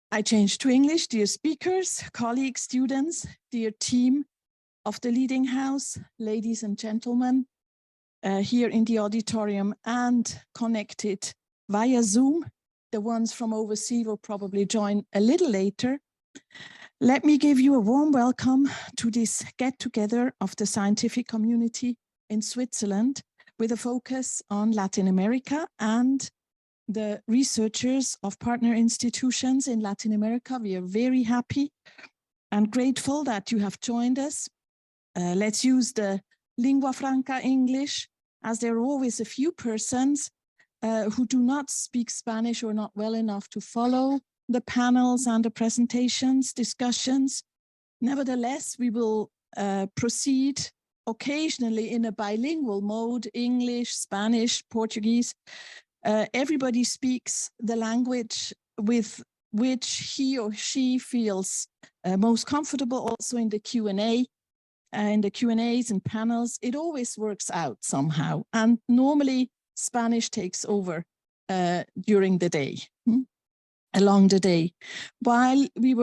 I changed to English. Dear speakers, colleagues, students, dear team of the Leading House, ladies and gentlemen, here in the auditorium and connected via Zoom. The ones from overseas will probably join a little later. Let me give you a warm welcome to this get-together of the scientific community in Switzerland with a focus on Latin America and the researchers of partner institutions in Latin America. We are very happy and grateful that you have joined us. Let's use the lingua franca English, as there are always a few persons who do not speak Spanish or not well enough to follow the panels and the presentations, discussions. Nevertheless, we will proceed occasionally in a bilingual mode, English, Spanish, Portuguese. Everybody speaks the language with which he or she feels most comfortable. Also in the Q&A, in the Q&As and panels, it always works out somehow. And normally Spanish takes over during the day, along the day. While we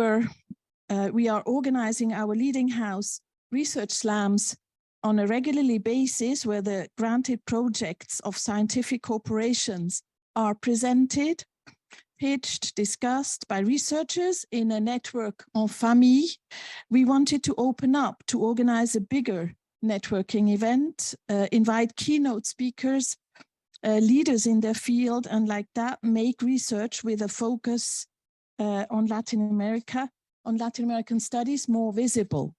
are organizing our Leading House research slams on a regularly basis, where the granted projects of scientific corporations are presented, pitched, discussed by researchers in a network en famille, we wanted to open up to organize a bigger networking event, invite keynote speakers, leaders in their field, and like that make research with a focus on Latin America, on Latin American studies more visible.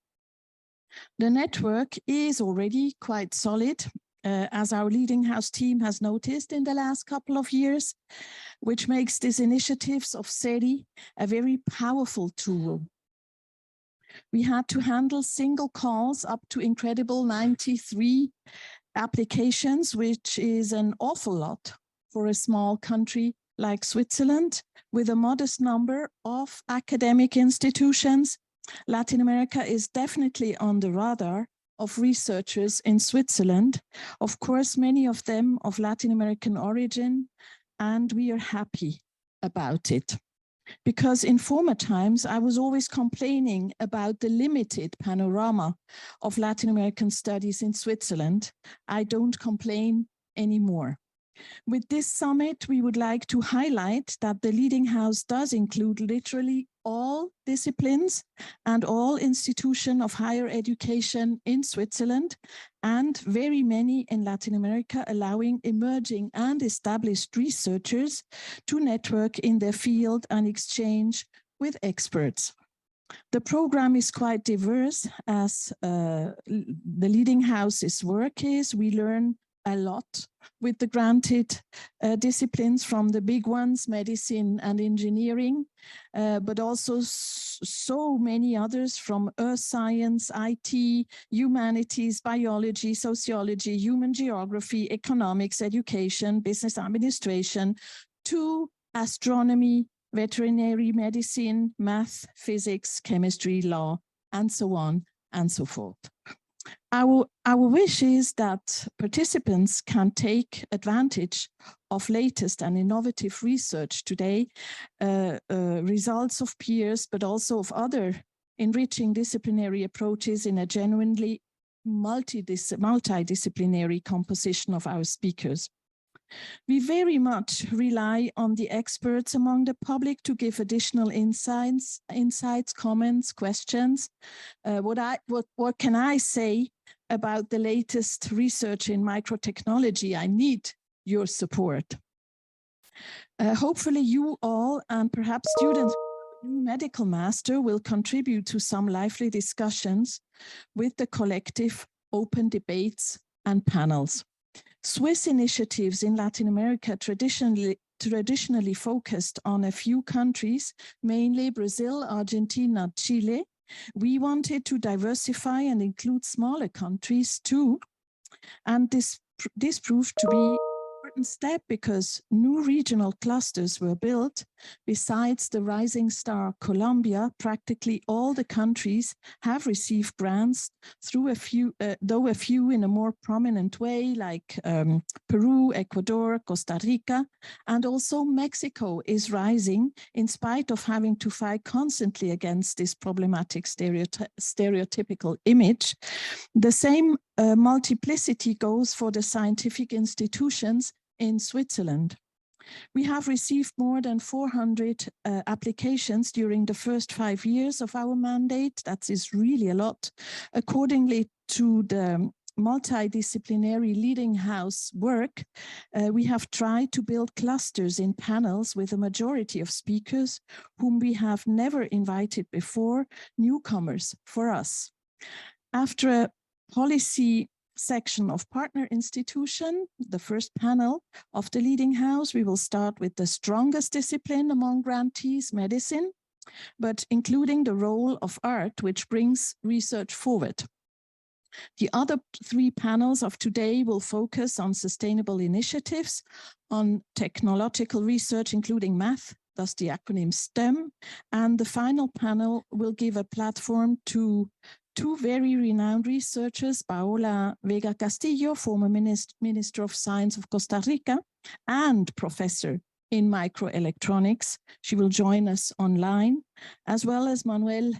The network is already quite solid, as our Leading House team has noticed in the last couple of years, which makes these initiatives of SERI a very powerful tool. We had to handle single calls up to incredible 93 applications, which is an awful lot for a small country like Switzerland, with a modest number of academic institutions. Latin America is definitely on the radar of researchers in Switzerland. Of course, many of them of Latin American origin, and we are happy about it. Because in former times, I was always complaining about the limited panorama of Latin American studies in Switzerland. I don't complain anymore. With this summit, we would like to highlight that the Leading House does include literally all disciplines and all institutions of higher education in Switzerland, and very many in Latin America, allowing emerging and established researchers to network in their field and exchange with experts. The program is quite diverse, as the Leading House's work is. We learn a lot with the granted disciplines, from the big ones, medicine and engineering, but also so many others, from earth science, IT, humanities, biology, sociology, human geography, economics, education, business administration, to astronomy, veterinary medicine, math, physics, chemistry, law, and so on and so forth. Our wish is that participants can take advantage of latest and innovative research today, results of peers, but also of other enriching disciplinary approaches in a genuinely multidisciplinary composition of our speakers. We very much rely on the experts among the public to give additional insights, comments, questions. What can I say about the latest research in microtechnology? I need your support. Hopefully you all, and perhaps students with a new medical master, will contribute to some lively discussions with the collective open debates and panels. Swiss initiatives in Latin America traditionally focused on a few countries, mainly Brazil, Argentina, Chile. We wanted to diversify and include smaller countries too. And this proved to be an important step, because new regional clusters were built Besides the rising star Colombia, practically all the countries have received grants through a few, though a few in a more prominent way, like Peru, Ecuador, Costa Rica, and also Mexico is rising in spite of having to fight constantly against this problematic stereotypical image. The same multiplicity goes for the scientific institutions in Switzerland. We have received more than 400 applications during the first 5 years of our mandate. That is really a lot. Accordingly to the multidisciplinary leading house work, we have tried to build clusters in panels with a majority of speakers whom we have never invited before, newcomers for us. After a policy section of partner institution, the first panel of the leading house, we will start with the strongest discipline among grantees, medicine, but including the role of art, which brings research forward. The other 3 panels of today will focus on sustainable initiatives, on technological research, including math, thus the acronym STEM, and the final panel will give a platform to 2 very renowned researchers, Paola Vega Castillo, former Minister of Science of Costa Rica and professor in microelectronics. She will join us online, as well as Manuel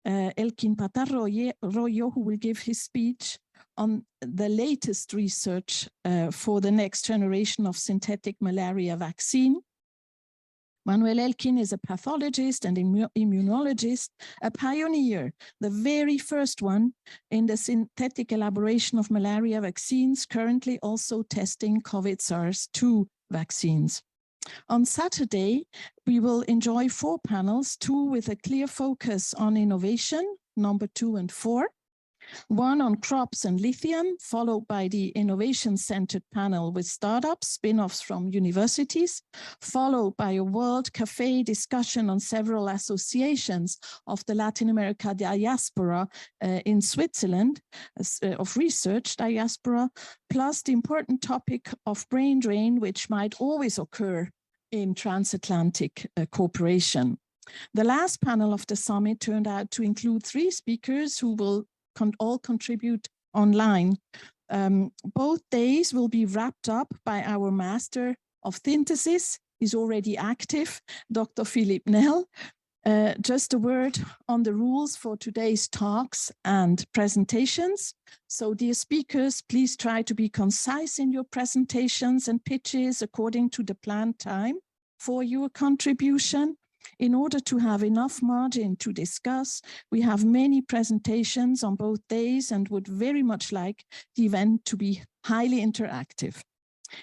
Elkin Patarroyo, who will give his speech on the latest research for the next generation of synthetic malaria vaccine. Manuel Elkin is a pathologist and immunologist, a pioneer, the very first one in the synthetic elaboration of malaria vaccines, currently also testing COVID SARS-2 vaccines. On Saturday, we will enjoy 4 panels, 2 with a clear focus on innovation, number 2 and 4. 1 on crops and lithium, followed by the innovation-centered panel with startups, spin-offs from universities, followed by a World Café discussion on several associations of the Latin America diaspora in Switzerland, of research diaspora, plus the important topic of brain drain, which might always occur in transatlantic cooperation. The last panel of the summit turned out to include 3 speakers who will all contribute online. Both days will be wrapped up by our Master of Synthesis. He's already active, Dr. Philippe Nel. Just a word on the rules for today's talks and presentations. So dear speakers, please try to be concise in your presentations and pitches according to the planned time for your contribution. In order to have enough margin to discuss, we have many presentations on both days and would very much like the event to be highly interactive.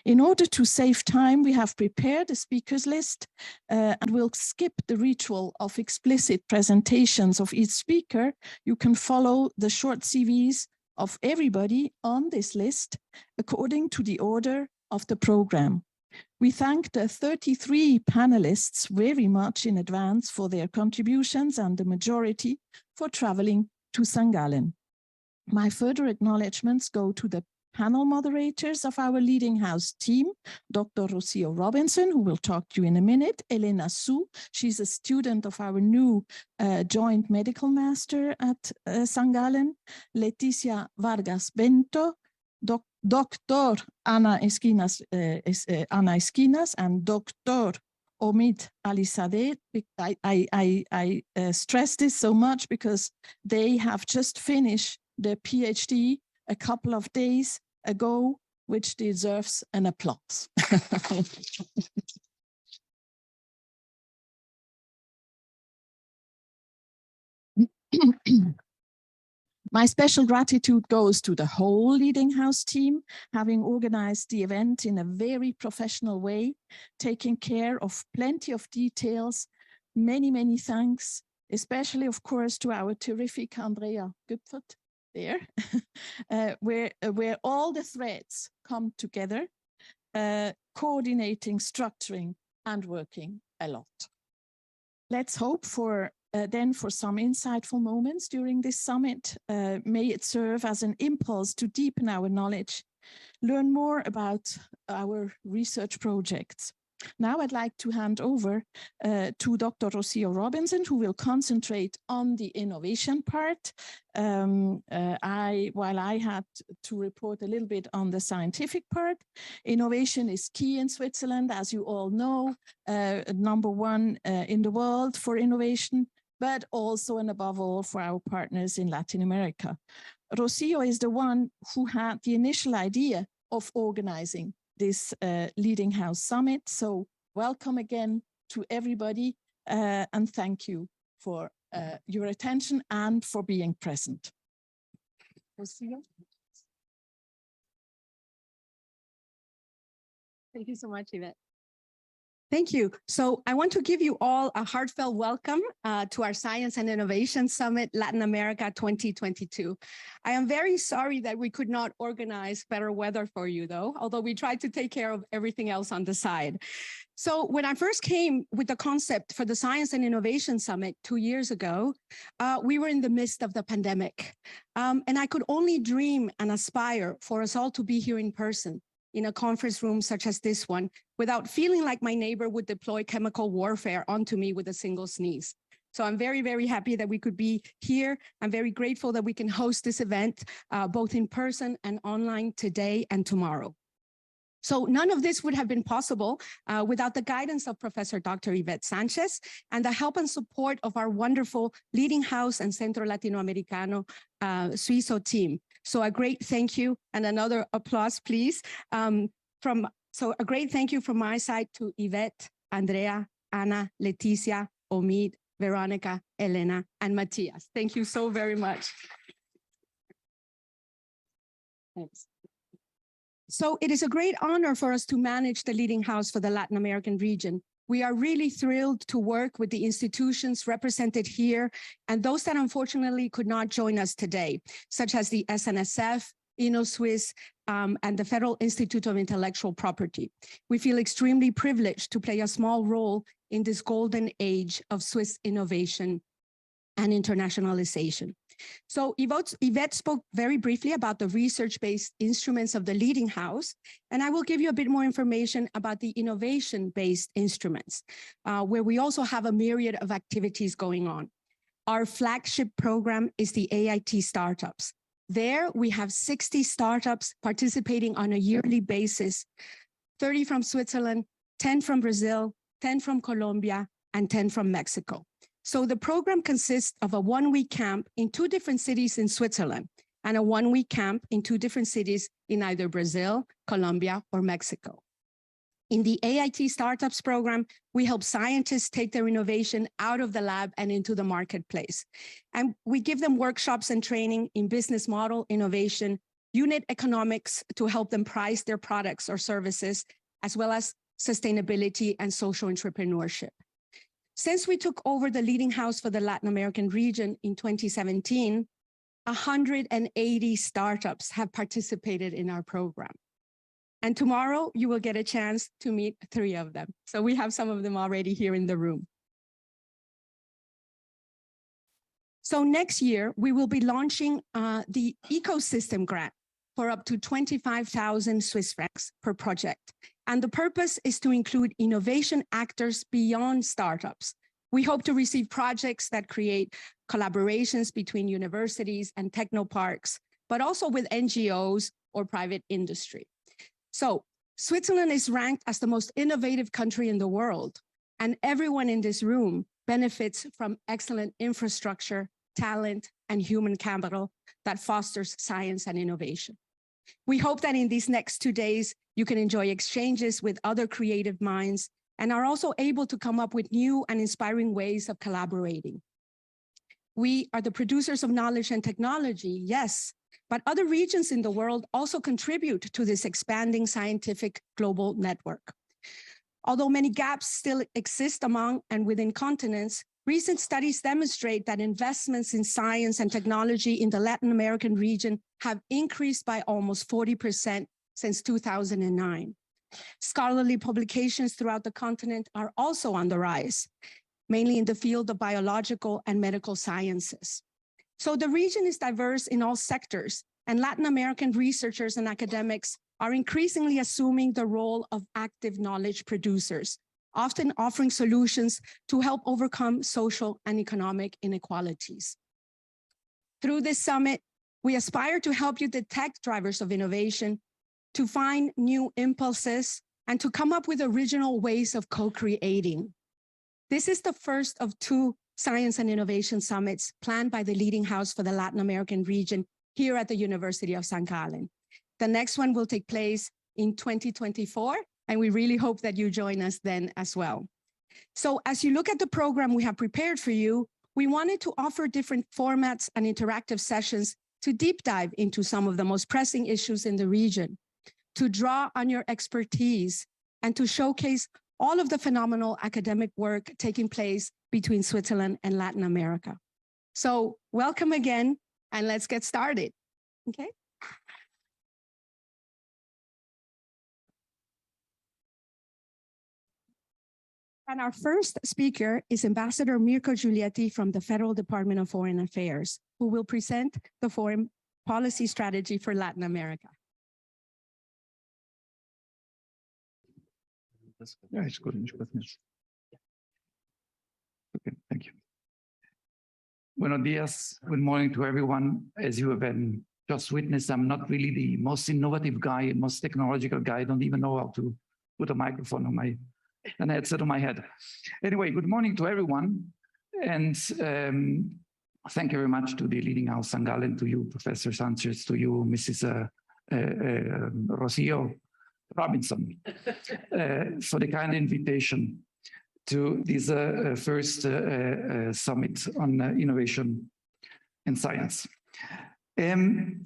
In order to save time, we have prepared a speakers list and we'll skip the ritual of explicit presentations of each speaker. You can follow the short CVs of everybody on this list according to the order of the program. We thank the 33 panelists very much in advance for their contributions and the majority for traveling to St. Gallen. My further acknowledgements go to the panel moderators of our leading house team, Dr. Rocio Robinson, who will talk to you in a minute, Elena Su, she's a student of our new joint medical master at St. Gallen, Leticia Vargas Bento, Dr. Ana Esquinas and Dr. Omid Alizadeh. I stress this so much because they have just finished their PhD a couple of days ago, which deserves an applause. My special gratitude goes to the whole leading house team, having organized the event in a very professional way, taking care of plenty of details. Many, many thanks, especially, of course, to our terrific Andrea Güpfert there, where all the threads come together, coordinating, structuring, and working a lot. Let's hope for then for some insightful moments during this summit. May it serve as an impulse to deepen our knowledge, learn more about our research projects, Now I'd like to hand over to Dr. Rocio Robinson, who will concentrate on the innovation part, while I had to report a little bit on the scientific part. Innovation is key in Switzerland, as you all know, #1 in the world for innovation, but also and above all for our partners in Latin America. Rocio is the one who had the initial idea of organizing this Leading House Summit. So welcome again to everybody, and thank you for your attention and for being present. Rocio? Thank you so much, Yvette. Thank you. So I want to give you all a heartfelt welcome to our Science and Innovation Summit, Latin America 2022. I am very sorry that we could not organize better weather for you though, although we tried to take care of everything else on the side. So when I first came with the concept for the Science and Innovation Summit 2 years ago, we were in the midst of the pandemic. And I could only dream and aspire for us all to be here in person, in a conference room such as this one, without feeling like my neighbor would deploy chemical warfare onto me with a single sneeze. So I'm very, very happy that we could be here. I'm very grateful that we can host this event, both in person and online today and tomorrow. So none of this would have been possible without the guidance of Professor Dr. Yvette Sanchez and the help and support of our wonderful Leading House and Centro Latinoamericano-Suizo team. So a great thank you and another applause, please. So a great thank you from my side to Yvette, Andrea, Ana, Leticia, Omid, Veronica, Elena, and Matthias. Thank you so very much. Thanks. So it is a great honor for us to manage the Leading House for the Latin American region. We are really thrilled to work with the institutions represented here and those that unfortunately could not join us today, such as the SNSF, InnoSwiss, and the Federal Institute of Intellectual Property. We feel extremely privileged to play a small role in this golden age of Swiss innovation and internationalization. So Yvette spoke very briefly about the research-based instruments of the Leading House, and I will give you a bit more information about the innovation-based instruments, where we also have a myriad of activities going on. Our flagship program is the AIT Startups. There we have 60 startups participating on a yearly basis, 30 from Switzerland, 10 from Brazil, 10 from Colombia, and 10 from Mexico. So the program consists of a one-week camp in 2 different cities in Switzerland and a one-week camp in 2 different cities in either Brazil, Colombia, or Mexico. In the AIT Startups program, we help scientists take their innovation out of the lab and into the marketplace. And we give them workshops and training in business model innovation, unit economics to help them price their products or services, as well as sustainability and social entrepreneurship. Since we took over the Leading House for the Latin American region in 2017, 180 startups have participated in our program. And tomorrow you will get a chance to meet 3 of them. So we have some of them already here in the room. So next year, we will be launching the ecosystem grant for up to 25,000 Swiss francs per project. And the purpose is to include innovation actors beyond startups. We hope to receive projects that create collaborations between universities and technoparks, but also with NGOs or private industry. So Switzerland is ranked as the most innovative country in the world, and everyone in this room benefits from excellent infrastructure, talent, and human capital that fosters science and innovation. We hope that in these next 2 days, you can enjoy exchanges with other creative minds and are also able to come up with new and inspiring ways of collaborating. We are the producers of knowledge and technology, yes, but other regions in the world also contribute to this expanding scientific global network. Although many gaps still exist among and within continents, recent studies demonstrate that investments in science and technology in the Latin American region have increased by almost 40% since 2009. Scholarly publications throughout the continent are also on the rise, mainly in the field of biological and medical sciences. So the region is diverse in all sectors, and Latin American researchers and academics are increasingly assuming the role of active knowledge producers, often offering solutions to help overcome social and economic inequalities. Through this summit, we aspire to help you detect drivers of innovation, to find new impulses, and to come up with original ways of co-creating. This is the first of 2 Science and Innovation Summits planned by the Leading House for the Latin American region here at the University of St. Gallen. The next one will take place in 2024, and we really hope that you join us then as well. So as you look at the program we have prepared for you, we wanted to offer different formats and interactive sessions to deep dive into some of the most pressing issues in the region, to draw on your expertise, and to showcase all of the phenomenal academic work taking place between Switzerland and Latin America. So welcome again, and let's get started, okay? And our first speaker is Ambassador Mirko Giulietti from the Federal Department of Foreign Affairs, who will present the foreign policy strategy for Latin America. Yeah, it's good. Okay, thank you. Buenos dias. Good morning to everyone. As you have just witnessed, I'm not really the most innovative guy, most technological guy. I don't even know how to put a microphone on my headset on my head. Anyway, good morning to everyone. And thank you very much to the Leading House St. Gallen, to you, Professor Sanchez, to you, Mrs. Rocio Robinson, for the kind invitation to this first summit on innovation and science. Gustave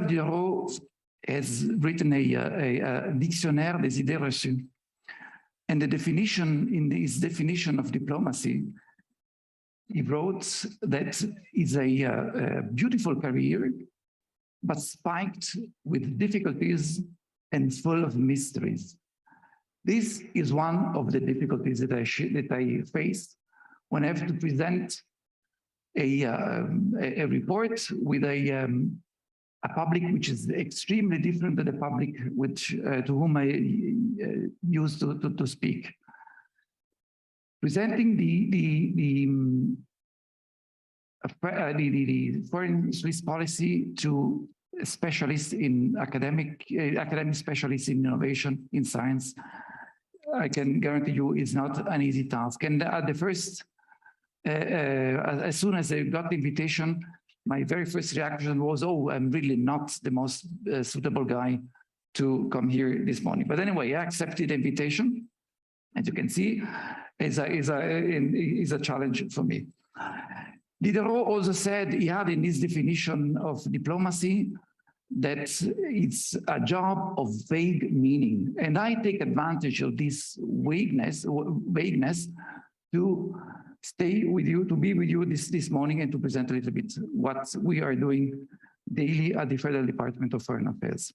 Diderot has written a dictionnaire des idées reçues, and the definition, in his definition of diplomacy, he wrote that it's a beautiful career, but spiked with difficulties and full of mysteries. This is one of the difficulties that I face when I have to present a report with a public which is extremely different than the public which to whom I used to speak. Presenting the foreign Swiss policy to specialists in academic specialists in innovation, in science, I can guarantee you it's not an easy task. And at the first, as soon as I got the invitation, my very first reaction was, oh, I'm really not the most suitable guy to come here this morning. But anyway, I accepted the invitation. As you can see, is a challenge for me. Diderot also said he had in his definition of diplomacy that it's a job of vague meaning. And I take advantage of this vagueness to stay with you, to be with you this morning and to present a little bit what we are doing daily at the Federal Department of Foreign Affairs.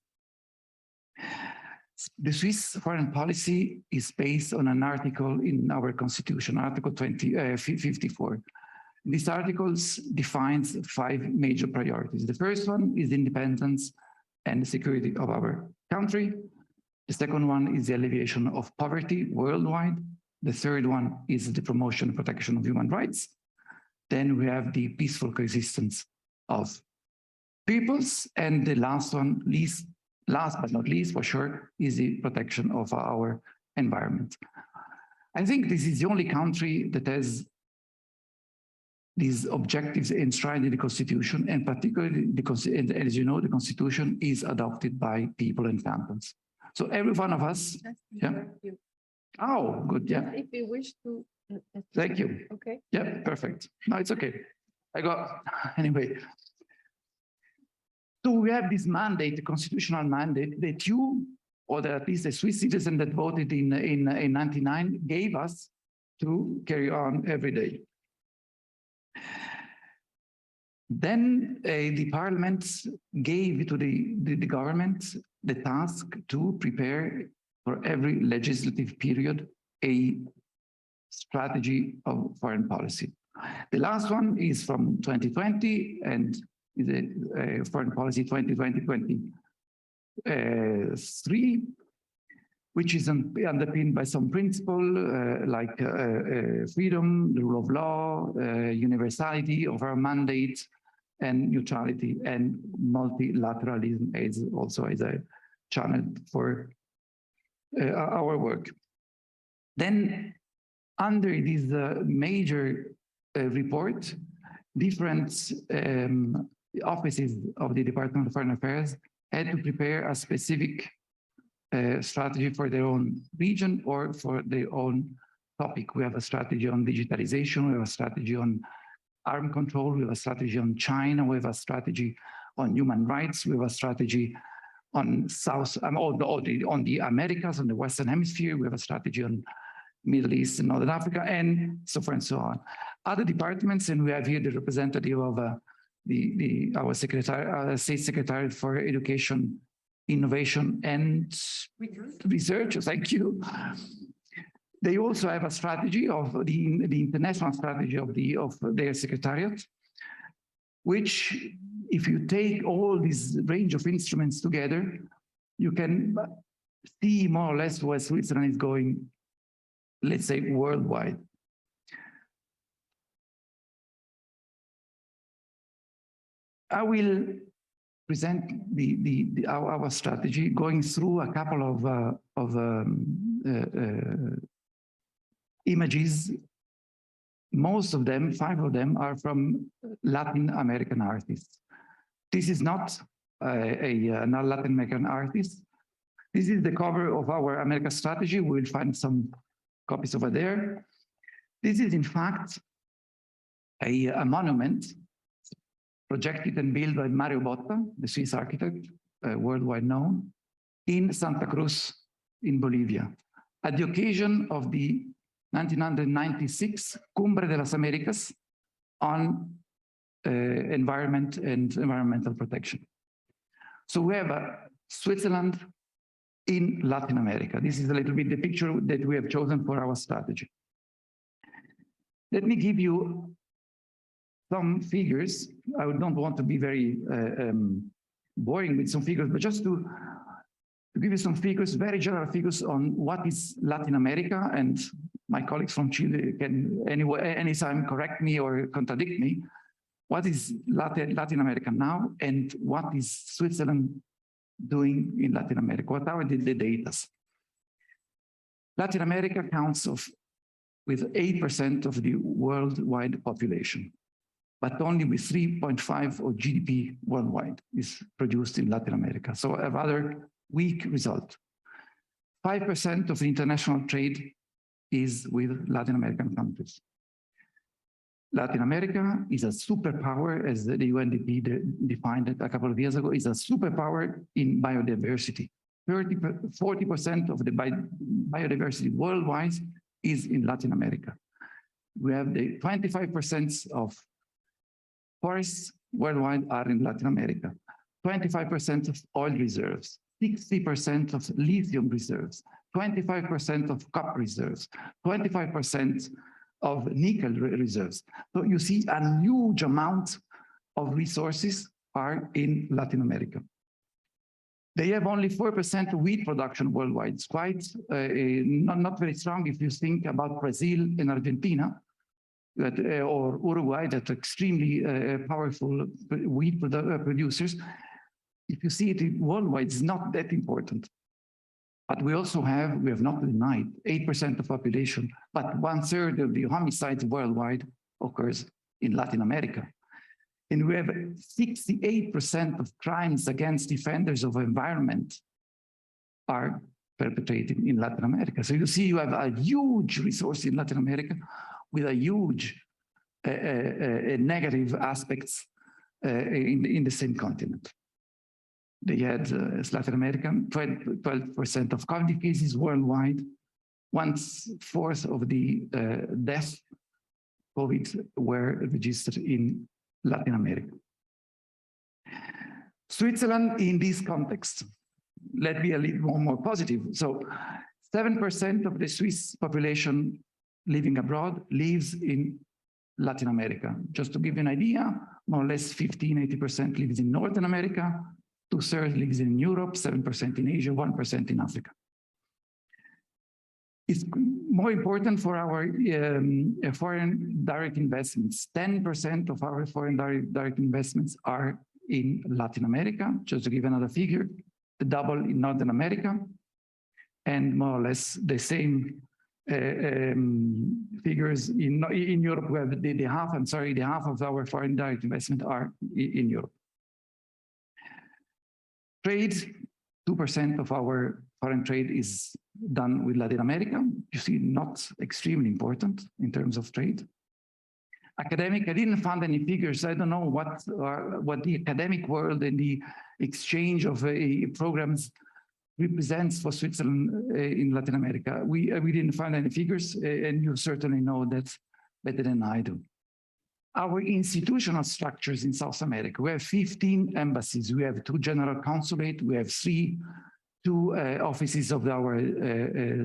The Swiss foreign policy is based on an article in our constitution, Article 54. This article defines 5 major priorities. The first one is independence and the security of our country. The second one is the alleviation of poverty worldwide. The third one is the promotion and protection of human rights. Then we have the peaceful coexistence of peoples. And the last one, last but not least, for sure, is the protection of our environment. I think this is the only country that has these objectives enshrined in the Constitution, and particularly, as you know, the Constitution is adopted by people and cantons. So every one of us, yeah. Oh, good, yeah. If you wish to. Thank you. Okay. Yeah, perfect. No, it's okay. Anyway. So we have this mandate, the constitutional mandate that you, or that at least the Swiss citizen that voted in 99 gave us to carry on every day. Then the parliament gave to the government the task to prepare for every legislative period a strategy of foreign policy. The last one is from 2020 and is a foreign policy 2020-2025. 3, which is underpinned by some principle like freedom, the rule of law, universality of our mandate, and neutrality, and multilateralism is also as a channel for our work. Then, under this major report, different offices of the Department of Foreign Affairs had to prepare a specific strategy for their own region or for their own topic. We have a strategy on digitalization, we have a strategy on arm control, we have a strategy on China, we have a strategy on human rights, we have a strategy on on the Americas, on the Western Hemisphere, we have a strategy on Middle East and Northern Africa, and so forth and so on. Other departments, and we have here the representative of our State Secretariat for Education, Innovation and Research, thank you. They also have a strategy of the international strategy of their secretariat, which, if you take all this range of instruments together, you can see more or less where Switzerland is going, let's say, worldwide. I will present our strategy, going through a couple of images. Most of them, 5 of them, are from Latin American artists. This is not a Latin American artist. This is the cover of our America strategy. We will find some copies over there. This is, in fact, a monument projected and built by Mario Botta, the Swiss architect, worldwide known, in Santa Cruz in Bolivia, at the occasion of the 1996 Cumbre de las Americas on environment and environmental protection. So we have Switzerland in Latin America. This is a little bit the picture that we have chosen for our strategy. Let me give you some figures. I don't want to be very boring with some figures, but just to give you some figures, very general figures on what is Latin America, and my colleagues from Chile can anytime correct me or contradict me. What is Latin America now, and what is Switzerland doing in Latin America? What are the data? Latin America counts with 8% of the worldwide population, but only with 3.5% of GDP worldwide is produced in Latin America. So a rather weak result. 5% of international trade is with Latin American countries. Latin America is a superpower, as the UNDP defined it a couple of years ago, is a superpower in biodiversity. 40% of the biodiversity worldwide is in Latin America. We have the 25% of forests worldwide are in Latin America, 25% of oil reserves, 60% of lithium reserves, 25% of copper reserves, 25% of nickel reserves. So you see a huge amount of resources are in Latin America. They have only 4% wheat production worldwide. It's quite not very strong if you think about Brazil and Argentina, or Uruguay, that are extremely powerful wheat producers. If you see it worldwide, it's not that important. But we have not denied 8% of population, but 1/3 of the homicides worldwide occurs in Latin America. And we have 68% of crimes against defenders of environment are perpetrated in Latin America. So you see, you have a huge resource in Latin America with a huge negative aspects in the same continent. They had Latin America, 12% of COVID cases worldwide, 1/4 of the deaths COVID were registered in Latin America. Switzerland in this context, let me be a little more positive. So 7% of the Swiss population living abroad lives in Latin America. Just to give you an idea, more or less 15–80% lives in Northern America, 2/3 lives in Europe, 7% in Asia, 1% in Africa. It's more important for our foreign direct investments. 10% of our foreign direct investments are in Latin America, just to give another figure, the double in Northern America, and more or less the same figures in Europe, where the half of our foreign direct investment are in Europe. Trade, 2% of our foreign trade is done with Latin America. You see, not extremely important in terms of trade. Academic, I didn't find any figures. I don't know what the academic world and the exchange of programs represents for Switzerland in Latin America. We didn't find any figures, and you certainly know that better than I do. Our institutional structures in South America, we have 15 embassies, we have 2 general consulate, we have 2 offices of our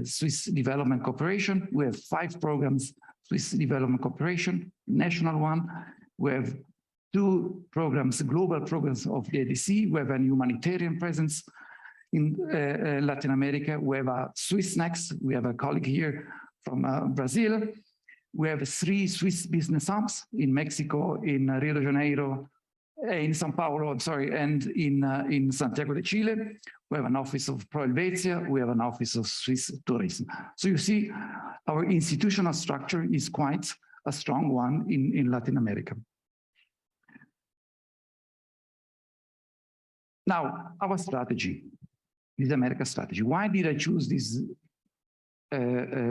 Swiss Development Corporation, we have 5 programs, Swiss Development Corporation, national one, we have 2 programs, global programs of the ADC, we have a humanitarian presence in Latin America, we have a Swiss Next, we have a colleague here from Brazil, we have 3 Swiss business hubs in Mexico, in Rio de Janeiro, in Sao Paulo, I'm sorry, and in Santiago de Chile. We have an office of Pro Helvetia, we have an office of Swiss Tourism. So you see, our institutional structure is quite a strong one in Latin America. Now, our strategy, this America strategy. Why did I choose this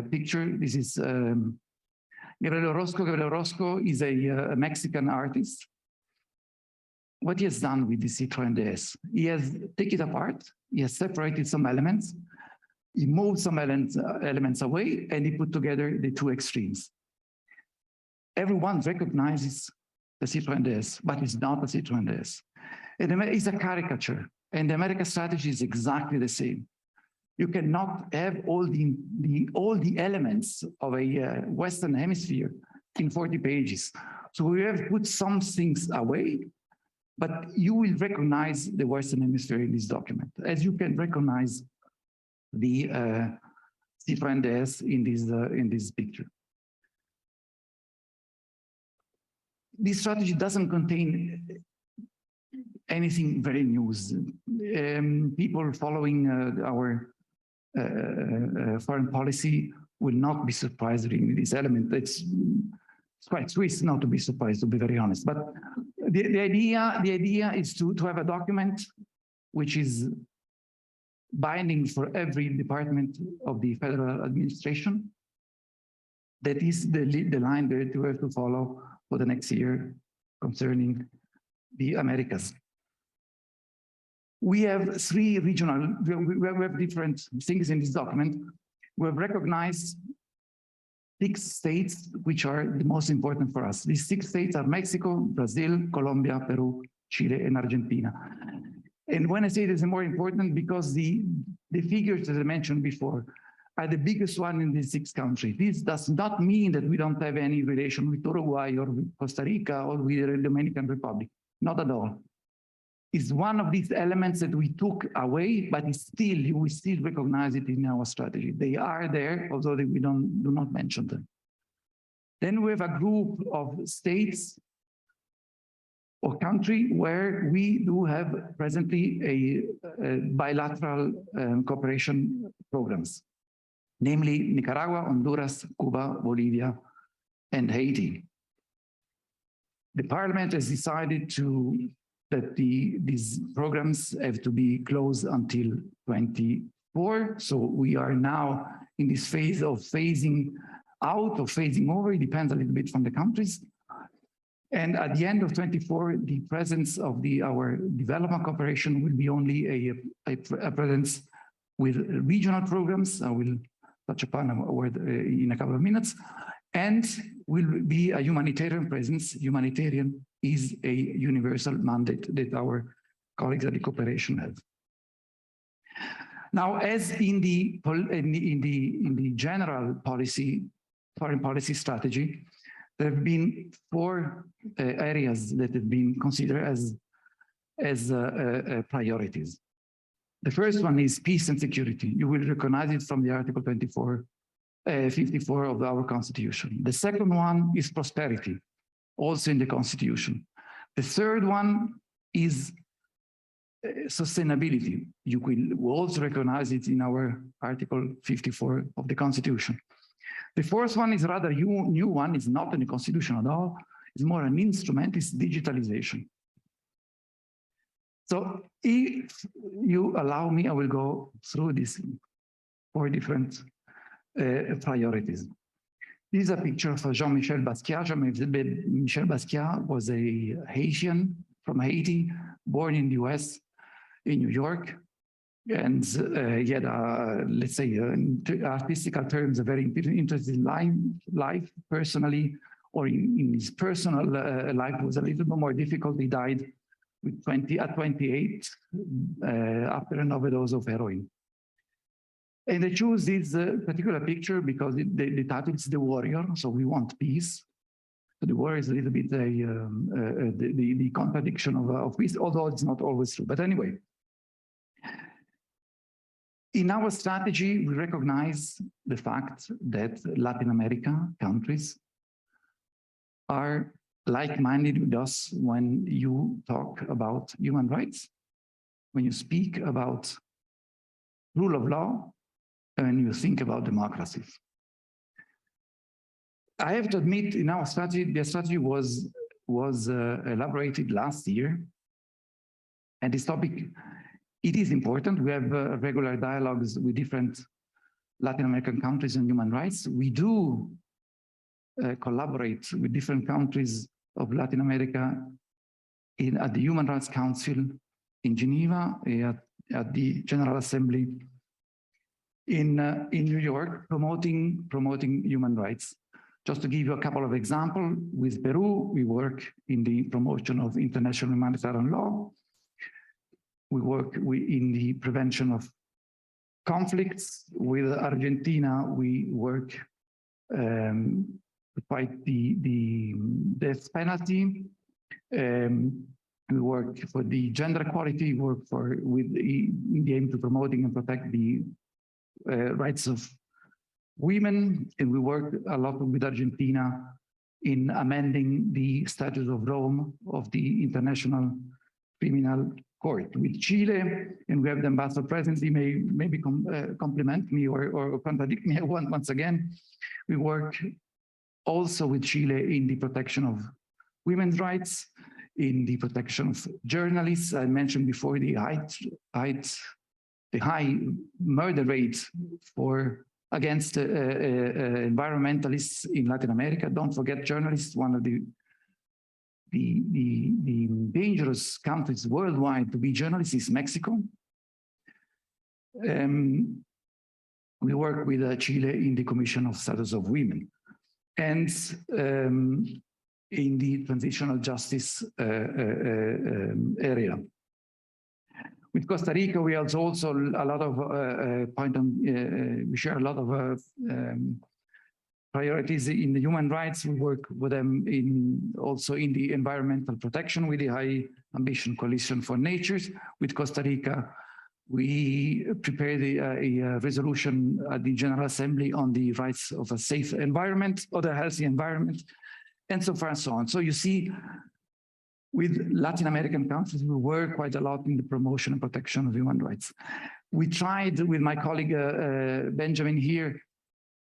picture? This is Gabriel Orozco. Gabriel Orozco is a Mexican artist. What he has done with the Citroën DS, he has taken it apart, he has separated some elements, he moved some elements away, and he put together the 2 extremes. Everyone recognizes the Citroën DS, but it's not a Citroën DS. It's a caricature, and the America strategy is exactly the same. You cannot have all the elements of a Western Hemisphere in 40 pages. So we have put some things away, but you will recognize the Western Hemisphere in this document, as you can recognize the Citroën DS in this picture. This strategy doesn't contain anything very new. People following our foreign policy will not be surprised reading this element. It's quite Swiss not to be surprised, to be very honest. But the idea is to have a document which is binding for every department of the federal administration. That is the line that we have to follow for the next year concerning the Americas. We have 3 regional, we have different things in this document. We have recognized 6 states which are the most important for us. These 6 states are Mexico, Brazil, Colombia, Peru, Chile, and Argentina. And when I say this is more important, because the figures that I mentioned before are the biggest one in these 6 countries. This does not mean that we don't have any relation with Uruguay or with Costa Rica or with the Dominican Republic. Not at all. It's one of these elements that we took away, but it's still, we still recognize it in our strategy. They are there, although we do not mention them. Then we have a group of states or country where we do have presently a bilateral cooperation programs, namely Nicaragua, Honduras, Cuba, Bolivia, and Haiti. The parliament has decided that these programs have to be closed until 24. So we are now in this phase of phasing out or phasing over. It depends a little bit from the countries. And at the end of 24, the presence of our development cooperation will be only a presence with regional programs. I will touch upon a word in a couple of minutes. And will be a humanitarian presence. Humanitarian is a universal mandate that our colleagues at the cooperation have. Now, as in the general policy, foreign policy strategy, there have been 4 areas that have been considered as as priorities. The first one is peace and security. You will recognize it from the Article 54 of our Constitution. The second one is prosperity, also in the Constitution. The third one is sustainability. You will also recognize it in our Article 54 of the Constitution. The fourth one is rather new one, it's not in the Constitution at all, it's more an instrument, it's digitalization. So if you allow me, I will go through these 4 different priorities. This is a picture of Jean-Michel Basquiat. Jean-Michel Basquiat was a Haitian from Haiti, born in the US, in New York. And he had, let's say, in artistical terms, a very interesting life personally, or in his personal life was a little bit more difficult. He died at 28 after an overdose of heroin. And I choose this particular picture because the title is The Warrior, so we want peace. So the warrior is a little bit the contradiction of peace, although it's not always true. But anyway, in our strategy, we recognize the fact that Latin America countries are like-minded with us when you talk about human rights, when you speak about rule of law, and you think about democracy. I have to admit, in our strategy, the strategy was elaborated last year, and this topic, it is important. We have regular dialogues with different Latin American countries on human rights. We do collaborate with different countries of Latin America at the Human Rights Council in Geneva, at the General Assembly in New York, promoting human rights. Just to give you a couple of examples, with Peru, we work in the promotion of international humanitarian law. We work in the prevention of conflicts. With Argentina, we work to fight the death penalty. We work for the gender equality, work with the aim to promoting and protect the rights of women, and we work a lot with Argentina in amending the Statute of Rome of the International Criminal Court. With Chile, and we have the ambassador present, he may maybe compliment me or contradict me once again. We work also with Chile in the protection of women's rights, in the protection of journalists. I mentioned before the high murder rate against environmentalists in Latin America. Don't forget journalists, one of the dangerous countries worldwide to be journalists is Mexico. We work with Chile in the Commission of Status of Women, and in the transitional justice area. With Costa Rica, we also a lot of we share a lot of priorities in the human rights. We work with them also in the environmental protection with the High Ambition Coalition for Nature. With Costa Rica, we prepared a resolution at the General Assembly on the rights of a safe environment or a healthy environment, and so far and so on. So you see, with Latin American countries, we work quite a lot in the promotion and protection of human rights. We tried with my colleague Benjamin here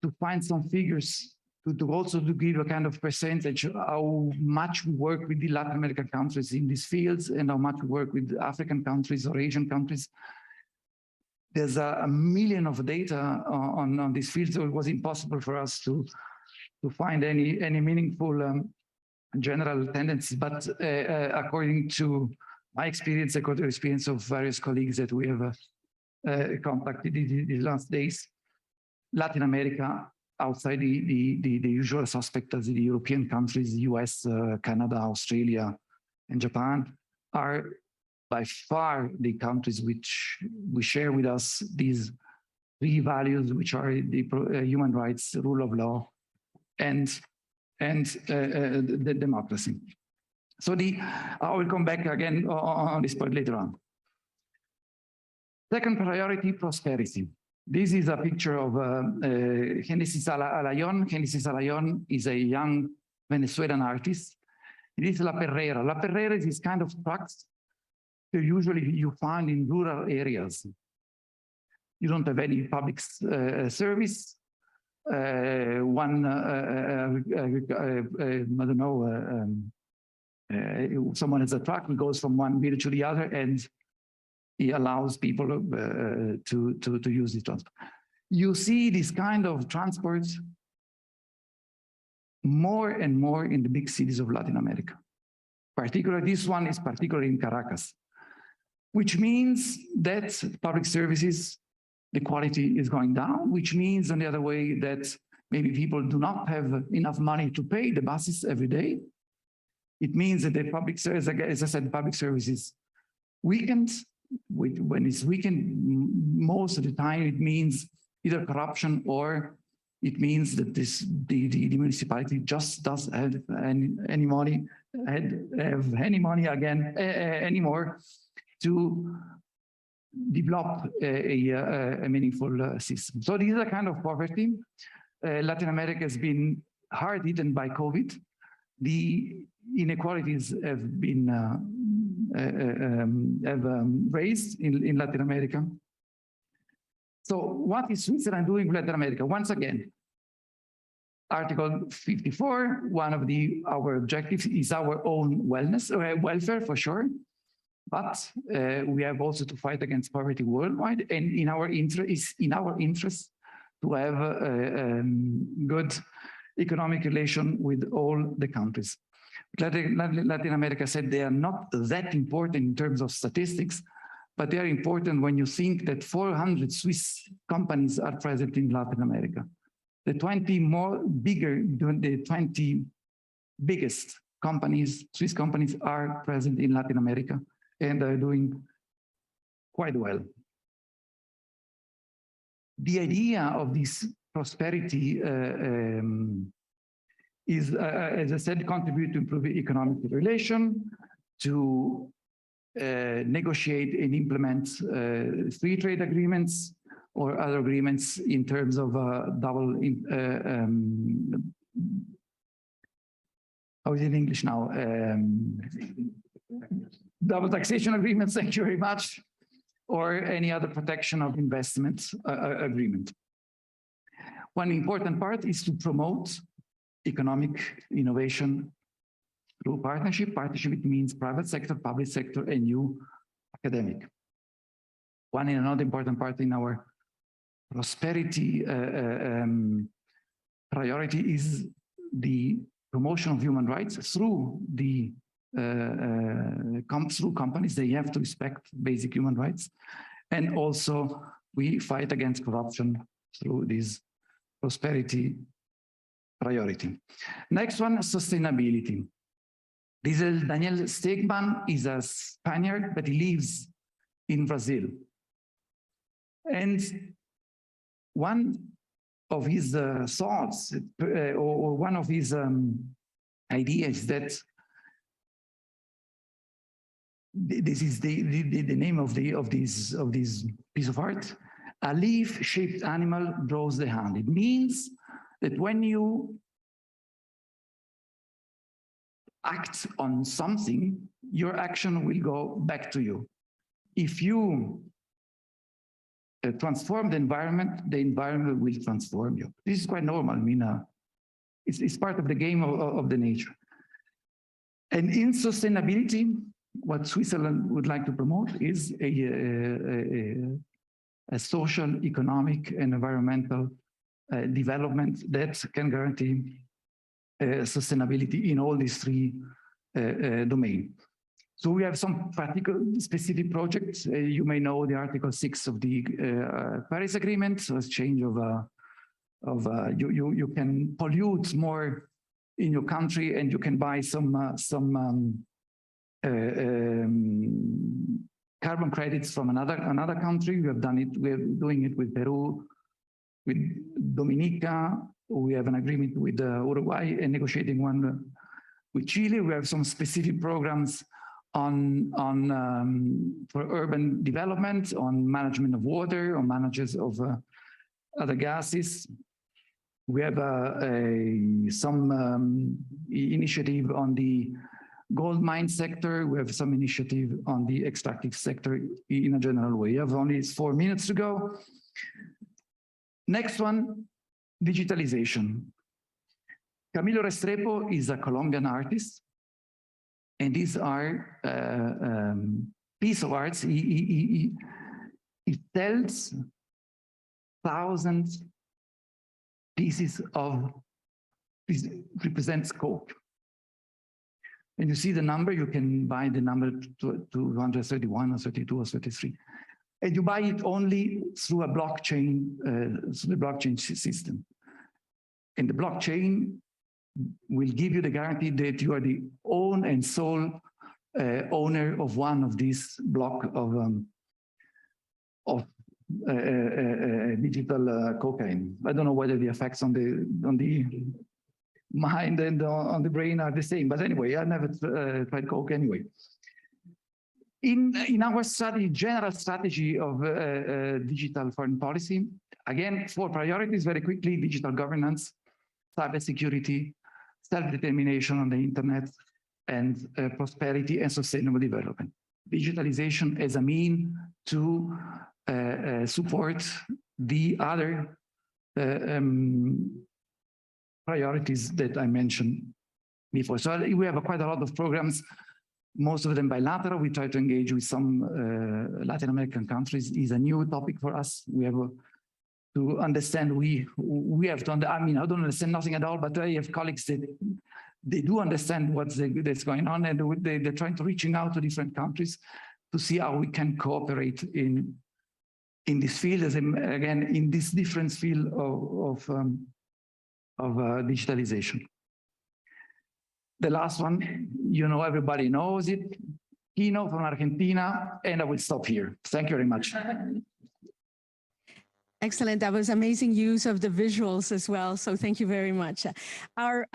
to find some figures to also to give a kind of percentage how much we work with the Latin American countries in these fields and how much we work with African countries or Asian countries. There's a million of data on these fields, so it was impossible for us to find any meaningful general tendencies. But according to my experience, according to the experience of various colleagues that we have contacted these last days, Latin America, outside the usual suspects as the European countries, US, Canada, Australia, and Japan, are by far the countries which we share with us these three values, which are the human rights, the rule of law, and the democracy. So I will come back again on this point later on. Second priority, prosperity. This is a picture of Genesis Alayon. Genesis Alayon is a young Venezuelan artist. It is La Perrera. La Perrera is this kind of trucks that usually you find in rural areas. You don't have any public service. I don't know, someone has a truck, he goes from one village to the other, and he allows people to use this transport. You see this kind of transport more and more in the big cities of Latin America. Particularly, this one is particularly in Caracas, which means that public services, the quality is going down, which means on the other way that maybe people do not have enough money to pay the buses every day. It means that the public service, as I said, public services weakened. When it's weakened, most of the time it means either corruption or it means that the municipality just doesn't have any money, anymore to develop a meaningful system. So this is a kind of poverty. Latin America has been hard hit by COVID. The inequalities have been raised in Latin America. So what is Switzerland doing in Latin America? Once again, Article 54, one of our objectives is our own welfare for sure, but we have also to fight against poverty worldwide, and in our interest to have a good economic relation with all the countries. Latin America said they are not that important in terms of statistics, but they are important when you think that 400 Swiss companies are present in Latin America. The 20 biggest companies, Swiss companies, are present in Latin America and are doing quite well. The idea of this prosperity is, as I said, contribute to improve economic relation, to negotiate and implement free trade agreements or other agreements in terms of double, how is it in English now? Double taxation agreements, thank you very much, or any other protection of investment agreement. One important part is to promote economic innovation through partnership. Partnership means private sector, public sector, and you academic. Another important part in our prosperity priority is the promotion of human rights through through companies. They have to respect basic human rights, and also we fight against corruption through this prosperity priority. Next one, sustainability. This is Daniel Stegman, is a Spaniard, but he lives in Brazil. And one of his thoughts, or one of his ideas, that this is the name of this piece of art. A leaf-shaped animal draws the hand. It means that when you act on something, your action will go back to you. If you transform the environment will transform you. This is quite normal. I mean, it's part of the game of the nature. And in sustainability, what Switzerland would like to promote is a social, economic, and environmental development that can guarantee sustainability in all these three domains. So we have some practical specific projects. You may know the Article 6 of the Paris Agreement, so it's change of you can pollute more in your country, and you can buy some carbon credits from another country. We have done it. We're doing it with Peru, with Dominica. We have an agreement with Uruguay, and negotiating one With Chile, we have some specific programs for urban development, on management of water, on managers of other gases. We have some initiative on the gold mine sector. We have some initiative on the extractive sector in a general way. I have only 4 minutes to go. Next one, digitalization. Camilo Restrepo is a Colombian artist, and these are piece of arts. He tells thousands pieces of, this represents coke. And you see the number, you can buy the number 231 or 32 or 33. And you buy it only through a blockchain, through the blockchain system. And the blockchain will give you the guarantee that you are the own and sole owner of one of these block of digital cocaine. I don't know whether the effects on the mind and on the brain are the same, but anyway, I never tried coke anyway. In our strategy, general strategy of digital foreign policy, again, 4 priorities very quickly: digital governance, cybersecurity, self-determination on the internet, and prosperity and sustainable development. Digitalization as a mean to support the other priorities that I mentioned before. So we have quite a lot of programs, most of them bilateral. We try to engage with some Latin American countries. It's a new topic for us. We have to understand, we have to, I mean, I don't understand nothing at all, but I have colleagues that they do understand that's going on, and they're trying to reaching out to different countries to see how we can cooperate in this field, as again, in this different field of digitalization. The last one, you know, everybody knows it, Kino from Argentina, and I will stop here. Thank you very much. Excellent. That was amazing use of the visuals as well. So thank you very much. Our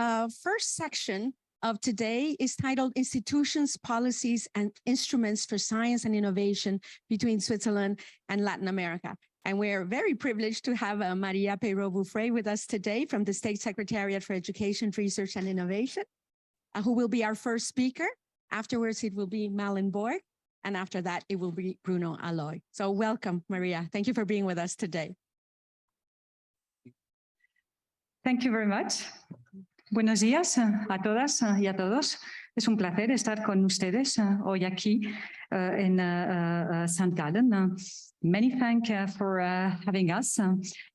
first section of today is titled Institutions, Policies, and Instruments for Science and Innovation between Switzerland and Latin America. And we're very privileged to have Maria Peiro-Bouffré with us today from the State Secretariat for Education, Research, and Innovation, who will be our first speaker. Afterwards, it will be Malin Borg. And after that, it will be Bruno Aloy. So welcome, Maria. Thank you for being with us today. Thank you very much. Buenos días a todas y a todos. Es un placer estar con ustedes hoy aquí en St. Gallen. Many thanks for having us.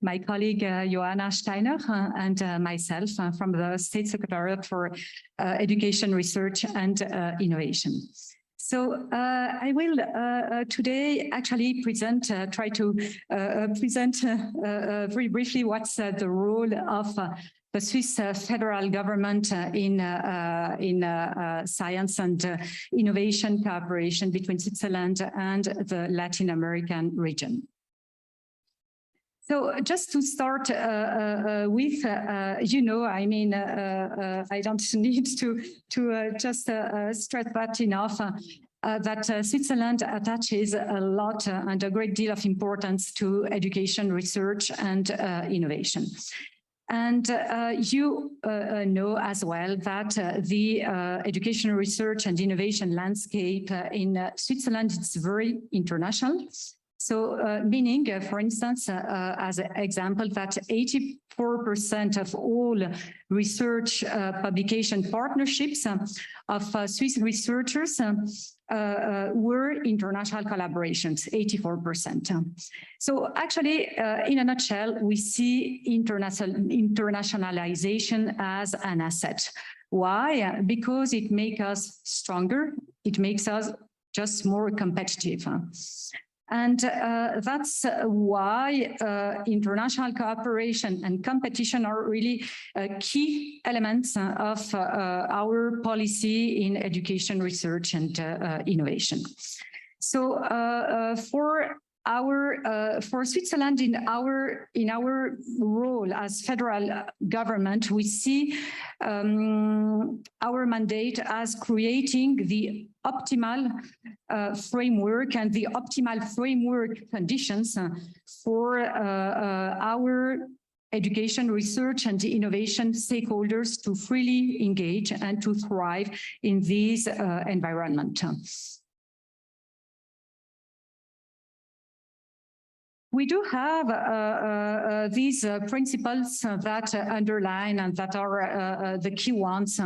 My colleague Joanna Steiner and myself from the State Secretariat for Education, Research and Innovation. So I will today actually try to present very briefly what's the role of the Swiss federal government in science and innovation cooperation between Switzerland and the Latin American region. So just to start with, you know, I mean, I don't need to just stress that enough, that Switzerland attaches a lot and a great deal of importance to education, research, and innovation. And you know as well that the education, research, and innovation landscape in Switzerland is very international. So meaning, for instance, as an example, that 84% of all research publication partnerships of Swiss researchers were international collaborations, 84%. So actually, in a nutshell, we see internationalization as an asset. Why? Because it makes us stronger. It makes us just more competitive. And that's why international cooperation and competition are really key elements of our policy in education, research, and innovation. So for for Switzerland, in our role as federal government, we see our mandate as creating the optimal framework and the optimal framework conditions for our education, research, and innovation stakeholders to freely engage and to thrive in this environment. We do have these principles that underline and that are the key ones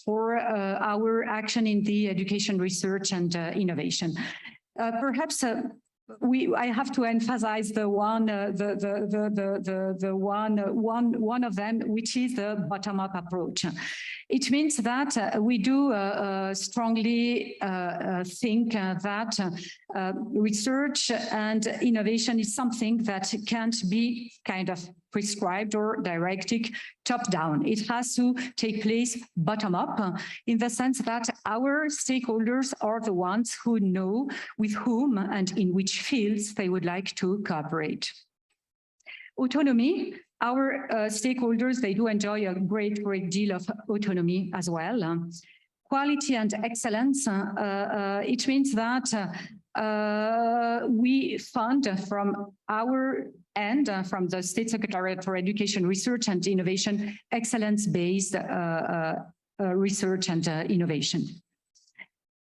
for our action in the education, research, and innovation. Perhaps I have to emphasize the one of them, which is the bottom-up approach. It means that we do strongly think that research and innovation is something that can't be kind of prescribed or directed top-down. It has to take place bottom-up in the sense that our stakeholders are the ones who know with whom and in which fields they would like to cooperate. Autonomy, our stakeholders, they do enjoy a great deal of autonomy as well. Quality and excellence, it means that we fund from our end, from the State Secretariat for Education, Research and Innovation, excellence-based research and innovation.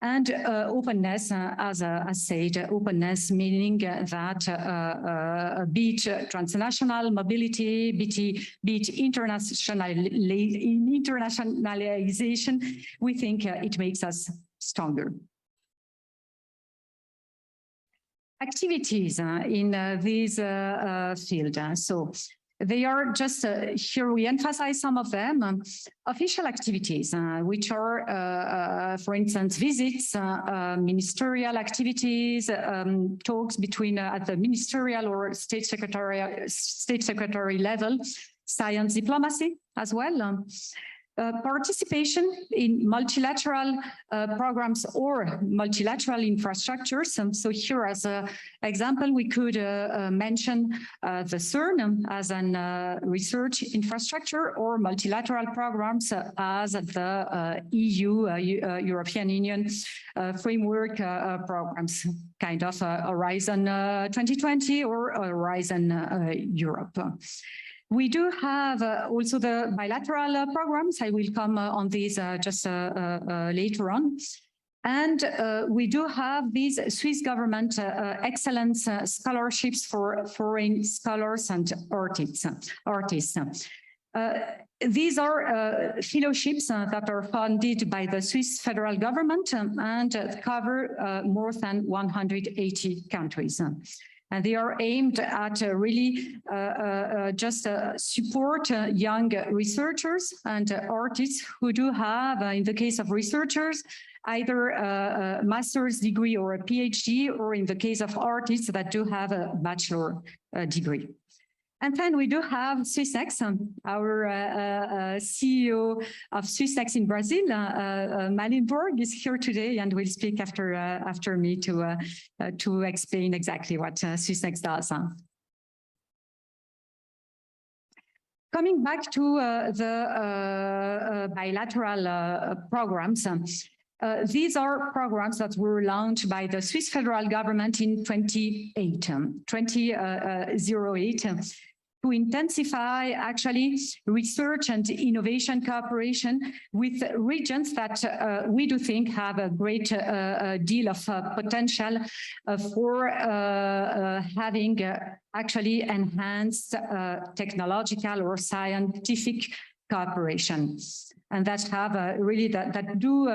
And openness, as I said, openness meaning that be it transnational mobility, be it internationalization, we think it makes us stronger. Activities in this field. So they are just, here we emphasize some of them, official activities, which are, for instance, visits, ministerial activities, talks between at the ministerial or state secretary level, science diplomacy as well. Participation in multilateral programs or multilateral infrastructures. So here as an example, we could mention the CERN as an research infrastructure or multilateral programs as the EU, European Union framework programs, kind of Horizon 2020 or Horizon Europe. We do have also the bilateral programs. I will come on these just later on. And we do have these Swiss government excellence scholarships for foreign scholars and artists. These are fellowships that are funded by the Swiss federal government and cover more than 180 countries. And they are aimed at really just support young researchers and artists who do have, in the case of researchers, either a master's degree or a PhD, or in the case of artists that do have a bachelor degree. And then we do have Swissnex, our CEO of Swissnex in Brazil, Malinborg, is here today and will speak after me to explain exactly what Swissnex does. Coming back to the bilateral programs, these are programs that were launched by the Swiss federal government in 2008 to intensify actually research and innovation cooperation with regions that we do think have a great deal of potential for having actually enhanced technological or scientific cooperation, and that have really that do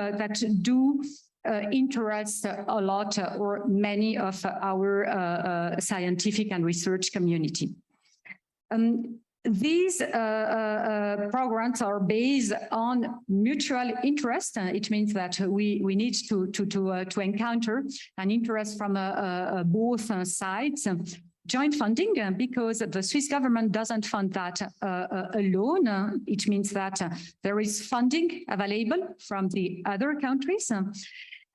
interest a lot or many of our scientific and research community. These programs are based on mutual interest. It means that we need to encounter an interest from both sides. Joint funding, because the Swiss government doesn't fund that alone. It means that there is funding available from the other countries.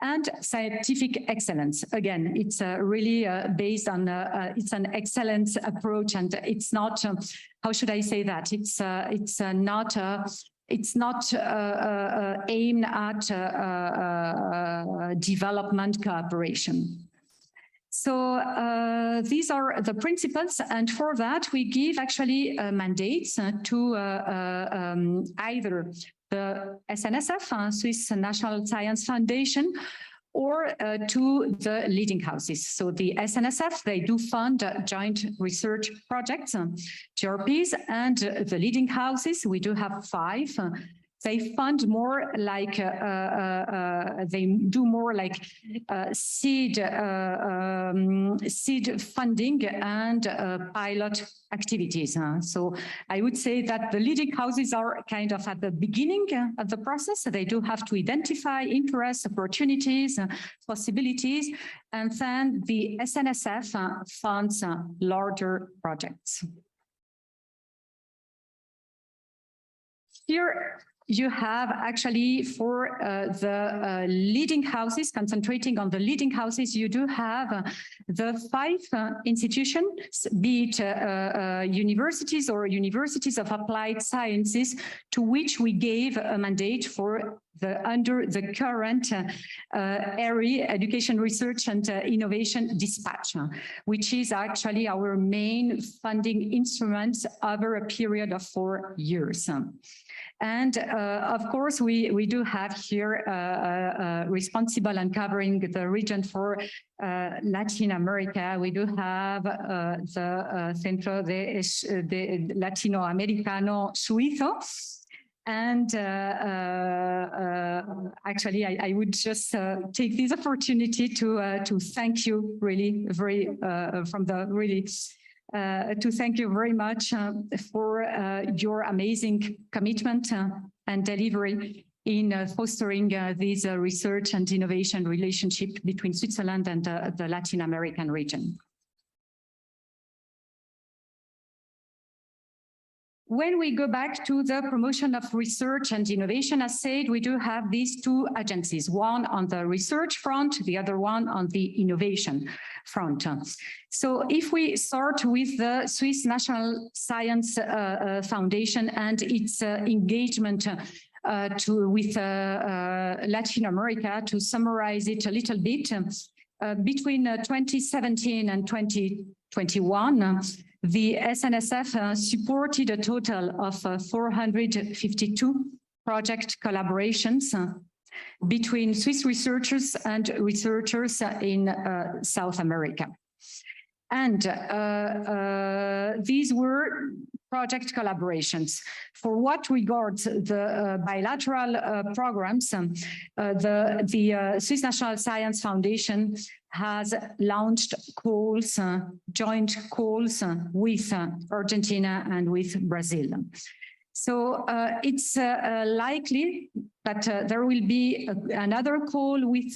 and scientific excellence. Again, it's really based on, it's an excellence approach, and it's not, how should I say that? It's not aimed at development cooperation. So these are the principles, and for that we give actually mandates to either the SNSF, Swiss National Science Foundation, or to the leading houses. So the SNSF, they do fund joint research projects, GRPs, and the leading houses, we do have 5. They fund more like, they do more like seed funding and pilot activities. So I would say that the leading houses are kind of at the beginning of the process. They do have to identify interests, opportunities, possibilities, and then the SNSF funds larger projects. Here, you have actually for the leading houses, concentrating on the leading houses, you do have the 5 institutions, be it universities or universities of applied sciences, to which we gave a mandate for under the current area education research and innovation dispatch, which is actually our main funding instrument over a period of 4 years. And of course, we do have here responsible and covering the region for Latin America. We do have the Centro de Latinoamericano-Suizo. And actually, I would just take this opportunity to thank you really to thank you very much for your amazing commitment and delivery in fostering this research and innovation relationship between Switzerland and the Latin American region. When we go back to the promotion of research and innovation, as said, we do have these 2 agencies, one on the research front, the other one on the innovation front. So if we start with the Swiss National Science Foundation and its engagement with Latin America, to summarize it a little bit, between 2017 and 2021, the SNSF supported a total of 452 project collaborations between Swiss researchers and researchers in South America. And these were project collaborations. For what regards the bilateral programs, the Swiss National Science Foundation has launched calls, joint calls with Argentina and with Brazil. So it's likely that there will be another call with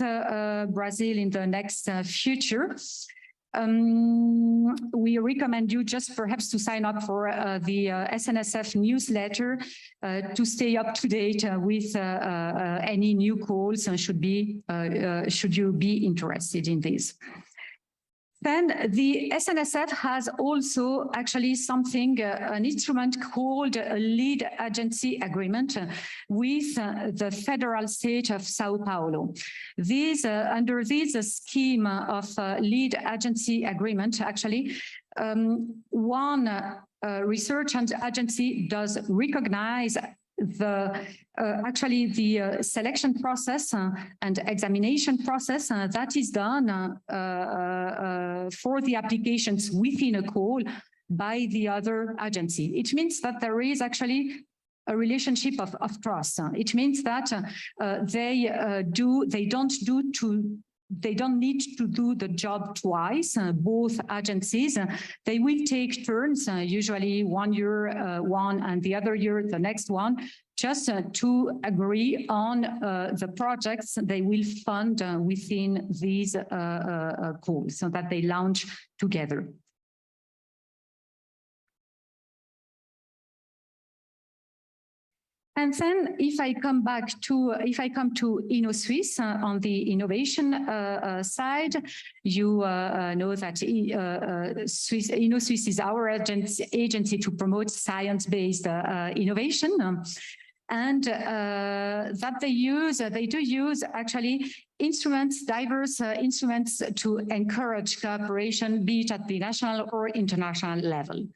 Brazil in the next future. We recommend you just perhaps to sign up for the SNSF newsletter to stay up to date with any new calls, should you be interested in this. Then the SNSF has also actually something, an instrument called a lead agency agreement with the federal state of Sao Paulo. These, under this scheme of lead agency agreement, actually, one research agency does recognize the selection process and examination process that is done for the applications within a call by the other agency. It means that there is actually a relationship of trust. It means that they don't need to do the job twice, both agencies. They will take turns, usually 1 year one and the other year the next one, just to agree on the projects they will fund within these calls, so that they launch together. And then if I come to InnoSuisse on the innovation side, you know that InnoSuisse is our agency to promote science-based innovation. And that they do use actually instruments, diverse instruments to encourage cooperation, be it at the national or international level.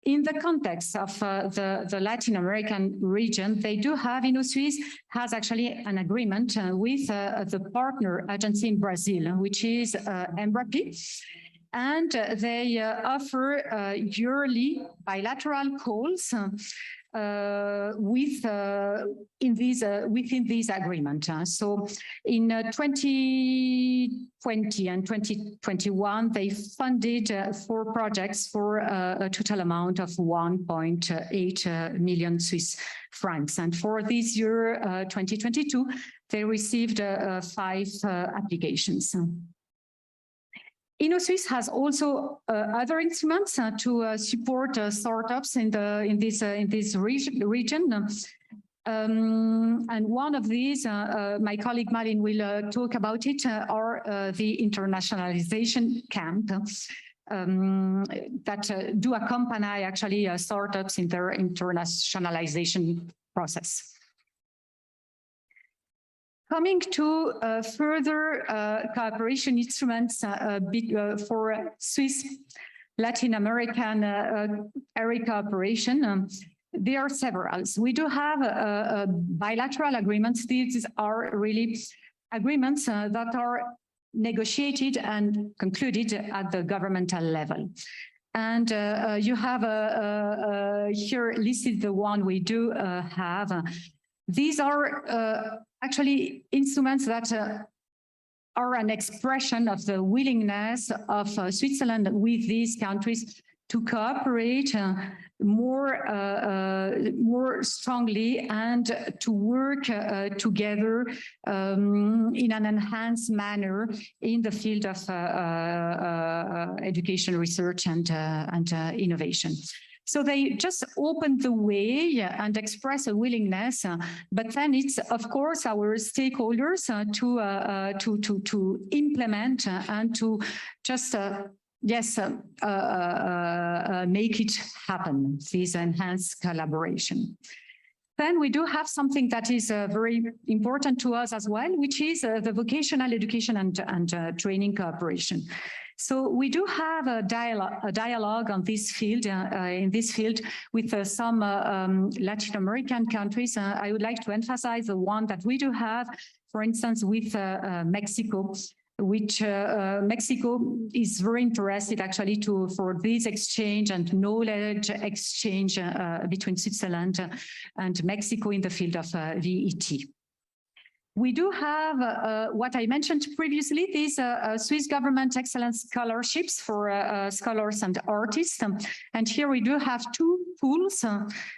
In the context of the Latin American region, they do have, InnoSuisse has actually an agreement with the partner agency in Brazil, which is Embrapi. And they offer yearly bilateral calls within this agreement. So in 2020 and 2021, they funded 4 projects for a total amount of 1.8 million Swiss francs. And for this year, 2022, they received 5 applications. InnoSuisse has also other instruments to support startups in this region. And one of these, my colleague Malin will talk about it, are the internationalization camp that do accompany actually startups in their internationalization process. Coming to further cooperation instruments for Swiss Latin American area cooperation, there are several. We do have bilateral agreements. These are really agreements that are negotiated and concluded at the governmental level. And you have here listed the one we do have. These are actually instruments that are an expression of the willingness of Switzerland with these countries to cooperate more strongly and to work together in an enhanced manner in the field of education, research, and innovation. So they just open the way and express a willingness, but then it's of course our stakeholders to implement and to just make it happen. This enhanced collaboration. Then we do have something that is very important to us as well, which is the vocational education and training cooperation. So we do have a dialogue on this field, with some Latin American countries. I would like to emphasize the one that we do have, for instance, with Mexico, which Mexico is very interested actually for this exchange and knowledge exchange between Switzerland and Mexico in the field of VET. We do have what I mentioned previously, these Swiss government excellence scholarships for scholars and artists. And here we do have 2 pools.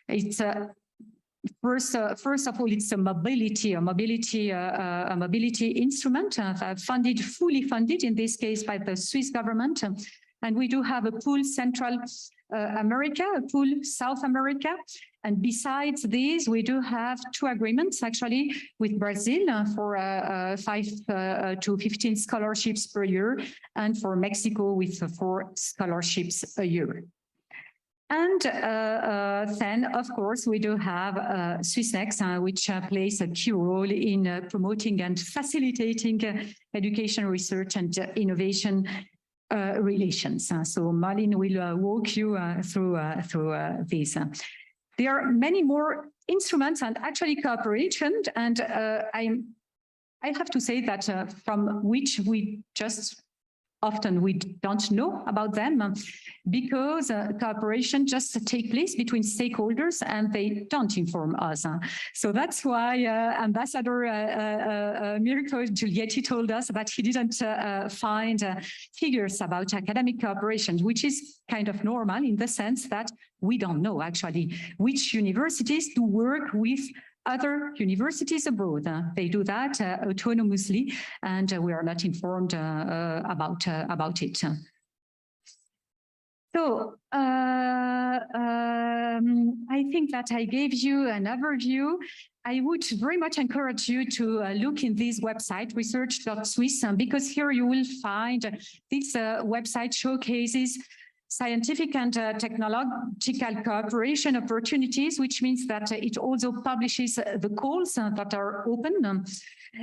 It's first of all, it's a mobility instrument fully funded in this case by the Swiss government. And we do have a pool Central America, a pool South America. And besides these, we do have 2 agreements actually with Brazil for 5 to 15 scholarships per year, and for Mexico with 4 scholarships a year. And then, of course, we do have Swissnex, which plays a key role in promoting and facilitating education, research, and innovation relations. So Malin will walk you through this. There are many more instruments and actually cooperation, and I have to say that from which we just often we don't know about them because cooperation just take place between stakeholders and they don't inform us. So that's why Ambassador Mirko Giulietti told us that he didn't find figures about academic cooperation, which is kind of normal in the sense that we don't know actually which universities do work with other universities abroad. They do that autonomously, and we are not informed about it. So I think that I gave you an overview. I would very much encourage you to look in this website, research.swiss, because here you will find this website showcases scientific and technological cooperation opportunities, which means that it also publishes the calls that are open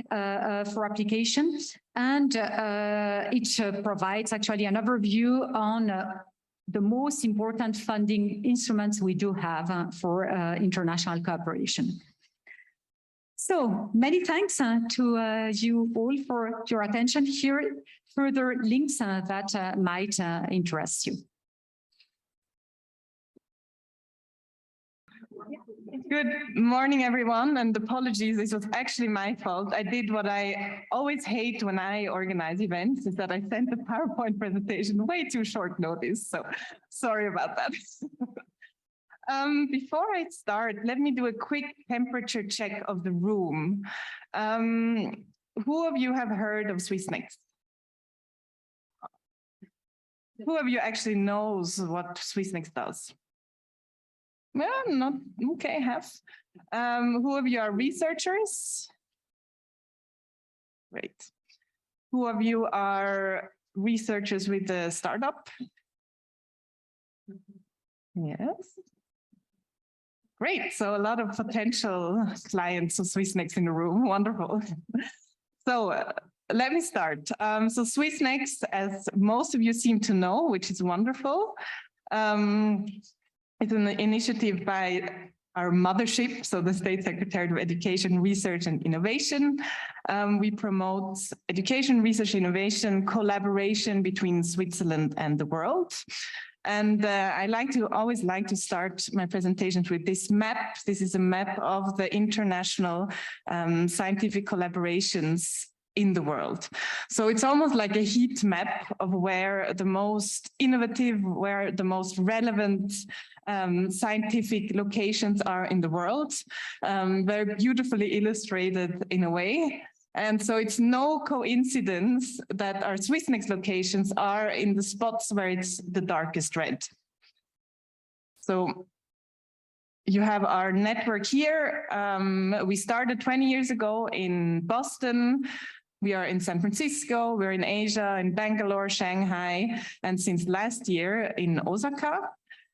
for application. And it provides actually an overview on the most important funding instruments we do have for international cooperation. So many thanks to you all for your attention. Here, further links that might interest you. Good morning, everyone, and apologies, this was actually my fault. I did what I always hate when I organize events, is that I sent the PowerPoint presentation way too short notice, so sorry about that. Before I start, let me do a quick temperature check of the room. Who of you have heard of SwissNext? Who of you actually knows what SwissNext does? Well, not okay, half. Who of you are researchers? Great. Who of you are researchers with a startup? Yes. Great, so a lot of potential clients of SwissNext in the room, wonderful. So let me start. So SwissNext, as most of you seem to know, which is wonderful, it's an initiative by our mothership, so the State Secretariat of Education, Research and Innovation. We promote education, research, innovation, collaboration between Switzerland and the world. And I always like to start my presentations with this map. This is a map of the international scientific collaborations in the world. So it's almost like a heat map of where the most innovative, where the most relevant scientific locations are in the world. Very beautifully illustrated in a way. And so it's no coincidence that our SwissNext locations are in the spots where it's the darkest red. So you have our network here. We started 20 years ago in Boston. We are in San Francisco, we're in Asia, in Bangalore, Shanghai, and since last year in Osaka.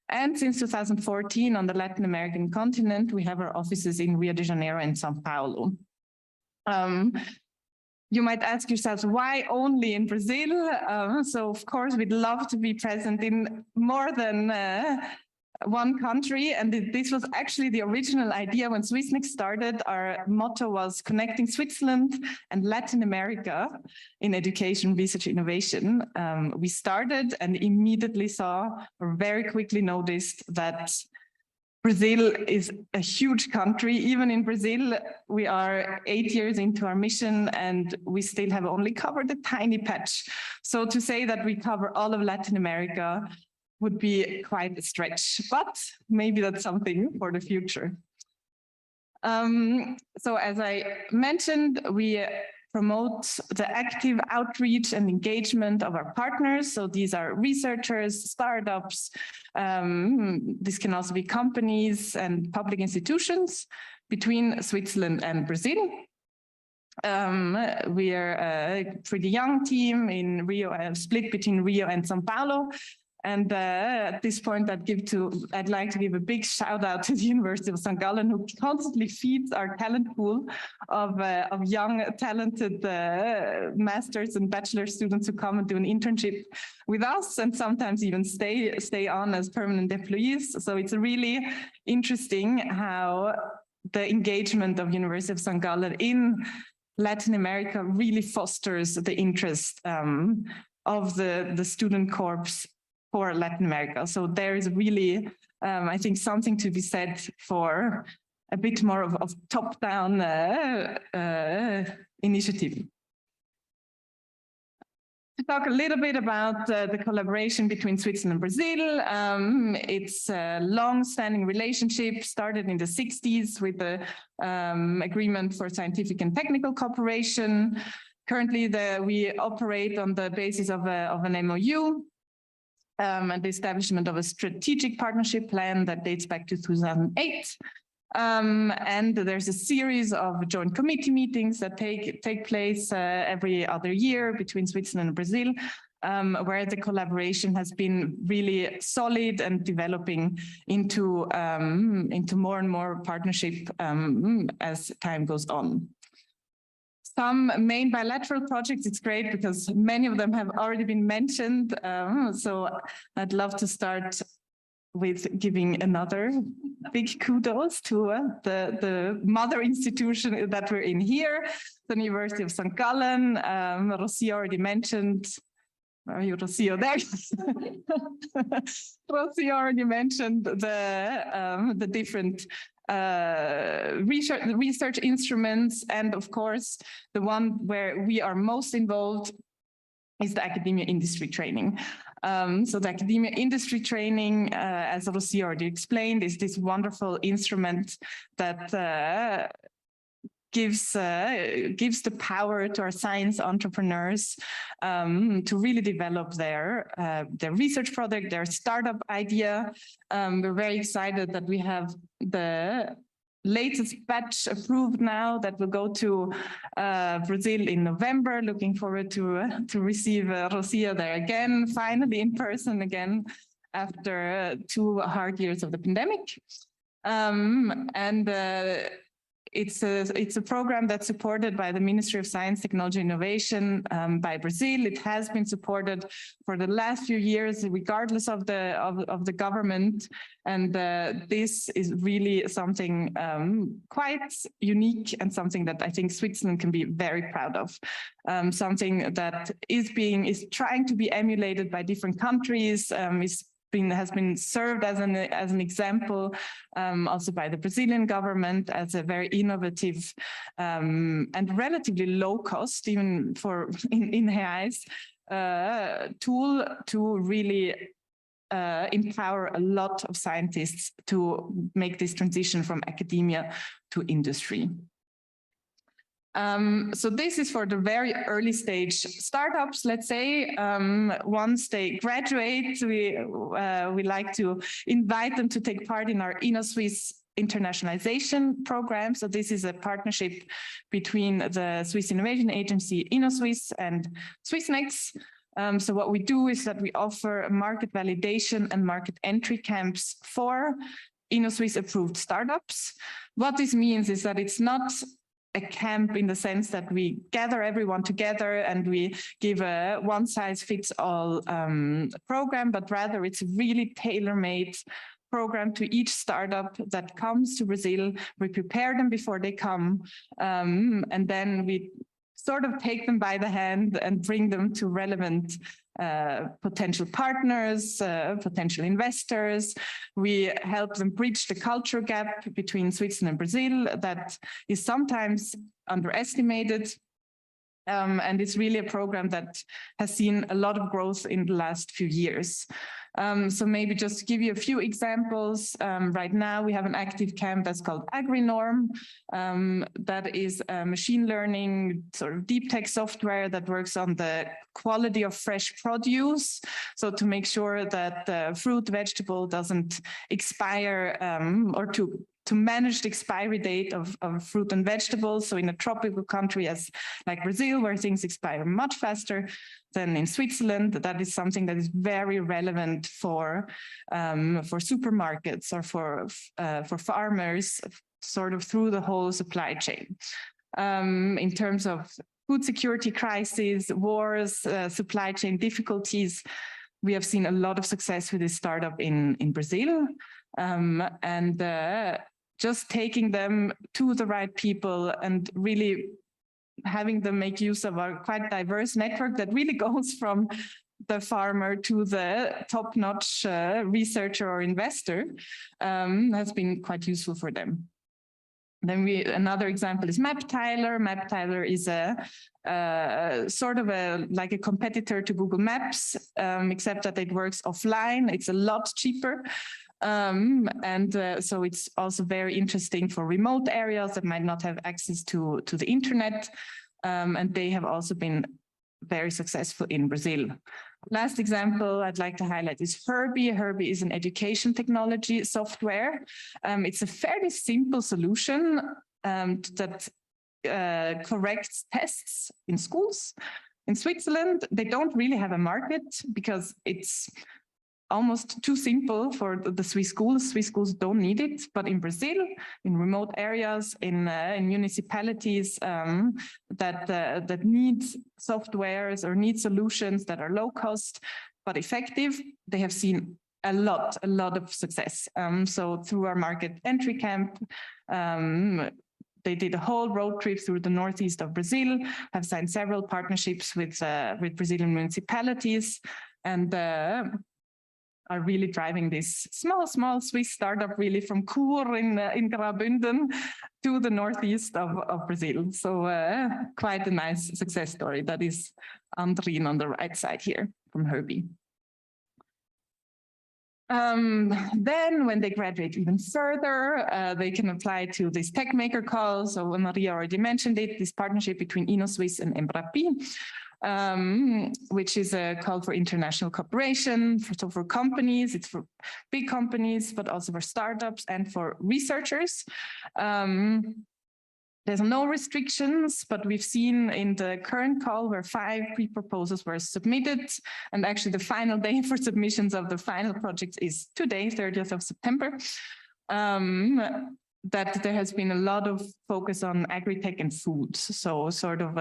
And since 2014 on the Latin American continent, we have our offices in Rio de Janeiro and Sao Paulo. You might ask yourselves, why only in Brazil? So of course, we'd love to be present in more than one country. And this was actually the original idea when SwissNext started. Our motto was connecting Switzerland and Latin America in education, research, innovation. We started and immediately saw, or very quickly noticed, that Brazil is a huge country. Even in Brazil, we are 8 years into our mission and we still have only covered a tiny patch. So to say that we cover all of Latin America would be quite a stretch, but maybe that's something for the future. So as I mentioned, we promote the active outreach and engagement of our partners. So these are researchers, startups. This can also be companies and public institutions between Switzerland and Brazil. We are a pretty young team in Rio, split between Rio and Sao Paulo. And at this point, I'd like to give a big shout out to the University of St. Gallen, who constantly feeds our talent pool of young, talented master's and bachelor students who come and do an internship with us, and sometimes even stay on as permanent employees. So it's really interesting how the engagement of University of St. Gallen in Latin America really fosters the interest of the student corps for Latin America. So there is really, I think, something to be said for a bit more of top-down initiative. To talk a little bit about the collaboration between Switzerland and Brazil, it's a long-standing relationship, started in the 60s with the Agreement for Scientific and Technical Cooperation. Currently, we operate on the basis of an MOU. and the establishment of a strategic partnership plan that dates back to 2008. And there's a series of joint committee meetings that take place every other year between Switzerland and Brazil, where the collaboration has been really solid and developing into more and more partnership as time goes on. Some main bilateral projects, it's great because many of them have already been mentioned. So I'd love to start with giving another big kudos to the mother institution that we're in here, the University of St. Gallen. Rocio already mentioned. Where are you, Rocio? There. Rocio already mentioned the different research instruments, and of course, the one where we are most involved is the academia industry training. So the academia industry training, as Rocio already explained, is this wonderful instrument that gives the power to our science entrepreneurs to really develop their research product, their startup idea. We're very excited that we have the latest batch approved now that will go to Brazil in November. Looking forward to receive Rocio there again, finally in person again, after 2 hard years of the pandemic. It's a program that's supported by the Ministry of Science, Technology, and Innovation by Brazil. It has been supported for the last few years, regardless of the government. And this is really something quite unique and something that I think Switzerland can be very proud of. Something that is trying to be emulated by different countries, has been served as an example also by the Brazilian government as a very innovative and relatively low cost, even in reais, tool to really empower a lot of scientists to make this transition from academia to industry. So this is for the very early stage startups, let's say. Once they graduate, we like to invite them to take part in our InnoSwiss internationalization program. So this is a partnership between the Swiss Innovation Agency, InnoSwiss, and Swissnex. So what we do is that we offer market validation and market entry camps for InnoSwiss approved startups. What this means is that it's not a camp in the sense that we gather everyone together and we give a one-size-fits-all program, but rather it's a really tailor-made program to each startup that comes to Brazil. We prepare them before they come, and then we sort of take them by the hand and bring them to relevant potential partners, potential investors. We help them bridge the culture gap between Switzerland and Brazil that is sometimes underestimated. And it's really a program that has seen a lot of growth in the last few years. So maybe just to give you a few examples, right now we have an active camp that's called AgriNorm. That is a machine learning sort of deep tech software that works on the quality of fresh produce. So to make sure that the fruit, vegetable doesn't expire, or to manage the expiry date of fruit and vegetables. So in a tropical country like Brazil, where things expire much faster than in Switzerland, that is something that is very relevant for supermarkets or for farmers, sort of through the whole supply chain. In terms of food security crises, wars, supply chain difficulties, we have seen a lot of success with this startup in Brazil. Just taking them to the right people and really having them make use of our quite diverse network that really goes from the farmer to the top-notch researcher or investor has been quite useful for them. Then another example is MapTiler. MapTiler is a sort of like a competitor to Google Maps, except that it works offline. It's a lot cheaper. So it's also very interesting for remote areas that might not have access to the internet. And they have also been very successful in Brazil. Last example I'd like to highlight is Herbie. Herbie is an education technology software. It's a fairly simple solution that corrects tests in schools. In Switzerland, they don't really have a market because it's almost too simple for the Swiss schools. Swiss schools don't need it, but in Brazil, in remote areas, in municipalities that need softwares or need solutions that are low cost but effective, they have seen a lot of success. So through our market entry camp, they did a whole road trip through the northeast of Brazil, have signed several partnerships with Brazilian municipalities, and are really driving this small Swiss startup really from Chur in Graubünden to the northeast of Brazil. So quite a nice success story. That is Andrine on the right side here from Herbie. Then when they graduate even further, they can apply to this tech maker call. So Maria already mentioned it, this partnership between InnoSwiss and Embrapi, which is a call for international cooperation. So for companies, it's for big companies, but also for startups and for researchers. There's no restrictions, but we've seen in the current call where 5 pre-proposals were submitted, and actually the final day for submissions of the final project is today, 30th of September. That there has been a lot of focus on agri-tech and food. So sort of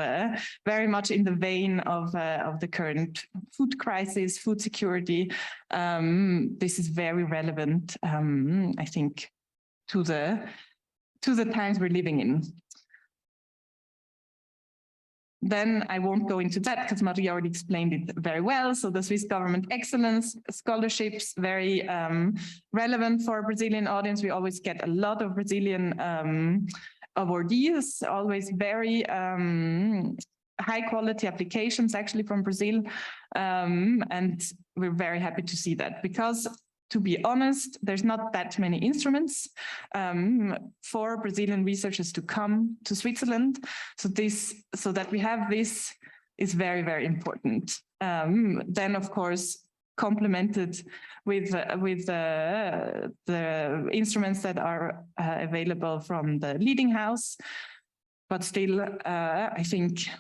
very much in the vein of the current food crisis, food security. This is very relevant, I think, to the times we're living in. Then I won't go into that because Maria already explained it very well. So the Swiss Government Excellence Scholarships, very relevant for a Brazilian audience. We always get a lot of Brazilian awardees, always very high quality applications actually from Brazil. And we're very happy to see that because, to be honest, there's not that many instruments for Brazilian researchers to come to Switzerland. So that we have this is very, very important. Then, of course, complemented with the instruments that are available from the leading house, but still, I think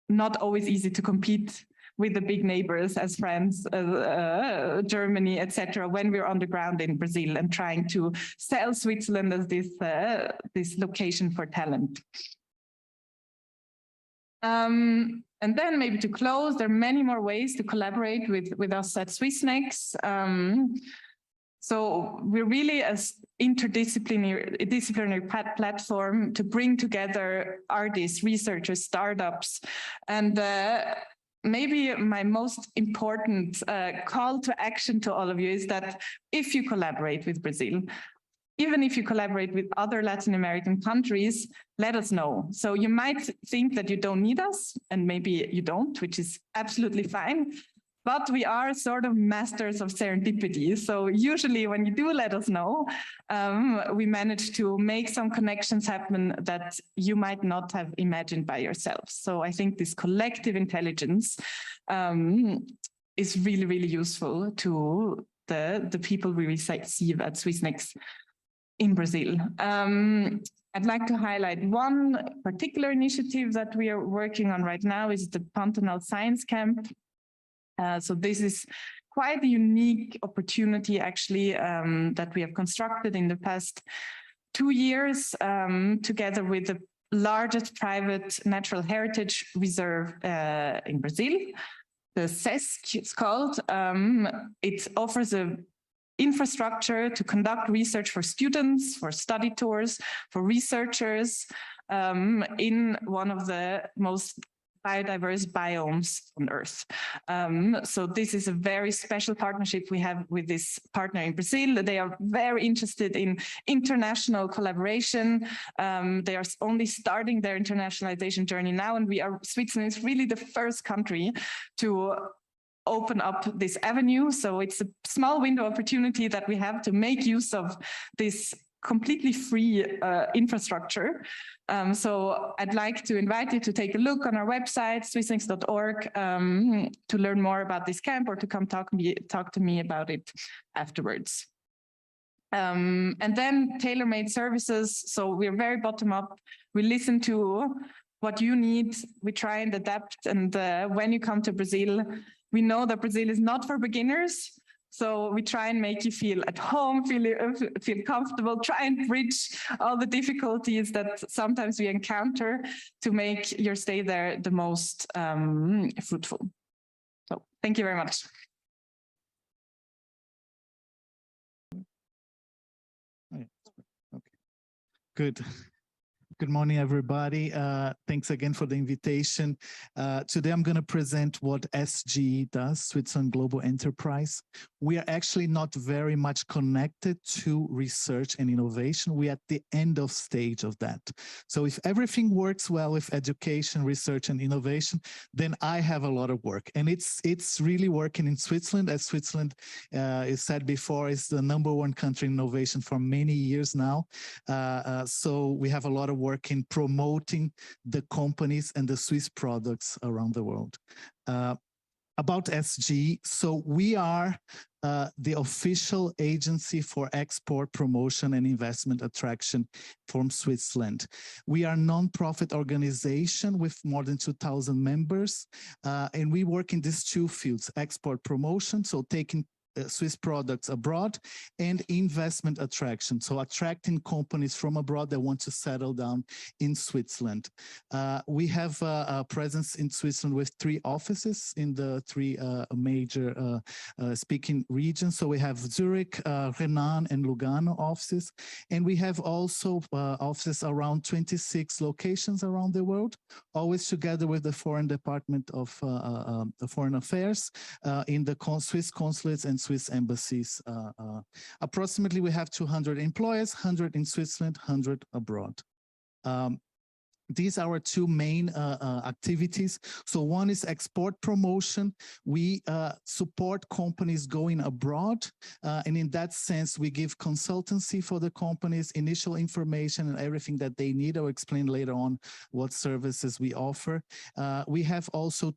not always easy to compete with the big neighbors as France, Germany, etc., when we're on the ground in Brazil and trying to sell Switzerland as this location for talent. And then maybe to close, there are many more ways to collaborate with us at Swissnex. So we're really an interdisciplinary platform to bring together artists, researchers, startups, and maybe my most important call to action to all of you is that if you collaborate with Brazil, even if you collaborate with other Latin American countries, let us know. So you might think that you don't need us, and maybe you don't, which is absolutely fine. But we are sort of masters of serendipity. So usually when you do let us know, we manage to make some connections happen that you might not have imagined by yourself. So I think this collective intelligence is really, really useful to the people we receive at Swissnex in Brazil. I'd like to highlight one particular initiative that we are working on right now is the Pantanal Science Camp. So this is quite a unique opportunity, actually, that we have constructed in the past 2 years, together with the largest private natural heritage reserve in Brazil, the SESC, it's called. It offers a infrastructure to conduct research for students, for study tours, for researchers in one of the most biodiverse biomes on Earth. So this is a very special partnership we have with this partner in Brazil. They are very interested in international collaboration. They are only starting their internationalization journey now, and Switzerland is really the first country to open up this avenue. So it's a small window opportunity that we have to make use of this completely free infrastructure. So I'd like to invite you to take a look on our website, swisslinks.org, to learn more about this camp or to come talk to me about it afterwards. And then tailor-made services. So we're very bottom up. We listen to what you need. We try and adapt. And when you come to Brazil, we know that Brazil is not for beginners. So we try and make you feel at home, feel comfortable, try and bridge all the difficulties that sometimes we encounter to make your stay there the most fruitful. So thank you very much. Okay. Good. Good morning, everybody. Thanks again for the invitation. Today, I'm going to present what SGE does, Switzerland Global Enterprise. We are actually not very much connected to research and innovation. We are at the end of stage of that. So if everything works well with education, research, and innovation, then I have a lot of work. And it's really working in Switzerland, as Switzerland is said before, is the #1 country in innovation for many years now. So we have a lot of work in promoting the companies and the Swiss products around the world. About SG, so we are the official agency for export promotion and investment attraction from Switzerland. We are a non-profit organization with more than 2,000 members, and we work in these two fields, export promotion, so taking Swiss products abroad, and investment attraction, so attracting companies from abroad that want to settle down in Switzerland. We have a presence in Switzerland with 3 offices in the 3 major speaking regions. So we have Zurich, Renan, and Lugano offices, and we have also offices around 26 locations around the world, always together with the Foreign Department of Foreign Affairs in the Swiss consulates and Swiss embassies. Approximately, we have 200 employees, 100 in Switzerland, 100 abroad. These are our 2 main activities. So one is export promotion. We support companies going abroad. And in that sense, we give consultancy for the companies, initial information and everything that they need. I'll explain later on what services we offer. We have also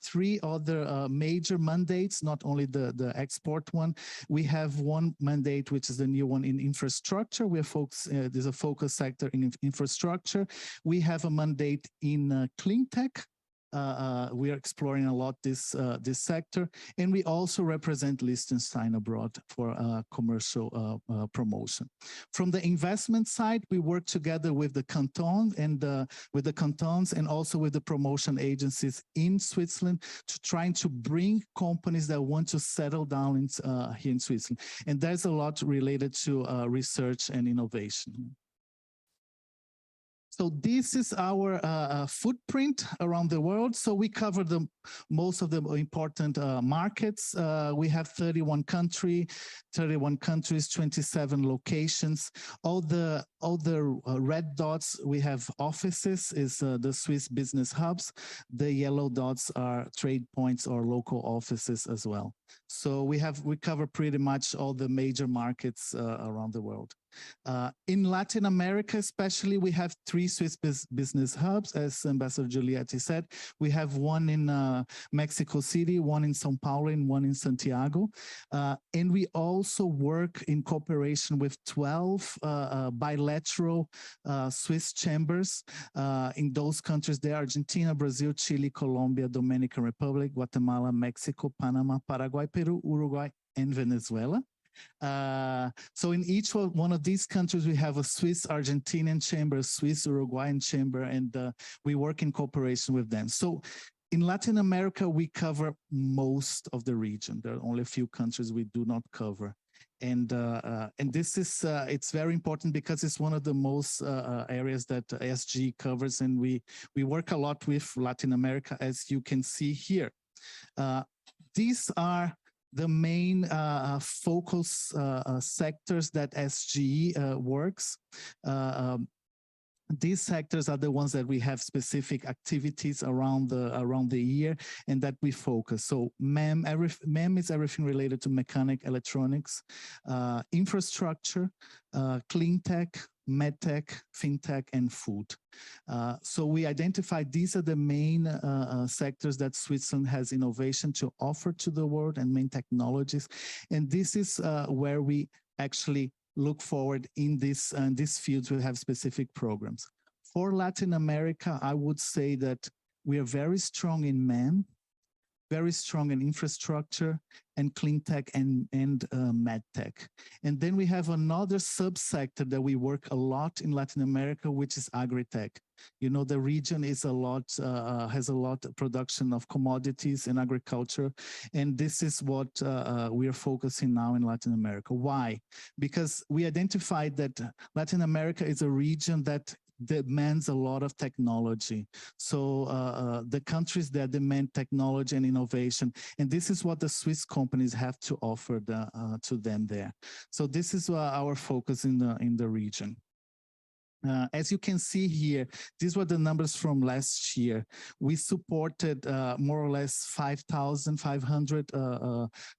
3 other major mandates, not only the export one. We have one mandate, which is the new one in infrastructure. There's a focus sector in infrastructure. We have a mandate in clean tech. We are exploring a lot this sector, and we also represent Liechtenstein abroad for commercial promotion. From the investment side, we work together with the canton and with the cantons and also with the promotion agencies in Switzerland to trying to bring companies that want to settle down in, here in Switzerland. And there's a lot related to research and innovation. So this is our footprint around the world. So we cover most of the important markets. We have 31 countries, 27 locations. All the red dots, we have offices, is the Swiss business hubs. The yellow dots are trade points or local offices as well. So we cover pretty much all the major markets around the world. In Latin America, especially, we have 3 Swiss business hubs, as Ambassador Giulietti said. We have one in Mexico City, one in São Paulo, and one in Santiago. And we also work in cooperation with 12 bilateral Swiss chambers in those countries there: Argentina, Brazil, Chile, Colombia, Dominican Republic, Guatemala, Mexico, Panama, Paraguay, Peru, Uruguay, and Venezuela. So in each one of these countries, we have a Swiss Argentinian chamber, a Swiss Uruguayan chamber, and we work in cooperation with them. So in Latin America, we cover most of the region. There are only a few countries we do not cover. And this is, it's very important because it's one of the most areas that SG covers, and we work a lot with Latin America, as you can see here. These are the main focus sectors that SGE works. These sectors are the ones that we have specific activities around the year and that we focus. So MEM is everything related to mechanic, electronics, infrastructure, clean tech, medtech, fintech, and food. So we identified these are the main sectors that Switzerland has innovation to offer to the world and main technologies. And this is where we actually look forward in these fields. We have specific programs. For Latin America, I would say that we are very strong in MEM, very strong in infrastructure and clean tech and med tech. And then we have another subsector that we work a lot in Latin America, which is agri-tech. You know, the region is has a lot of production of commodities and agriculture. And this is what we are focusing now in Latin America. Why? Because we identified that Latin America is a region that demands a lot of technology. So the countries that demand technology and innovation, and this is what the Swiss companies have to offer to them there. So this is our focus in the region. As you can see here, these were the numbers from last year. We supported more or less 5,500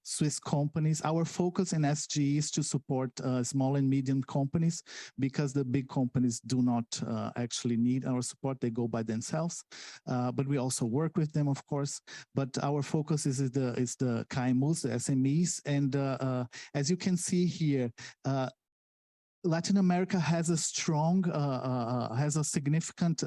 Swiss companies. Our focus in SG is to support small and medium companies because the big companies do not actually need our support. They go by themselves, but we also work with them, of course. But our focus is the KMUs, the SMEs. And as you can see here, Latin America has a strong, has a significant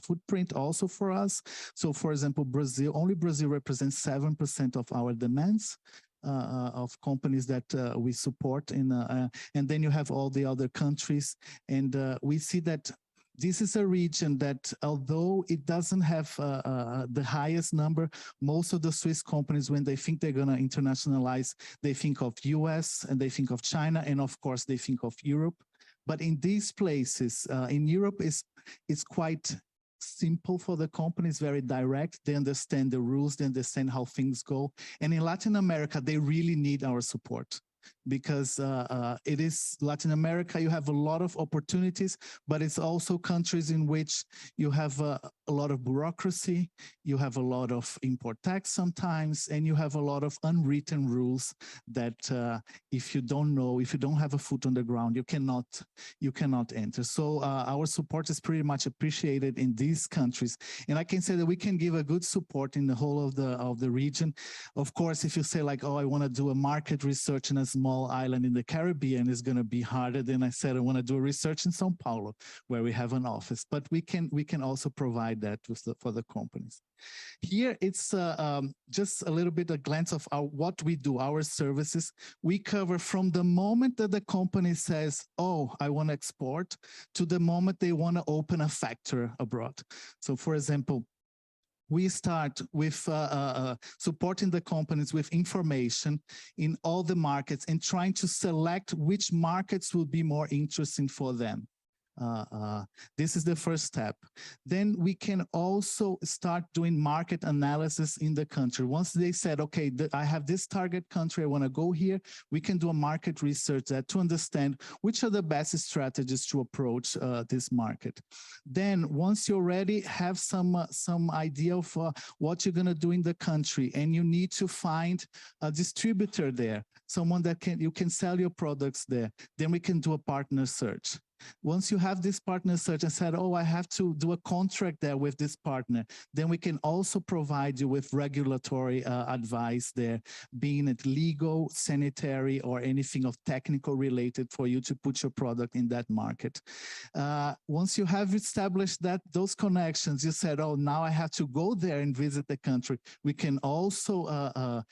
footprint also for us. So for example, only Brazil represents 7% of our demands of companies that we support and then you have all the other countries. And we see that this is a region that, although it doesn't have the highest number, most of the Swiss companies, when they think they're going to internationalize, they think of US and they think of China, and of course they think of Europe. But in these places, in Europe, it's quite simple for the companies, very direct. They understand the rules, they understand how things go. And in Latin America, they really need our support. Because it is Latin America, you have a lot of opportunities, but it's also countries in which you have a lot of bureaucracy, you have a lot of import tax sometimes, and you have a lot of unwritten rules that if you don't know, if you don't have a foot on the ground, you cannot enter. So our support is pretty much appreciated in these countries. And I can say that we can give a good support in the whole of the region. Of course, if you say like, oh, I want to do a market research in a small island in the Caribbean, is going to be harder than I said. I want to do a research in São Paulo, where we have an office, but we can also provide that for the companies. Here, it's just a little bit a glance of what we do, our services. We cover from the moment that the company says, oh, I want to export, to the moment they want to open a factory abroad. So for example, we start with supporting the companies with information in all the markets and trying to select which markets will be more interesting for them. This is the first step. Then we can also start doing market analysis in the country. Once they said, okay, I have this target country, I want to go here, we can do a market research there to understand which are the best strategies to approach this market. Then once you already have some idea of what you're going to do in the country, and you need to find a distributor there, someone that you can sell your products there, then we can do a partner search. Once you have this partner search and said, oh, I have to do a contract there with this partner, then we can also provide you with regulatory advice there, being it legal, sanitary, or anything of technical related for you to put your product in that market. Once you have established those connections, you said, oh, now I have to go there and visit the country. We can also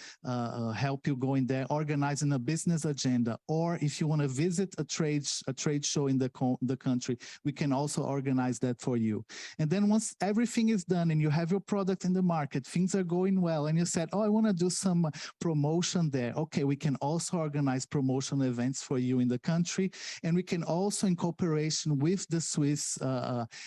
help you going there, organizing a business agenda, or if you want to visit a trade show in the country, we can also organize that for you. And then once everything is done and you have your product in the market, things are going well, and you said, oh, I want to do some promotion there. Okay, we can also organize promotional events for you in the country. And we can also, in cooperation with the Swiss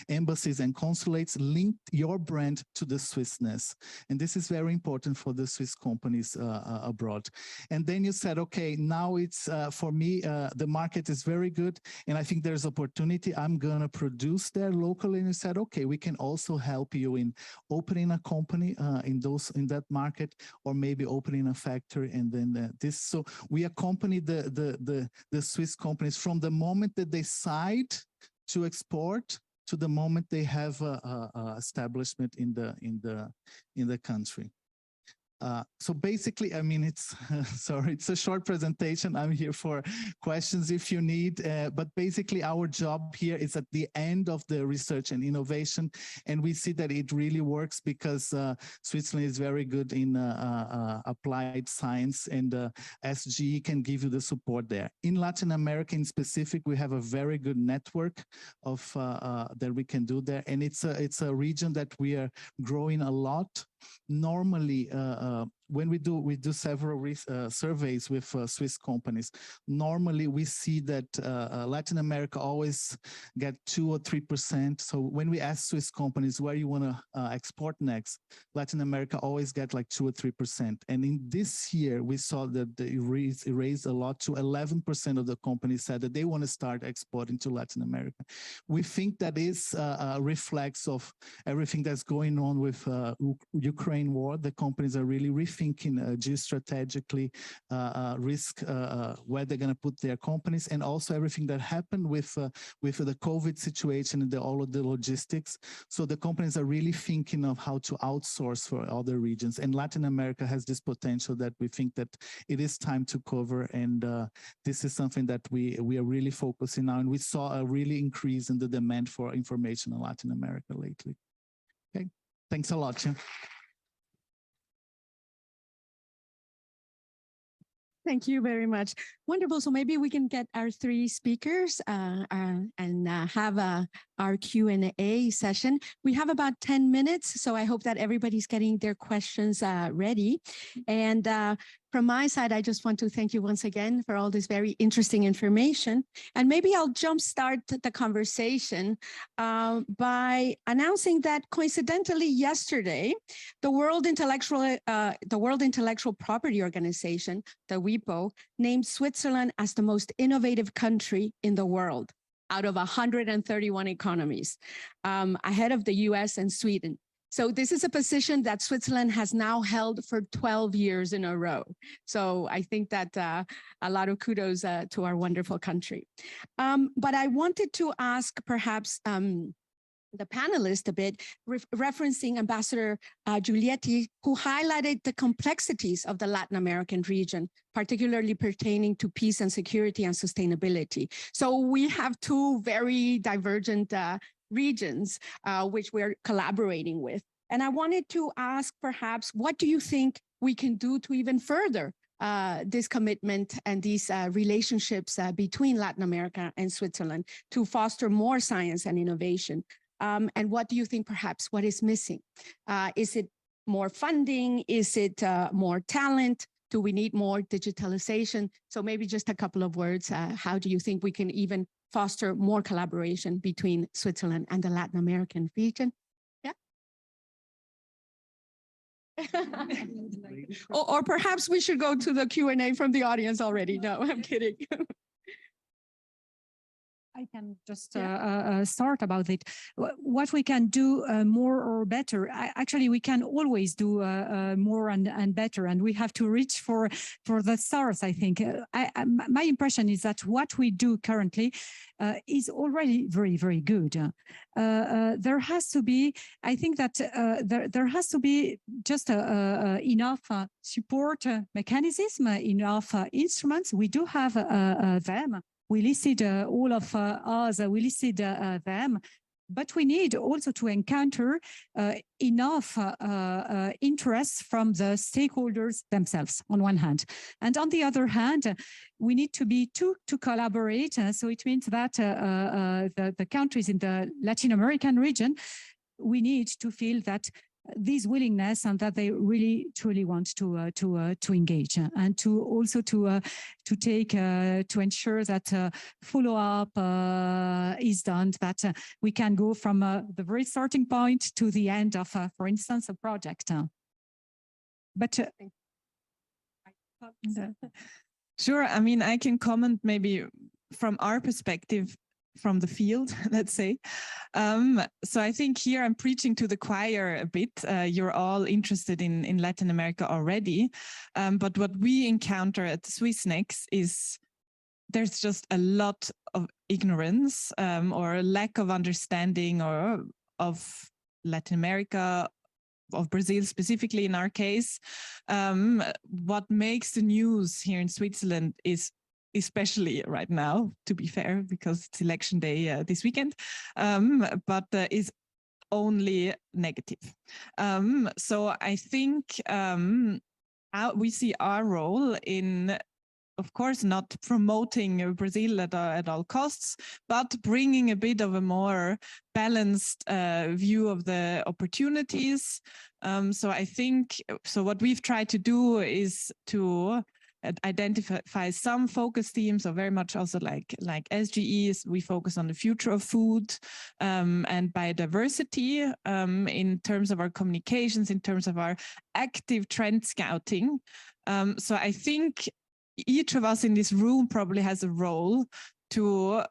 embassies and consulates, link your brand to the Swissness. And this is very important for the Swiss companies abroad. And then you said, okay, now it's, for me, the market is very good. And I think there's there's opportunity, I'm going to produce there locally. And we said, okay, we can also help you in opening a company in that market, or maybe opening a factory. And then so we accompany the Swiss companies from the moment that they decide to export to the moment they have a establishment in the country. So basically, I mean, it's sorry, it's a short presentation. I'm here for questions if you need, but basically our job here is at the end of the research and innovation. And we see that it really works because Switzerland is very good in applied science, and SG can give you the support there. In Latin America in specific, we have a very good network of that we can do there. And it's a region that we are growing a lot. Normally, when we do several surveys with Swiss companies, normally we see that Latin America always get 2 or 3%. So when we ask Swiss companies where you want to export next, Latin America always get like 2 or 3%. And in this year, we saw that it raised a lot to 11% of the companies said that they want to start exporting to Latin America. We think that is a reflex of everything that's going on with Ukraine war. The companies are really rethinking geostrategically risk where they're going to put their companies, and also everything that happened with the COVID situation and all of the logistics. So the companies are really thinking of how to outsource for other regions, and Latin America has this potential that we think that it is time to cover, and this is something that we are really focusing on. And we saw a really increase in the demand for information in Latin America lately. Okay, thanks a lot. Yeah. Thank you very much. Wonderful. So maybe we can get our 3 speakers and have our Q&A session. We have about 10 minutes, so I hope that everybody's getting their questions ready. And from my side, I just want to thank you once again for all this very interesting information. And maybe I'll jumpstart the conversation by announcing that coincidentally yesterday, the World Intellectual Property Organization, the WIPO, named Switzerland as the most innovative country in the world out of 131 economies, ahead of the US and Sweden. So this is a position that Switzerland has now held for 12 years in a row. So I think that a lot of kudos to our wonderful country. But I wanted to ask perhaps the panelists a bit, referencing Ambassador Giulietti, who highlighted the complexities of the Latin American region, particularly pertaining to peace and security and sustainability. So we have 2 very divergent regions which we're collaborating with. And I wanted to ask perhaps, what do you think we can do to even further this commitment and these relationships between Latin America and Switzerland to foster more science and innovation? And what do you think perhaps what is missing? Is it more funding? Is it more talent? Do we need more digitalization? So maybe just a couple of words. How do you think we can even foster more collaboration between Switzerland and the Latin American region? Yeah. or perhaps we should go to the Q&A from the audience already. No, I'm kidding. I can just start about it. What we can do more or better. Actually, we can always do more and better, and we have to reach for the stars. I think my impression is that what we do currently is already very, very good. There has to be. I think that there has to be just enough support mechanism, enough instruments. We do have them. We listed all of us, we listed them, but we need also to encounter enough interest from the stakeholders themselves on one hand. And on the other hand, we need to be to collaborate. So it means that the countries in the Latin American region, we need to feel that this willingness and that they really truly want to engage and to also to take to ensure that follow-up is done, that we can go from the very starting point to the end of, for instance, a project. But sure. I mean, I can comment maybe from our perspective. from the field, let's say. So I think here I'm preaching to the choir a bit. You're all interested in Latin America already. But what we encounter at Swissnex is there's just a lot of ignorance or a lack of understanding or of Latin America, of Brazil specifically in our case. What makes the news here in Switzerland is, especially right now, to be fair, because it's election day this weekend, but is only negative. So I think we see our role in, of course, not promoting Brazil at all costs, but bringing a bit of a more balanced view of the opportunities. So I think, so what we've tried to do is to identify some focus themes, or very much also like SGEs. We focus on the future of food and biodiversity in terms of our communications, in terms of our active trend scouting. So I think each of us in this room probably has a role to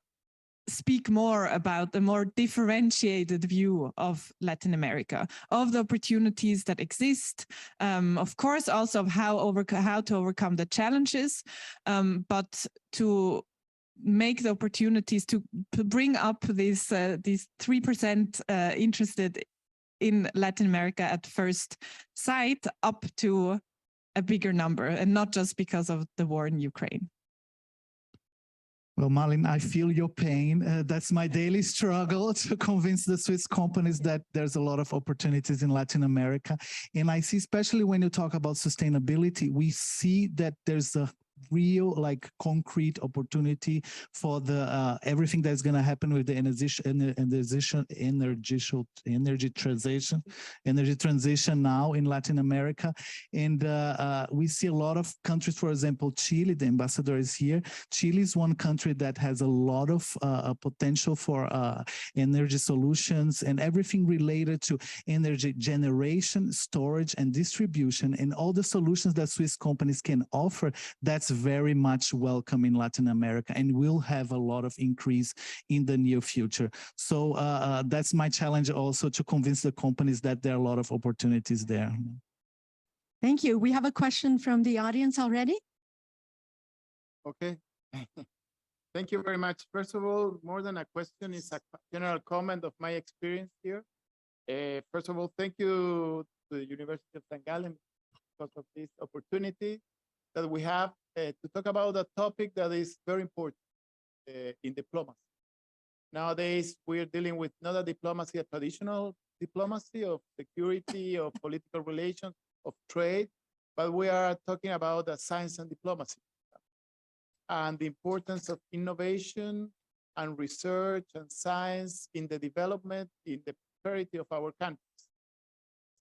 speak more about the more differentiated view of Latin America, of the opportunities that exist, of course, also of how to overcome the challenges, but to make the opportunities to bring up these 3% interested in Latin America at first sight up to a bigger number, and not just because of the war in Ukraine. Well, Malin, I feel your pain. That's my daily struggle to convince the Swiss companies that there's a lot of opportunities in Latin America. And I see, especially when you talk about sustainability, we see that there's a real, like, concrete opportunity for the everything that's going to happen with the energy transition now in Latin America. And we see a lot of countries, for example, Chile. The ambassador is here. Chile is one country that has a lot of potential for energy solutions and everything related to energy generation, storage, and distribution, and all the solutions that Swiss companies can offer. That's very much welcome in Latin America, and will have a lot of increase in the near future. So that's my challenge also, to convince the companies that there are a lot of opportunities there. Thank you. We have a question from the audience already. Okay. Thank you very much. First of all, more than a question, is a general comment of my experience here. First of all, thank you to the University of St. Gallen because of this opportunity that we have to talk about a topic that is very important in diplomacy. Nowadays, we're dealing with not a diplomacy, a traditional diplomacy of security, of political relations, of trade, but we are talking about the science and diplomacy and the importance of innovation and research and science in the development, in the prosperity of our countries.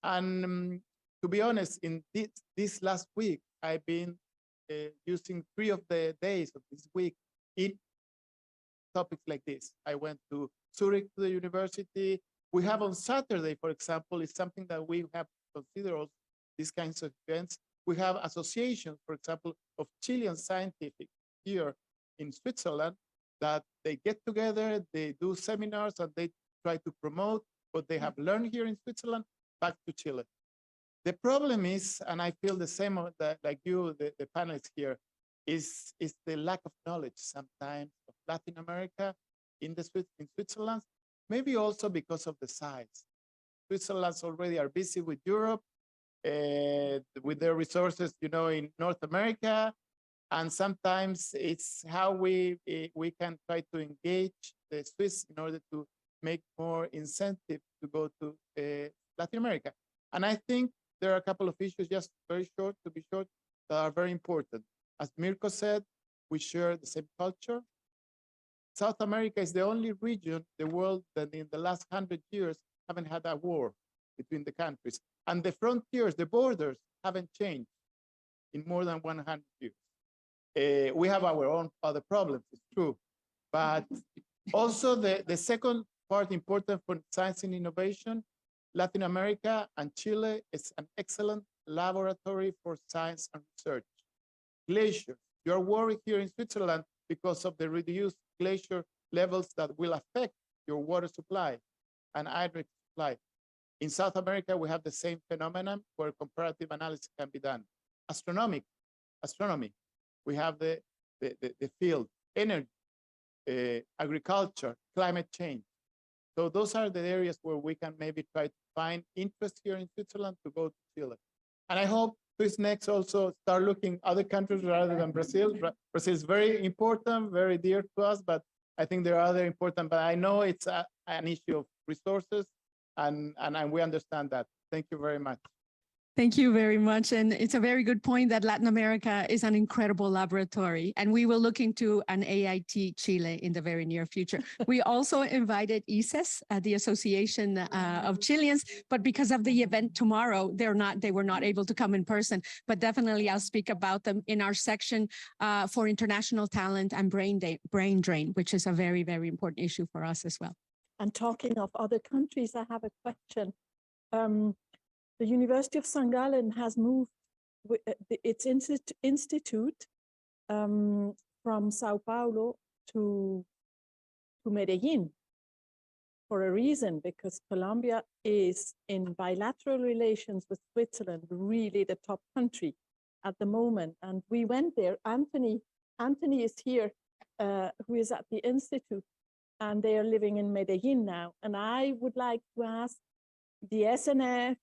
And to be honest, in this last week, I've been using 3 of the days of this week in topics like this. I went to Zurich, to the university. We have on Saturday, for example, is something that we have to consider also, these kinds of events. We have associations, for example, of Chilean scientific here in Switzerland, that they get together, they do seminars, and they try to promote what they have learned here in Switzerland back to Chile. The problem is, and I feel the same like you, the panelists here, is the lack of knowledge sometimes of Latin America in Switzerland, maybe also because of the size. Switzerland's already are busy with Europe, with their resources, you know, in North America, and sometimes it's how we can try to engage the Swiss in order to make more incentive to go to Latin America. And I think there are a couple of issues, just very short, to be short, that are very important. As Mirko said, we share the same culture. South America is the only region in the world that in the last 100 years haven't had a war between the countries. And the frontiers, the borders, haven't changed in more than 100 years. We have our own other problems, it's true. But also the second part important for science and innovation, Latin America and Chile is an excellent laboratory for science and research. Glaciers, you're worried here in Switzerland because of the reduced glacier levels that will affect your water supply and hydro supply. In South America, we have the same phenomenon where comparative analysis can be done. Astronomy, we have the field, energy, agriculture, climate change. So those are the areas where we can maybe try to find interest here in Switzerland to go to Chile. And I hope Swiss Next also start looking other countries rather than Brazil. Brazil is very important, very dear to us, but I think there are other important, but I know it's an issue of resources and we understand that. Thank you very much. Thank you very much. And it's a very good point that Latin America is an incredible laboratory, and we will look into an AIT Chile in the very near future. We also invited ICES, the Association of Chileans, but because of the event tomorrow, they were not able to come in person, but definitely I'll speak about them in our section for international talent and brain drain, which is a very, very important issue for us as well. And talking of other countries, I have a question. The University of St. Gallen has moved its institute from Sao Paulo to Medellin for a reason, because Colombia is in bilateral relations with Switzerland, really the top country at the moment. And we went there. Anthony is here, who is at the institute, and they are living in Medellin now. And I would like to ask the SNF,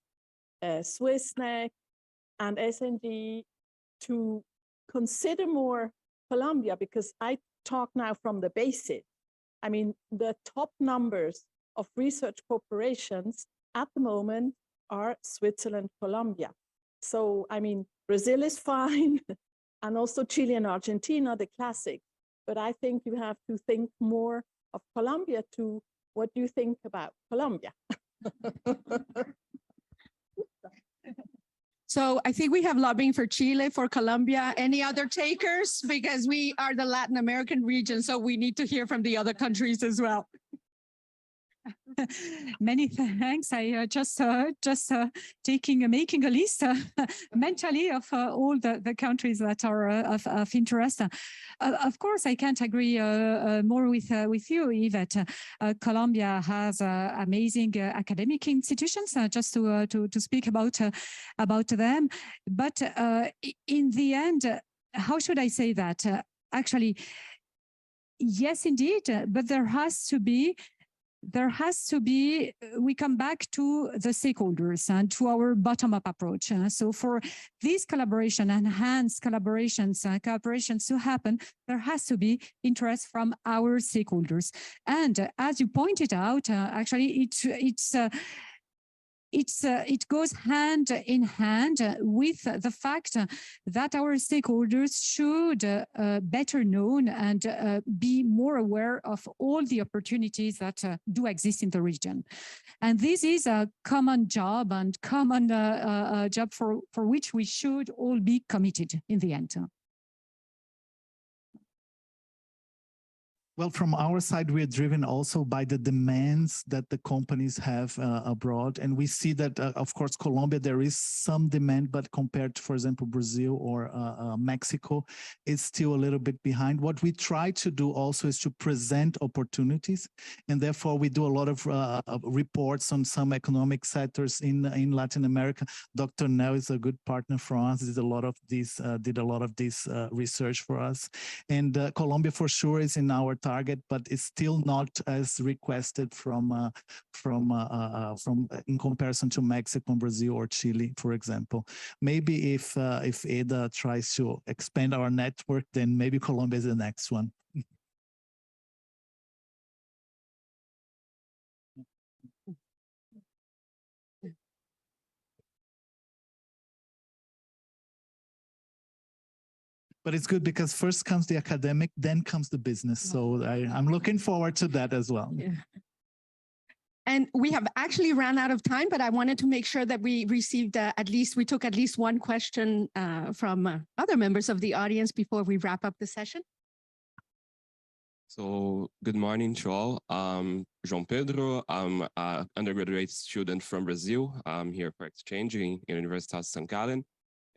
Swissnec and SNG to consider more Colombia, because I talk now from the basic. I mean, the top numbers of research corporations at the moment are Switzerland, Colombia. So, I mean, Brazil is fine, and also Chile and Argentina, the classic. But I think you have to think more of Colombia too. What do you think about Colombia? So I think we have lobbying for Chile, for Colombia. Any other takers? Because we are the Latin American region, so we need to hear from the other countries as well. Many thanks. I just making a list mentally of all the countries that are of interest. Of course, I can't agree more with you, Yvette. Colombia has amazing academic institutions. Just to speak about them, but in the end, how should I say that? Actually, yes, indeed, but there has to be, we come back to the stakeholders and to our bottom-up approach. So for these collaboration, enhanced collaborations to happen, there has to be interest from our stakeholders. And as you pointed out, actually, it goes hand in hand with the fact that our stakeholders should better known and be more aware of all the opportunities that do exist in the region. And this is a common job and common job for which we should all be committed in the end. Well, from our side, we are driven also by the demands that the companies have abroad. And we see that, of course, Colombia, there is some demand, but compared to, for example, Brazil or Mexico, it's still a little bit behind. What we try to do also is to present opportunities. And therefore, we do a lot of reports on some economic sectors in Latin America. Dr. Nell is a good partner for us, did a lot of this research for us. And Colombia, for sure, is in our target, but it's still not as requested from in comparison to Mexico, Brazil, or Chile, for example. Maybe if EDA tries to expand our network, then maybe Colombia is the next one. But it's good because first comes the academic, then comes the business. So I'm looking forward to that as well. Yeah. And we have actually ran out of time, but I wanted to make sure that we received we took at least one question from other members of the audience before we wrap up the session. So good morning to all. I'm João Pedro. I'm an undergraduate student from Brazil. I'm here for exchange in University of St. Gallen.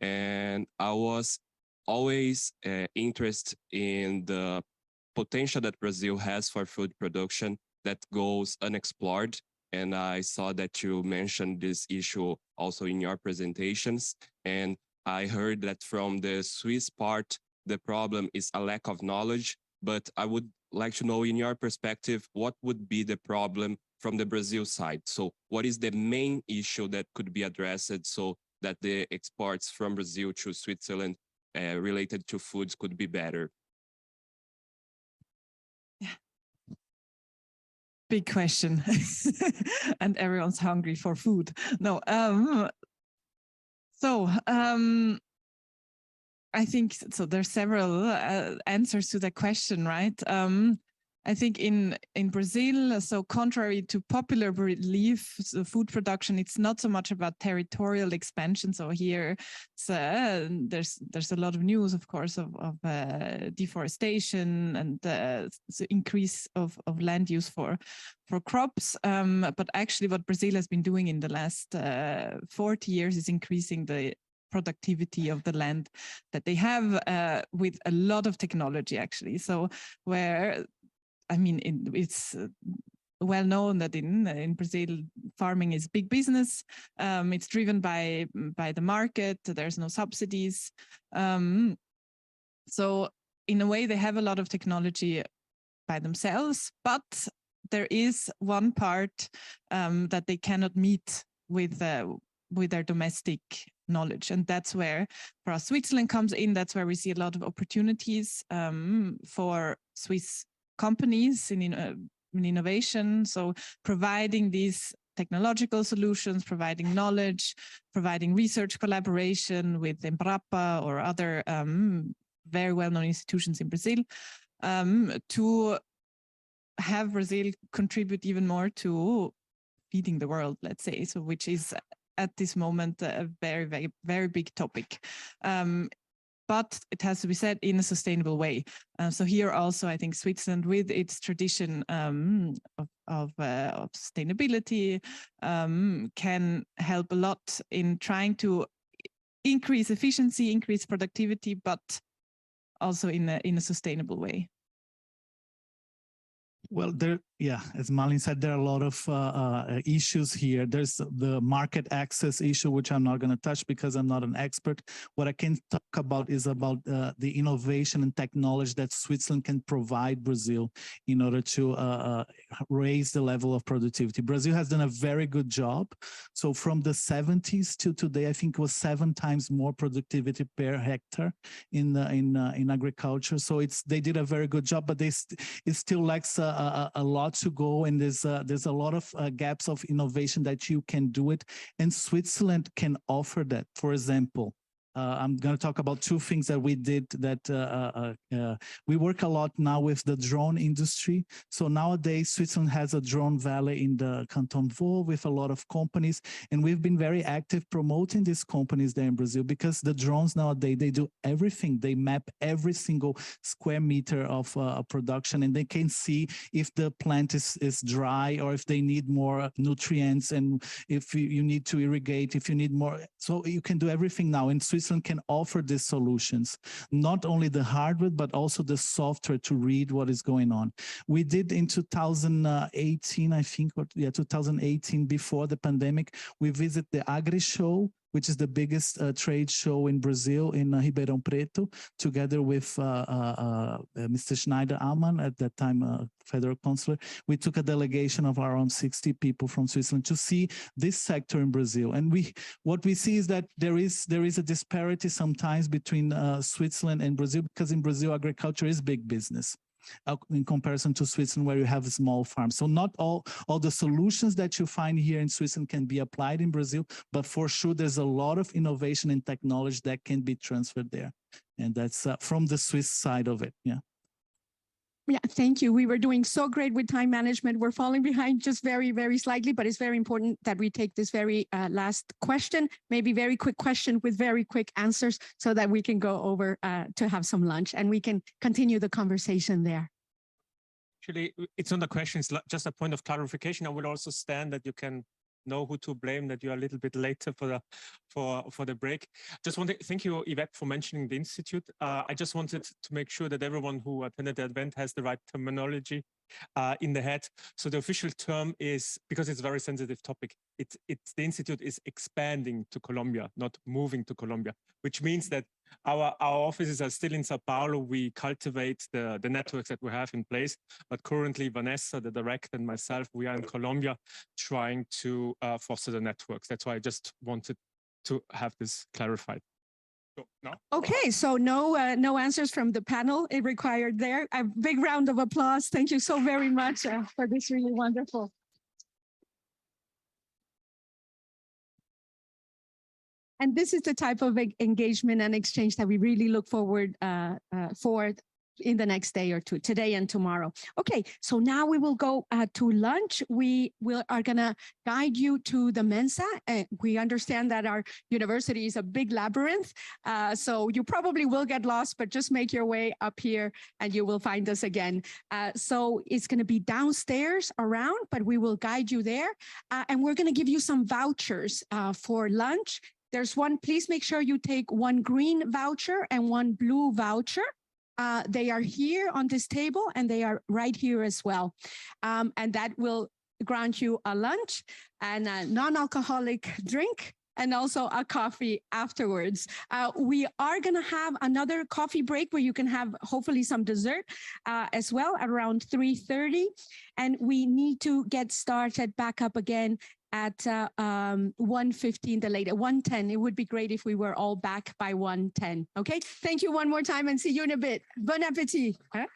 And I was always interested in the potential that Brazil has for food production that goes unexplored. And I saw that you mentioned this issue also in your presentations. And I heard that from the Swiss part, the problem is a lack of knowledge, but I would like to know, in your perspective, what would be the problem from the Brazil side? So what is the main issue that could be addressed so that the exports from Brazil to Switzerland related to foods could be better? Yeah. Big question. And everyone's hungry for food. No. I think so. There's several answers to that question, right? I think in Brazil, so contrary to popular belief, so food production, it's not so much about territorial expansion. So here, there's a lot of news, of course, of deforestation and the increase of land use for crops. But actually, what Brazil has been doing in the last 40 years is increasing the productivity of the land that they have with a lot of technology, actually. So where, I mean, it's well known that in Brazil, farming is big business. It's driven by the market. There's no subsidies. So in a way, they have a lot of technology by themselves, but there is one part that they cannot meet with their domestic knowledge. And that's where, for us, Switzerland comes in. That's where we see a lot of opportunities for Swiss companies in innovation. So providing these technological solutions, providing knowledge, providing research collaboration with Embrapa or other very well-known institutions in Brazil to have Brazil contribute even more to feeding the world, let's say, so which is at this moment a very, very, very big topic. But it has to be said in a sustainable way. So here also, I think Switzerland, with its tradition of sustainability, can help a lot in trying to increase efficiency, increase productivity, but also in a sustainable way. Well, as Malin said, there are a lot of issues here. There's the market access issue, which I'm not going to touch because I'm not an expert. What I can talk about is about the innovation and technology that Switzerland can provide Brazil in order to raise the level of productivity. Brazil has done a very good job. So from the 70s to today, I think it was 7 times more productivity per hectare in agriculture. So they did a very good job, but it still lacks a lot to go, and there's a lot of gaps of innovation that you can do it, and Switzerland can offer that. For example, I'm going to talk about 2 things that we did that we work a lot now with the drone industry. So nowadays, Switzerland has a drone valley in the Canton Vaud with a lot of companies. And we've been very active promoting these companies there in Brazil because the drones nowadays, they do everything. They map every single square meter of production, and they can see if the plant is dry or if they need more nutrients, and if you need to irrigate, if you need more. So you can do everything now. In Switzerland can offer these solutions, not only the hardware, but also the software to read what is going on. We did in 2018, I think, 2018, before the pandemic, we visit the Agri Show, which is the biggest trade show in Brazil, in Ribeirão Preto, together with Mr. Schneider Amann, at that time federal consular. We took a delegation of around 60 people from Switzerland to see this sector in Brazil. And what we see is that there is a disparity sometimes between Switzerland and Brazil, because in Brazil, agriculture is big business in comparison to Switzerland, where you have small farms. So not all the solutions that you find here in Switzerland can be applied in Brazil, but for sure there's a lot of innovation and technology that can be transferred there. And that's from the Swiss side of it. Yeah. Yeah, thank you. We were doing so great with time management. We're falling behind just very, very slightly, but it's very important that we take this very last question, maybe very quick question with very quick answers, so that we can go over to have some lunch and we can continue the conversation there. Actually, it's not a question, it's just a point of clarification. I would also stand that you can know who to blame that you are a little bit later for the break. Just want to thank you, Yvette, for mentioning the institute. I just wanted to make sure that everyone who attended the event has the right terminology in the head. So the official term is, because it's a very sensitive topic, the institute is expanding to Colombia, not moving to Colombia, which means that our offices are still in Sao Paulo. We cultivate the networks that we have in place, but currently Vanessa, the director, and myself, we are in Colombia trying to foster the networks. That's why I just wanted to have this clarified. So, no? Okay, so no answers from the panel it required there. A big round of applause. Thank you so very much for this really wonderful. And this is the type of engagement and exchange that we really look forward for in the next day or two, today and tomorrow. Okay, so now we will go to lunch. We are gonna guide you to the Mensa. We understand that our university is a big labyrinth, so you probably will get lost, but just make your way up here and you will find us again. So it's gonna be downstairs around, but we will guide you there. And we're gonna give you some vouchers for lunch. There's one, please make sure you take one green voucher and one blue voucher. They are here on this table and they are right here as well. And that will grant you a lunch and a non-alcoholic drink and also a coffee afterwards. We are gonna have another coffee break where you can have hopefully some dessert as well around 3:30. And we need to get started back up again at 1:15, the later, 1:10. It would be great if we were all back by 1:10. Okay, thank you one more time and see you in a bit. Bon appetit. Huh?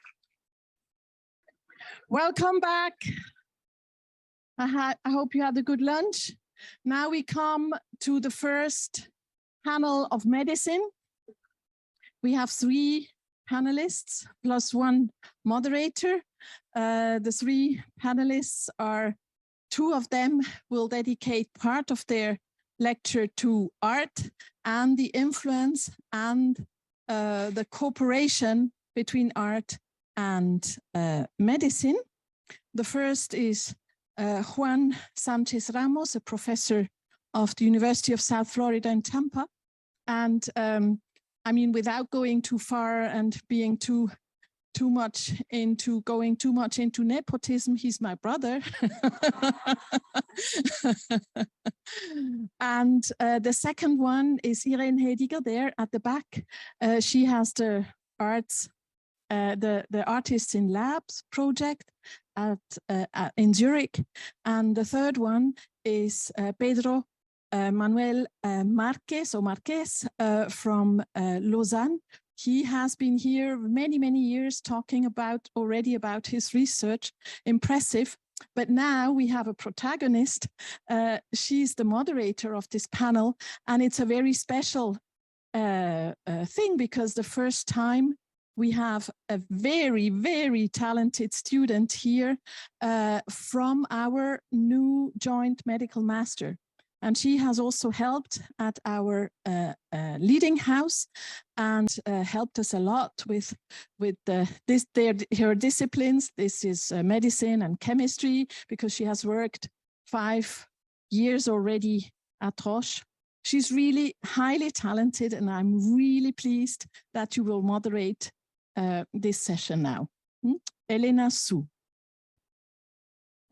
Welcome back. I hope you had a good lunch. Now we come to the first panel of medicine. We have 3 panelists plus 1 moderator. The 3 panelists are, 2 of them will dedicate part of their lecture to art and the influence and the cooperation between art and medicine. The first is Juan Sanchez Ramos, a professor of the University of South Florida in Tampa. And I mean, without going too far and being too much into nepotism, he's my brother. And the second one is Irene Hediger there at the back. She has the arts, the Artists in Labs project in Zurich. And the third one is Pedro Manuel Marquez from Lausanne. He has been here many, many years talking already about his research. Impressive. But now we have a protagonist. She's the moderator of this panel, and it's a very special thing because the first time we have a very, very talented student here from our new joint medical master. And she has also helped at our leading house and helped us a lot with her disciplines. This is medicine and chemistry, because she has worked 5 years already at Roche. She's really highly talented, and I'm really pleased that you will moderate this session now. Elena Su.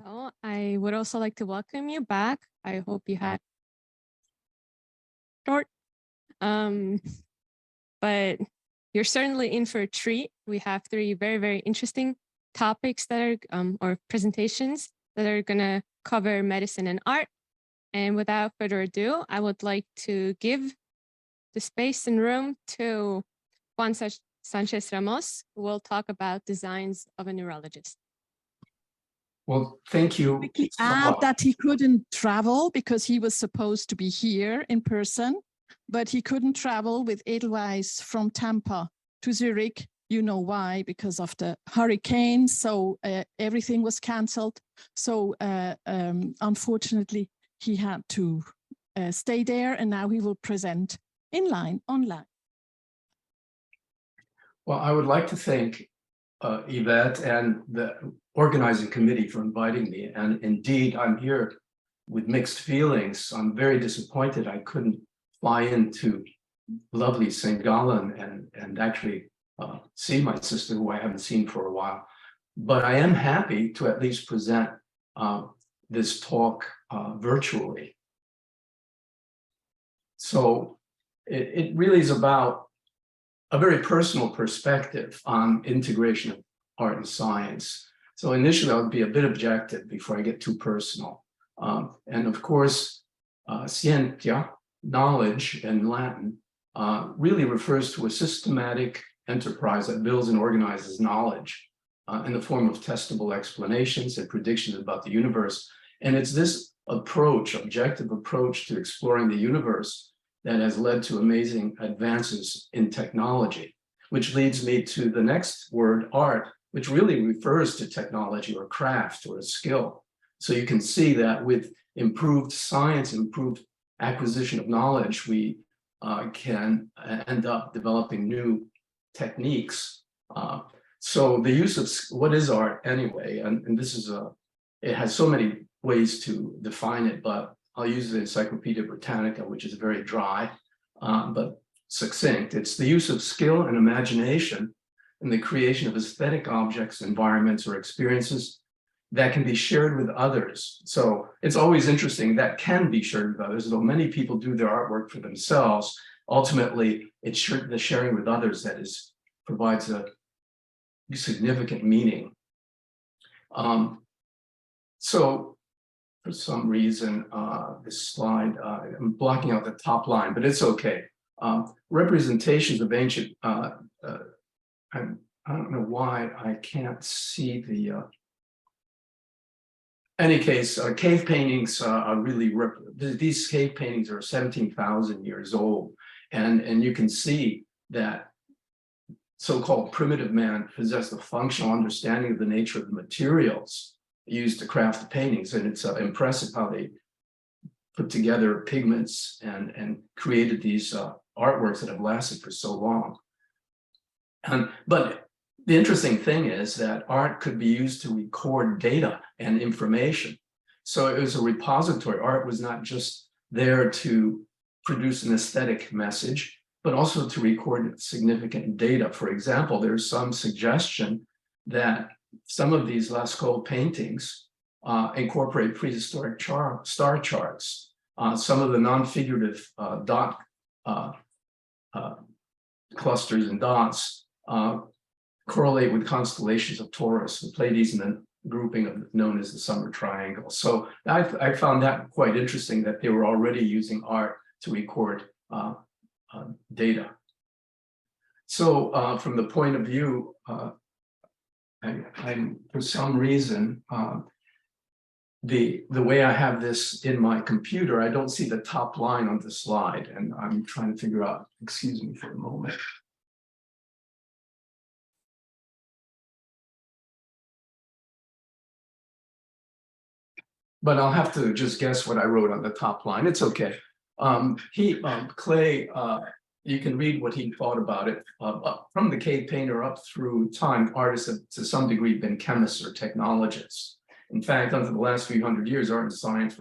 So I would also like to welcome you back. I hope you had short, but you're certainly in for a treat. We have 3 very, very interesting topics that are, or presentations that are gonna cover medicine and art. And without further ado, I would like to give the space and room to Juan Sanchez Ramos, who will talk about designs of a neurologist. Well, thank you. Quickly add that he couldn't travel because he was supposed to be here in person, but he couldn't travel with Edelweiss from Tampa to Zurich. You know why? Because of the hurricane. So everything was canceled. So unfortunately, he had to stay there, and now he will present online. Well, I would like to thank Yvette and the organizing committee for inviting me. And indeed, I'm here with mixed feelings. I'm very disappointed I couldn't fly into lovely St. Gallen and actually see my sister, who I haven't seen for a while. But I am happy to at least present this talk virtually. So it really is about a very personal perspective on integration of art and science. So initially I'll be a bit objective before I get too personal. And of course, scientia, knowledge in Latin, really refers to a systematic enterprise that builds and organizes knowledge in the form of testable explanations and predictions about the universe. And it's this approach, objective approach to exploring the universe that has led to amazing advances in technology, which leads me to the next word, art, which really refers to technology or craft or a skill. So you can see that with improved science, improved acquisition of knowledge, we can end up developing new techniques. So the use of, what is art anyway? And this is it has so many ways to define it, but I'll use the Encyclopedia Britannica, which is very dry, but succinct. It's the use of skill and imagination in the creation of aesthetic objects, environments, or experiences that can be shared with others. So it's always interesting that can be shared with others, though many people do their artwork for themselves. Ultimately, it's the sharing with others that provides a significant meaning. So for some reason, this slide, I'm blocking out the top line, but it's okay. Representations of ancient, I don't know why I can't see the, any case, cave paintings are really, these cave paintings are 17,000 years old. And you can see that so-called primitive man possessed a functional understanding of the nature of the materials used to craft the paintings. And it's impressive how they put together pigments and created these artworks that have lasted for so long. But the interesting thing is that art could be used to record data and information. So it was a repository. Art was not just there to produce an aesthetic message, but also to record significant data. For example, there's some suggestion that some of these Lascaux paintings incorporate prehistoric star charts. Some of the non-figurative dot clusters and dots correlate with constellations of Taurus, the Pleiades, and then grouping known as the Summer Triangle. So I found that quite interesting that they were already using art to record data. So from the point of view, I'm for some reason, the way I have this in my computer, I don't see the top line on the slide, and I'm trying to figure out, excuse me for a moment. But I'll have to just guess what I wrote on the top line. It's okay. Clay, you can read what he thought about it. From the cave painter up through time, artists have to some degree been chemists or technologists. In fact, over the last few hundred years, art and science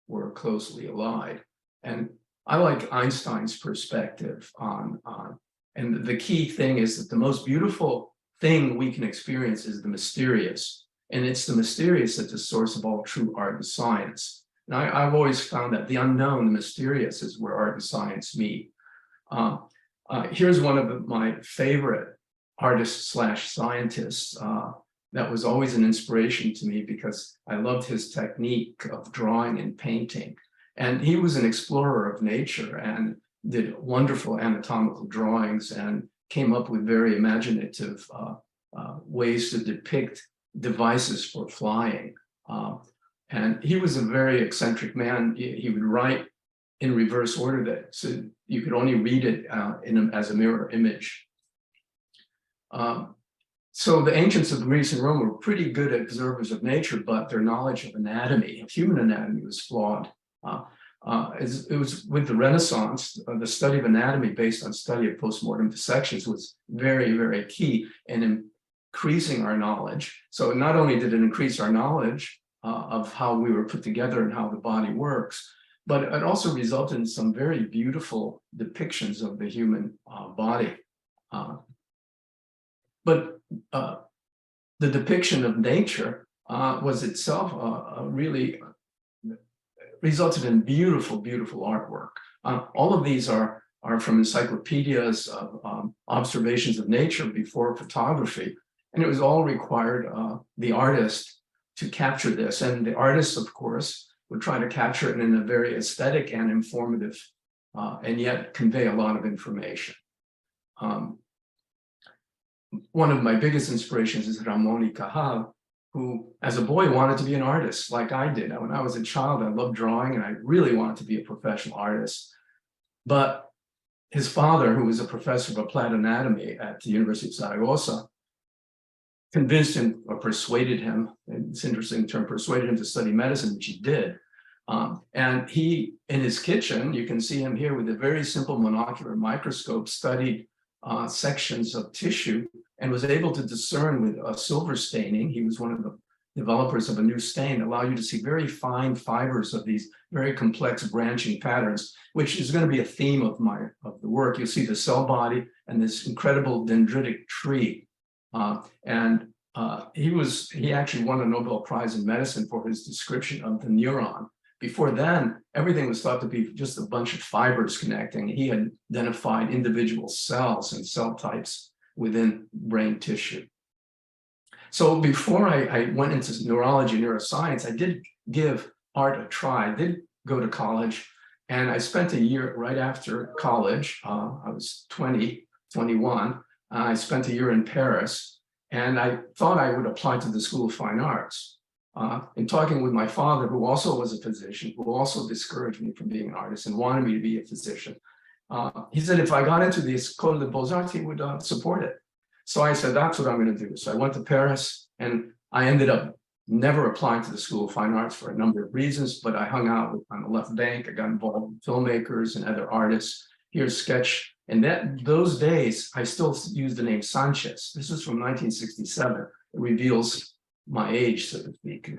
were closely allied. And I like Einstein's perspective on, and the key thing is that the most beautiful thing we can experience is the mysterious. And it's the mysterious that's the source of all true art and science. And I've always found that the unknown, the mysterious, is where art and science meet. Here's one of my favorite artists / scientists that was always an inspiration to me because I loved his technique of drawing and painting. And he was an explorer of nature and did wonderful anatomical drawings and came up with very imaginative ways to depict devices for flying. And he was a very eccentric man. He would write in reverse order that so you could only read it as a mirror image. So the ancients of Greece and Rome were pretty good observers of nature, but their knowledge of anatomy, of human anatomy, was flawed. It was with the Renaissance, the study of anatomy based on study of postmortem dissections was very, very key in increasing our knowledge. So not only did it increase our knowledge of how we were put together and how the body works. But it also resulted in some very beautiful depictions of the human body. But the depiction of nature was itself really resulted in beautiful, beautiful artwork. All of these are from encyclopedias of observations of nature before photography. And it was all required the artist to capture this. And the artist, of course, would try to capture it in a very aesthetic and informative, and yet convey a lot of information. One of my biggest inspirations is Ramon y Cajal, who, as a boy, wanted to be an artist like I did. When I was a child, I loved drawing, and I really wanted to be a professional artist. But his father, who was a professor of applied anatomy at the University of Zaragoza, convinced him or persuaded him, and it's an interesting term, persuaded him to study medicine, which he did. And he, in his kitchen, you can see him here with a very simple monocular microscope, studied sections of tissue and was able to discern with silver staining. He was one of the developers of a new stain that allow you to see very fine fibers of these very complex branching patterns, which is going to be a theme of the work. You'll see the cell body and this incredible dendritic tree. He actually won a Nobel Prize in medicine for his description of the neuron. Before then, everything was thought to be just a bunch of fibers connecting. He had identified individual cells and cell types within brain tissue. So before I went into neurology, neuroscience, I did give art a try. I did go to college, and I spent a year right after college. I was 21. I spent a year in Paris, and I thought I would apply to the School of Fine Arts. In talking with my father, who also was a physician, who also discouraged me from being an artist and wanted me to be a physician, he said if I got into the École des Beaux-Arts, he would support it. So I said, that's what I'm going to do. So I went to Paris, and I ended up never applying to the School of Fine Arts for a number of reasons, but I hung out on the left bank. I got involved with filmmakers and other artists. Here's sketch. And those days, I still use the name Sanchez. This is from 1967. It reveals my age, so to speak.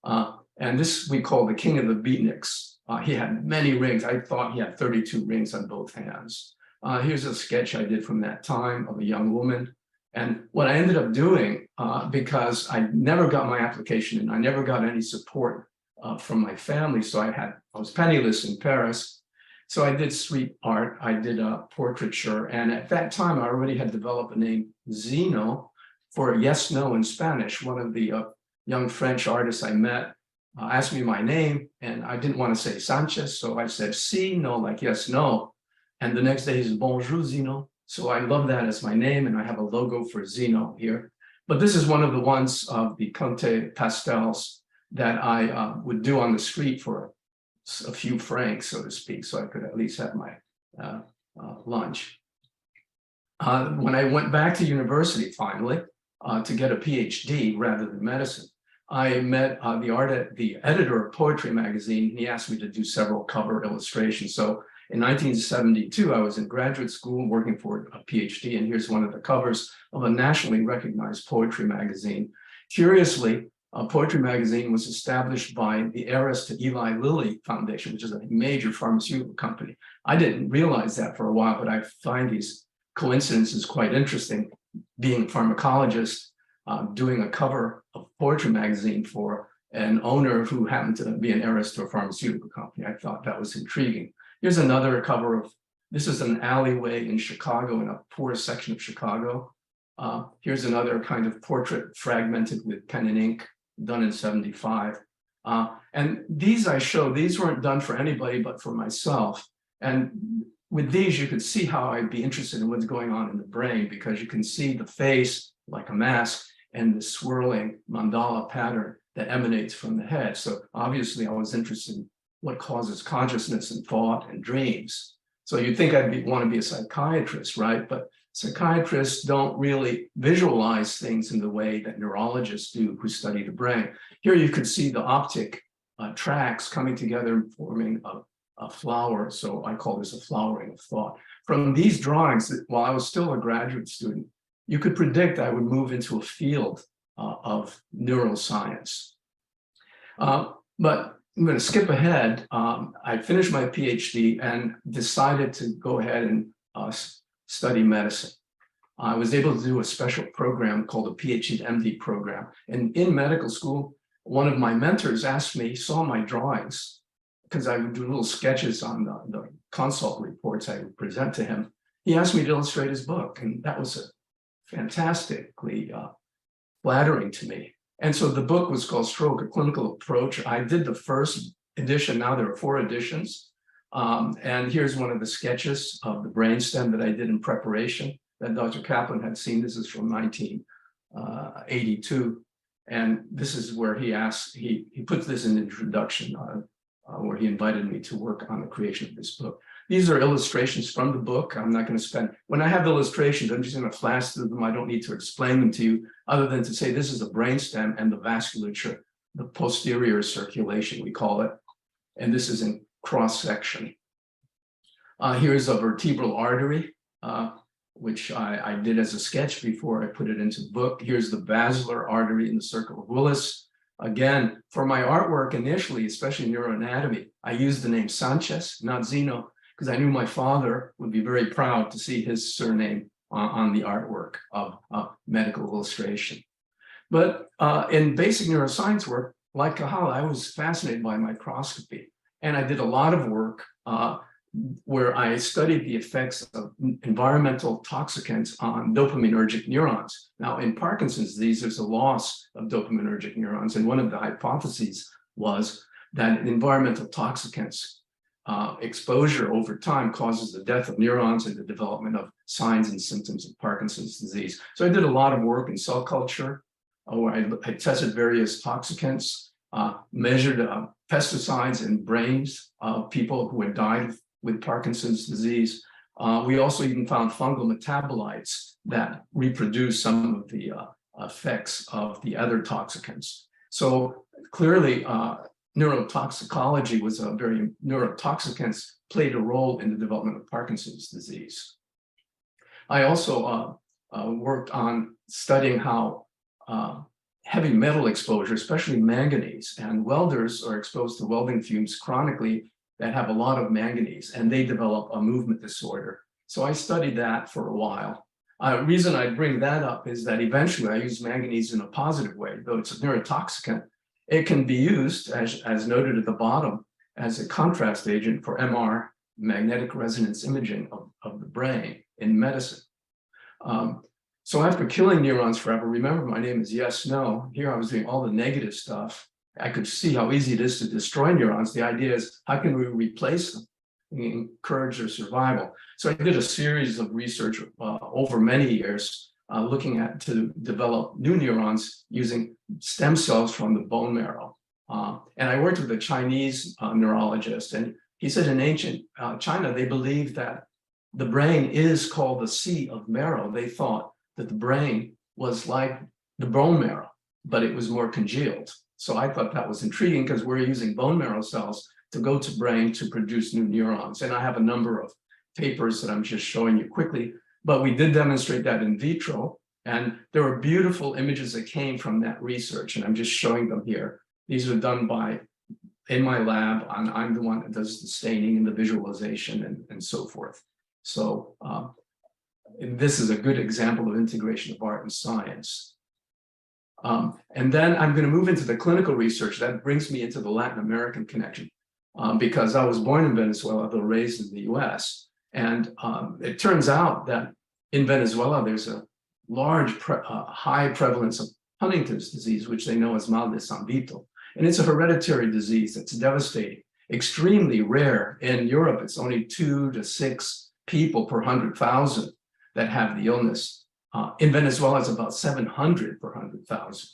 And this we call the king of the beatniks. He had many rings. I thought he had 32 rings on both hands. Here's a sketch I did from that time of a young woman. And what I ended up doing, because I never got my application and I never got any support from my family, so I was penniless in Paris. So I did street art, I did portraiture, and at that time I already had developed a name, Zeno, for yes, no in Spanish. One of the young French artists I met asked me my name, and I didn't want to say Sanchez, so I said si, no, like yes, no. And the next day he says, bonjour, Zeno. So I love that as my name, and I have a logo for Zeno here. But this is one of the ones of the Conte pastels that I would do on the street for a few francs, so to speak, so I could at least have my lunch. When I went back to university finally to get a PhD rather than medicine, I met the editor of Poetry magazine. He asked me to do several cover illustrations. So in 1972, I was in graduate school working for a PhD, and here's one of the covers of a nationally recognized poetry magazine. Curiously, Poetry magazine was established by the heiress to Eli Lilly Foundation, which is a major pharmaceutical company. I didn't realize that for a while, but I find these coincidences quite interesting. Being a pharmacologist, doing a cover of Poetry magazine for an owner who happened to be an heiress to a pharmaceutical company. I thought that was intriguing. Here's another cover of, this is an alleyway in Chicago, in a poor section of Chicago. Here's another kind of portrait fragmented with pen and ink, done in 75. And these I show, these weren't done for anybody but for myself. And with these, you could see how I'd be interested in what's going on in the brain, because you can see the face like a mask and the swirling mandala pattern that emanates from the head. So obviously I was interested in what causes consciousness and thought and dreams. So you'd think I'd want to be a psychiatrist, right? But psychiatrists don't really visualize things in the way that neurologists do who study the brain. Here you could see the optic tracks coming together and forming a flower. So I call this a flowering of thought. From these drawings, while I was still a graduate student, you could predict I would move into a field of neuroscience. But I'm going to skip ahead. I finished my PhD and decided to go ahead and study medicine. I was able to do a special program called a PhD to MD program. And in medical school, one of my mentors asked me, saw my drawings, because I would do little sketches on the consult reports I would present to him. He asked me to illustrate his book, and that was fantastically flattering to me. And so the book was called Stroke, A Clinical Approach. I did the first edition. Now there are 4 editions. And here's one of the sketches of the brainstem that I did in preparation that Dr. Kaplan had seen. This is from 1982. And this is where he asked, he puts this in the introduction where he invited me to work on the creation of this book. These are illustrations from the book. I'm not going to spend, when I have illustrations, I'm just going to flash through them. I don't need to explain them to you other than to say this is a brainstem and the vasculature, the posterior circulation, we call it. And this is in cross section. Here's a vertebral artery, which I did as a sketch before I put it into the book. Here's the basilar artery in the circle of Willis. Again, for my artwork initially, especially neuroanatomy, I used the name Sanchez, not Zeno, because I knew my father would be very proud to see his surname on the artwork of medical illustration. But in basic neuroscience work, like Cahala, I was fascinated by microscopy. And I did a lot of work where I studied the effects of environmental toxicants on dopaminergic neurons. Now, in Parkinson's disease, there's a loss of dopaminergic neurons. And one of the hypotheses was that environmental toxicants exposure over time causes the death of neurons and the development of signs and symptoms of Parkinson's disease. So I did a lot of work in cell culture where I tested various toxicants, measured pesticides in brains of people who had died with Parkinson's disease. We also even found fungal metabolites that reproduce some of the effects of the other toxicants. So clearly, neurotoxicology was neurotoxicants played a role in the development of Parkinson's disease. I also worked on studying how heavy metal exposure, especially manganese, and welders are exposed to welding fumes chronically that have a lot of manganese, and they develop a movement disorder. So I studied that for a while. Reason I bring that up is that eventually I use manganese in a positive way, though it's a neurotoxicant. It can be used, as noted at the bottom, as a contrast agent for MR, magnetic resonance imaging of the brain in medicine. So after killing neurons forever, remember my name is Yes, No. Here I was doing all the negative stuff. I could see how easy it is to destroy neurons. The idea is, how can we replace them and encourage their survival? So I did a series of research over many years looking at to develop new neurons using stem cells from the bone marrow. And I worked with a Chinese neurologist, and he said in ancient China, they believed that the brain is called the sea of marrow. They thought that the brain was like the bone marrow, but it was more congealed. So I thought that was intriguing because we're using bone marrow cells to go to brain to produce new neurons. And I have a number of papers that I'm just showing you quickly, but we did demonstrate that in vitro. And there were beautiful images that came from that research, and I'm just showing them here. These are done in my lab, and I'm the one that does the staining and the visualization and so forth. So this is a good example of integration of art and science. And then I'm going to move into the clinical research. That brings me into the Latin American connection because I was born in Venezuela, though raised in the US. And it turns out that in Venezuela, there's a large, high prevalence of Huntington's disease, which they know as mal de San Vito. And it's a hereditary disease that's devastating, extremely rare. In Europe, it's only 2 to 6 people per 100,000 that have the illness. In Venezuela, it's about 700 per 100,000.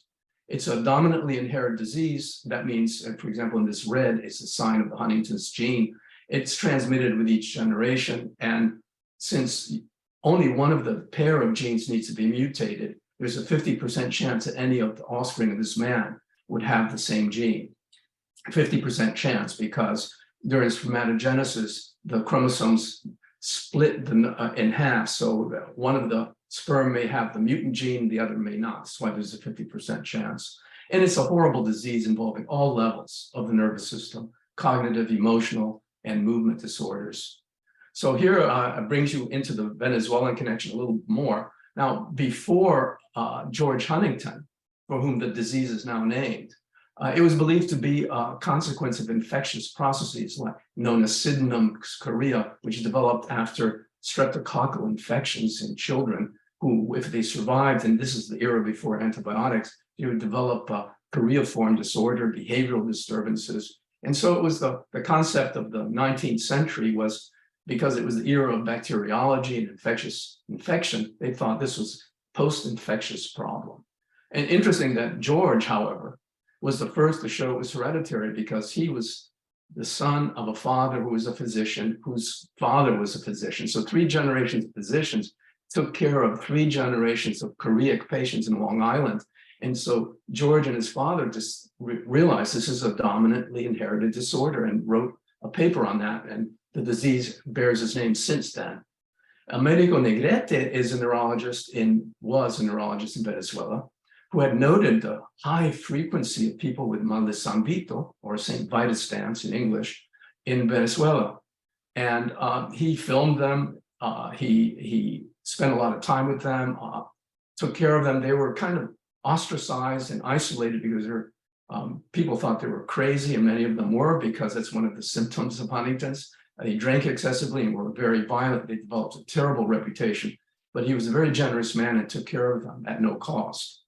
It's a dominantly inherited disease. That means, for example, in this red, it's a sign of the Huntington's gene. It's transmitted with each generation. And since only one of the pair of genes needs to be mutated, there's a 50% chance that any of the offspring of this man would have the same gene. 50% chance, because during spermatogenesis, the chromosomes split in half. So one of the sperm may have the mutant gene, the other may not. That's why there's a 50% chance. And it's a horrible disease involving all levels of the nervous system, cognitive, emotional, and movement disorders. So here it brings you into the Venezuelan connection a little more. Now, before George Huntington, for whom the disease is now named, it was believed to be a consequence of infectious processes known as Sydenham's chorea, which developed after streptococcal infections in children who, if they survived, and this is the era before antibiotics, they would develop choreiform disorder, behavioral disturbances. And so it was the concept of the 19th century was, because it was the era of bacteriology and infectious infection, they thought this was post-infectious problem. And interesting that George, however, was the first to show it was hereditary because he was the son of a father who was a physician, whose father was a physician. So 3 generations of physicians took care of 3 generations of choreic patients in Long Island. And so George and his father just realized this is a dominantly inherited disorder and wrote a paper on that. And the disease bears his name since then. Americo Negrete was a neurologist in Venezuela, who had noted the high frequency of people with mal de San Vito, or St. Vitus stance in English, in Venezuela. And he filmed them, he spent a lot of time with them, took care of them. They were kind of ostracized and isolated because people thought they were crazy, and many of them were, because that's one of the symptoms of Huntington's. They drank excessively and were very violent. They developed a terrible reputation, but he was a very generous man and took care of them at no cost.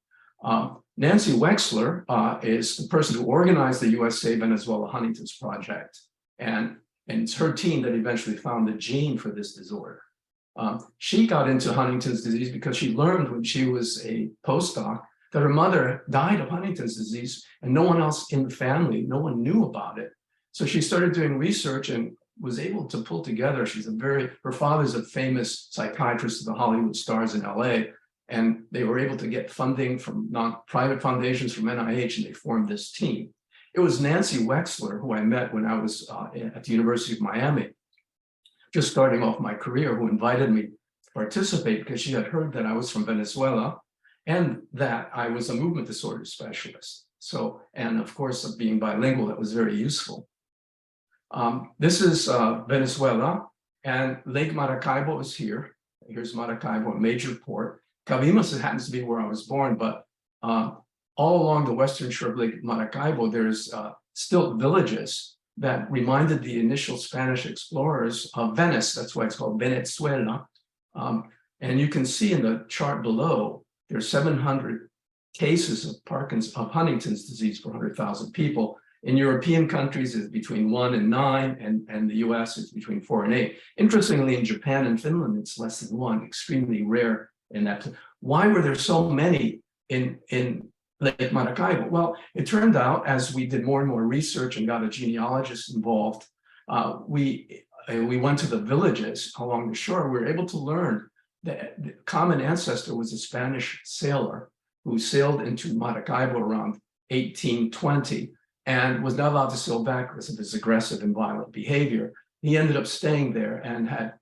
Nancy Wexler is the person who organized the USA Venezuela Huntington's Project. And it's her team that eventually found the gene for this disorder. She got into Huntington's disease because she learned when she was a postdoc that her mother died of Huntington's disease and no one else in the family, no one knew about it. So she started doing research and was able to pull together. Her father's a famous psychiatrist of the Hollywood stars in LA. And they were able to get funding from private foundations from NIH, and they formed this team. It was Nancy Wexler, who I met when I was at the University of Miami, just starting off my career, who invited me to participate because she had heard that I was from Venezuela and that I was a movement disorder specialist. So, and of course, being bilingual, that was very useful. This is Venezuela, and Lake Maracaibo is here. Here's Maracaibo, a major port. Cabimas happens to be where I was born, but all along the western shore of Lake Maracaibo, there's still villages that reminded the initial Spanish explorers of Venice. That's why it's called Venezuela. And you can see in the chart below, there's 700 cases of Huntington's disease per 100,000 people. In European countries, it's between 1 and 9, and the US is between 4 and 8. Interestingly, in Japan and Finland, it's less than 1, extremely rare. In that, why were there so many in Lake Maracaibo? Well, it turned out as we did more and more research and got a genealogist involved, we went to the villages along the shore. We were able to learn that the common ancestor was a Spanish sailor who sailed into Maracaibo around 1820 and was not allowed to sail back because of his aggressive and violent behavior. He ended up staying there and had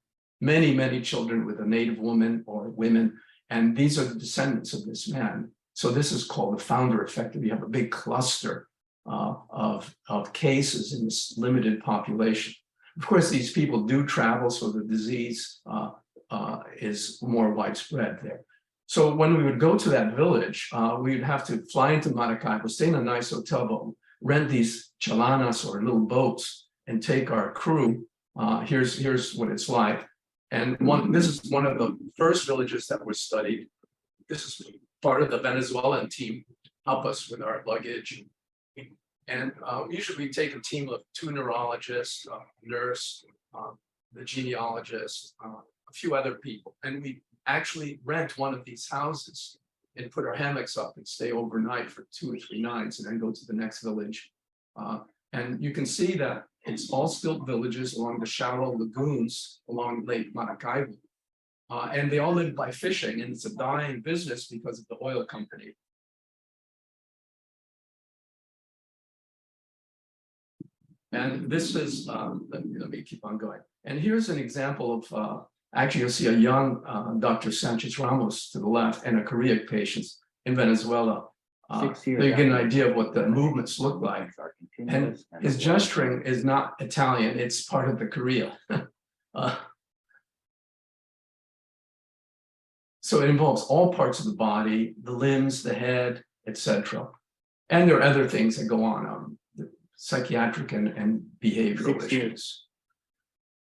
many, many children with a native woman or women, and these are the descendants of this man. So this is called the founder effect. We have a big cluster of cases in this limited population. Of course, these people do travel, so the disease is more widespread there. So when we would go to that village, we would have to fly into Maracaibo, stay in a nice hotel, but rent these chalanas or little boats and take our crew. Here's what it's like. And this is one of the first villages that was studied. This is part of the Venezuelan team, help us with our luggage. And usually we take a team of 2 neurologists, a nurse, the genealogist, a few other people. And we actually rent one of these houses and put our hammocks up and stay overnight for 2 or 3 nights and then go to the next village. And you can see that it's all still villages along the shallow lagoons along Lake Maracaibo. And they all live by fishing, and it's a dying business because of the oil company. And this is, let me keep on going. And here's an example of, actually you'll see a young Dr. Sanchez Ramos to the left and a choreic patient in Venezuela. So you get an idea of what the movements look like. And his gesturing is not Italian, it's part of the Korea. So it involves all parts of the body, the limbs, the head, etc. And there are other things that go on, psychiatric and behavioral issues.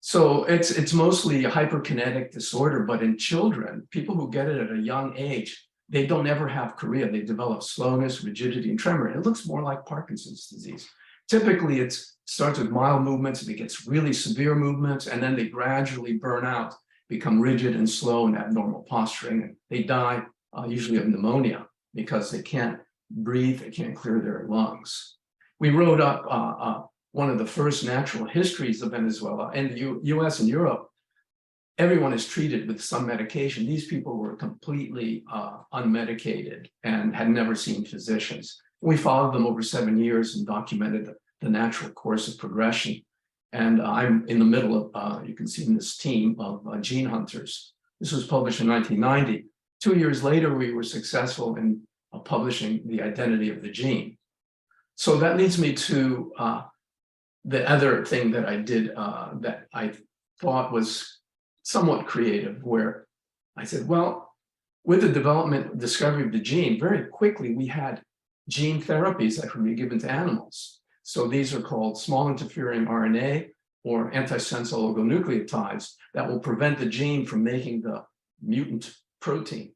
So it's mostly a hyperkinetic disorder, but in children, people who get it at a young age, they don't ever have chorea. They develop slowness, rigidity, and tremor. And it looks more like Parkinson's disease. Typically, it starts with mild movements, and it gets really severe movements, and then they gradually burn out, become rigid and slow and abnormal posturing. And they die usually of pneumonia because they can't breathe, they can't clear their lungs. We wrote up one of the first natural histories of Venezuela. In the US and Europe, everyone is treated with some medication. These people were completely unmedicated and had never seen physicians. We followed them over 7 years and documented the natural course of progression. And I'm in the middle of, you can see in this team of gene hunters. This was published in 1990. 2 years later, we were successful in publishing the identity of the gene. So that leads me to the other thing that I did that I thought was somewhat creative, where I said, well, with the discovery of the gene, very quickly we had gene therapies that could be given to animals. So these are called small interfering RNA or antisense oligonucleotides that will prevent the gene from making the mutant protein.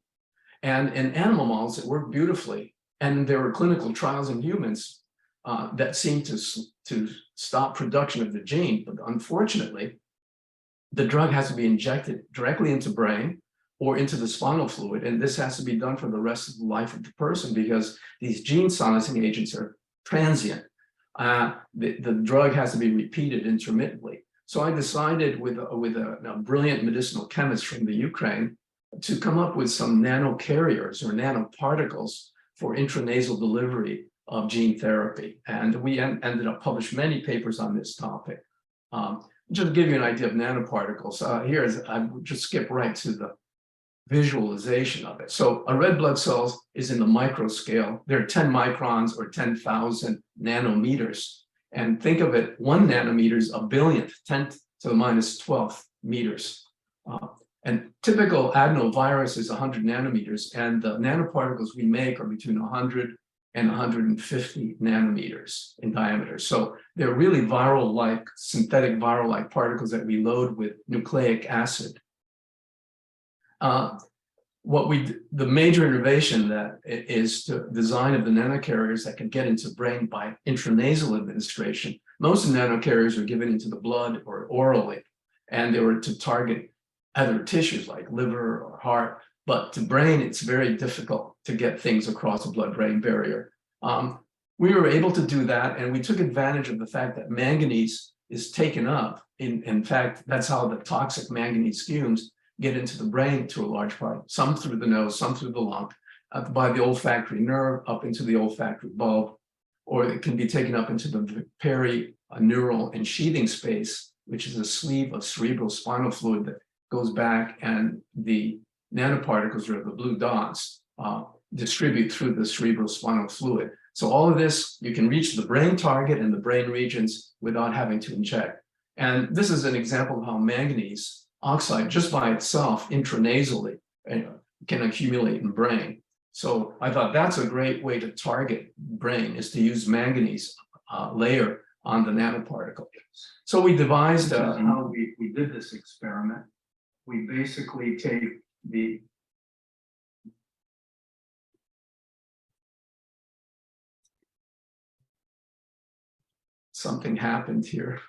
And in animal models, it worked beautifully. And there were clinical trials in humans that seemed to stop production of the gene. But unfortunately, the drug has to be injected directly into brain or into the spinal fluid. And this has to be done for the rest of the life of the person because these gene silencing agents are transient. The drug has to be repeated intermittently. So I decided with a brilliant medicinal chemist from the Ukraine to come up with some nanocarriers or nanoparticles for intranasal delivery of gene therapy. And we ended up publishing many papers on this topic. Just to give you an idea of nanoparticles, I would just skip right to the visualization of it. So a red blood cell is in the micro scale. They're 10 microns or 10,000 nanometers. And think of it, 1 nanometer is a billionth, 10 to the minus 12th meters. And typical adenovirus is 100 nanometers, and the nanoparticles we make are between 100 and 150 nanometers in diameter. So they're really viral-like, synthetic viral-like particles that we load with nucleic acid. The major innovation that is the design of the nanocarriers that can get into brain by intranasal administration. Most of the nanocarriers are given into the blood or orally, and they were to target other tissues like liver or heart, but to brain, it's very difficult to get things across the blood-brain barrier. We were able to do that, and we took advantage of the fact that manganese is taken up. In fact, that's how the toxic manganese fumes get into the brain to a large part, some through the nose, some through the lung, by the olfactory nerve, up into the olfactory bulb, or it can be taken up into the perineural ensheathing space, which is a sleeve of cerebral spinal fluid that goes back, and the nanoparticles, or the blue dots, distribute through the cerebral spinal fluid. So all of this, you can reach the brain target and the brain regions without having to inject. And this is an example of how manganese oxide, just by itself, intranasally, can accumulate in brain. So I thought that's a great way to target brain, is to use manganese layer on the nanoparticle. So we devised how we did this experiment. We basically take the something happened here.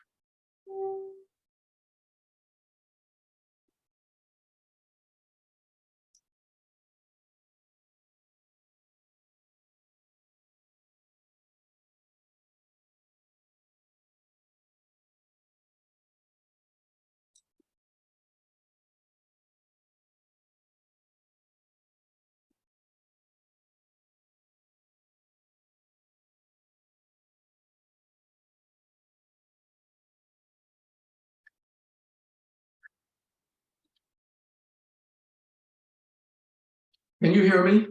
Can you hear me?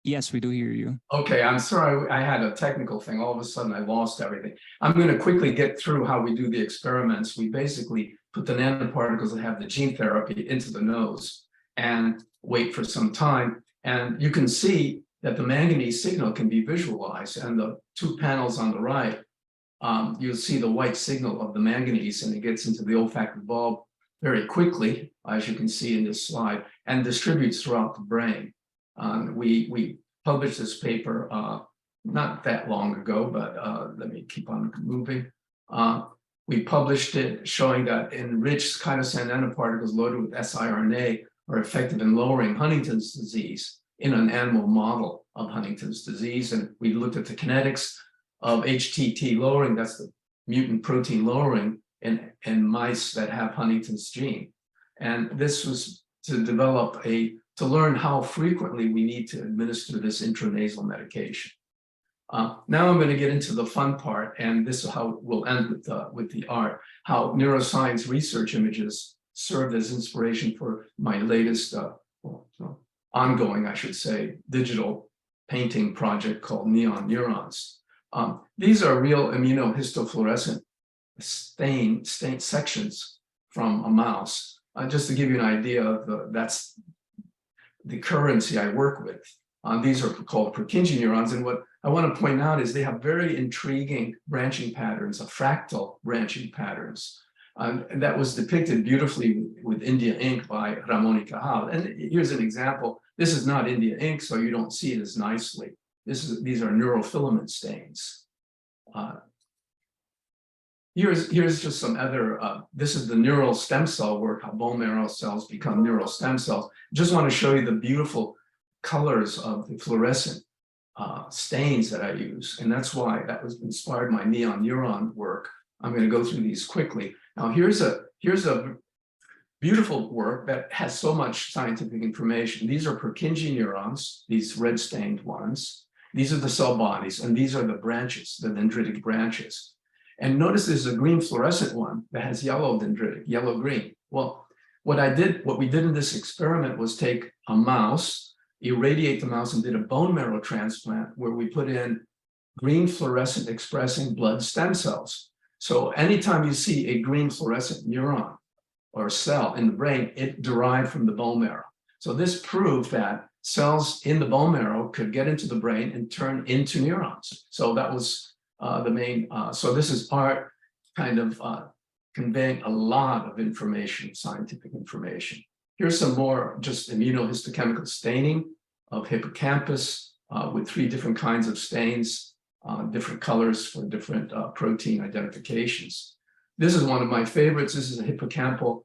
Yes, we do hear you. Okay, I'm sorry, I had a technical thing. All of a sudden I lost everything. I'm going to quickly get through how we do the experiments. We basically put the nanoparticles that have the gene therapy into the nose and wait for some time. And you can see that the manganese signal can be visualized. And the two panels on the right, you'll see the white signal of the manganese, and it gets into the olfactory bulb very quickly, as you can see in this slide, and distributes throughout the brain. We published this paper not that long ago, but let me keep on moving. We published it showing that enriched chitosan nanoparticles loaded with siRNA are effective in lowering Huntington's disease in an animal model of Huntington's disease. And we looked at the kinetics of HTT lowering, that's the mutant protein lowering in mice that have Huntington's gene. And this was to develop to learn how frequently we need to administer this intranasal medication. Now I'm going to get into the fun part, and this is how we'll end with the art, how neuroscience research images served as inspiration for my latest, ongoing, I should say, digital painting project called Neon Neurons. These are real immunohistofluorescent stain sections from a mouse. Just to give you an idea of that's the currency I work with. These are called Purkinje neurons, and what I want to point out is they have very intriguing branching patterns, fractal branching patterns. And that was depicted beautifully with India ink by Ramon y Cajal. And here's an example. This is not India ink, so you don't see it as nicely. These are neurofilament stains. Here's just some other, this is the neural stem cell work, how bone marrow cells become neural stem cells. Just want to show you the beautiful colors of the fluorescent stains that I use. And that's why that was inspired my neon neuron work. I'm going to go through these quickly. Now here's a beautiful work that has so much scientific information. These are Purkinje neurons, these red stained ones. These are the cell bodies, and these are the branches, the dendritic branches. And notice there's a green fluorescent one that has yellow dendritic, yellow-green. Well, what we did in this experiment was take a mouse, irradiate the mouse, and did a bone marrow transplant where we put in green fluorescent expressing blood stem cells. So anytime you see a green fluorescent neuron or cell in the brain, it derived from the bone marrow. So this proved that cells in the bone marrow could get into the brain and turn into neurons. So that was the main, so this is art kind of conveying a lot of information, scientific information. Here's some more just immunohistochemical staining of hippocampus with 3 different kinds of stains, different colors for different protein identifications. This is one of my favorites. This is a hippocampal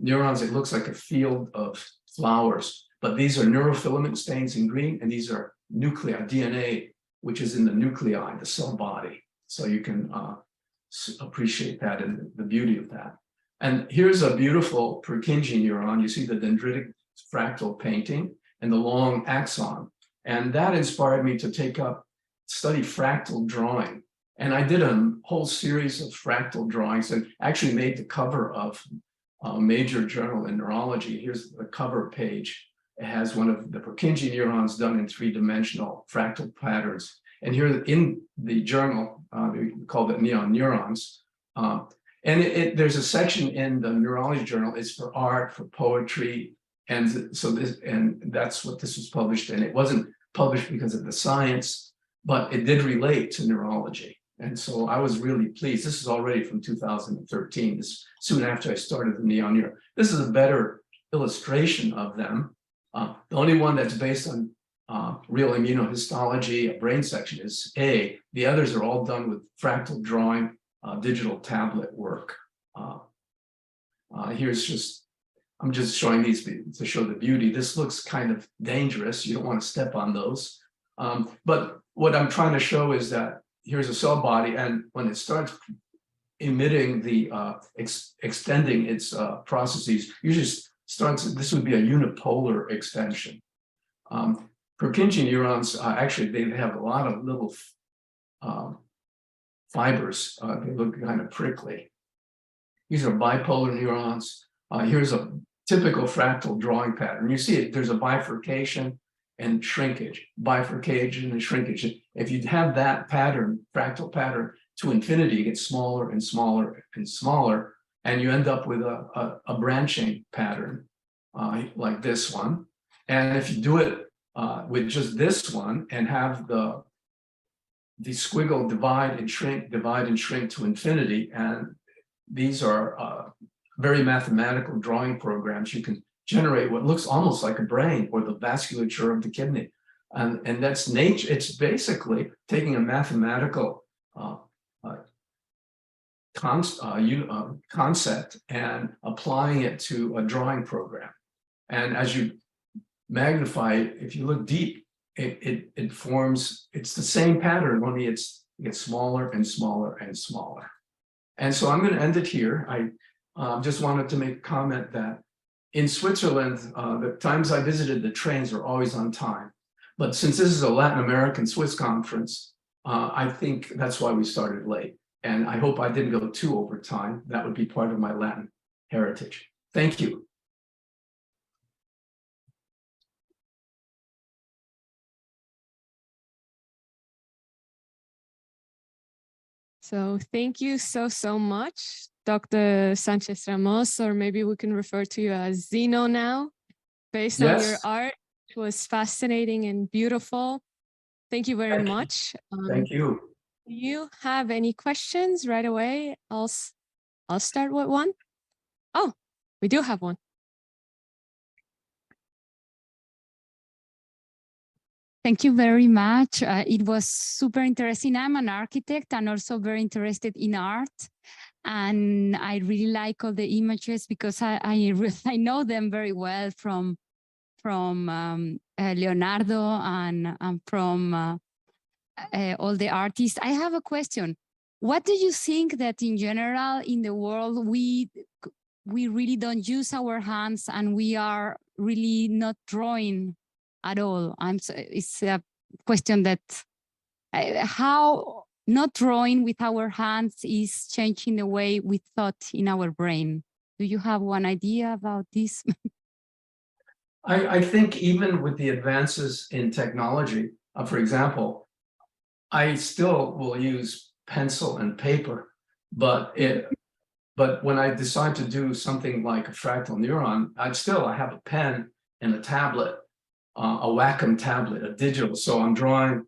neurons. It looks like a field of flowers, but these are neurofilament stains in green, and these are nuclei, DNA, which is in the nuclei, the cell body. So you can appreciate that and the beauty of that. And here's a beautiful Purkinje neuron. You see the dendritic fractal painting and the long axon. And that inspired me to study fractal drawing. And I did a whole series of fractal drawings and actually made the cover of a major journal in neurology. Here's the cover page. It has one of the Purkinje neurons done in 3-dimensional fractal patterns. And here in the journal, we call it Neon Neurons. And there's a section in the neurology journal, it's for art, for poetry. And so that's what this was published in. It wasn't published because of the science, but it did relate to neurology. And so I was really pleased. This is already from 2013, this soon after I started the Neon Neuron. This is a better illustration of them. The only one that's based on real immunohistology, a brain section is A. The others are all done with fractal drawing, digital tablet work. I'm just showing these to show the beauty. This looks kind of dangerous. You don't want to step on those. But what I'm trying to show is that here's a cell body, and when it starts emitting the extending its processes, usually this would be a unipolar extension. Purkinje neurons, actually, they have a lot of little fibers. They look kind of prickly. These are bipolar neurons. Here's a typical fractal drawing pattern. You see it, there's a bifurcation, and shrinkage, bifurcation and shrinkage. If you have that pattern, fractal pattern to infinity, it gets smaller and smaller and smaller, and you end up with a branching pattern like this one. And if you do it with just this one and have the squiggle divide and shrink to infinity, and these are very mathematical drawing programs. You can generate what looks almost like a brain or the vasculature of the kidney. And that's nature. It's basically taking a mathematical concept and applying it to a drawing program. And as you magnify it, if you look deep, it forms, it's the same pattern, only it gets smaller and smaller and smaller. And so I'm going to end it here. I just wanted to make a comment that in Switzerland, the times I visited, the trains are always on time. But since this is a Latin American Swiss conference, I think that's why we started late. And I hope I didn't go too over time. That would be part of my Latin heritage. Thank you. So thank you so much, Dr. Sanchez Ramos, or maybe we can refer to you as Zeno now, based on your art. It was fascinating and beautiful. Thank you very much. Thank you. Do you have any questions right away? I'll start with one. Oh, we do have one. Thank you very much. It was super interesting. I'm an architect and also very interested in art. And I really like all the images because I know them very well from Leonardo and from all the artists. I have a question. What do you think that in general in the world we really don't use our hands and we are really not drawing at all? It's a question that how not drawing with our hands is changing the way we thought in our brain. Do you have one idea about this? I think even with the advances in technology, for example, I still will use pencil and paper, but when I decide to do something like a fractal neuron, I have a pen and a tablet, a Wacom tablet, a digital. So I'm drawing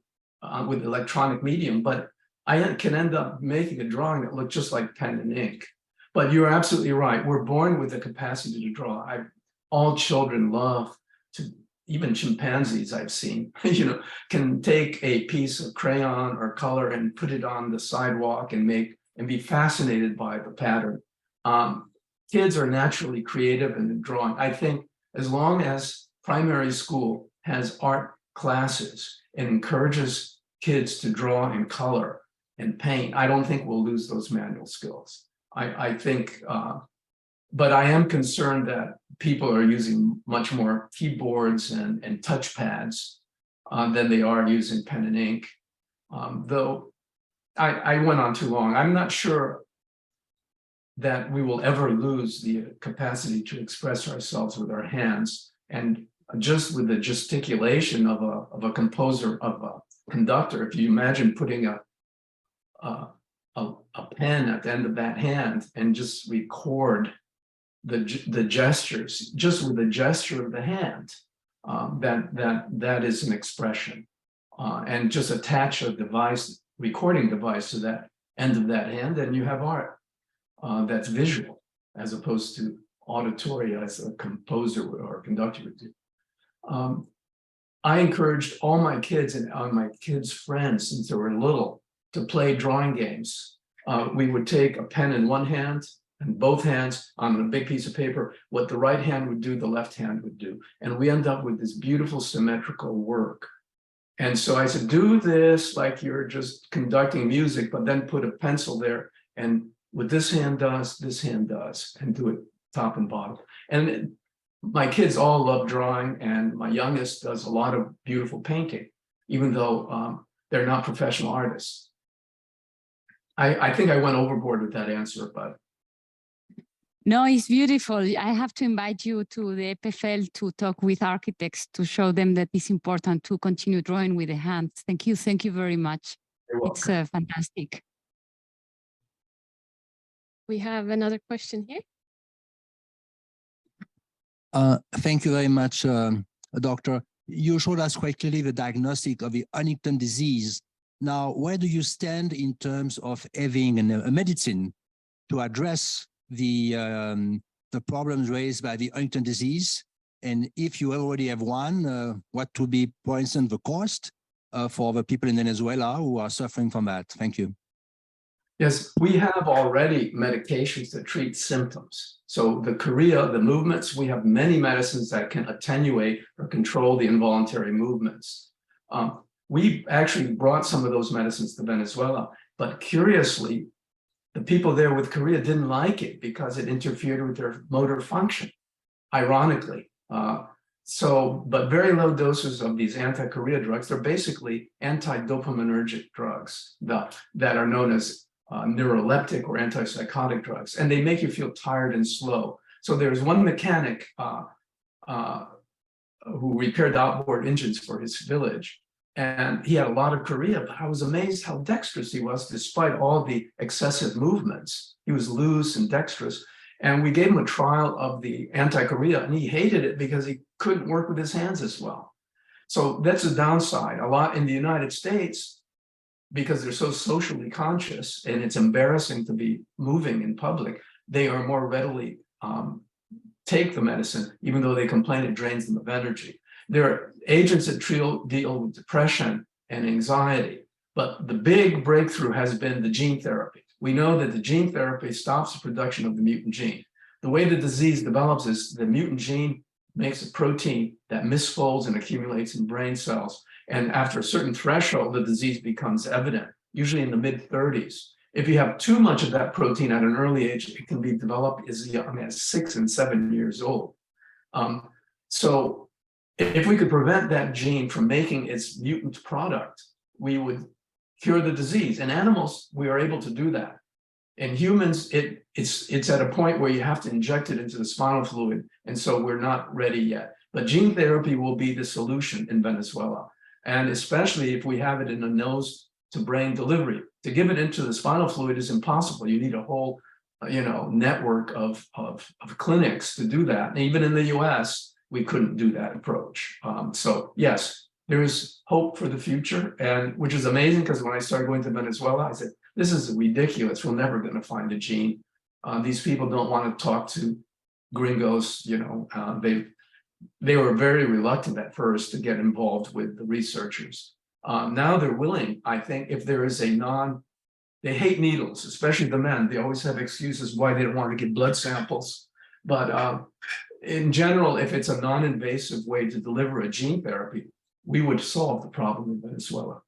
with electronic medium, but I can end up making a drawing that looks just like pen and ink. But you're absolutely right. We're born with the capacity to draw. All children love to, even chimpanzees I've seen, can take a piece of crayon or color and put it on the sidewalk and be fascinated by the pattern. Kids are naturally creative in drawing. I think as long as primary school has art classes and encourages kids to draw and color and paint, I don't think we'll lose those manual skills. I think, but I am concerned that people are using much more keyboards and touchpads than they are using pen and ink. Though I went on too long. I'm not sure that we will ever lose the capacity to express ourselves with our hands. And just with the gesticulation of a composer, of a conductor, if you imagine putting a pen at the end of that hand and just record the gestures, just with the gesture of the hand, that is an expression, and just attach a recording device to that end of that hand, and you have art that's visual as opposed to auditory as a composer or a conductor would do. I encouraged all my kids and my kids' friends since they were little to play drawing games. We would take a pen in one hand and both hands on a big piece of paper. What the right hand would do, the left hand would do. And we end up with this beautiful symmetrical work. And so I said, do this like you're just conducting music, but then put a pencil there. And what this hand does, and do it top and bottom. And my kids all love drawing, and my youngest does a lot of beautiful painting, even though they're not professional artists. I think I went overboard with that answer, but No, it's beautiful. I have to invite you to the EPFL to talk with architects to show them that it's important to continue drawing with the hands. Thank you. Thank you very much. It's fantastic. We have another question here. Thank you very much, Doctor. You showed us quite clearly the diagnostic of the Huntington disease. Now, where do you stand in terms of having a medicine to address the problems raised by the Huntington disease? And if you already have one, what would be, for instance, the cost for the people in Venezuela who are suffering from that? Thank you. Yes, we have already medications that treat symptoms. So the chorea, the movements, we have many medicines that can attenuate or control the involuntary movements. We actually brought some of those medicines to Venezuela, but curiously, the people there with chorea didn't like it because it interfered with their motor function, ironically. But very low doses of these anti-chorea drugs, they're basically anti-dopaminergic drugs that are known as neuroleptic or antipsychotic drugs, and they make you feel tired and slow. So there's one mechanic who repaired the outboard engines for his village, and he had a lot of chorea, but I was amazed how dexterous he was despite all the excessive movements. He was loose and dexterous, and we gave him a trial of the anti-chorea, and he hated it because he couldn't work with his hands as well. So that's a downside. A lot in the United States, because they're so socially conscious and it's embarrassing to be moving in public, they are more readily take the medicine, even though they complain it drains them of energy. There are agents that deal with depression and anxiety, but the big breakthrough has been the gene therapy. We know that the gene therapy stops the production of the mutant gene. The way the disease develops is the mutant gene makes a protein that misfolds and accumulates in brain cells. And after a certain threshold, the disease becomes evident, usually in the mid-30s. If you have too much of that protein at an early age, it can be developed as young as 6 and 7 years old. So if we could prevent that gene from making its mutant product, we would cure the disease. In animals, we are able to do that. In humans, it's at a point where you have to inject it into the spinal fluid, and so we're not ready yet. But gene therapy will be the solution in Venezuela. And especially if we have it in a nose to brain delivery. To give it into the spinal fluid is impossible. You need a whole, network of clinics to do that. And even in the US, we couldn't do that approach. So yes, there is hope for the future, and which is amazing because when I started going to Venezuela, I said, this is ridiculous. We're never going to find a gene. These people don't want to talk to gringos, they were very reluctant at first to get involved with the researchers. Now they're willing, I think, if there is they hate needles, especially the men. They always have excuses why they don't want to get blood samples. But in general, if it's a non-invasive way to deliver a gene therapy, we would solve the problem in Venezuela.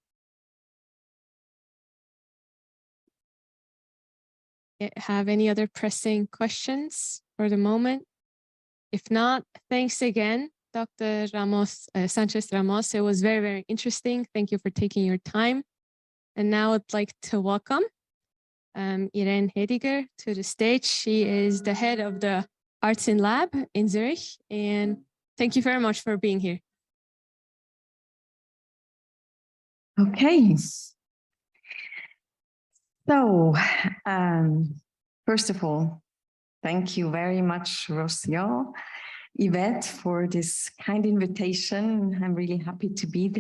Have any other pressing questions for the moment? If not, thanks again, Dr. Sanchez Ramos. It was very, very interesting. Thank you for taking your time. And now I'd like to welcome Irene Hediger to the stage. She is the head of the Arts in Lab in Zurich. And thank you very much for being here. Okay. So, first of all, thank you very much, Rocio, Yvette, for this kind invitation. I'm really happy to be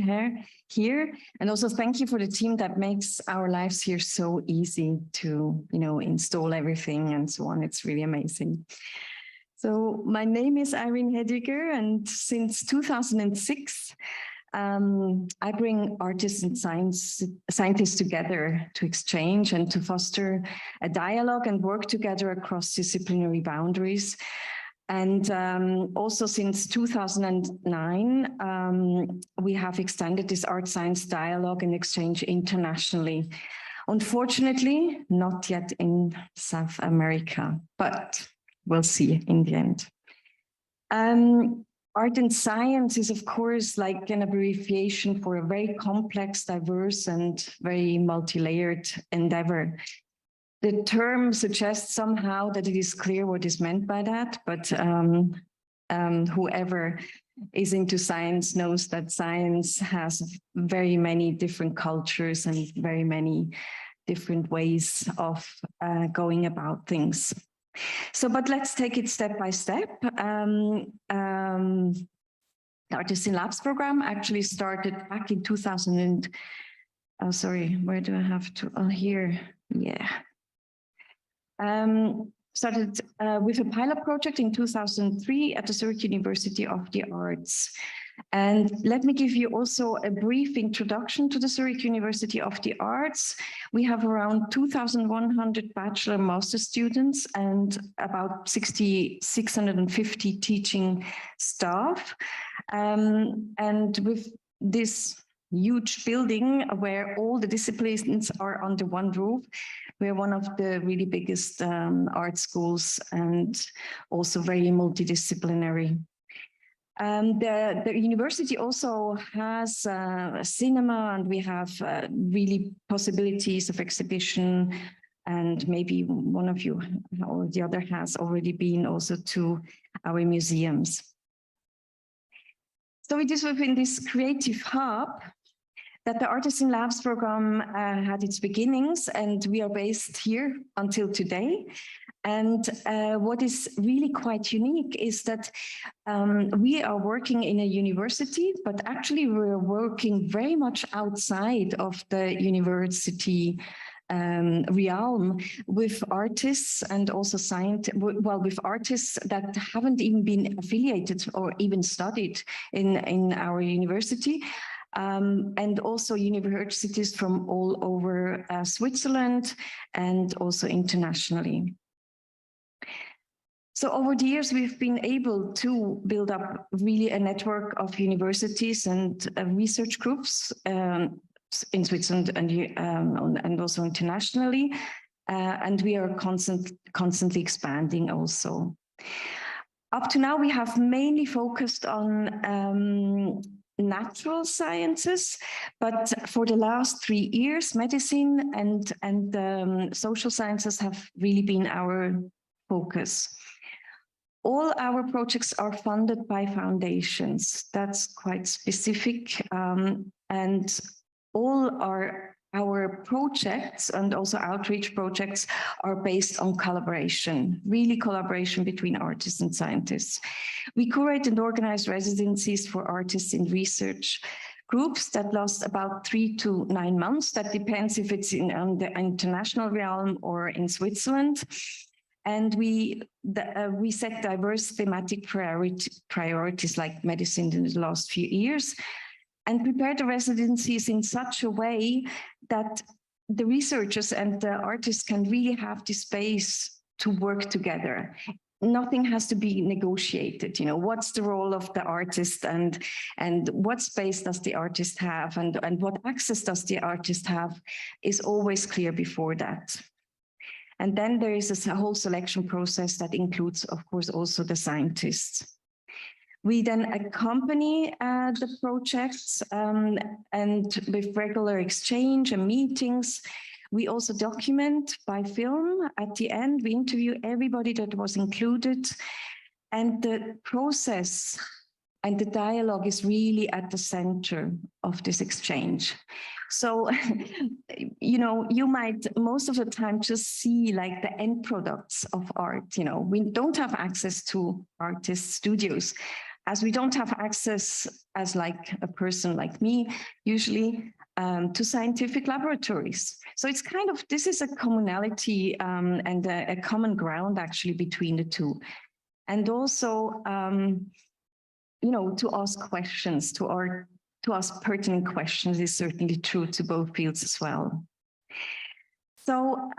here. And also thank you for the team that makes our lives here so easy to, install everything and so on. It's really amazing. So my name is Irene Hediger, and since 2006, I bring artists and scientists together to exchange and to foster a dialogue and work together across disciplinary boundaries. And also since 2009, we have extended this art-science dialogue and exchange internationally. Unfortunately, not yet in South America, but we'll see in the end. Art and science is, of course, like an abbreviation for a very complex, diverse, and very multi-layered endeavor. the term suggests somehow that it is clear what is meant by that, but whoever is into science knows that science has very many different cultures and very many different ways of going about things. So, but let's take it step by step. The Artists in Labs program actually started back in 2000 and, oh, sorry, where do I have to, oh, here, yeah. Started with a pilot project in 2003 at the Zurich University of the Arts. And let me give you also a brief introduction to the Zurich University of the Arts. We have around 2,100 bachelor and master students and about 650 teaching staff. And with this huge building where all the disciplines are under one roof, we're one of the really biggest art schools and also very multidisciplinary. The university also has a cinema, and we have really possibilities of exhibition, and maybe one of you or the other has already been also to our museums. So it is within this creative hub that the Artists in Labs program had its beginnings, and we are based here until today. And what is really quite unique is that we are working in a university, but actually we're working very much outside of the university realm with artists and also with artists that haven't even been affiliated or even studied in our university. And also universities from all over Switzerland and also internationally. So over the years, we've been able to build up really a network of universities and research groups in Switzerland and also internationally. And we are constantly expanding also. Up to now, we have mainly focused on natural sciences, but for the last 3 years, medicine and social sciences have really been our focus. All our projects are funded by foundations. That's quite specific, and all our projects and also outreach projects are based on collaboration, really collaboration between artists and scientists. We curate and organize residencies for artists in research groups that last about 3 to 9 months. That depends if it's on the international realm or in Switzerland. And we set diverse thematic priorities like medicine in the last few years, and prepare the residencies in such a way that the researchers and the artists can really have the space to work together. Nothing has to be negotiated. You know, what's the role of the artist and what space does the artist have and what access does the artist have is always clear before that. And then there is a whole selection process that includes, of course, also the scientists. We then accompany the projects and with regular exchange and meetings. We also document by film. At the end, we interview everybody that was included. And the process and the dialogue is really at the center of this exchange. So, you know, you might most of the time just see like the end products of art. You know, we don't have access to artist studios, as we don't have access as like a person like me, usually to scientific laboratories. So it's kind of, this is a commonality and a common ground actually between the two. And also, you know, to ask questions, to ask pertinent questions is certainly true to both fields as well. So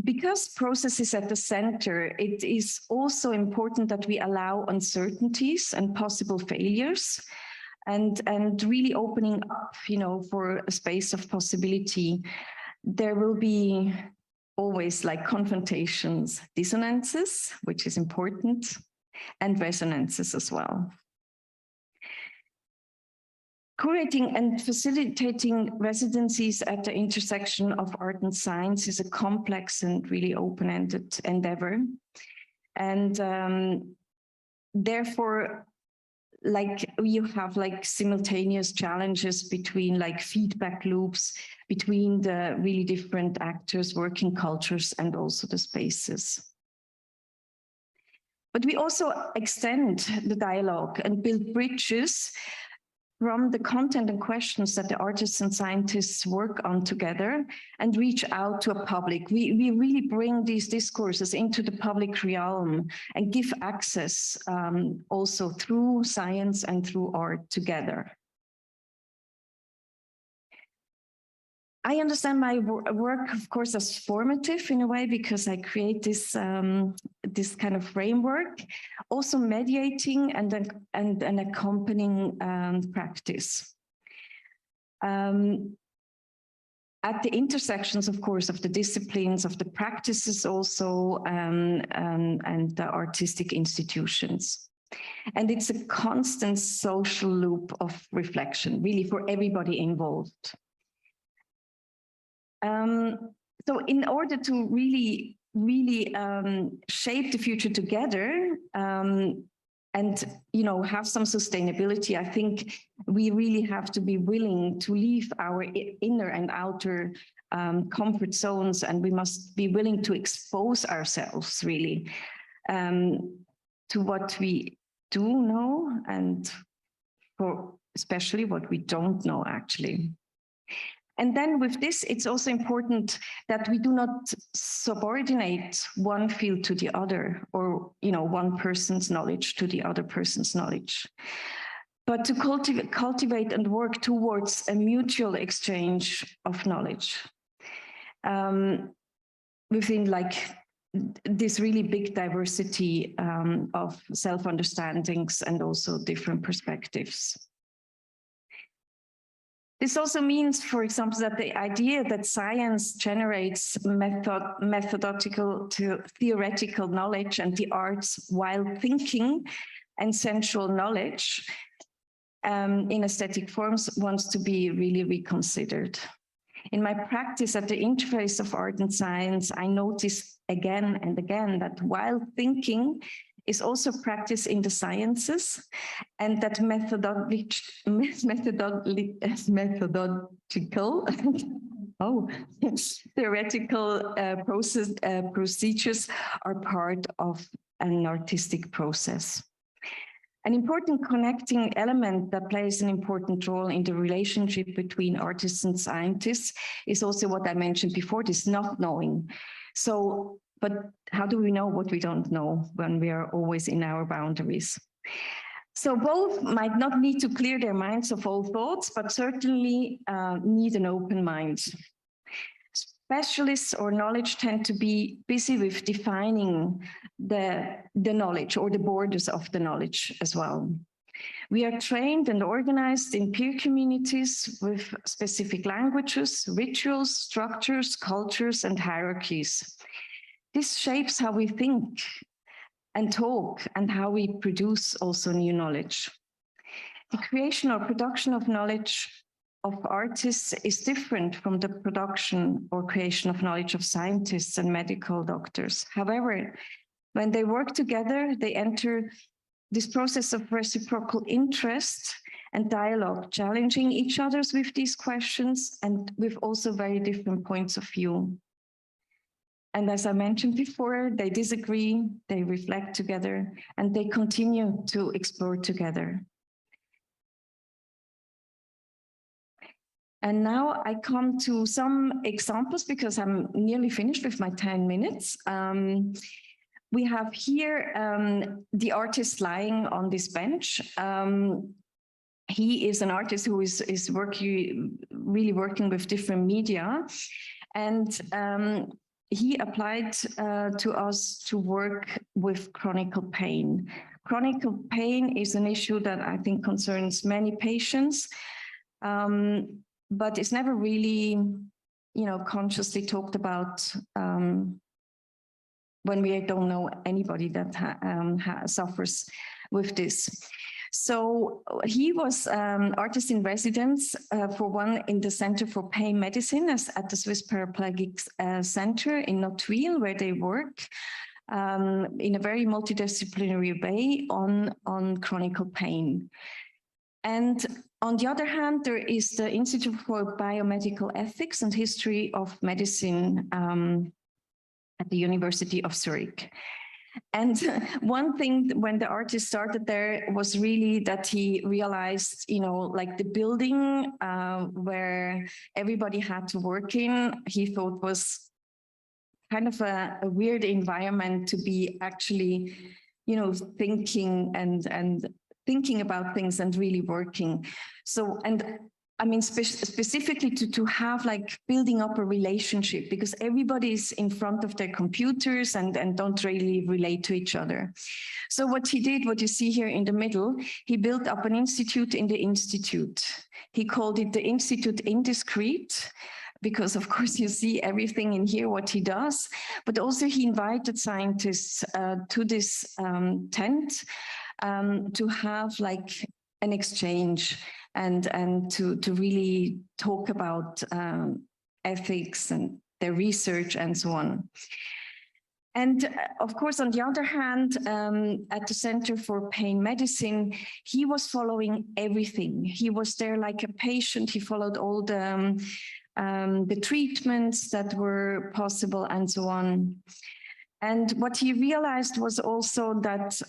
because process is at the center, it is also important that we allow uncertainties and possible failures and really opening up, you know, for a space of possibility. There will be always like confrontations, dissonances, which is important, and resonances as well. Curating and facilitating residencies at the intersection of art and science is a complex and really open-ended endeavor. And therefore, like you have like simultaneous challenges between like feedback loops between the really different actors, working cultures, and also the spaces. But we also extend the dialogue and build bridges from the content and questions that the artists and scientists work on together and reach out to a public. We really bring these discourses into the public realm and give access also through science and through art together. I understand my work, of course, as formative in a way, because I create this this kind of framework, also mediating and an accompanying practice. At the intersections, of course, of the disciplines, of the practices also, and the artistic institutions. And it's a constant social loop of reflection, really, for everybody involved. So in order to really shape the future together and have some sustainability, I think we really have to be willing to leave our inner and outer comfort zones, and we must be willing to expose ourselves really to what we do know and for especially what we don't know actually. And then with this, it's also important that we do not subordinate one field to the other, or one person's knowledge to the other person's knowledge, but to cultivate and work towards a mutual exchange of knowledge within like this really big diversity of self-understandings and also different perspectives. This also means, for example, that the idea that science generates methodological to theoretical knowledge and the arts while thinking and sensual knowledge in aesthetic forms wants to be really reconsidered. In my practice at the interface of art and science, I notice again and again that while thinking is also practice in the sciences, and that methodological theoretical procedures are part of an artistic process. An important connecting element that plays an important role in the relationship between artists and scientists is also what I mentioned before, this not knowing. So, but how do we know what we don't know when we are always in our boundaries? So both might not need to clear their minds of all thoughts, but certainly need an open mind. Specialists or knowledge tend to be busy with defining the knowledge or the borders of the knowledge as well. We are trained and organized in peer communities with specific languages, rituals, structures, cultures, and hierarchies. This shapes how we think and talk and how we produce also new knowledge. The creation or production of knowledge of artists is different from the production or creation of knowledge of scientists and medical doctors. However, when they work together, they enter this process of reciprocal interest and dialogue, challenging each other with these questions and with also very different points of view. And as I mentioned before, they disagree, they reflect together, and they continue to explore together. And now I come to some examples because I'm nearly finished with my 10 minutes. We have here the artist lying on this bench. He is an artist who is really working with different media. And he applied to us to work with chronic pain. Chronic pain is an issue that I think concerns many patients, but it's never really, consciously talked about when we don't know anybody that suffers with this. So he was artist in residence for one in the Center for Pain Medicine at the Swiss Paraplegic Center in Nottwil, where they work in a very multidisciplinary way on chronic pain. And on the other hand, there is the Institute for Biomedical Ethics and History of Medicine at the University of Zurich. And one thing when the artist started there was really that he realized, you know, like the building where everybody had to work in, he thought was kind of a weird environment to be actually, you know, thinking and thinking about things and really working. So, and I mean, specifically to have like building up a relationship, because everybody's in front of their computers and don't really relate to each other. So what he did, what you see here in the middle, he built up an institute in the institute. He called it the Institute Indiscreet, because of course you see everything in here, what he does, but also he invited scientists to this tent to have like an exchange and to really talk about ethics and their research and so on. And of course, on the other hand, at the Center for Pain Medicine, he was following everything. He was there like a patient. He followed all the treatments that were possible and so on. And what he realized was also that,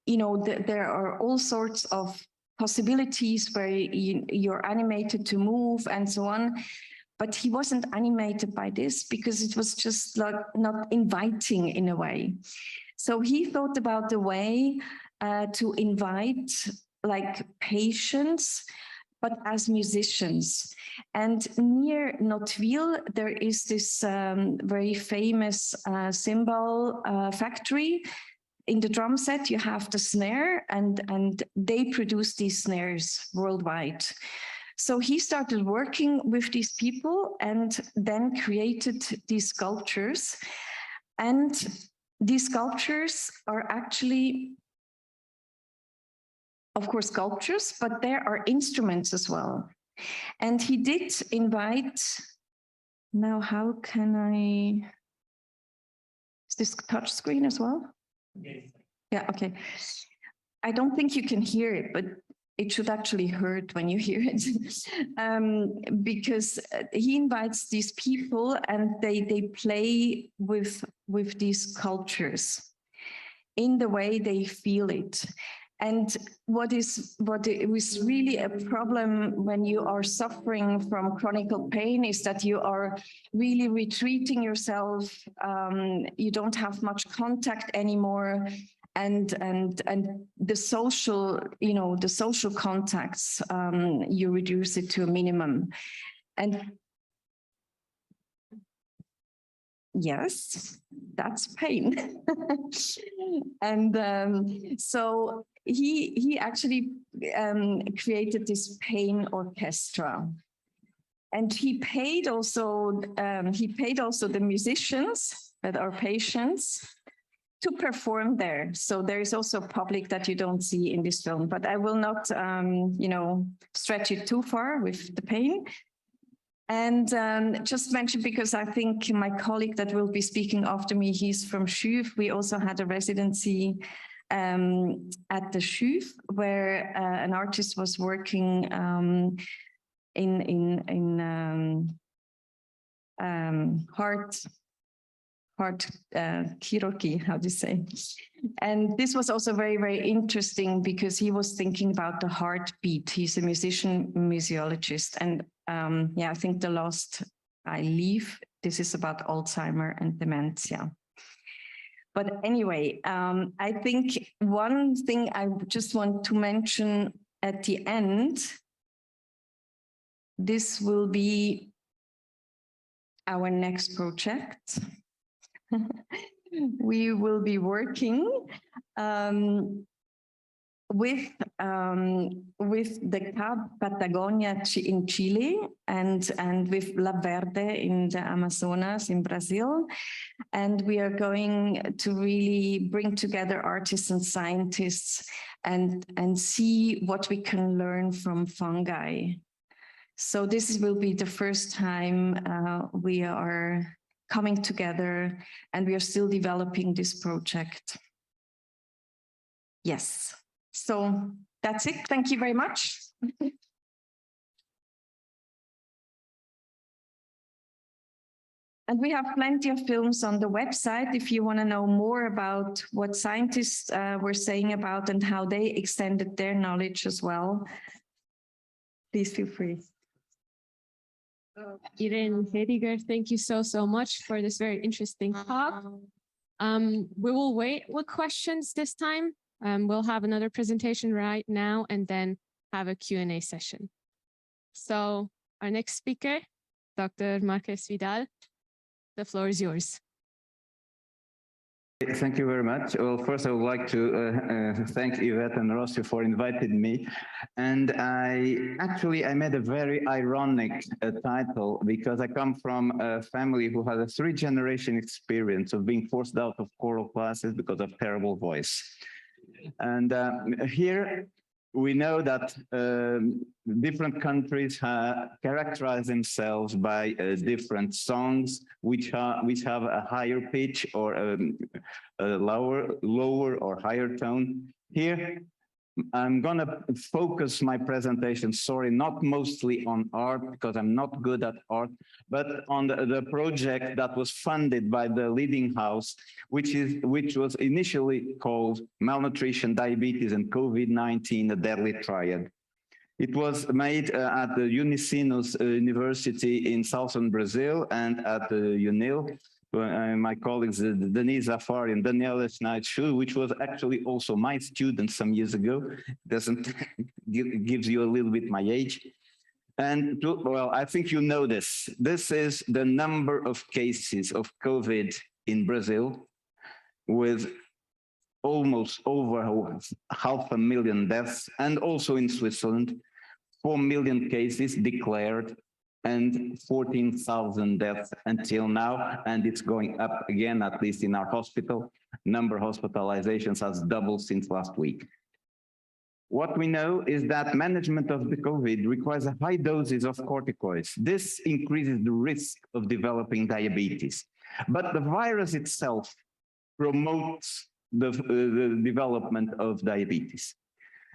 you know, there are all sorts of possibilities where you're animated to move and so on. But he wasn't animated by this because it was just like not inviting in a way. So he thought about the way to invite like patients, but as musicians. And near Nottwil, there is this very famous cymbal factory. In the drum set, you have the snare, and they produce these snares worldwide. So he started working with these people and then created these sculptures. And these sculptures are actually, of course, sculptures, but there are instruments as well. And he did invite, now how can I, is this touch screen as well? Yeah, okay. I don't think you can hear it, but it should actually hurt when you hear it. Because he invites these people and they play with these sculptures in the way they feel it. And what is really a problem when you are suffering from chronic pain is that you are really retreating yourself. You don't have much contact anymore. And the social, you know, the social contacts, you reduce it to a minimum. And yes, that's pain. And so he actually created this pain orchestra. And he paid also the musicians that are patients to perform there. So there is also public that you don't see in this film, but I will not, you know, stretch it too far with the pain. And just mention, because I think my colleague that will be speaking after me, he's from CHUV. We also had a residency at the CHUV where an artist was working in heart chirurgy, how do you say? And this was also very, very interesting because he was thinking about the heartbeat. He's a musician, museologist. And yeah, I think the last I leave, this is about Alzheimer and dementia. But anyway, I think one thing I just want to mention at the end, this will be our next project. We will be working with the Patagonia in Chile and with La Verde in the Amazonas in Brazil. And we are going to really bring together artists and scientists and see what we can learn from fungi. So this will be the first time we are coming together, and we are still developing this project. Yes, so that's it. Thank you very much. And we have plenty of films on the website if you want to know more about what scientists were saying about and how they extended their knowledge as well. Please feel free. Irene Hediger, thank you so much for this very interesting talk. We will wait with questions this time. We'll have another presentation right now and then have a Q&A session. So our next speaker, Dr. Marquez Vidal, the floor is yours. Thank you very much. Well, first I would like to thank Yvette and Rossi for inviting me. And I made a very ironic title because I come from a family who had a 3-generation experience of being forced out of choral classes because of terrible voice. And here we know that different countries characterize themselves by different songs which have a higher pitch or a lower or higher tone. Here, I'm gonna focus my presentation, sorry, not mostly on art because I'm not good at art, but on the project that was funded by the Leading House, which was initially called Malnutrition, Diabetes, and COVID-19, a Deadly Triad. It was made at the Unicinos University in southern Brazil and at the UNIL. My colleagues Denise Zafari and Daniela Schneid-Schuh, which was actually also my student some years ago, gives you a little bit my age. And well, I think you know this. This is the number of cases of COVID in Brazil, with almost over 500,000 deaths, and also in Switzerland, 4 million cases declared, and 14,000 deaths until now, and it's going up again, at least in our hospital. Number of hospitalizations has doubled since last week. What we know is that management of the COVID requires a high doses of corticoids. This increases the risk of developing diabetes, but the virus itself promotes the development of diabetes.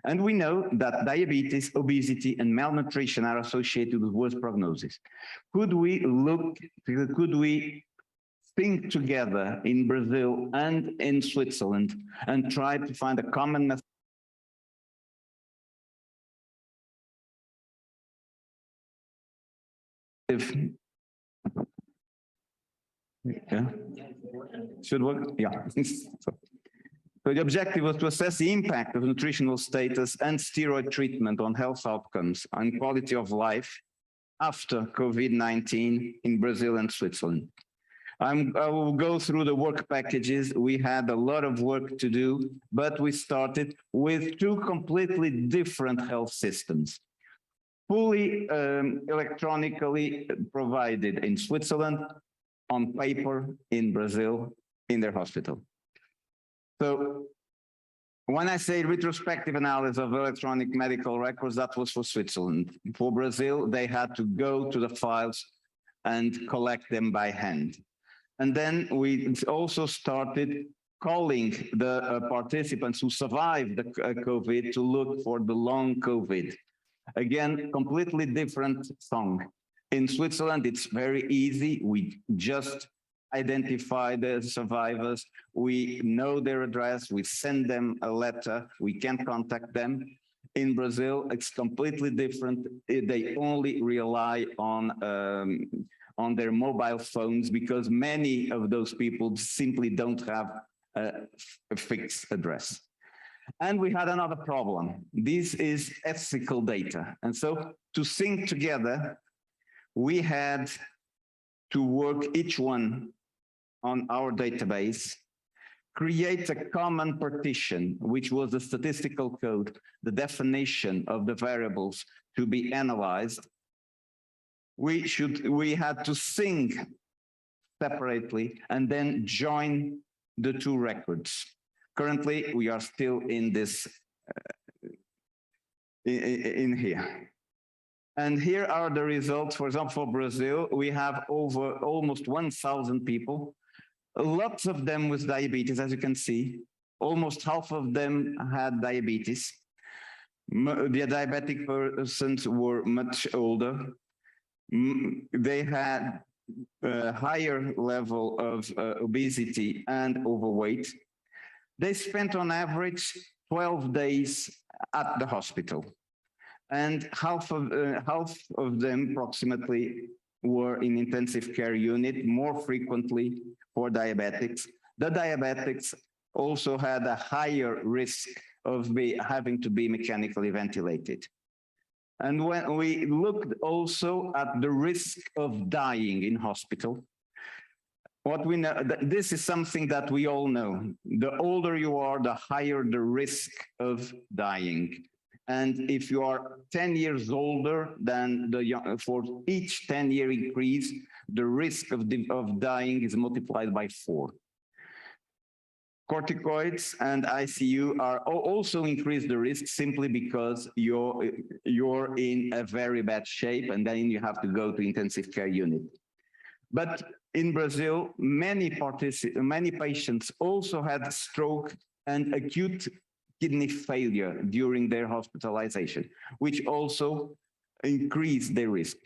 And we know that diabetes, obesity, and malnutrition are associated with worse prognosis. Could we think together in Brazil and in Switzerland and try to find a common method? Yeah, should work. Yeah. So the objective was to assess the impact of nutritional status and steroid treatment on health outcomes and quality of life after COVID-19 in Brazil and Switzerland. I will go through the work packages. We had a lot of work to do, but we started with 2 completely different health systems. Fully electronically provided in Switzerland, on paper in Brazil, in their hospital. So when I say retrospective analysis of electronic medical records, that was for Switzerland. For Brazil, they had to go to the files and collect them by hand. And then we also started calling the participants who survived the COVID to look for the long COVID. Again, completely different song. In Switzerland, it's very easy. We just identify the survivors. We know their address. We send them a letter. We can contact them. In Brazil, it's completely different. They only rely on their mobile phones because many of those people simply don't have a fixed address. And we had another problem. This is ethical data. And so to sync together, we had to work each one on our database, create a common partition, which was the statistical code, the definition of the variables to be analyzed. We had to sync separately and then join the 2 records. Currently, we are still in this in here. And here are the results. For example, for Brazil, we have over almost 1,000 people, lots of them with diabetes, as you can see. Almost half of them had diabetes. The diabetic persons were much older. They had a higher level of obesity and overweight. They spent on average 12 days at the hospital. And half of them approximately were in intensive care unit, more frequently for diabetics. The diabetics also had a higher risk of having to be mechanically ventilated. And when we looked also at the risk of dying in hospital, what we know, this is something that we all know. The older you are, the higher the risk of dying. And if you are 10 years older than the young, for each 10-year increase, the risk of dying is multiplied by 4. Corticoids and ICU are also increase the risk simply because you're in a very bad shape and then you have to go to intensive care unit. But in Brazil, many patients also had stroke and acute kidney failure during their hospitalization, which also increased their risk.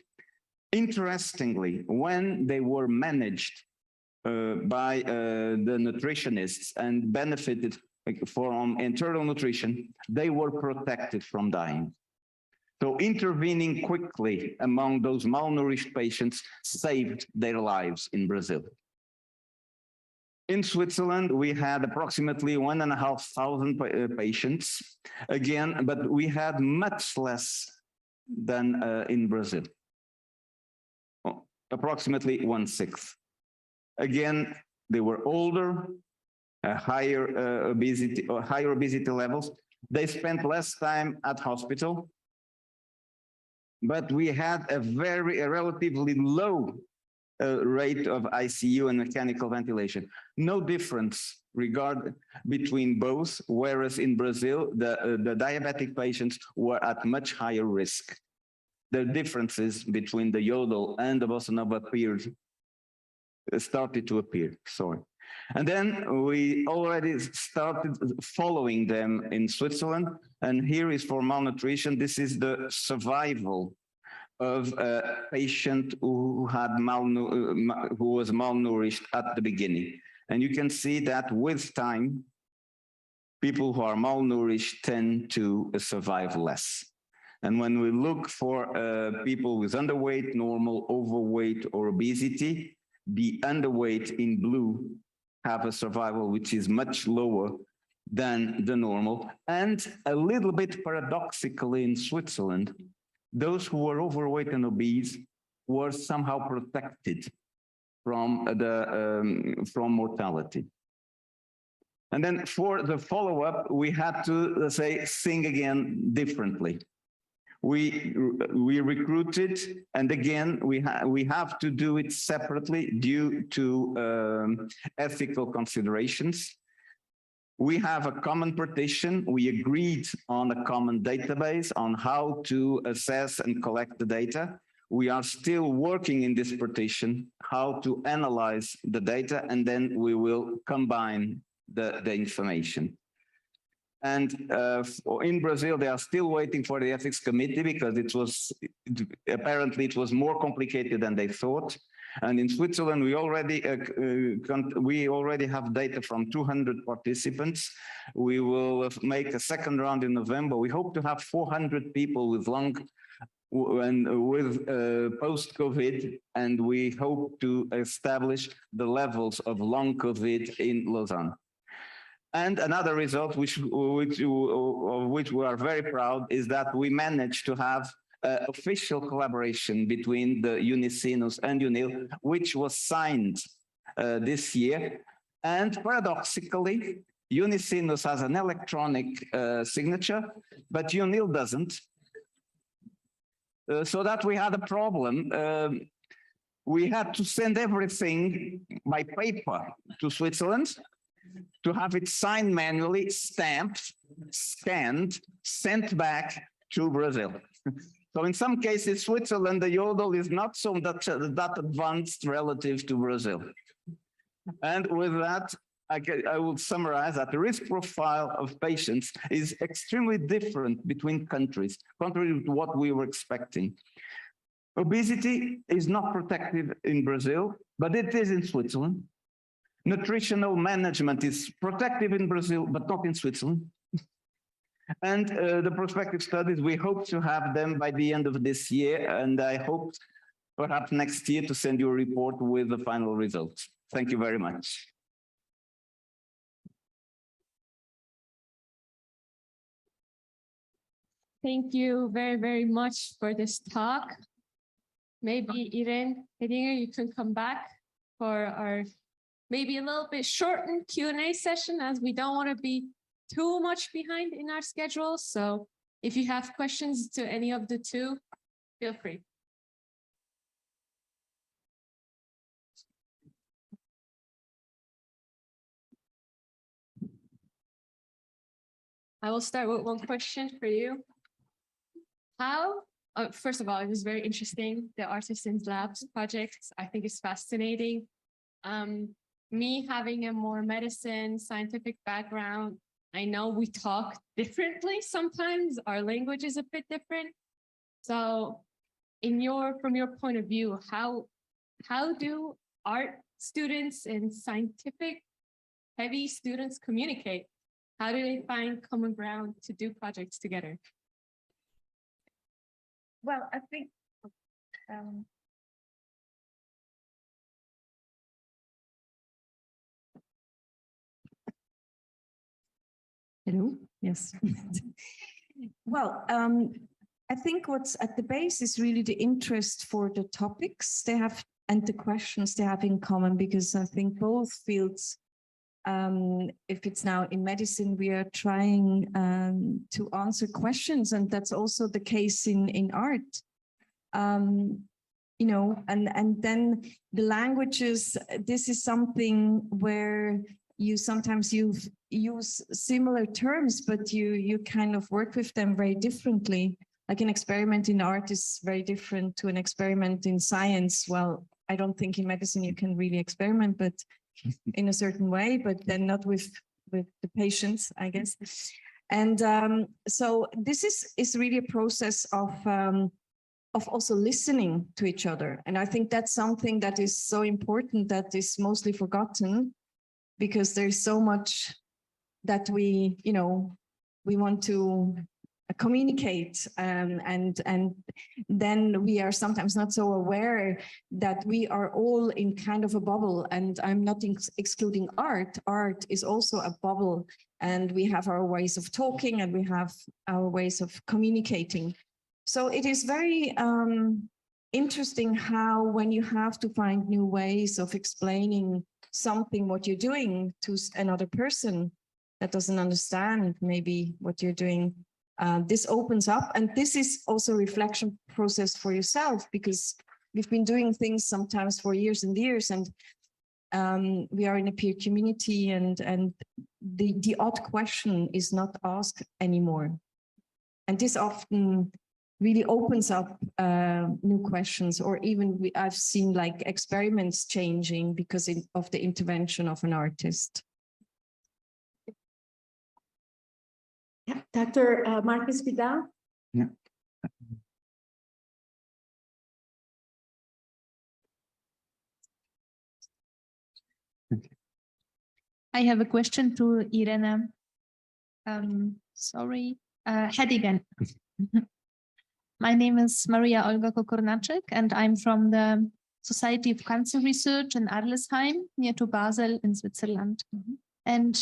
Interestingly, when they were managed by the nutritionists and benefited from internal nutrition, they were protected from dying. So intervening quickly among those malnourished patients saved their lives in Brazil. In Switzerland, we had approximately 1,500 patients, again, but we had much less than in Brazil, approximately 1/6. Again, they were older, higher obesity levels. They spent less time at hospital, but we had a relatively low rate of ICU and mechanical ventilation. No difference between both, whereas in Brazil, the diabetic patients were at much higher risk. The differences between the yodel and the bossa nova started to appear, sorry. And then we already started following them in Switzerland, and here is for malnutrition. This is the survival of a patient who was malnourished at the beginning. And you can see that with time, people who are malnourished tend to survive less. And when we look for people with underweight, normal, overweight, or obesity, the underweight in blue have a survival which is much lower than the normal. And a little bit paradoxically in Switzerland, those who were overweight and obese were somehow protected from mortality. And then for the follow-up, we had to, let's say, think again differently. We recruited, and again, we have to do it separately due to ethical considerations. We have a common partition. We agreed on a common database on how to assess and collect the data. We are still working in this partition, how to analyze the data, and then we will combine the information. And in Brazil, they are still waiting for the ethics committee because apparently it was more complicated than they thought. And in Switzerland, we already have data from 200 participants. We will make a second round in November. We hope to have 400 people with post-COVID, and we hope to establish the levels of long COVID in Lausanne. And another result, which we are very proud, is that we managed to have official collaboration between the Unicinos and UNIL, which was signed this year. And paradoxically, Unicinos has an electronic signature, but UNIL doesn't. So that we had a problem. We had to send everything by paper to Switzerland, to have it signed manually, stamped, scanned, sent back to Brazil. So in some cases, Switzerland, the yodel is not so that advanced relative to Brazil. And with that, I will summarize that the risk profile of patients is extremely different between countries, contrary to what we were expecting. Obesity is not protective in Brazil, but it is in Switzerland. Nutritional management is protective in Brazil, but not in Switzerland. And the prospective studies, we hope to have them by the end of this year, and I hope perhaps next year to send you a report with the final results. Thank you very much. Thank you very, very much for this talk. Maybe Irene Hedinger, you can come back for our maybe a little bit shortened Q&A session, as we don't want to be too much behind in our schedule. So if you have questions to any of the two, feel free. I will start with one question for you. First of all, it was very interesting, the Artisans Labs project. I think it's fascinating. Me having a more medicine, scientific background, I know we talk differently sometimes. Our language is a bit different. So from your point of view, how do art students and scientific heavy students communicate? How do they find common ground to do projects together? Well, I think hello? Yes. Well, I think what's at the base is really the interest for the topics they have and the questions they have in common, because I think both fields, if it's now in medicine, we are trying to answer questions, and that's also the case in art. You know, and then the languages, this is something where you sometimes use similar terms, but you kind of work with them very differently. Like an experiment in art is very different to an experiment in science. Well, I don't think in medicine you can really experiment, but in a certain way, but then not with the patients, I guess. And so this is really a process of also listening to each other. And I think that's something that is so important, that is mostly forgotten, because there's so much that we want to communicate, and then we are sometimes not so aware that we are all in kind of a bubble. And I'm not excluding art. Art is also a bubble, and we have our ways of talking, and we have our ways of communicating. So it is very interesting how, when you have to find new ways of explaining something, what you're doing, to another person that doesn't understand maybe what you're doing, this opens up. And this is also a reflection process for yourself, because we've been doing things sometimes for years and years, and we are in a peer community, and the odd question is not asked anymore. And this often really opens up new questions, or even I've seen like experiments changing because of the intervention of an artist. Yeah, Dr. Marcus Vidal. Yeah. I have a question to Irene. Hedigen. My name is Maria Olga Kokornaczek, and I'm from the Society of Cancer Research in Arlesheim, near to Basel in Switzerland. And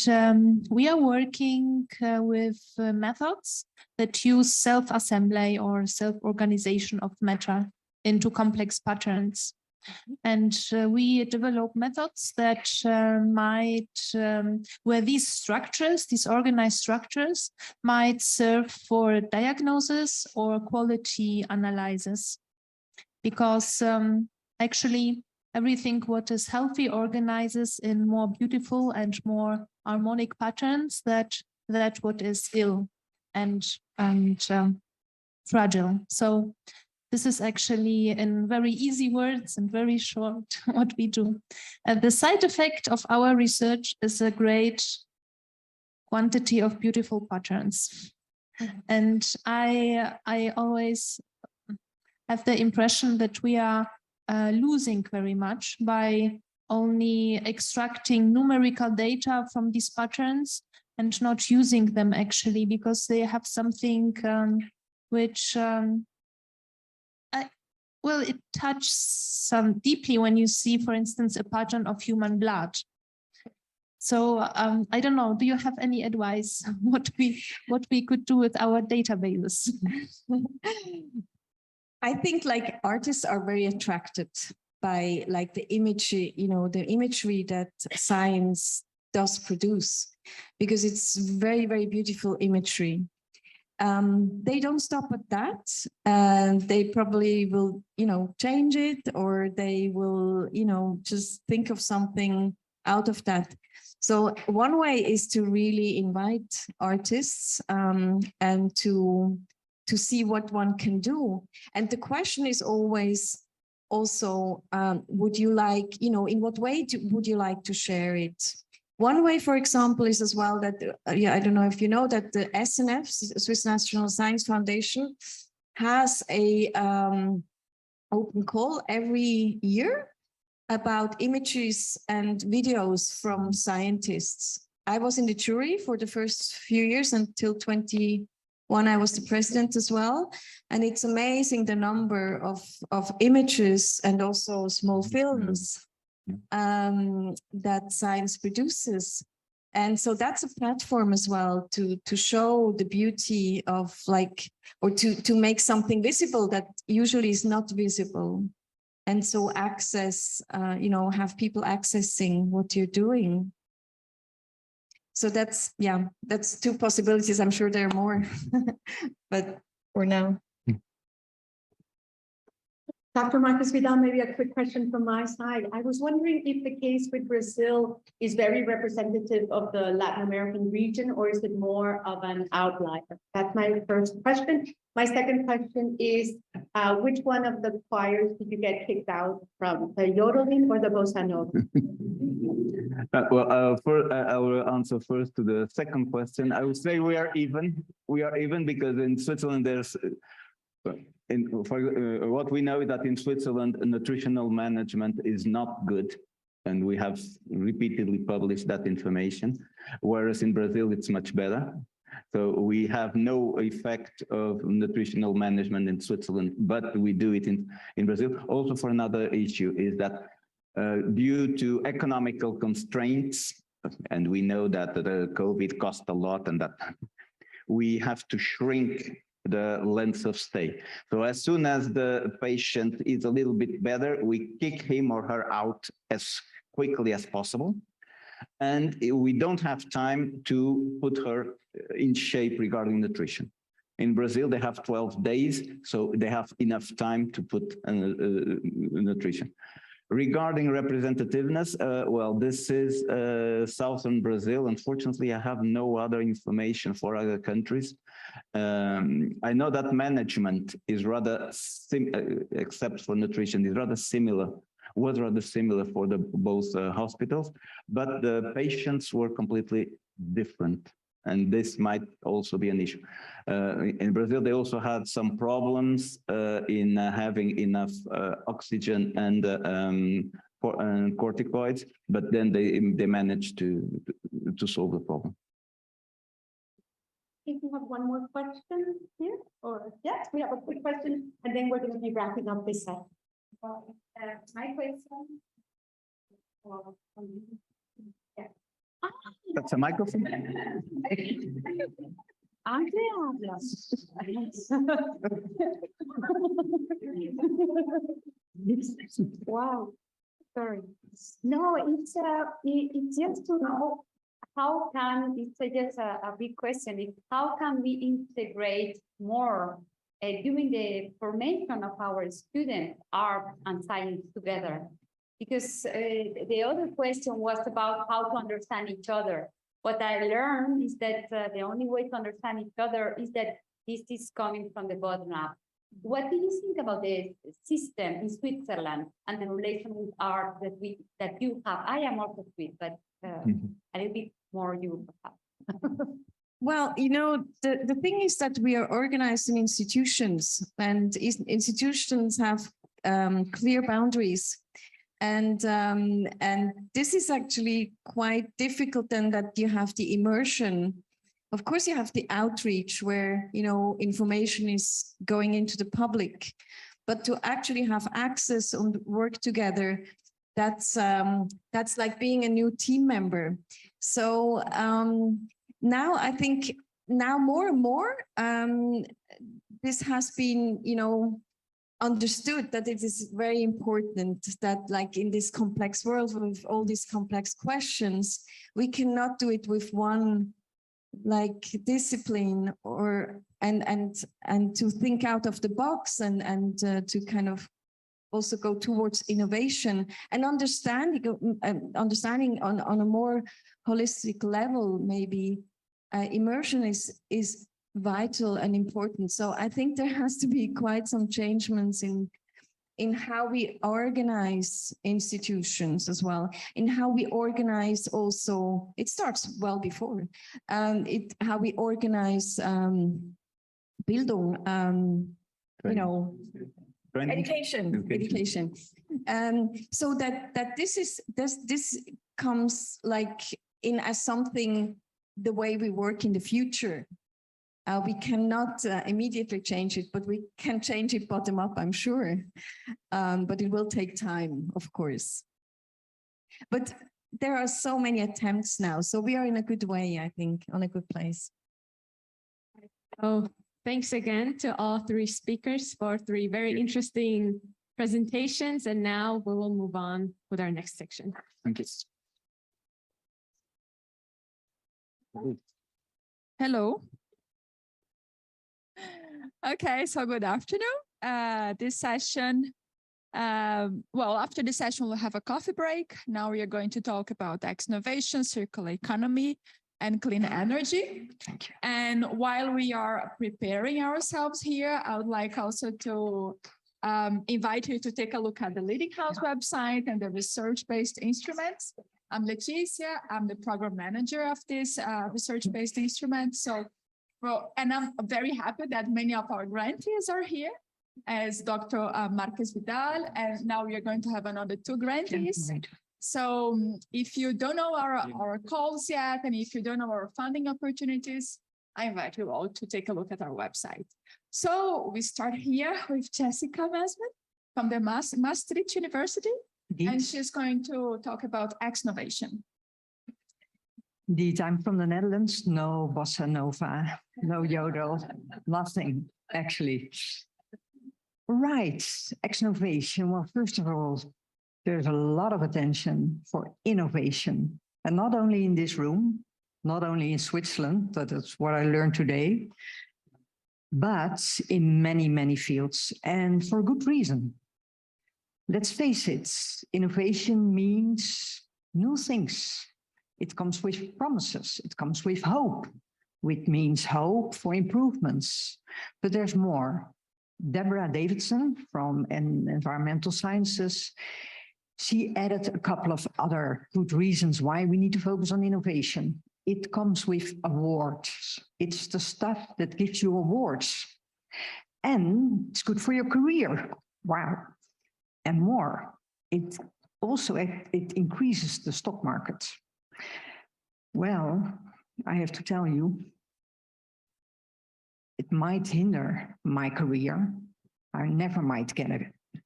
we are working with methods that use self-assembly or self-organization of matter into complex patterns. And we develop methods that where these structures, these organized structures, might serve for diagnosis or quality analysis. Because actually, everything what is healthy organizes in more beautiful and more harmonic patterns that what is ill. And fragile. So this is actually in very easy words and very short what we do. The side effect of our research is a great quantity of beautiful patterns. And I always have the impression that we are losing very much by only extracting numerical data from these patterns and not using them actually, because they have something which well, it touches some deeply when you see, for instance, a pattern of human blood. So I don't know, do you have any advice what we could do with our databases? I think like artists are very attracted by like the imagery, you know, the imagery that science does produce, because it's very, very beautiful imagery. They don't stop at that, and they probably will, you know, change it, or they will, you know, just think of something out of that. So one way is to really invite artists and to see what one can do. And the question is always also, would you like, you know, in what way would you like to share it? One way, for example, is as well that, yeah, I don't know if you know that the SNF, Swiss National Science Foundation, has a open call every year about images and videos from scientists. I was in the jury for the first few years until 21. I was the president as well. And it's amazing the number of images and also small films that science produces. And so that's a platform as well to show the beauty of like, or to make something visible that usually is not visible. And so access, you know, have people accessing what you're doing. So that's, yeah, that's two possibilities. I'm sure there are more, but for now. Dr. Marcus Vidal, maybe a quick question from my side. I was wondering if the case with Brazil is very representative of the Latin American region, or is it more of an outlier? That's my first question. My second question is, which one of the choirs did you get kicked out from, the yodeling or the bossa nova? I will answer first to the second question. I would say we are even. We are even because in Switzerland there's. What we know is that in Switzerland, nutritional management is not good, and we have repeatedly published that information, whereas in Brazil, it's much better. So we have no effect of nutritional management in Switzerland, but we do it in Brazil. Also for another issue is that due to economical constraints, and we know that the COVID cost a lot and that we have to shrink the length of stay. So as soon as the patient is a little bit better, we kick him or her out as quickly as possible. And we don't have time to put her in shape regarding nutrition. In Brazil, they have 12 days, so they have enough time to put nutrition. Regarding representativeness, well, this is southern Brazil. Unfortunately, I have no other information for other countries. I know that management is rather, except for nutrition, is rather similar, was rather similar for the both hospitals, but the patients were completely different. And this might also be an issue. In Brazil, they also had some problems in having enough oxygen and corticoids, but then they managed to solve the problem. If you have one more question here, or yes, we have a quick question, and then we're going to be wrapping up this set. My question. Yeah. That's a microphone. Wow. Sorry. No, it's just to know how can, it's just a big question, is how can we integrate more during the formation of our students, art and science together? Because the other question was about how to understand each other. What I learned is that the only way to understand each other is that this is coming from the bottom up. What do you think about the system in Switzerland and the relation with art that you have? I am also Swiss, but a little bit more you perhaps. Well, you know, the thing is that we are organized in institutions, and institutions have clear boundaries. And this is actually quite difficult then, that you have the immersion. Of course, you have the outreach where, you know, information is going into the public, but to actually have access and work together, that's like being a new team member. So now I think now more and more this has been, you know, understood that it is very important that, like, in this complex world with all these complex questions, we cannot do it with one like discipline, or and to think out of the box and to kind of also go towards innovation and understanding on a more holistic level. Maybe immersion is vital and important. So I think there has to be quite some changements in how we organize institutions as well, in how we organize also, it starts well before, how we organize Bildung, you know, education. So that this comes like in as something, the way we work in the future. We cannot immediately change it, but we can change it bottom up, I'm sure. But it will take time, of course. But there are so many attempts now, so we are in a good way, I think, on a good place. Oh, thanks again to all three speakers for three very interesting presentations. And now we will move on with our next section. Thank you. Hello. Okay, so good afternoon. This session, well, after this session, we'll have a coffee break. Now we are going to talk about Exnovation, circular economy, and clean energy. Thank you. And while we are preparing ourselves here, I would like also to invite you to take a look at the Leading House website and the research-based instruments. I'm Leticia, I'm the program manager of this research-based instrument. So, well, and I'm very happy that many of our grantees are here, as Dr. Marquez Vidal, and now we are going to have another two grantees. Yeah, right. So if you don't know our calls yet, and if you don't know our funding opportunities, I invite you all to take a look at our website. So we start here with Jessica Mesman from the Maastricht University, and she's going to talk about Exnovation. Indeed, I'm from the Netherlands. No bossa nova, no yodel, nothing, actually. Right, Exnovation. Well, first of all, there's a lot of attention for innovation. And not only in this room, not only in Switzerland, but that's what I learned today, but in many, many fields, and for good reason. Let's face it, innovation means new things. It comes with promises, it comes with hope, which means hope for improvements. But there's more. Deborah Davidson from Environmental Sciences, she added a couple of other good reasons why we need to focus on innovation. It comes with awards. It's the stuff that gives you awards. And it's good for your career. Wow. And more. It also it increases the stock market. Well, I have to tell you, it might hinder my career. I never might get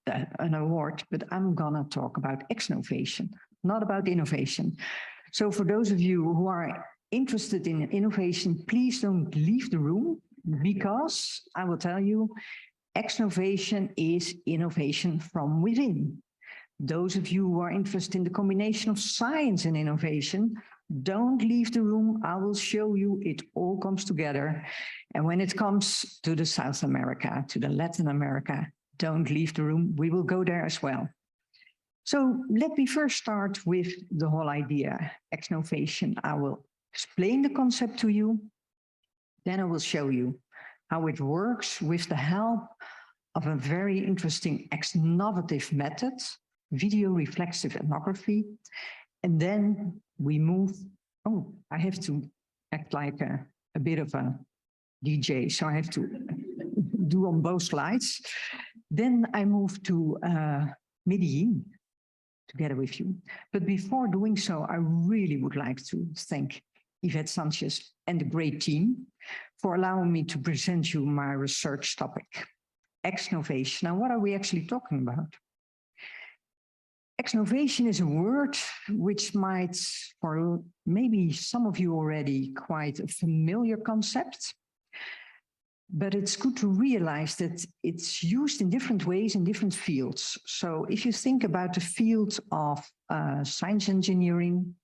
an award, but I'm gonna talk about Exnovation, not about innovation. So for those of you who are interested in innovation, please don't leave the room, because I will tell you, Exnovation is innovation from within. Those of you who are interested in the combination of science and innovation, don't leave the room. I will show you it all comes together. And when it comes to the South America, to the Latin America, don't leave the room. We will go there as well. So let me first start with the whole idea, Exnovation. I will explain the concept to you. Then I will show you how it works with the help of a very interesting innovative method, video reflexive ethnography. And then we move, oh, I have to act like a bit of a DJ, so I have to do on both slides. Then I move to Medellin together with you. But before doing so, I really would like to thank Yvette Sanchez and the great team for allowing me to present you my research topic, Exnovation. Now, what are we actually talking about? Exnovation is a word which might, for maybe some of you already, quite a familiar concept. But it's good to realize that it's used in different ways in different fields. So if you think about the field of science engineering,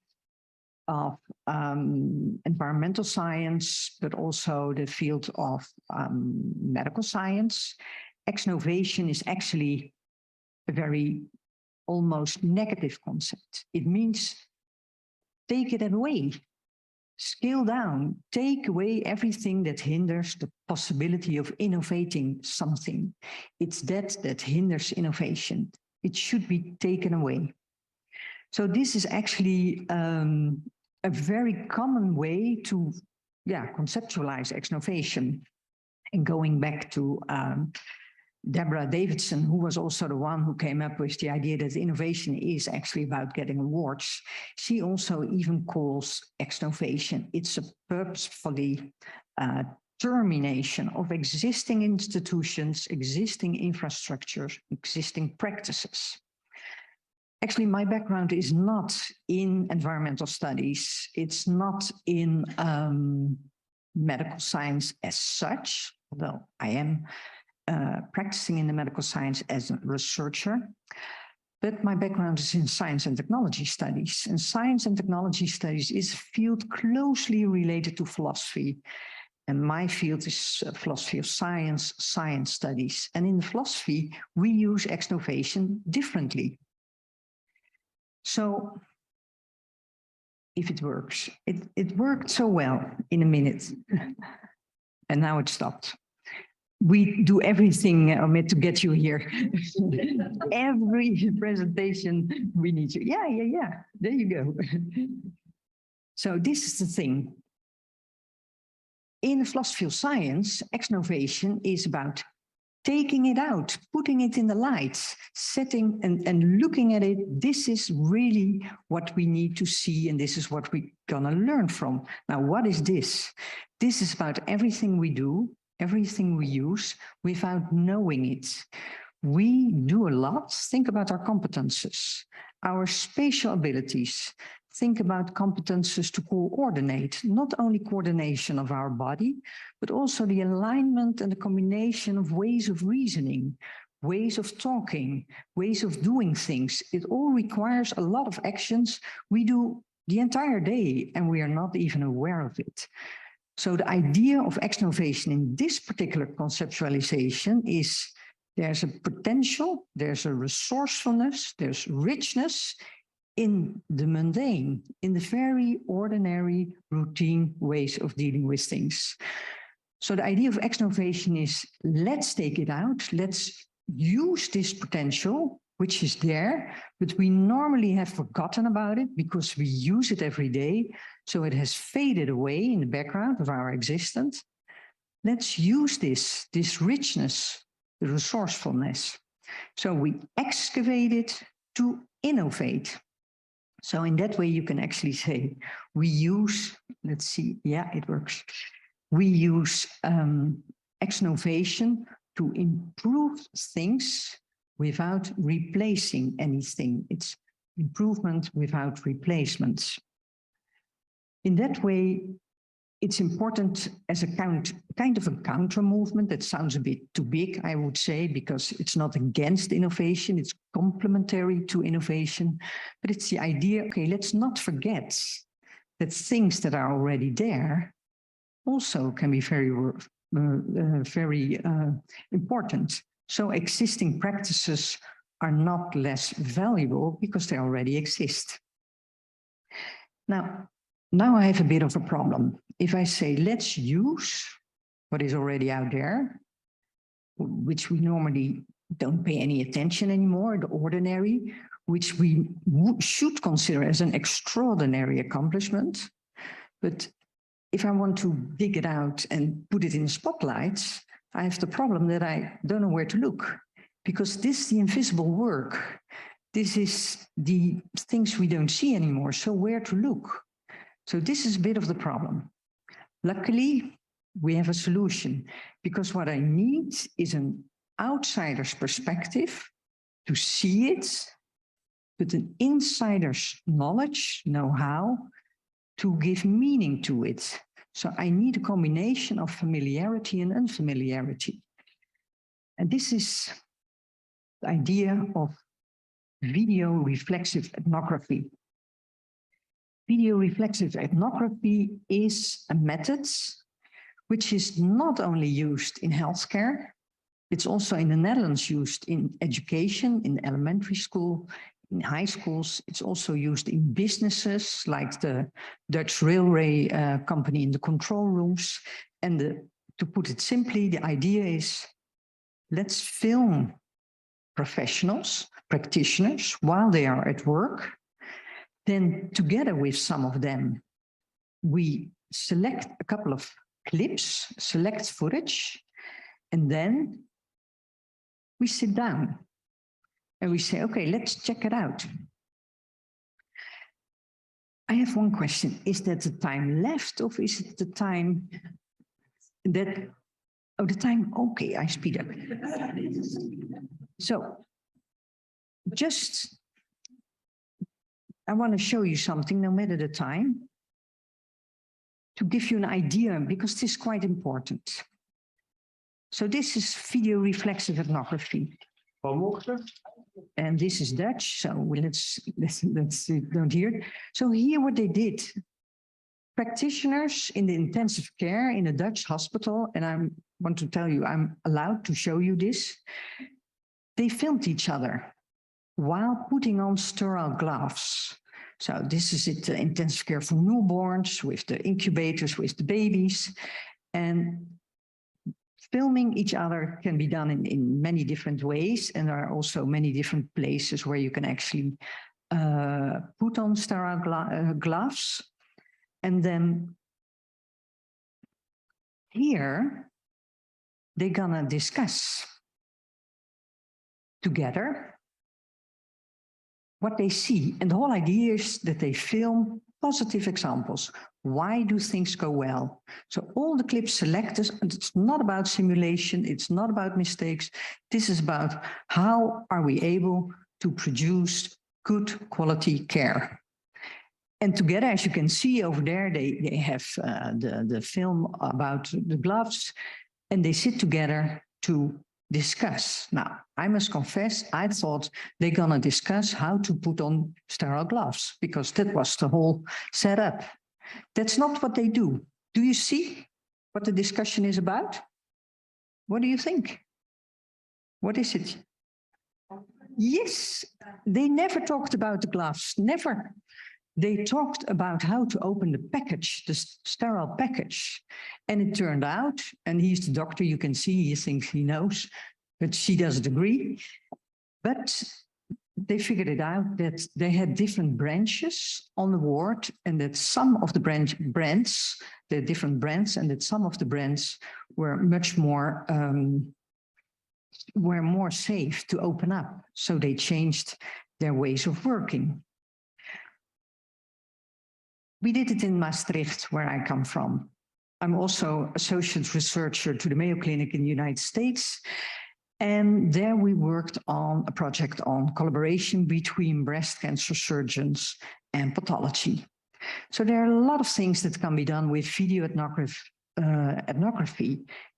of environmental science, but also the field of medical science, exnovation is actually a very almost negative concept. It means take it away. Scale down, take away everything that hinders the possibility of innovating something. It's that hinders innovation. It should be taken away. So this is actually a very common way to conceptualize exnovation. And going back to Deborah Davidson, who was also the one who came up with the idea that innovation is actually about getting awards. She also even calls exnovation, it's a purposefully termination of existing institutions, existing infrastructures, existing practices. Actually, my background is not in environmental studies. It's not in medical science as such, although I am practicing in the medical science as a researcher, but my background is in science and technology studies. And science and technology studies is a field closely related to philosophy. And my field is philosophy of science, science studies. And in philosophy, we use exnovation differently. So if it works, it worked so well in a minute. And now it stopped. We do everything to get you here. Every presentation we need you. Yeah. There you go. So this is the thing. In philosophy of science, exnovation is about taking it out, putting it in the light, setting and looking at it. This is really what we need to see, and this is what we're gonna learn from. Now, what is this? This is about everything we do, everything we use without knowing it. We do a lot. Think about our competences, our spatial abilities. Think about competences to coordinate, not only coordination of our body, but also the alignment and the combination of ways of reasoning, ways of talking, ways of doing things. It all requires a lot of actions we do the entire day, and we are not even aware of it. So the idea of exnovation in this particular conceptualization is there's a potential, there's a resourcefulness, there's richness in the mundane, in the very ordinary, routine ways of dealing with things. So the idea of exnovation is let's take it out, let's use this potential, which is there, but we normally have forgotten about it because we use it every day. So it has faded away in the background of our existence. Let's use this richness, the resourcefulness. So we excavate it to innovate. So in that way, you can actually say, we use, let's see, yeah, it works. We use exnovation to improve things without replacing anything. It's improvement without replacements. In that way, it's important as a kind of a counter movement. That sounds a bit too big, I would say, because it's not against innovation, it's complementary to innovation. But it's the idea, okay, let's not forget that things that are already there also can be very important. So existing practices are not less valuable because they already exist. Now I have a bit of a problem. If I say, let's use, what is already out there, which we normally don't pay any attention anymore, the ordinary, which we should consider as an extraordinary accomplishment. But if I want to dig it out and put it in spotlights, I have the problem that I don't know where to look, because this is the invisible work. This is the things we don't see anymore. So where to look? So this is a bit of the problem. Luckily, we have a solution, because what I need is an outsider's perspective to see it, but an insider's knowledge, know-how, to give meaning to it. So I need a combination of familiarity and unfamiliarity. And this is the idea of video reflexive ethnography. Video reflexive ethnography is a method which is not only used in healthcare, it's also in the Netherlands used in education, in elementary school, in high schools. It's also used in businesses like the Dutch railway company in the control rooms. And to put it simply, the idea is, let's film professionals, practitioners, while they are at work. Then together with some of them, we select a couple of clips, select footage, and then we sit down and we say, okay, let's check it out. I have one question. Is that the time left, or is it the time that, oh, the time, okay, I speed up. So just, I want to show you something, no matter the time, to give you an idea, because this is quite important. So this is video reflexive ethnography. And this is Dutch, so let's don't hear it. So here what they did, practitioners in the intensive care in a Dutch hospital, and I want to tell you, I'm allowed to show you this. They filmed each other while putting on sterile gloves. So this is it, intensive care for newborns, with the incubators, with the babies. And filming each other can be done in many different ways. And there are also many different places where you can actually put on sterile gloves. And then here, they're gonna discuss together what they see. And the whole idea is that they film positive examples. Why do things go well? So all the clips selected, and it's not about simulation, it's not about mistakes. This is about how are we able to produce good quality care. And together, as you can see over there, they have the film about the gloves, and they sit together to discuss. Now, I must confess, I thought they're gonna discuss how to put on sterile gloves, because that was the whole setup. That's not what they do. Do you see what the discussion is about? What do you think? What is it? Yes, they never talked about the gloves, never. They talked about how to open the package, the sterile package. And it turned out, and he's the doctor, you can see, he thinks he knows, but she doesn't agree. But they figured it out that they had different branches on the ward, and that some of the brands, the different brands, and that some of the brands were much more, safe to open up. So they changed their ways of working. We did it in Maastricht, where I come from. I'm also associate researcher to the Mayo Clinic in the United States. And there we worked on a project on collaboration between breast cancer surgeons and pathology. So there are a lot of things that can be done with video ethnography.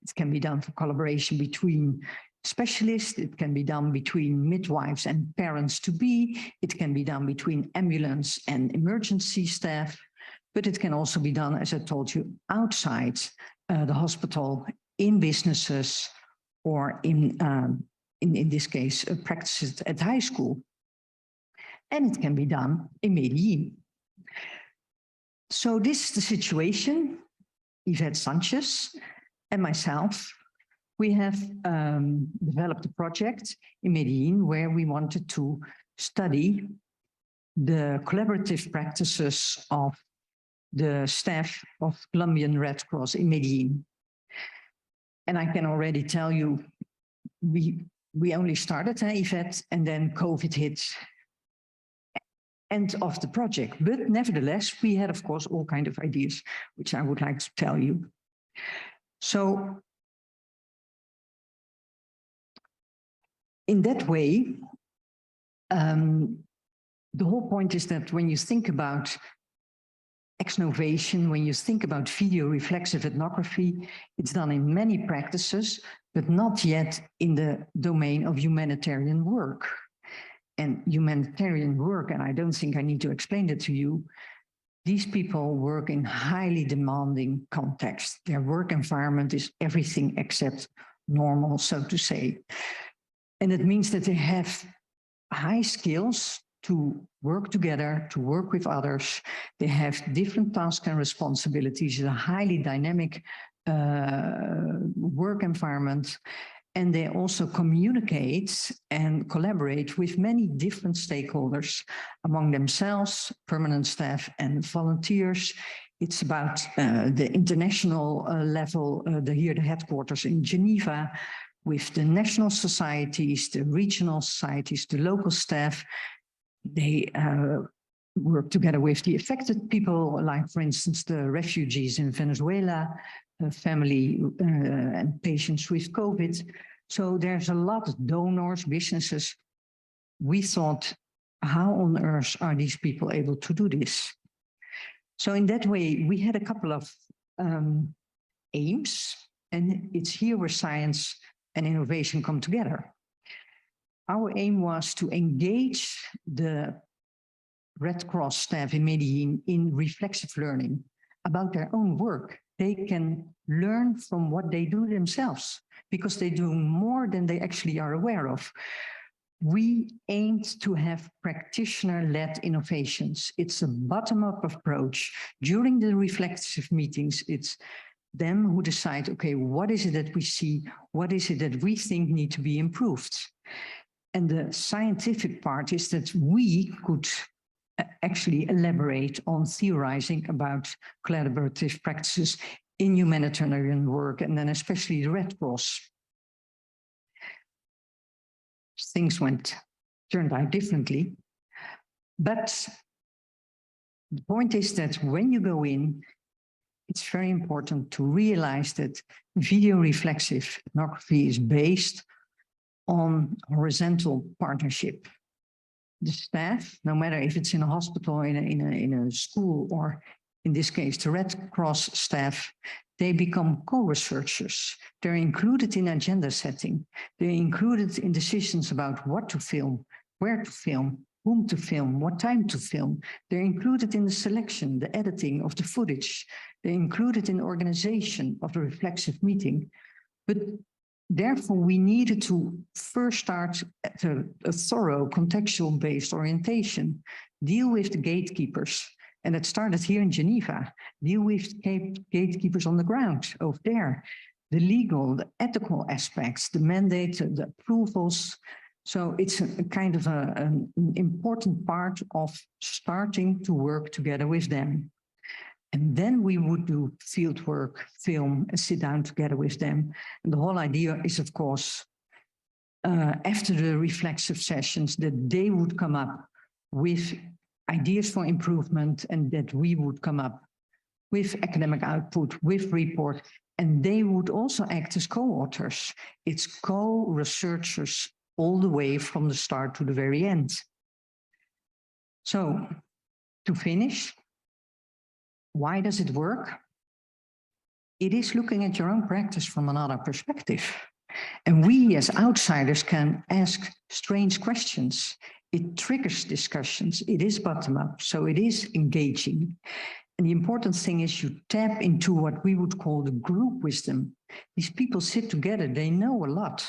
It can be done for collaboration between specialists, it can be done between midwives and parents-to-be, it can be done between ambulance and emergency staff, but it can also be done, as I told you, outside the hospital, in businesses, or in this case, practices at high school. And it can be done in Medellin. So this is the situation, Yvette Sanchez. and myself, we have developed a project in Medellin where we wanted to study the collaborative practices of the staff of Colombian Red Cross in Medellin. And I can already tell you, we only started Yvette, and then COVID hit. End of the project. But nevertheless, we had, of course, all kinds of ideas, which I would like to tell you. So in that way, the whole point is that when you think about Exnovation, when you think about video reflexive ethnography, it's done in many practices, but not yet in the domain of humanitarian work. And humanitarian work, and I don't think I need to explain it to you, these people work in highly demanding contexts. Their work environment is everything except normal, so to say. And it means that they have high skills to work together, to work with others. They have different tasks and responsibilities, a highly dynamic work environment. And they also communicate and collaborate with many different stakeholders among themselves, permanent staff and volunteers. It's about the international level, the headquarters in Geneva, with the national societies, the regional societies, the local staff. They work together with the affected people, like, for instance, the refugees in Venezuela, family and patients with COVID. So there's a lot of donors, businesses. We thought, how on earth are these people able to do this? So in that way, we had a couple of aims, and it's here where science and innovation come together. Our aim was to engage the Red Cross staff in Medellin in reflexive learning about their own work. They can learn from what they do themselves because they do more than they actually are aware of. We aimed to have practitioner-led innovations. It's a bottom-up approach. During the reflexive meetings, it's them who decide, okay, what is it that we see? What is it that we think need to be improved? And the scientific part is that we could actually elaborate on theorizing about collaborative practices in humanitarian work, and then especially the Red Cross. Things turned out differently. But the point is that when you go in, it's very important to realize that video reflexive ethnography is based on horizontal partnership. The staff, no matter if it's in a hospital, in a school, or in this case, the Red Cross staff, they become co-researchers. They're included in agenda setting. They're included in decisions about what to film, where to film, whom to film, what time to film. They're included in the selection, the editing of the footage. They're included in the organization of the reflexive meeting. But therefore, we needed to first start at a thorough contextual-based orientation, deal with the gatekeepers. And it started here in Geneva, deal with gatekeepers on the ground over there, the legal, the ethical aspects, the mandate, the approvals. So it's a kind of an important part of starting to work together with them. And then we would do field work, film, and sit down together with them. And the whole idea is, of course, after the reflexive sessions, that they would come up with ideas for improvement, and that we would come up with academic output, with report, and they would also act as co-authors. It's co-researchers all the way from the start to the very end. So, to finish, why does it work? It is looking at your own practice from another perspective. And we as outsiders can ask strange questions. It triggers discussions. It is bottom-up, so it is engaging. And the important thing is you tap into what we would call the group wisdom. These people sit together, they know a lot.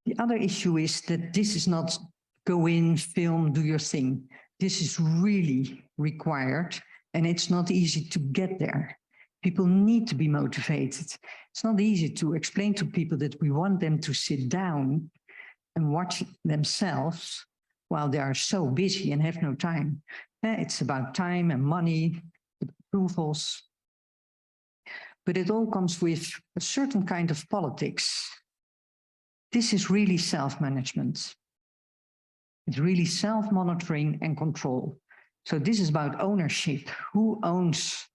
The other issue is that this is not go in, film, do your thing. This is really required, and it's not easy to get there. People need to be motivated. It's not easy to explain to people that we want them to sit down and watch themselves while they are so busy and have no time. It's about time and money, approvals. But it all comes with a certain kind of politics. This is really self-management. It's really self-monitoring and control. So this is about ownership. Who owns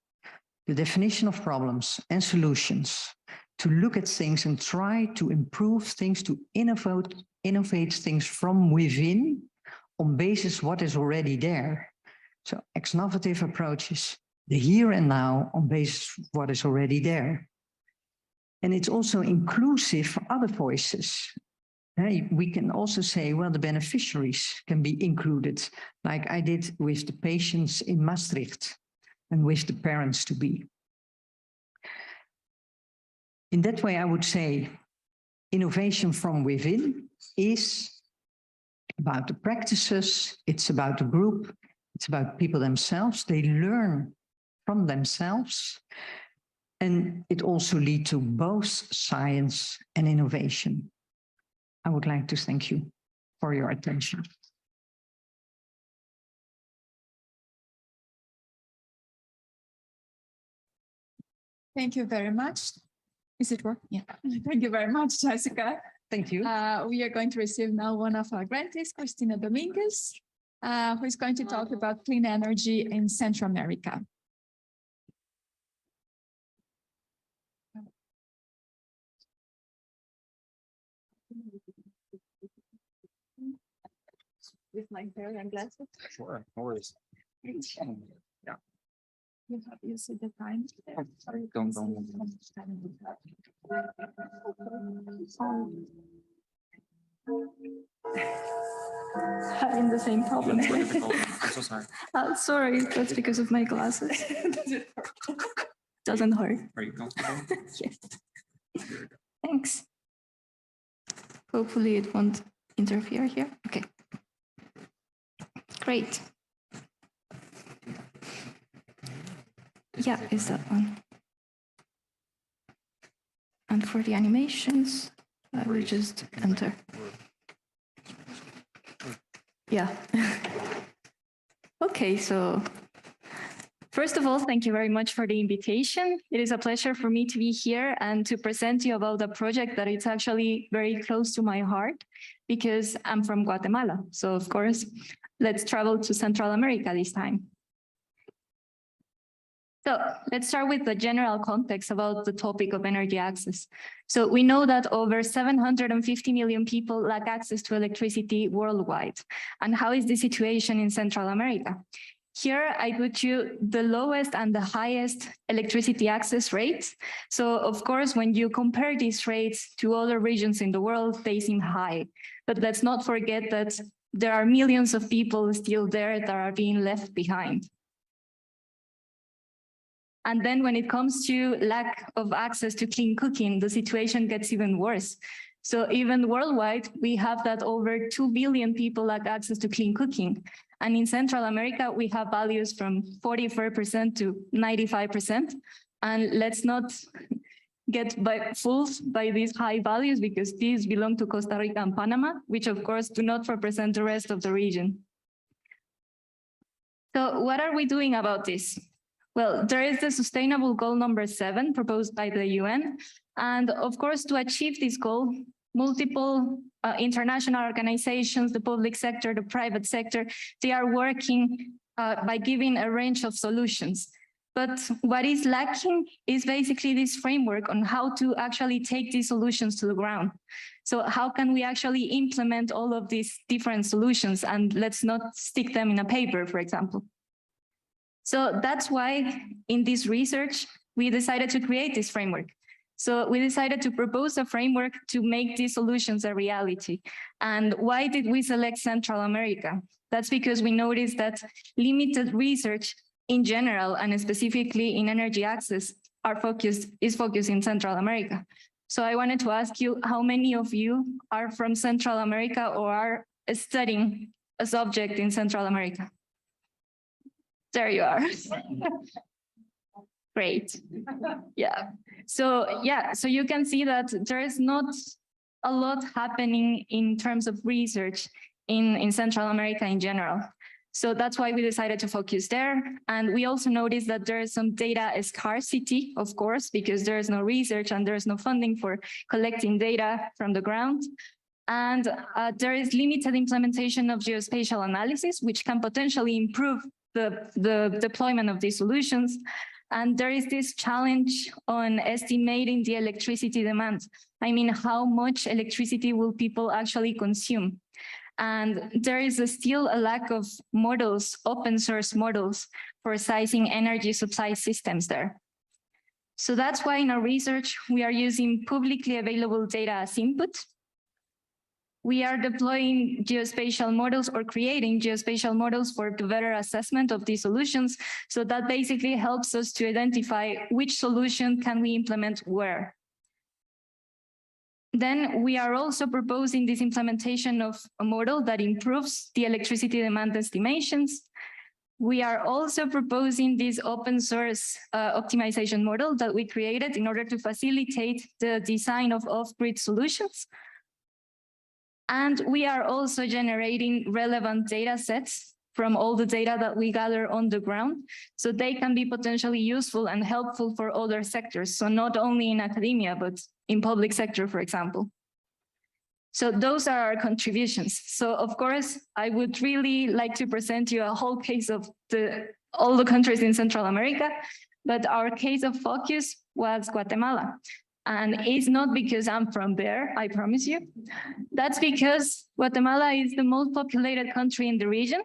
the definition of problems and solutions, to look at things and try to improve things, to innovate things from within on basis what is already there. So ex-novative approaches, the here and now on basis of what is already there. And it's also inclusive for other voices. We can also say, well, the beneficiaries can be included, like I did with the patients in Maastricht and with the parents to be. In that way, I would say innovation from within is about the practices, it's about the group, it's about people themselves. They learn from themselves. And it also leads to both science and innovation. I would like to thank you for your attention. Thank you very much. Is it working? Yeah. Thank you very much, Jessica. Thank you. We are going to receive now one of our grantees, Cristina Dominguez, who is going to talk about clean energy in Central America. With my hair and glasses? Sure, no worries. Yeah. You see the time? Sorry, don't. Having the same problem. I'm so sorry. Sorry, that's because of my glasses. Doesn't hurt. Are you comfortable? Yes. Thanks. Hopefully it won't interfere here. Okay. Great. Yeah, is that one. And for the animations, I will just enter. Yeah. Okay, so first of all, thank you very much for the invitation. It is a pleasure for me to be here and to present to you about a project that is actually very close to my heart because I'm from Guatemala. So of course, let's travel to Central America this time. So let's start with the general context about the topic of energy access. So we know that over 750 million people lack access to electricity worldwide. And how is the situation in Central America? Here I put you the lowest and the highest electricity access rates. So of course, when you compare these rates to other regions in the world, they seem high. But let's not forget that there are millions of people still there that are being left behind. And then when it comes to lack of access to clean cooking, the situation gets even worse. So even worldwide, we have that over 2 billion people lack access to clean cooking. And in Central America, we have values from 44% to 95%. And let's not get fooled by these high values because these belong to Costa Rica and Panama, which of course do not represent the rest of the region. So what are we doing about this? Well, there is the sustainable goal number 7 proposed by the UN. And of course, to achieve this goal, multiple international organizations, the public sector, the private sector, they are working by giving a range of solutions. But what is lacking is basically this framework on how to actually take these solutions to the ground. So how can we actually implement all of these different solutions and let's not stick them in a paper, for example. So that's why in this research, we decided to create this framework. So we decided to propose a framework to make these solutions a reality. And why did we select Central America? That's because we noticed that limited research in general, and specifically in energy access, is focused in Central America. So I wanted to ask you, how many of you are from Central America or are studying a subject in Central America? There you are. Great. Yeah. So you can see that there is not a lot happening in terms of research in Central America in general. So that's why we decided to focus there. And we also noticed that there is some data scarcity, of course, because there is no research and there is no funding for collecting data from the ground. And there is limited implementation of geospatial analysis, which can potentially improve the deployment of these solutions. And there is this challenge on estimating the electricity demand. I mean, how much electricity will people actually consume? And there is still a lack of models, open source models for sizing energy supply systems there. So that's why in our research, we are using publicly available data as input. We are deploying geospatial models or creating geospatial models for the better assessment of these solutions. So that basically helps us to identify which solution can we implement where. Then we are also proposing this implementation of a model that improves the electricity demand estimations. We are also proposing this open source optimization model that we created in order to facilitate the design of off-grid solutions. And we are also generating relevant data sets from all the data that we gather on the ground, so they can be potentially useful and helpful for other sectors. So not only in academia, but in public sector, for example. So those are our contributions. So of course, I would really like to present you a whole case of all the countries in Central America, but our case of focus was Guatemala. And it's not because I'm from there, I promise you. That's because Guatemala is the most populated country in the region.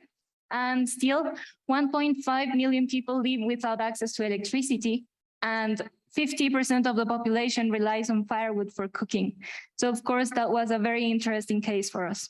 And still 1.5 million people live without access to electricity. And 50% of the population relies on firewood for cooking. So of course, that was a very interesting case for us.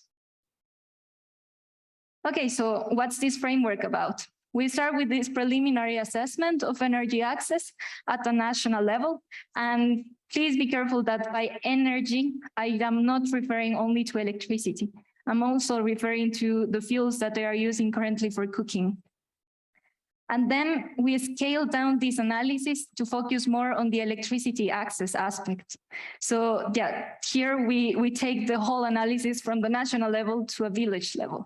Okay, so what's this framework about? We start with this preliminary assessment of energy access at the national level. And please be careful that by energy, I am not referring only to electricity. I'm also referring to the fuels that they are using currently for cooking. And then we scale down this analysis to focus more on the electricity access aspect. So yeah, here we take the whole analysis from the national level to a village level.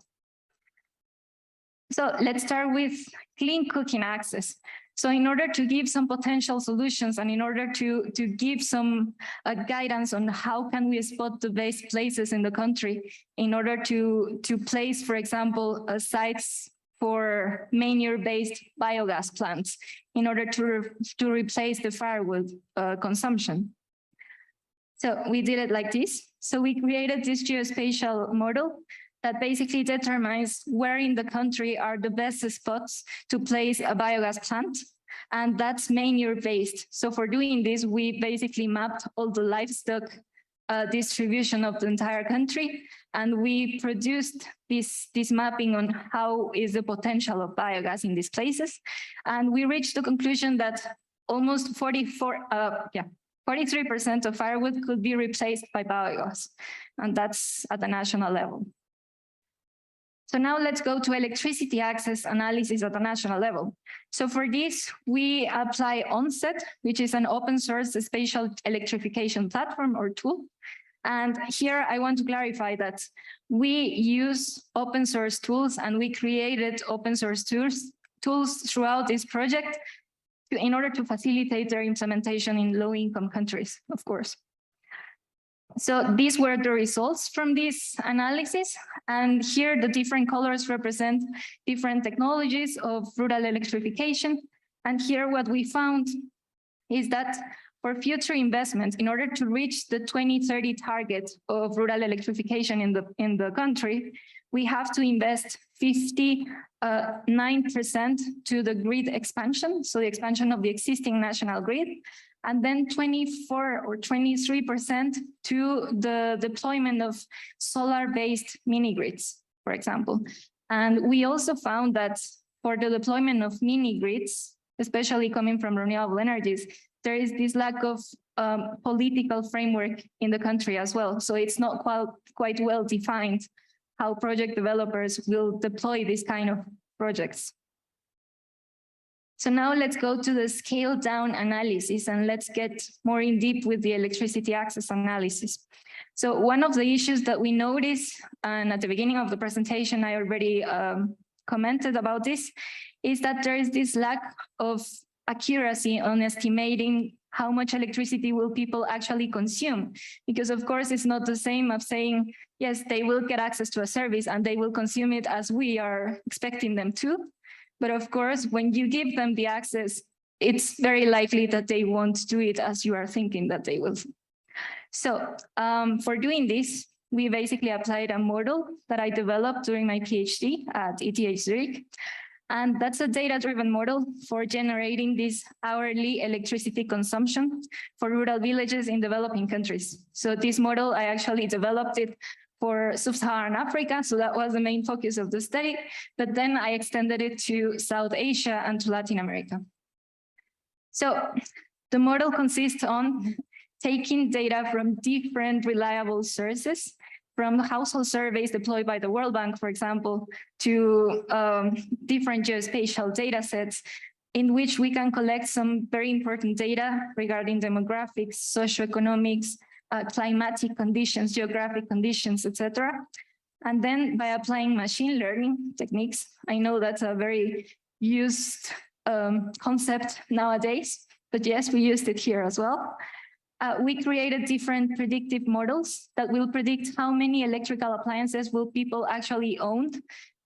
So let's start with clean cooking access. So in order to give some potential solutions and in order to give some guidance on how can we spot the best places in the country in order to place, for example, sites for manure-based biogas plants in order to replace the firewood consumption. So we did it like this. So we created this geospatial model that basically determines where in the country are the best spots to place a biogas plant. And that's manure-based. So for doing this, we basically mapped all the livestock distribution of the entire country. And we produced this mapping on how is the potential of biogas in these places. And we reached the conclusion that almost 43% of firewood could be replaced by biogas. And that's at the national level. So now let's go to electricity access analysis at the national level. So for this, we apply Onset, which is an open source spatial electrification platform or tool. And here I want to clarify that we use open source tools and we created open source tools throughout this project in order to facilitate their implementation in low-income countries, of course. So these were the results from this analysis. And here the different colors represent different technologies of rural electrification. And here what we found is that for future investments, in order to reach the 2030 target of rural electrification in the country, we have to invest 59% to the grid expansion, so the expansion of the existing national grid, and then 24 or 23% to the deployment of solar-based mini-grids, for example. And we also found that for the deployment of mini-grids, especially coming from renewable energies, there is this lack of political framework in the country as well. So it's not quite well defined how project developers will deploy this kind of projects. So now let's go to the scale down analysis and let's get more in deep with the electricity access analysis. So one of the issues that we notice, and at the beginning of the presentation, I already commented about this, is that there is this lack of accuracy on estimating how much electricity will people actually consume. Because of course, it's not the same of saying, yes, they will get access to a service and they will consume it as we are expecting them to. But of course, when you give them the access, it's very likely that they won't do it as you are thinking that they will. So for doing this, we basically applied a model that I developed during my PhD at ETH Zurich. And that's a data-driven model for generating this hourly electricity consumption for rural villages in developing countries. So this model, I actually developed it for sub-Saharan Africa. So that was the main focus of the study. But then I extended it to South Asia and to Latin America. So the model consists on taking data from different reliable sources, from household surveys deployed by the World Bank, for example, to different geospatial data sets in which we can collect some very important data regarding demographics, socioeconomics, climatic conditions, geographic conditions, etc. And then by applying machine learning techniques, I know that's a very used concept nowadays, but yes, we used it here as well. We created different predictive models that will predict how many electrical appliances will people actually own,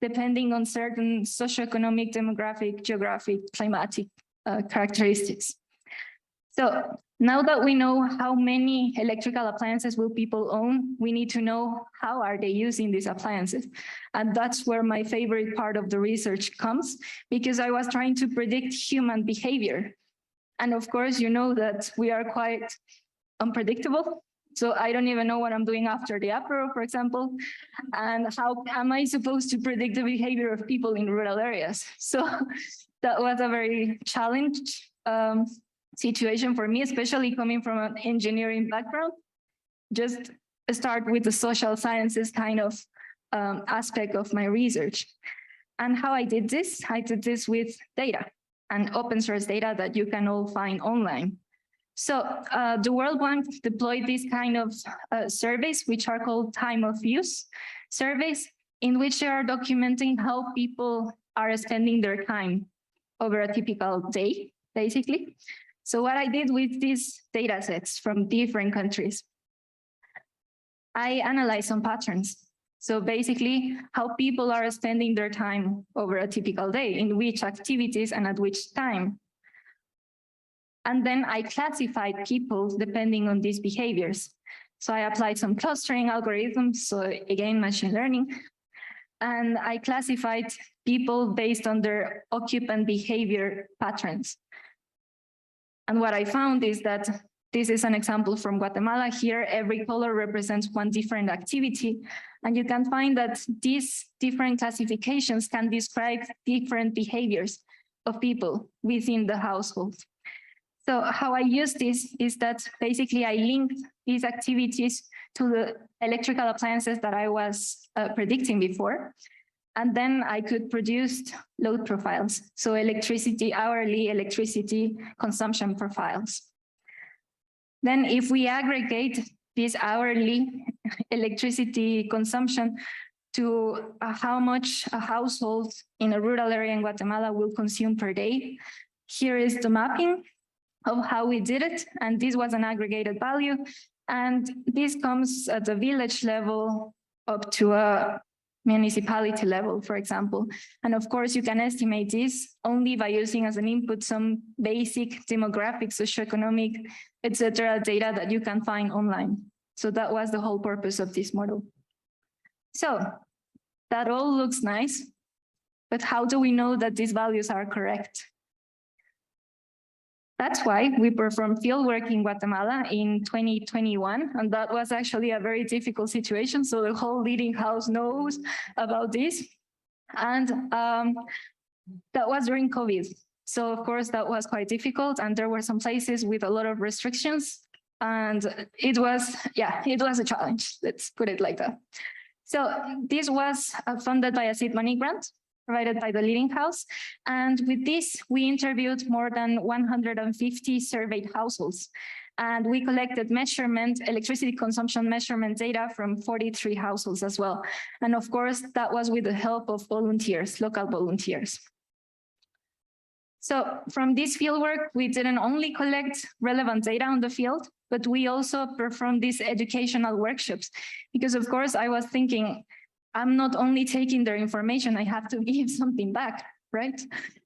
depending on certain socioeconomic, demographic, geographic, climatic characteristics. So now that we know how many electrical appliances will people own, we need to know how are they using these appliances. And that's where my favorite part of the research comes, because I was trying to predict human behavior. And of course, you know that we are quite unpredictable. So I don't even know what I'm doing after the apero, for example, and how am I supposed to predict the behavior of people in rural areas? So that was a very challenged situation for me, especially coming from an engineering background. Just start with the social sciences kind of aspect of my research. And how I did this with data and open source data that you can all find online. So the World Bank deployed these kind of surveys, which are called time of use surveys, in which they are documenting how people are spending their time over a typical day, basically. So what I did with these data sets from different countries, I analyzed some patterns. So basically how people are spending their time over a typical day, in which activities and at which time. And then I classified people depending on these behaviors. So I applied some clustering algorithms, so again, machine learning. And I classified people based on their occupant behavior patterns. And what I found is that this is an example from Guatemala. Here, every color represents one different activity. And you can find that these different classifications can describe different behaviors of people within the household. So how I use this is that basically I linked these activities to the electrical appliances that I was predicting before. And then I could produce load profiles. So hourly electricity consumption profiles. Then if we aggregate this hourly electricity consumption to how much a household in a rural area in Guatemala will consume per day, here is the mapping of how we did it. And this was an aggregated value. And this comes at the village level up to a municipality level, for example. And of course, you can estimate this only by using as an input some basic demographic, socioeconomic, etc. data that you can find online. So that was the whole purpose of this model. So that all looks nice, but how do we know that these values are correct? That's why we performed fieldwork in Guatemala in 2021, and that was actually a very difficult situation. So the whole leading house knows about this. And that was during COVID. So of course that was quite difficult, and there were some places with a lot of restrictions, and it was a challenge, let's put it like that. So this was funded by a seed money grant. provided by the Leading House. And with this, we interviewed more than 150 surveyed households. And we collected electricity consumption measurement data from 43 households as well. And of course, that was with the help of volunteers, local volunteers. So from this fieldwork, we didn't only collect relevant data on the field, but we also performed these educational workshops. Because of course, I was thinking, I'm not only taking their information, I have to give something back, right?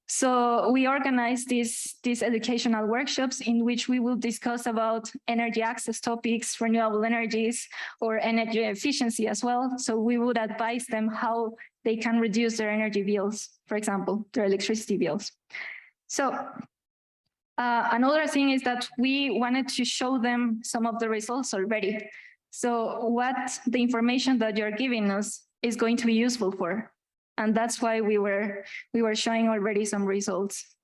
So we organized these educational workshops in which we will discuss about energy access topics, renewable energies, or energy efficiency as well. So we would advise them how they can reduce their energy bills, for example, their electricity bills. So another thing is that we wanted to show them some of the results already. So what the information that you're giving us is going to be useful for. And that's why we were showing already some results.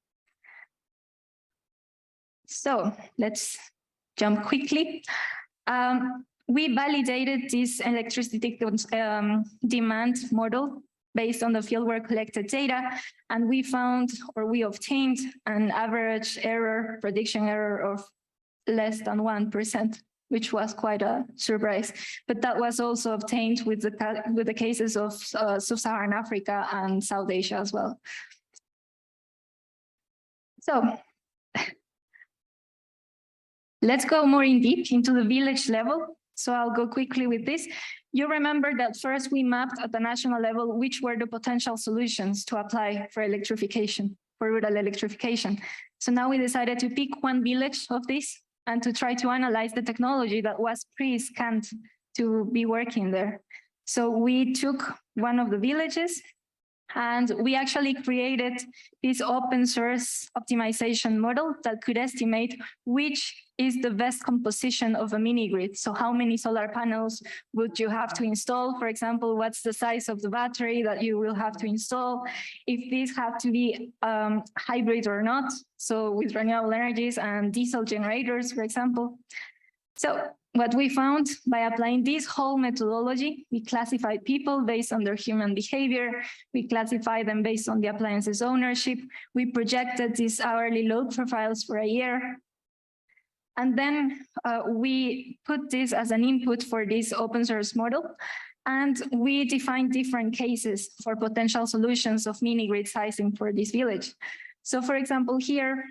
So let's jump quickly. We validated this electricity demand model based on the fieldwork collected data, and we found, or we obtained, an average prediction error of less than 1%. Which was quite a surprise. But that was also obtained with the cases of Sub-Saharan Africa and South Asia as well. So let's go more in deep into the village level. So I'll go quickly with this. You remember that first we mapped at the national level which were the potential solutions to apply for electrification, for rural electrification. So now we decided to pick one village of this and to try to analyze the technology that was pre-scanned to be working there. So we took one of the villages and we actually created this open source optimization model that could estimate which is the best composition of a mini grid. So how many solar panels would you have to install? For example, what's the size of the battery that you will have to install? If these have to be hybrid or not. So with renewable energies and diesel generators, for example. So what we found by applying this whole methodology, we classified people based on their human behavior. We classified them based on the appliance's ownership. We projected these hourly load profiles for a year. And then we put this as an input for this open source model. And we defined different cases for potential solutions of mini grid sizing for this village. So for example, here,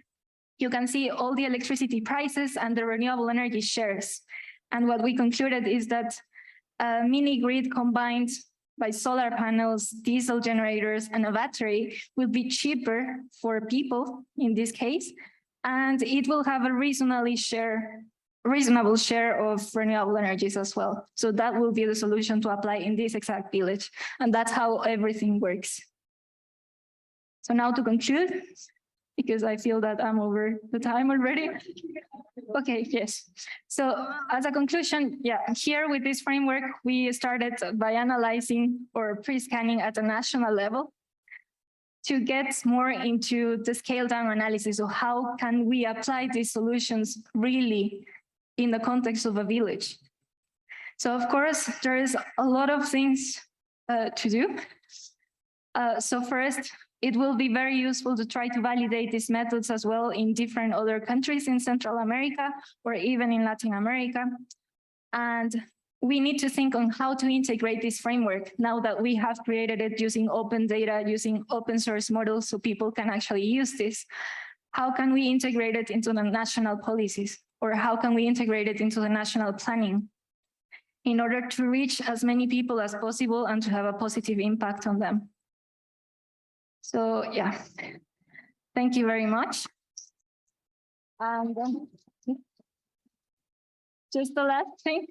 you can see all the electricity prices and the renewable energy shares. And what we concluded is that a mini grid combined by solar panels, diesel generators, and a battery will be cheaper for people in this case, and it will have a reasonable share of renewable energies as well. So that will be the solution to apply in this exact village. And that's how everything works. So now to conclude, because I feel that I'm over the time already. Okay, yes. So as a conclusion, yeah, here with this framework, we started by analyzing or pre-scanning at a national level to get more into the scale down analysis of how can we apply these solutions really in the context of a village. So of course, there is a lot of things to do. So first, it will be very useful to try to validate these methods as well in different other countries in Central America or even in Latin America. And we need to think on how to integrate this framework now that we have created it using open data, using open source models so people can actually use this. How can we integrate it into the national policies? Or how can we integrate it into the national planning in order to reach as many people as possible and to have a positive impact on them? So yeah, thank you very much. And just the last thing,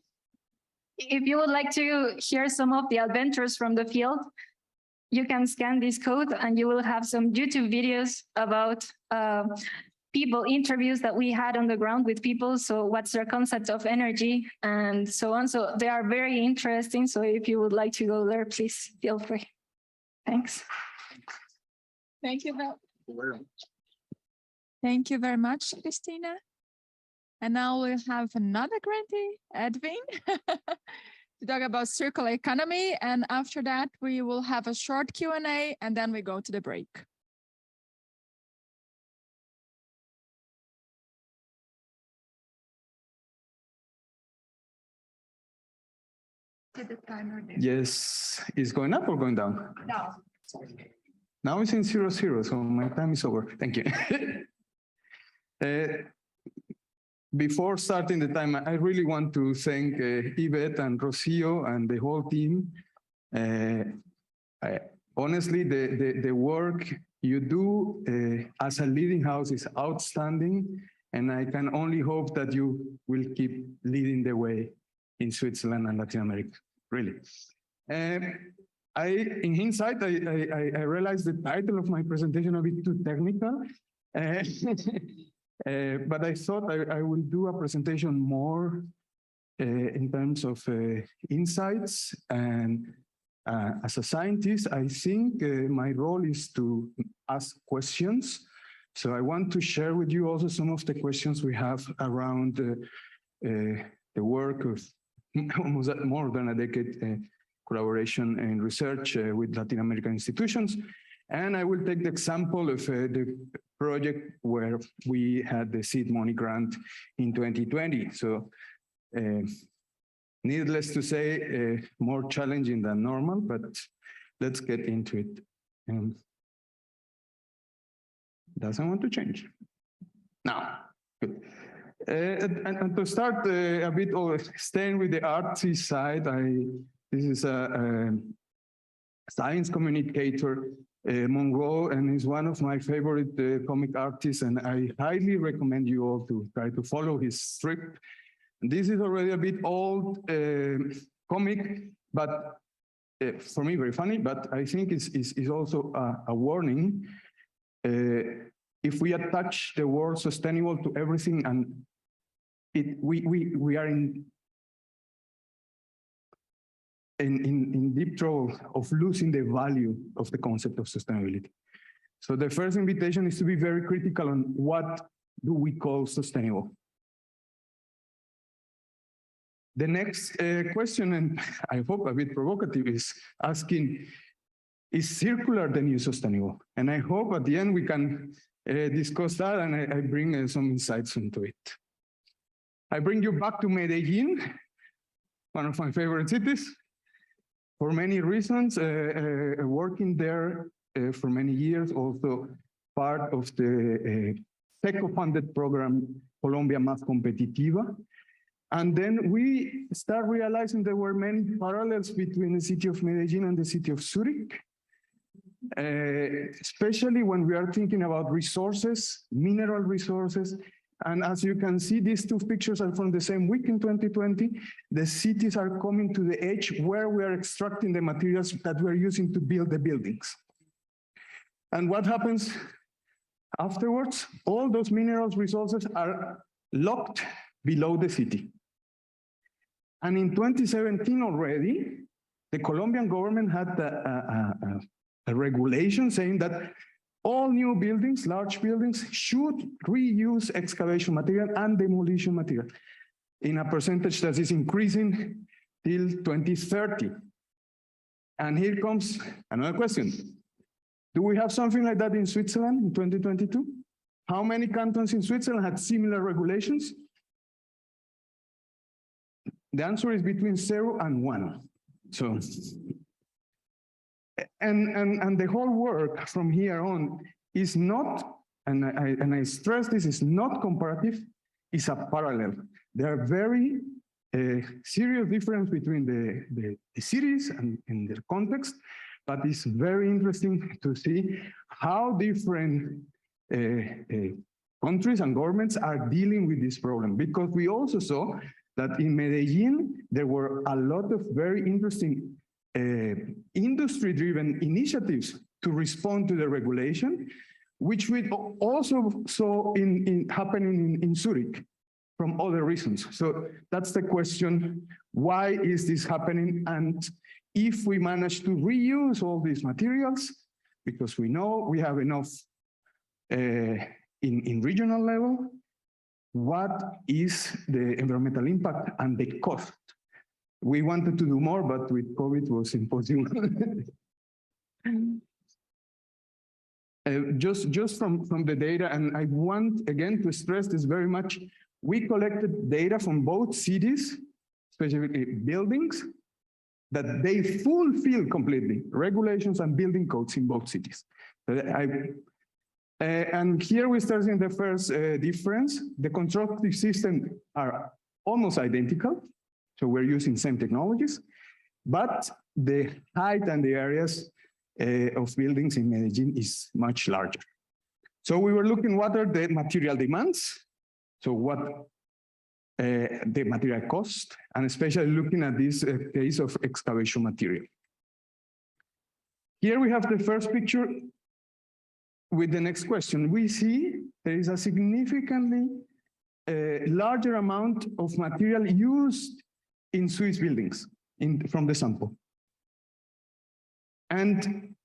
if you would like to hear some of the adventures from the field, you can scan this code and you will have some YouTube videos about people interviews that we had on the ground with people. So what's their concept of energy and so on. So they are very interesting. So if you would like to go there, please feel free. Thanks. Thank you. Thank you very much, Christina. And now we'll have another grantee, Edwin, to talk about circular economy. And after that, we will have a short Q&A and then we go to the break. Yes, it's going up or going down? Now. Now it's in 00, so my time is over. Thank you. Before starting the time, I really want to thank Yvette and Rocio and the whole team. Honestly, the work you do as a leading house is outstanding, and I can only hope that you will keep leading the way in Switzerland and Latin America, really. In hindsight, I realized the title of my presentation a bit too technical, but I thought I will do a presentation more in terms of insights. And as a scientist, I think my role is to ask questions. So I want to share with you also some of the questions we have around the work of almost more than a decade collaboration and research with Latin American institutions. And I will take the example of the project where we had the seed money grant in 2020. So needless to say, more challenging than normal, but let's get into it. Doesn't want to change. Now, good. And to start a bit of staying with the artsy side, this is a science communicator, Monroe, and he's one of my favorite comic artists, and I highly recommend you all to try to follow his strip. This is already a bit old comic, but for me very funny, but I think it's also a warning. If we attach the word sustainable to everything, and we are in deep trouble of losing the value of the concept of sustainability. So the first invitation is to be very critical on what do we call sustainable. The next question, and I hope a bit provocative, is asking, is circular the new sustainable? And I hope at the end we can discuss that, and I bring some insights into it. I bring you back to Medellin, one of my favorite cities, for many reasons, working there for many years, also part of the SECO-funded program, Colombia Más Competitiva. And then we start realizing there were many parallels between the city of Medellin and the city of Zurich, especially when we are thinking about resources, mineral resources. And as you can see, these two pictures are from the same week in 2020. The cities are coming to the edge where we are extracting the materials that we're using to build the buildings. And what happens afterwards? All those minerals resources are locked below the city. And in 2017 already, the Colombian government had a regulation saying that all new buildings, large buildings, should reuse excavation material and demolition material in a percentage that is increasing till 2030. And here comes another question. Do we have something like that in Switzerland in 2022? How many cantons in Switzerland had similar regulations? The answer is between 0 and 1. So, and the whole work from here on is not, and I stress this, is not comparative, it's a parallel. There are very serious difference between the cities and in their context, but it's very interesting to see how different countries and governments are dealing with this problem, because we also saw that in Medellin, there were a lot of very interesting industry-driven initiatives to respond to the regulation, which we also saw happening in Zurich from other reasons. So that's the question, why is this happening? And if we manage to reuse all these materials, because we know we have enough in regional level, what is the environmental impact and the cost We wanted to do more, but with COVID it was impossible. Just from the data, and I want again to stress this very much, we collected data from both cities, specifically buildings, that they fulfill completely regulations and building codes in both cities. And here we start in the first difference. The constructive systems are almost identical, so we're using same technologies, but the height and the areas of buildings in Medellin is much larger. So we were looking what are the material demands, so what the material cost, and especially looking at this case of excavation material. Here we have the first picture with the next question. We see there is a significantly larger amount of material used in Swiss buildings from the sample. And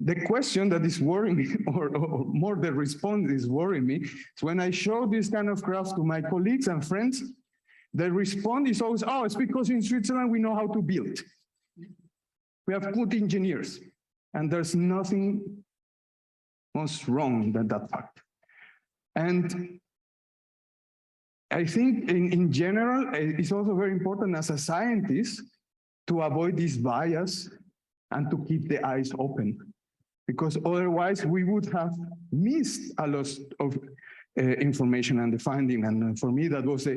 the question that is worrying me, or more the response is worrying me, is when I show this kind of graph to my colleagues and friends, the response is always, oh, it's because in Switzerland we know how to build. We have good engineers, and there's nothing most wrong than that fact. And I think in general, it's also very important as a scientist to avoid this bias and to keep the eyes open, because otherwise we would have missed a lot of information and the finding. And for me, that was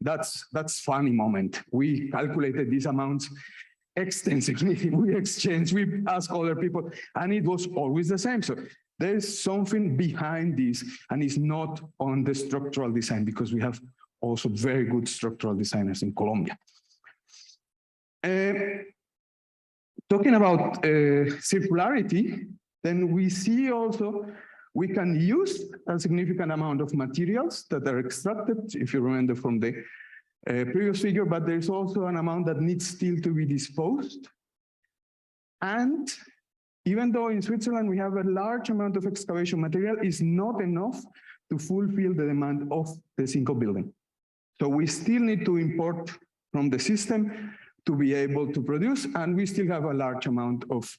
that's funny moment. We calculated these amounts extensively. We exchanged, we asked other people, and it was always the same. So there's something behind this, and it's not on the structural design, because we have also very good structural designers in Colombia. Talking about circularity, then we see also we can use a significant amount of materials that are extracted, if you remember from the previous figure, but there's also an amount that needs still to be disposed. And even though in Switzerland we have a large amount of excavation material, it's not enough to fulfill the demand of the single building. So we still need to import from the system to be able to produce, and we still have a large amount of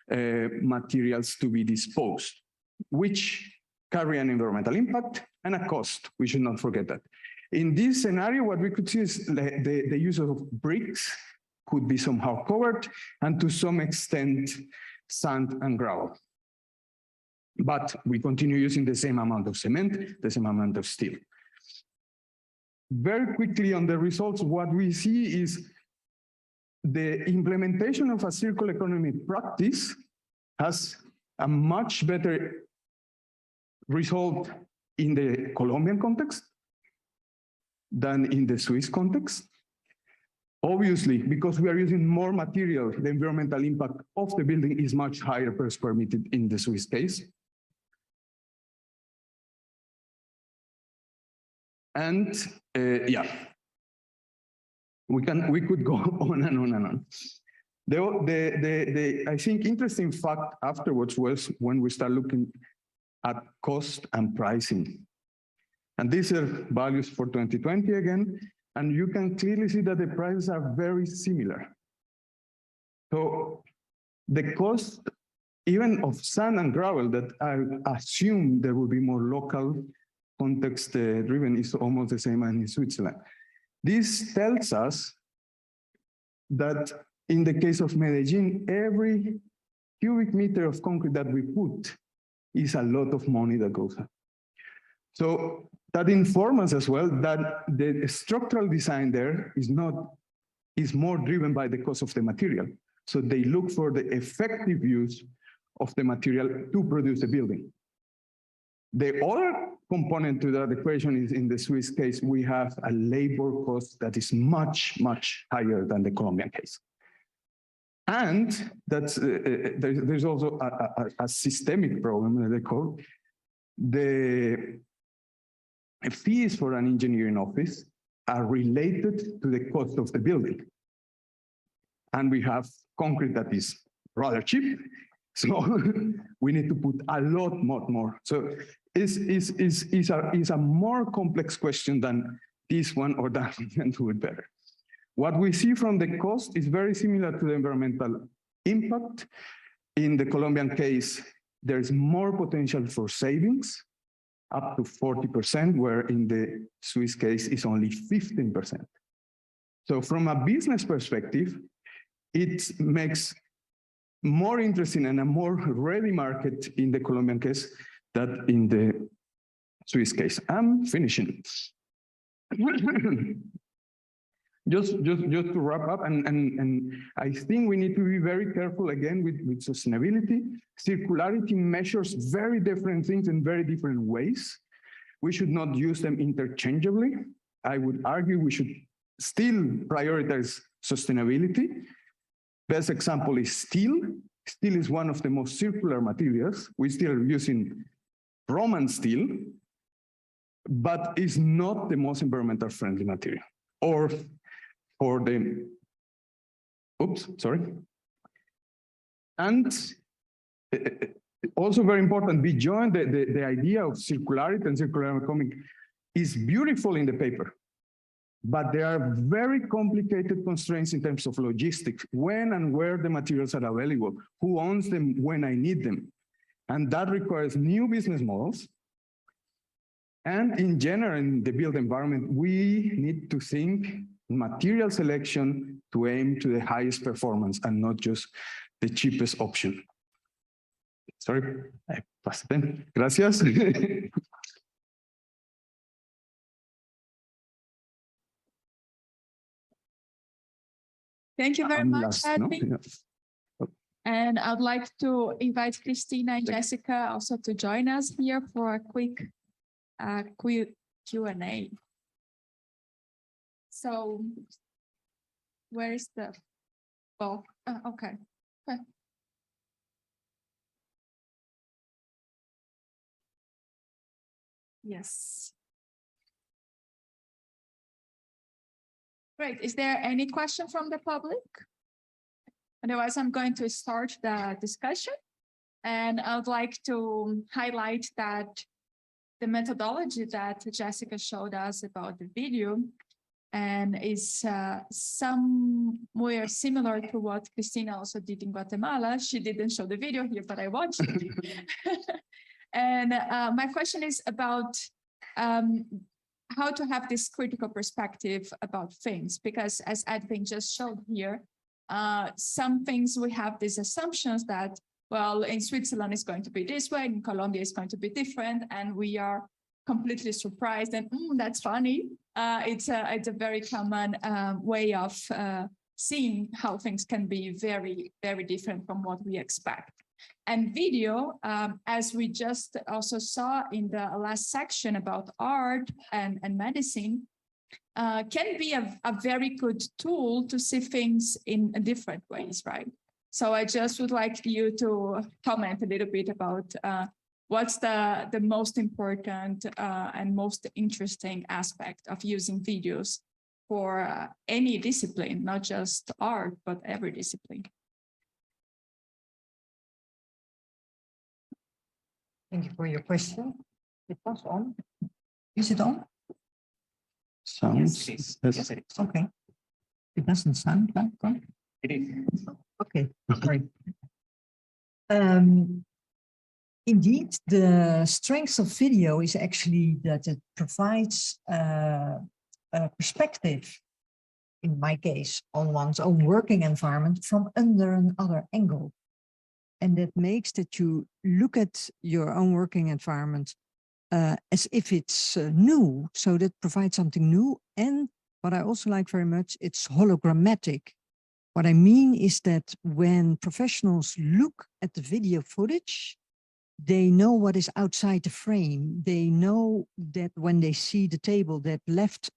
materials to be disposed, which carry an environmental impact and a cost. We should not forget that. In this scenario, what we could see is the use of bricks could be somehow covered, and to some extent, sand and gravel. But we continue using the same amount of cement, the same amount of steel. Very quickly on the results, what we see is the implementation of a circular economy practice has a much better result in the Colombian context than in the Swiss context. Obviously, because we are using more material, the environmental impact of the building is much higher per square meter in the Swiss case. And yeah, we could go on and on and on. The I think interesting fact afterwards was when we start looking at cost and pricing. And these are values for 2020 again, and you can clearly see that the prices are very similar. So the cost even of sand and gravel that I assume there will be more local context driven is almost the same as in Switzerland. This tells us that in the case of Medellin, every cubic meter of concrete that we put is a lot of money that goes up. So that informs us as well that the structural design there is more driven by the cost of the material. So they look for the effective use of the material to produce the building. The other component to that equation is in the Swiss case, we have a labor cost that is much, much higher than the Colombian case. And that's, there's also a systemic problem that they call. The fees for an engineering office are related to the cost of the building. And we have concrete that is rather cheap. So we need to put a lot more. So it's a more complex question than this one or that one, and do it better. What we see from the cost is very similar to the environmental impact. In the Colombian case, there's more potential for savings, up to 40%, where in the Swiss case is only 15%. So from a business perspective, it makes more interesting and a more ready market in the Colombian case than in the Swiss case. I'm finishing. Just to wrap up, and I think we need to be very careful again with sustainability. Circularity measures very different things in very different ways. We should not use them interchangeably. I would argue we should still prioritize sustainability. Best example is steel. Steel is one of the most circular materials. We're still using Roman steel, but it's not the most environmental friendly material. Or for the, oops, sorry. And also very important, beyond the idea of circularity and circular economy is beautiful in the paper, but there are very complicated constraints in terms of logistics, when and where the materials are available, who owns them when I need them. And that requires new business models. And in general, in the built environment, we need to think material selection to aim to the highest performance and not just the cheapest option. Sorry, I passed it in. Gracias. Thank you very much, Last, no? Edwin. Yeah. And I'd like to invite Christina and Jessica also to join us here for a quick Q&A. So, where is the ball? Okay. Yes. Great. Is there any question from the public? Otherwise, I'm going to start the discussion. And I would like to highlight that the methodology that Jessica showed us about the video and is somewhere similar to what Christina also did in Guatemala. She didn't show the video here, but I watched it. And my question is about how to have this critical perspective about things, because as Edwin just showed here, some things we have these assumptions that, well, in Switzerland it's going to be this way, in Colombia it's going to be different, and we are completely surprised and that's funny. It's a very common way of seeing how things can be very, very different from what we expect. And video, as we just also saw in the last section about art and medicine, can be a very good tool to see things in different ways, right? So I just would like you to comment a little bit about what's the most important and most interesting aspect of using videos for any discipline, not just art, but every discipline. Thank you for your question. It was on. Is it on? Sounds. Yes, it is. Okay. It doesn't sound like on. It is. Okay, sorry. Indeed, the strength of video is actually that it provides a perspective, in my case, on one's own working environment from under another angle. And that makes that you look at your own working environment as if it's new. So that provides something new. And what I also like very much, it's hologrammatic. What I mean is that when professionals look at the video footage, they know what is outside the frame. They know that when they see the table that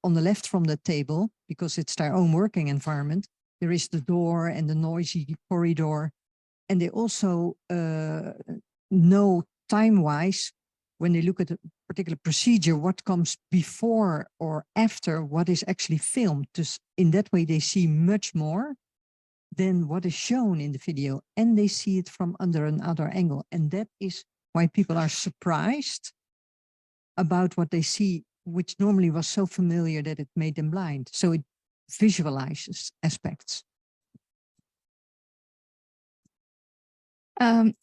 on the left from the table, because it's their own working environment, there is the door and the noisy corridor. And they also know time-wise, when they look at a particular procedure, what comes before or after what is actually filmed. Just in that way, they see much more than what is shown in the video, and they see it from under another angle. And that is why people are surprised about what they see, which normally was so familiar that it made them blind. So visualizes aspects?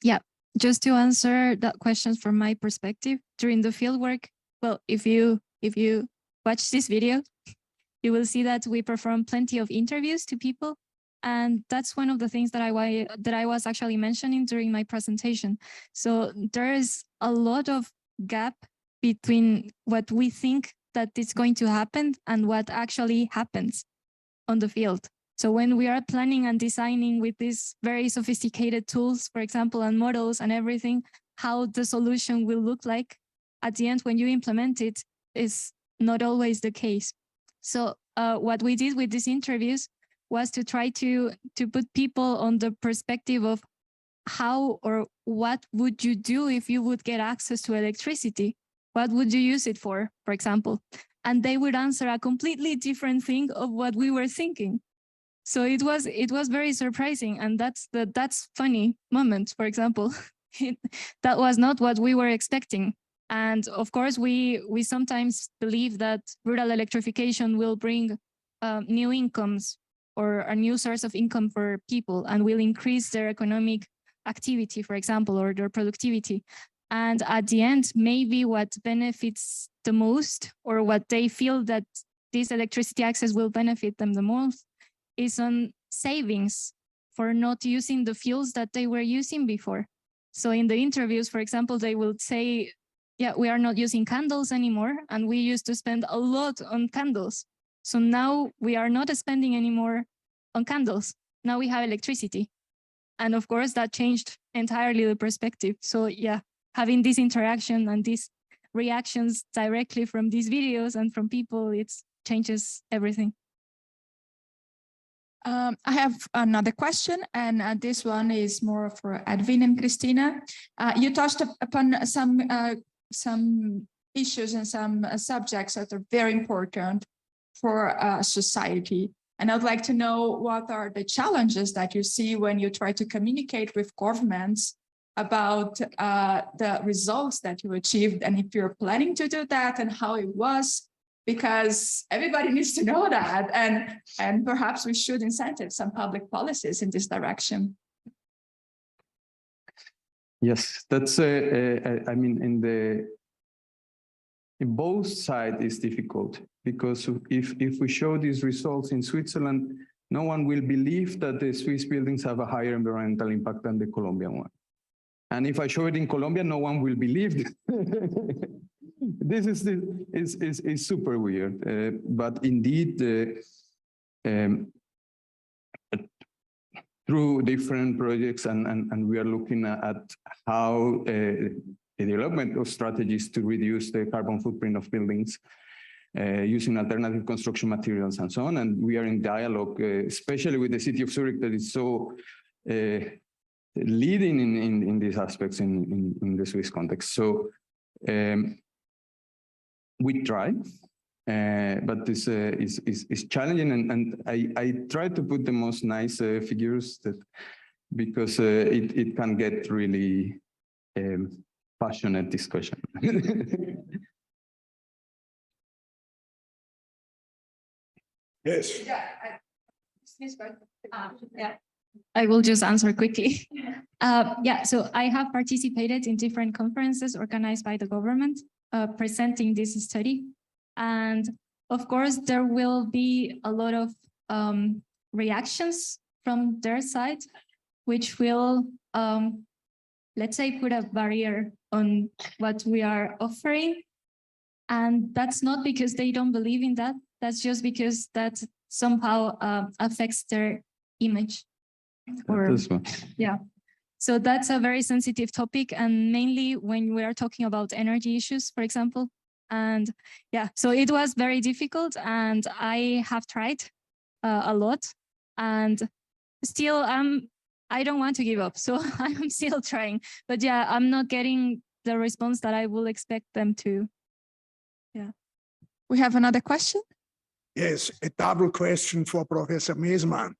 Yeah, just to answer that question from my perspective, during the fieldwork, well, if you watch this video, you will see that we perform plenty of interviews to people. And that's one of the things that I was actually mentioning during my presentation. So there is a lot of gap between what we think that is going to happen and what actually happens on the field. So when we are planning and designing with these very sophisticated tools, for example, and models and everything, how the solution will look like at the end when you implement it is not always the case. So what we did with these interviews was to try to put people on the perspective of how or what would you do if you would get access to electricity? What would you use it for example? And they would answer a completely different thing of what we were thinking. So it was very surprising, and that's funny moment, for example. That was not what we were expecting. And of course, we sometimes believe that rural electrification will bring new incomes or a new source of income for people and will increase their economic activity, for example, or their productivity. And at the end, maybe what benefits the most, or what they feel that this electricity access will benefit them the most, is on savings for not using the fuels that they were using before. So in the interviews, for example, they will say, yeah, we are not using candles anymore, and we used to spend a lot on candles. So now we are not spending anymore on candles. Now we have electricity. And of course, that changed entirely the perspective. So yeah, having this interaction and these reactions directly from these videos and from people, it changes everything. I have another question, and this one is more for Edwin and Christina. You touched upon some issues and some subjects that are very important for society. And I'd like to know what are the challenges that you see when you try to communicate with governments about the results that you achieved, and if you're planning to do that and how it was, because everybody needs to know that, and perhaps we should incentive some public policies in this direction. Yes, that's, I mean, in both sides is difficult, because if we show these results in Switzerland, no one will believe that the Swiss buildings have a higher environmental impact than the Colombian one. And if I show it in Colombia, no one will believe it. This is super weird, but indeed, through different projects, and we are looking at how the development of strategies to reduce the carbon footprint of buildings using alternative construction materials and so on. And we are in dialogue, especially with the city of Zurich, that is so leading in these aspects in the Swiss context. So we try, but this is challenging, and I try to put the most nice figures that, because it can get really passionate discussion. Yes. Yeah. I will just answer quickly. Yeah, so I have participated in different conferences organized by the government presenting this study. And of course, there will be a lot of reactions from their side, which will, let's say, put a barrier on what we are offering. And that's not because they don't believe in that. That's just because that somehow affects their image. Or, yeah. So that's a very sensitive topic, and mainly when we are talking about energy issues, for example. And yeah, so it was very difficult, and I have tried a lot, and still I don't want to give up. So I'm still trying, but yeah, I'm not getting the response that I will expect them to. Yeah. We have another question? Yes, a double question for Professor Meesman.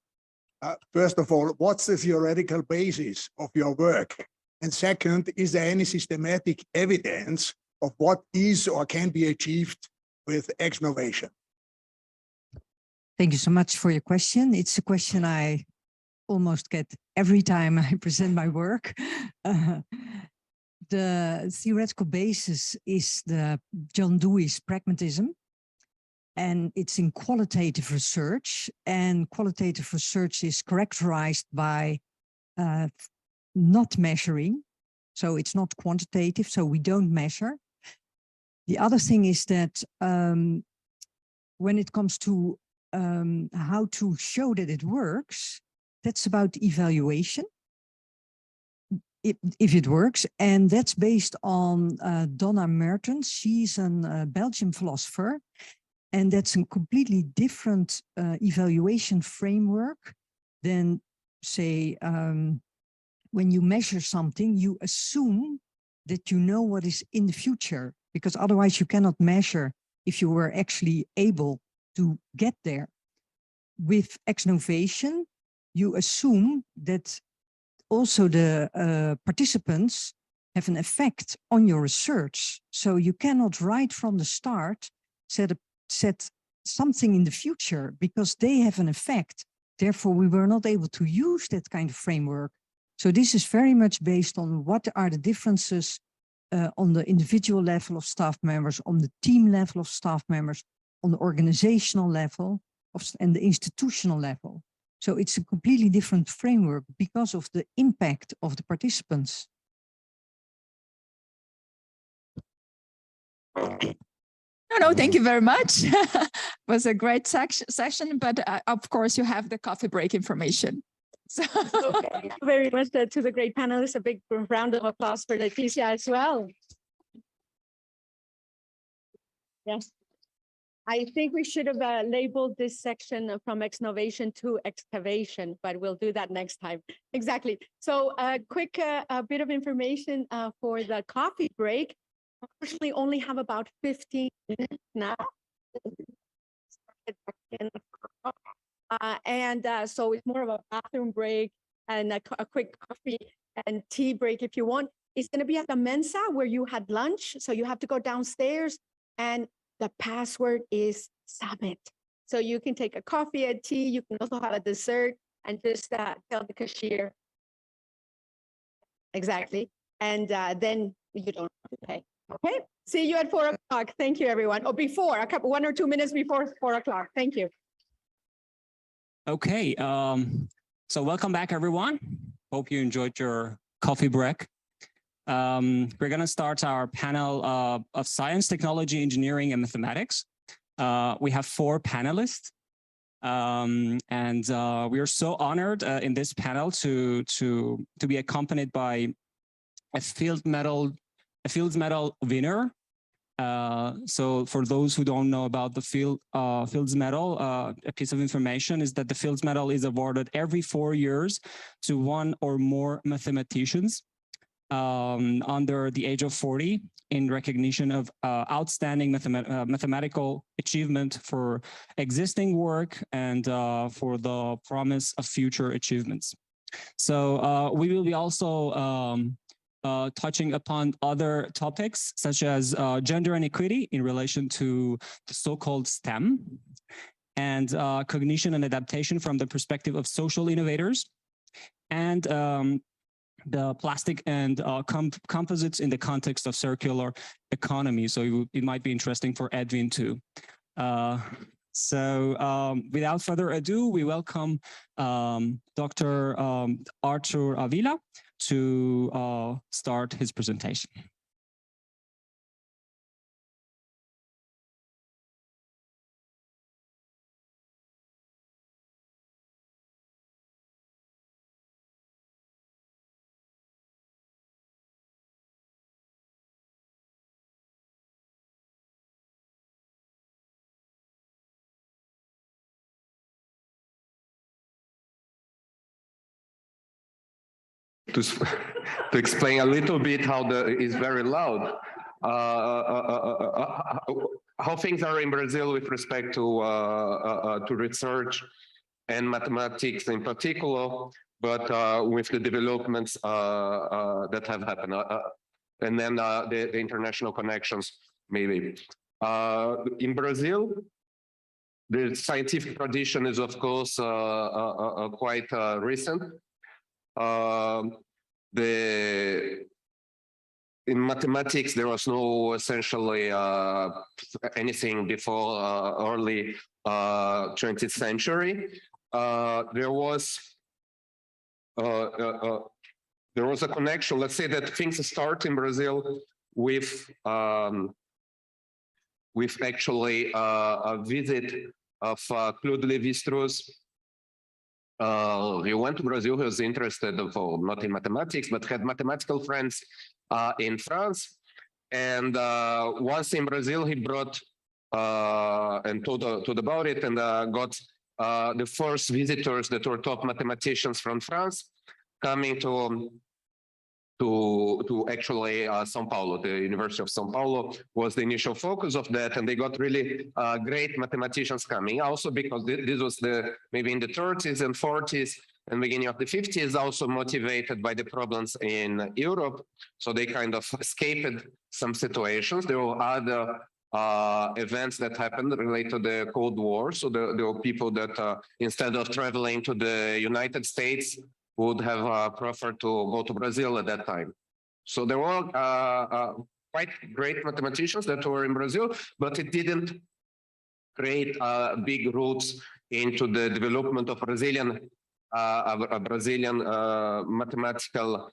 First of all, what's the theoretical basis of your work? And second, is there any systematic evidence of what is or can be achieved with Exnovation? Thank you so much for your question. It's a question I almost get every time I present my work. The theoretical basis is the John Dewey's pragmatism, and it's in qualitative research, and qualitative research is characterized by not measuring. So it's not quantitative, so we don't measure. The other thing is that when it comes to how to show that it works, that's about evaluation. If it works, and that's based on Donna Mertens. She's a Belgian philosopher, and that's a completely different evaluation framework than, say, when you measure something, you assume that you know what is in the future, because otherwise you cannot measure if you were actually able to get there. With Exnovation, you assume that also the participants have an effect on your research. So you cannot right from the start set something in the future because they have an effect. Therefore, we were not able to use that kind of framework. So this is very much based on what are the differences on the individual level of staff members, on the team level of staff members, on the organizational level and the institutional level. So it's a completely different framework because of the impact of the participants. No, thank you very much. It was a great session, but of course you have the coffee break information. So Thank you very much to the great panelists. A big round of applause for Leticia as well. Yes. I think we should have labeled this section from Exnovation to excavation, but we'll do that next time. Exactly. So a quick bit of information for the coffee break. Unfortunately, only have about 15 minutes now. So it's more of a bathroom break and a quick coffee and tea break if you want. It's going to be at the Mensa where you had lunch. So you have to go downstairs, and the password is Summit. So you can take a coffee, a tea. You can also have a dessert and just tell the cashier. Exactly. And then you don't have to pay. Okay. See you at 4 o'clock. Thank you, everyone. Or before, 1 or 2 minutes before 4 o'clock. Thank you. Okay. So welcome back, everyone. Hope you enjoyed your coffee break. We're going to start our panel of science, technology, engineering, and mathematics. We have 4 panelists, and we are so honored in this panel to be accompanied by a Fields Medal winner. So for those who don't know about the Fields Medal, a piece of information is that the Fields Medal is awarded every 4 years to one or more mathematicians under the age of 40 in recognition of outstanding mathematical achievement for existing work and for the promise of future achievements. So we will be also touching upon other topics such as gender inequity in relation to the so-called STEM and cognition and adaptation from the perspective of social innovators, and the plastic and composites in the context of circular economy. So it might be interesting for Edwin too. Without further ado, we welcome Dr. Artur Avila to start his presentation. To explain a little bit how it's very loud, how things are in Brazil with respect to research and mathematics in particular, but with the developments that have happened, and then the international connections maybe. In Brazil, The scientific tradition is, of course, quite recent. In mathematics, there was no essentially anything before early 20th century. There was a connection. Let's say that things start in Brazil with actually a visit of Claude Lévi-Strauss. He went to Brazil. He was interested not in mathematics, but had mathematical friends in France. And once in Brazil, he brought and told about it, and got the first visitors that were top mathematicians from France coming to actually São Paulo. The University of São Paulo was the initial focus of that, and they got really great mathematicians coming. Also because this was maybe in the 30s and 40s and beginning of the 50s, also motivated by the problems in Europe. So they kind of escaped some situations. There were other events that happened related to the Cold War. So there were people that instead of traveling to the United States, would have preferred to go to Brazil at that time. So there were quite great mathematicians that were in Brazil, but it didn't create big roots into the development of Brazilian mathematical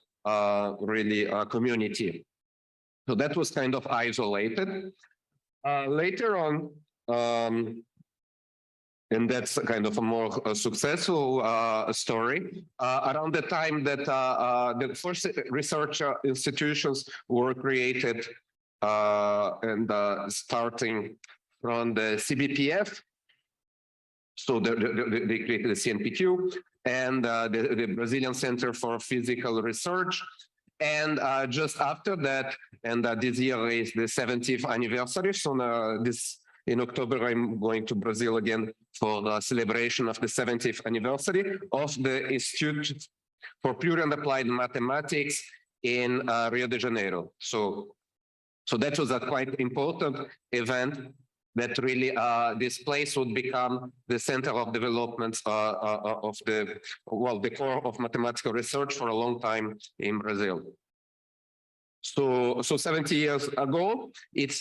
community. So that was kind of isolated. Later on, and that's kind of a more successful story. Around the time that the first research institutions were created, and starting from the CBPF, so they created the CNPq and the Brazilian Center for Physical Research. And just after that, and this year is the 70th anniversary, so in October, I'm going to Brazil again for the celebration of the 70th anniversary of the Institute for Pure and Applied Mathematics in Rio de Janeiro. So that was a quite important event that really this place would become the center of development of the core of mathematical research for a long time in Brazil. So 70 years ago, it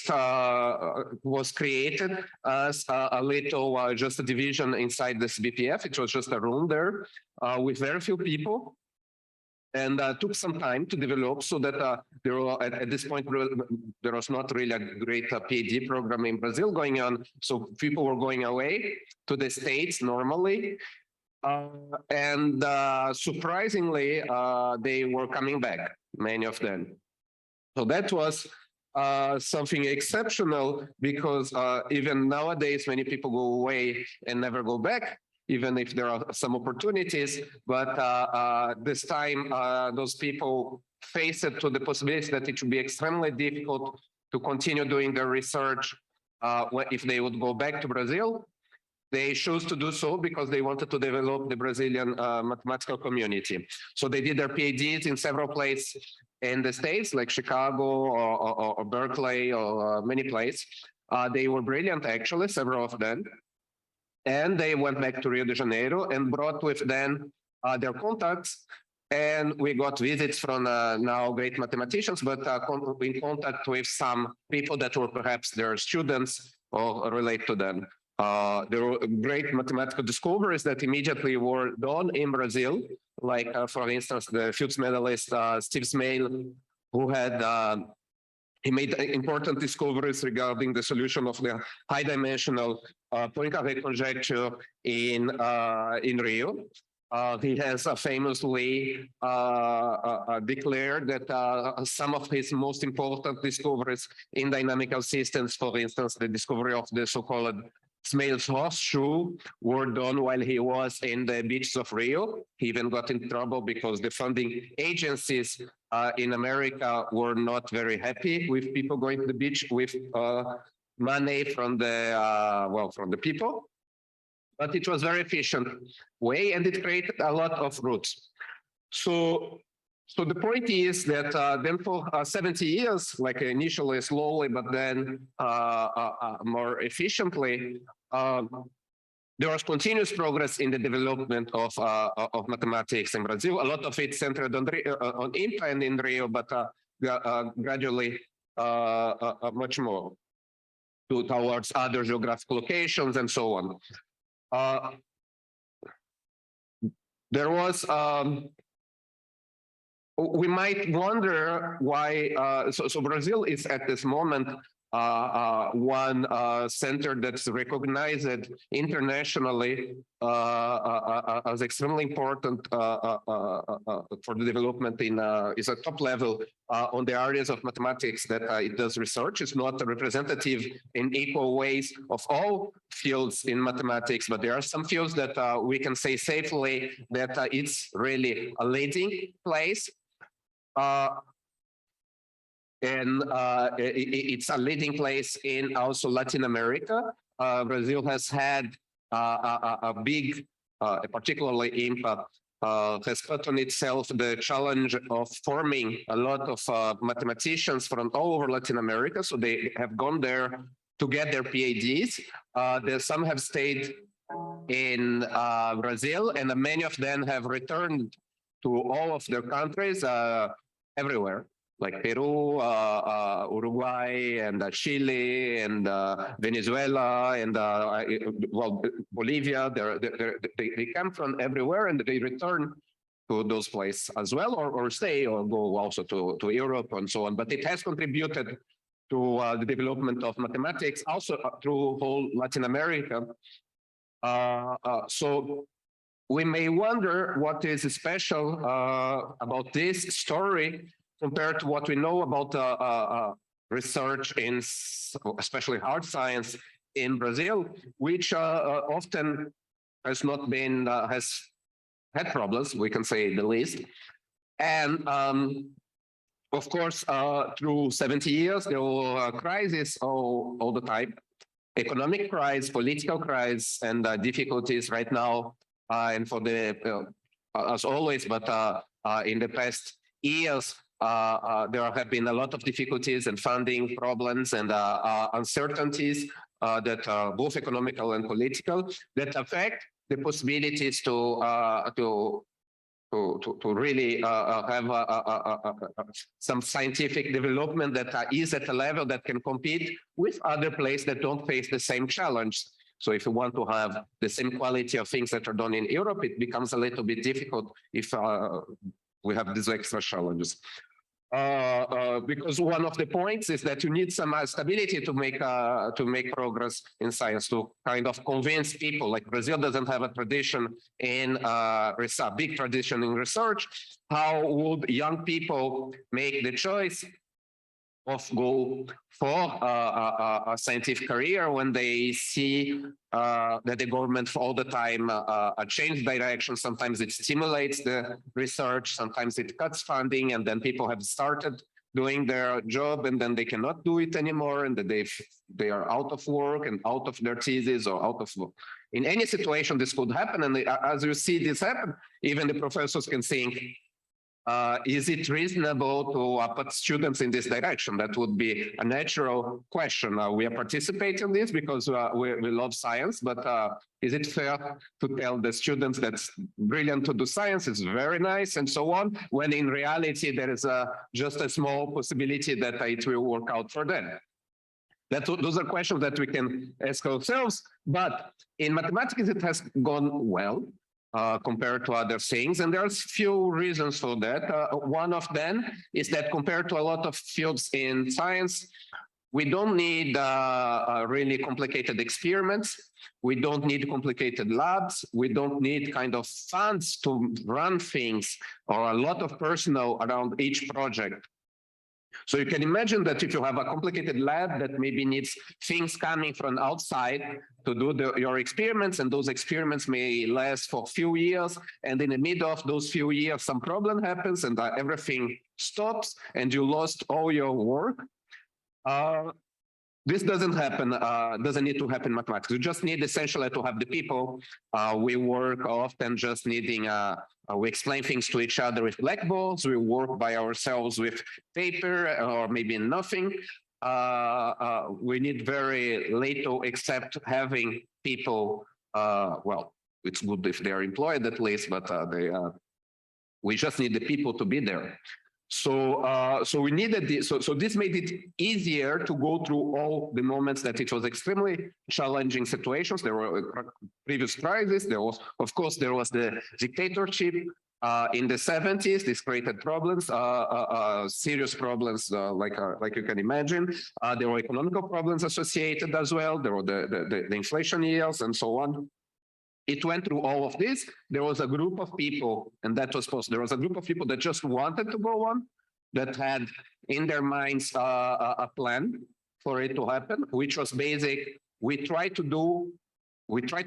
was created as a little, just a division inside the CBPF. It was just a room there with very few people, and took some time to develop so that there were, at this point, there was not really a great PhD program in Brazil going on. So people were going away to the States normally. And surprisingly, they were coming back, many of them. So that was something exceptional, because even nowadays, many people go away and never go back, even if there are some opportunities. But this time, those people faced to the possibility that it would be extremely difficult to continue doing their research if they would go back to Brazil. They chose to do so because they wanted to develop the Brazilian mathematical community. So they did their PhDs in several places in the States, like Chicago or Berkeley or many places. They were brilliant, actually, several of them. And they went back to Rio de Janeiro and brought with them their contacts. And we got visits from now great mathematicians, but in contact with some people that were perhaps their students or relate to them. There were great mathematical discoveries that immediately were done in Brazil, like, for instance, the Fields medalist Steve Smale, who had he made important discoveries regarding the solution of the high-dimensional Poincare conjecture in Rio. He has famously declared that some of his most important discoveries in dynamical systems, for instance, the discovery of the so-called Smale's horseshoe, were done while he was in the beaches of Rio. He even got in trouble because the funding agencies in America were not very happy with people going to the beach with money from the people. But it was very efficient way, and it created a lot of roots. So the point is that then for 70 years, like initially slowly, but then more efficiently, there was continuous progress in the development of mathematics in Brazil. A lot of it centered on IMPA and in Rio, but gradually much more towards other geographical locations and so on. There was, we might wonder why, so Brazil is at this moment one center that's recognized internationally as extremely important for the development in, is a top level on the areas of mathematics that it does research. It's not representative in equal ways of all fields in mathematics, but there are some fields that we can say safely that it's really a leading place. And it's a leading place in also Latin America. Brazil has had a big, particularly IMPA, has put on itself the challenge of forming a lot of mathematicians from all over Latin America. So they have gone there to get their PhDs. Some have stayed in Brazil, and many of them have returned to all of their countries everywhere, like Peru, Uruguay, and Chile, and Venezuela, and well, Bolivia. They come from everywhere, and they return to those places as well, or stay, or go also to Europe and so on. But it has contributed to the development of mathematics, also through whole Latin America. So we may wonder what is special about this story compared to what we know about research in especially hard science in Brazil, which often has not been, has had problems, we can say the least. And of course, through 70 years, there were crises all the time. Economic crisis, political crisis, and difficulties right now, and for the, as always, but in the past years, there have been a lot of difficulties and funding problems and uncertainties that are both economical and political that affect the possibilities to really have some scientific development that is at a level that can compete with other places that don't face the same challenge. So if you want to have the same quality of things that are done in Europe, it becomes a little bit difficult if we have these extra challenges. Because one of the points is that you need some stability to make progress in science, to kind of convince people. Like Brazil doesn't have a tradition in a big tradition in research. How would young people make the choice of go for a scientific career when they see that the government all the time change direction? Sometimes it stimulates the research, sometimes it cuts funding, and then people have started doing their job and then they cannot do it anymore, and that they are out of work and out of their thesis or out of work. In any situation, this could happen, and as you see this happen, even the professors can think, is it reasonable to put students in this direction? That would be a natural question. We are participating in this because we love science, but is it fair to tell the students that's brilliant to do science, it's very nice and so on, when in reality there is just a small possibility that it will work out for them? Those are questions that we can ask ourselves, but in mathematics it has gone well. Compared to other things, and there's few reasons for that. One of them is that compared to a lot of fields in science, we don't need really complicated experiments. We don't need complicated labs. We don't need kind of funds to run things or a lot of personnel around each project. So you can imagine that if you have a complicated lab that maybe needs things coming from outside to do your experiments, and those experiments may last for a few years, and in the middle of those few years, some problem happens and everything stops and you lost all your work. This doesn't happen, doesn't need to happen in mathematics. You just need essentially to have the people. We work often just needing, we explain things to each other with blackboards. We work by ourselves with paper or maybe nothing. We need very little except having people well, it's good if they're employed at least, but we just need the people to be there. So we needed this. So this made it easier to go through all the moments that it was extremely challenging situations. There were previous crises. There was, of course, there was the dictatorship in the 70s. This created problems, serious problems, like you can imagine. There were economical problems associated as well. There were the inflation years and so on. It went through all of this. There was a group of people, and that was possible. There was a group of people that just wanted to go on, that had in their minds a plan for it to happen, which was basic. We try to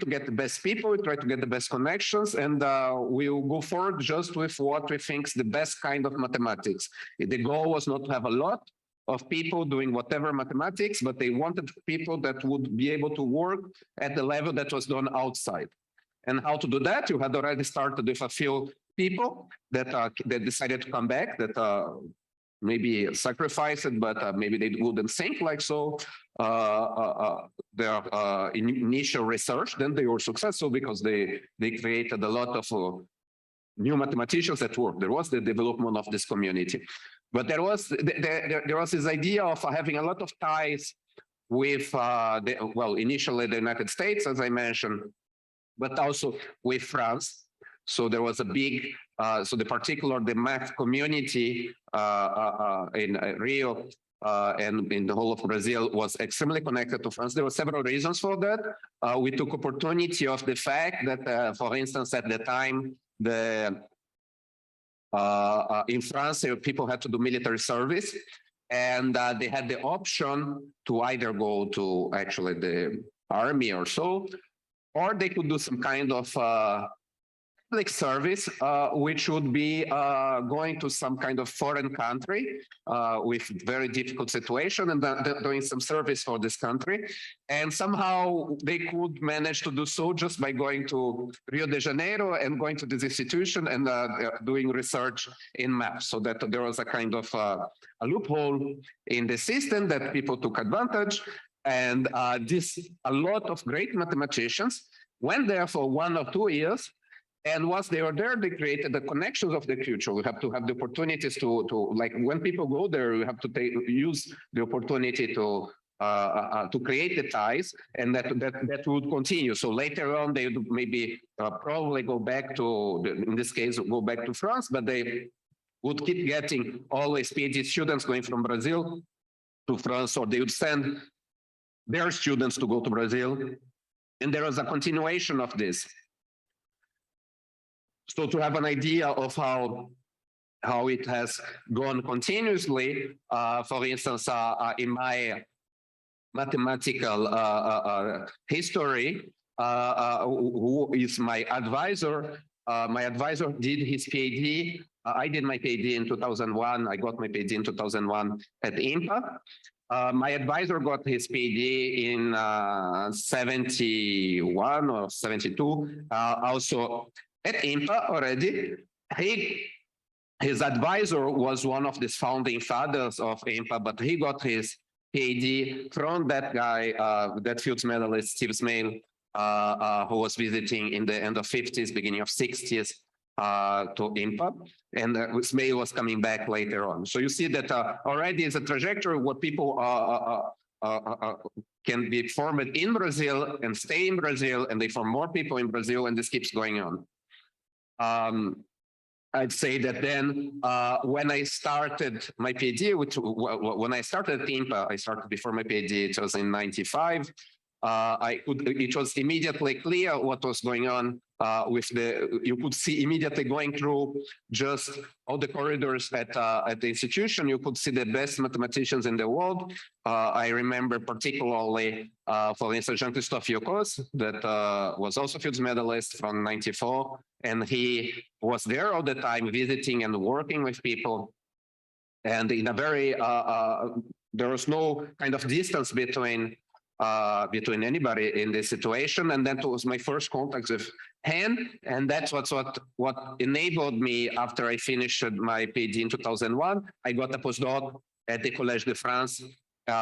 get the best people, we try to get the best connections, and we'll go forward just with what we think is the best kind of mathematics. The goal was not to have a lot of people doing whatever mathematics, but they wanted people that would be able to work at the level that was done outside. And how to do that? You had already started with a few people that decided to come back, that maybe sacrificed it, but maybe they wouldn't think like so. Their initial research, then they were successful because they created a lot of new mathematicians at work. There was the development of this community. But there was this idea of having a lot of ties with, initially the United States, as I mentioned, but also with France. So there was a big, the math community in Rio and in the whole of Brazil was extremely connected to France. There were several reasons for that. We took opportunity of the fact that, for instance, at the time, in France, people had to do military service, and they had the option to either go to actually the army or so, or they could do some kind of public service, which would be going to some kind of foreign country with very difficult situation and doing some service for this country. And somehow they could manage to do so just by going to Rio de Janeiro and going to this institution and doing research in maps. So that there was a kind of a loophole in the system that people took advantage. And a lot of great mathematicians went there for 1 or 2 years. And once they were there, they created the connections of the future. We have to have the opportunities to like when people go there, we have to use the opportunity to create the ties, and that would continue. So later on, they would maybe probably go back to, in this case, go back to France, but they would keep getting always PhD students going from Brazil to France, or they would send their students to go to Brazil. And there was a continuation of this. So to have an idea of how it has gone continuously, for instance, in my mathematical history, who is my advisor did his PhD. I did my PhD in 2001. I got my PhD in 2001 at IMPA. My advisor got his PhD in 71 or 72, also at IMPA already. His advisor was one of the founding fathers of IMPA, but he got his PhD from that guy, that Fields medalist, Steve Smale, who was visiting in the end of 50s, beginning of 60s to IMPA. And Smale was coming back later on. So you see that already is a trajectory where people can be formed in Brazil and stay in Brazil, and they form more people in Brazil, and this keeps going on. I'd say that then when I started my PhD, when I started at IMPA, I started before my PhD, it was in 95. It was immediately clear what was going on you could see immediately going through just all the corridors at the institution, you could see the best mathematicians in the world. I remember particularly, for instance, Jean-Christophe Yocos, that was also Fields medalist from 94. And he was there all the time visiting and working with people. And in a very, there was no kind of distance between anybody in this situation. And that was my first contact with him. And that's what enabled me after I finished my PhD in 2001. I got a postdoc at the Collège de France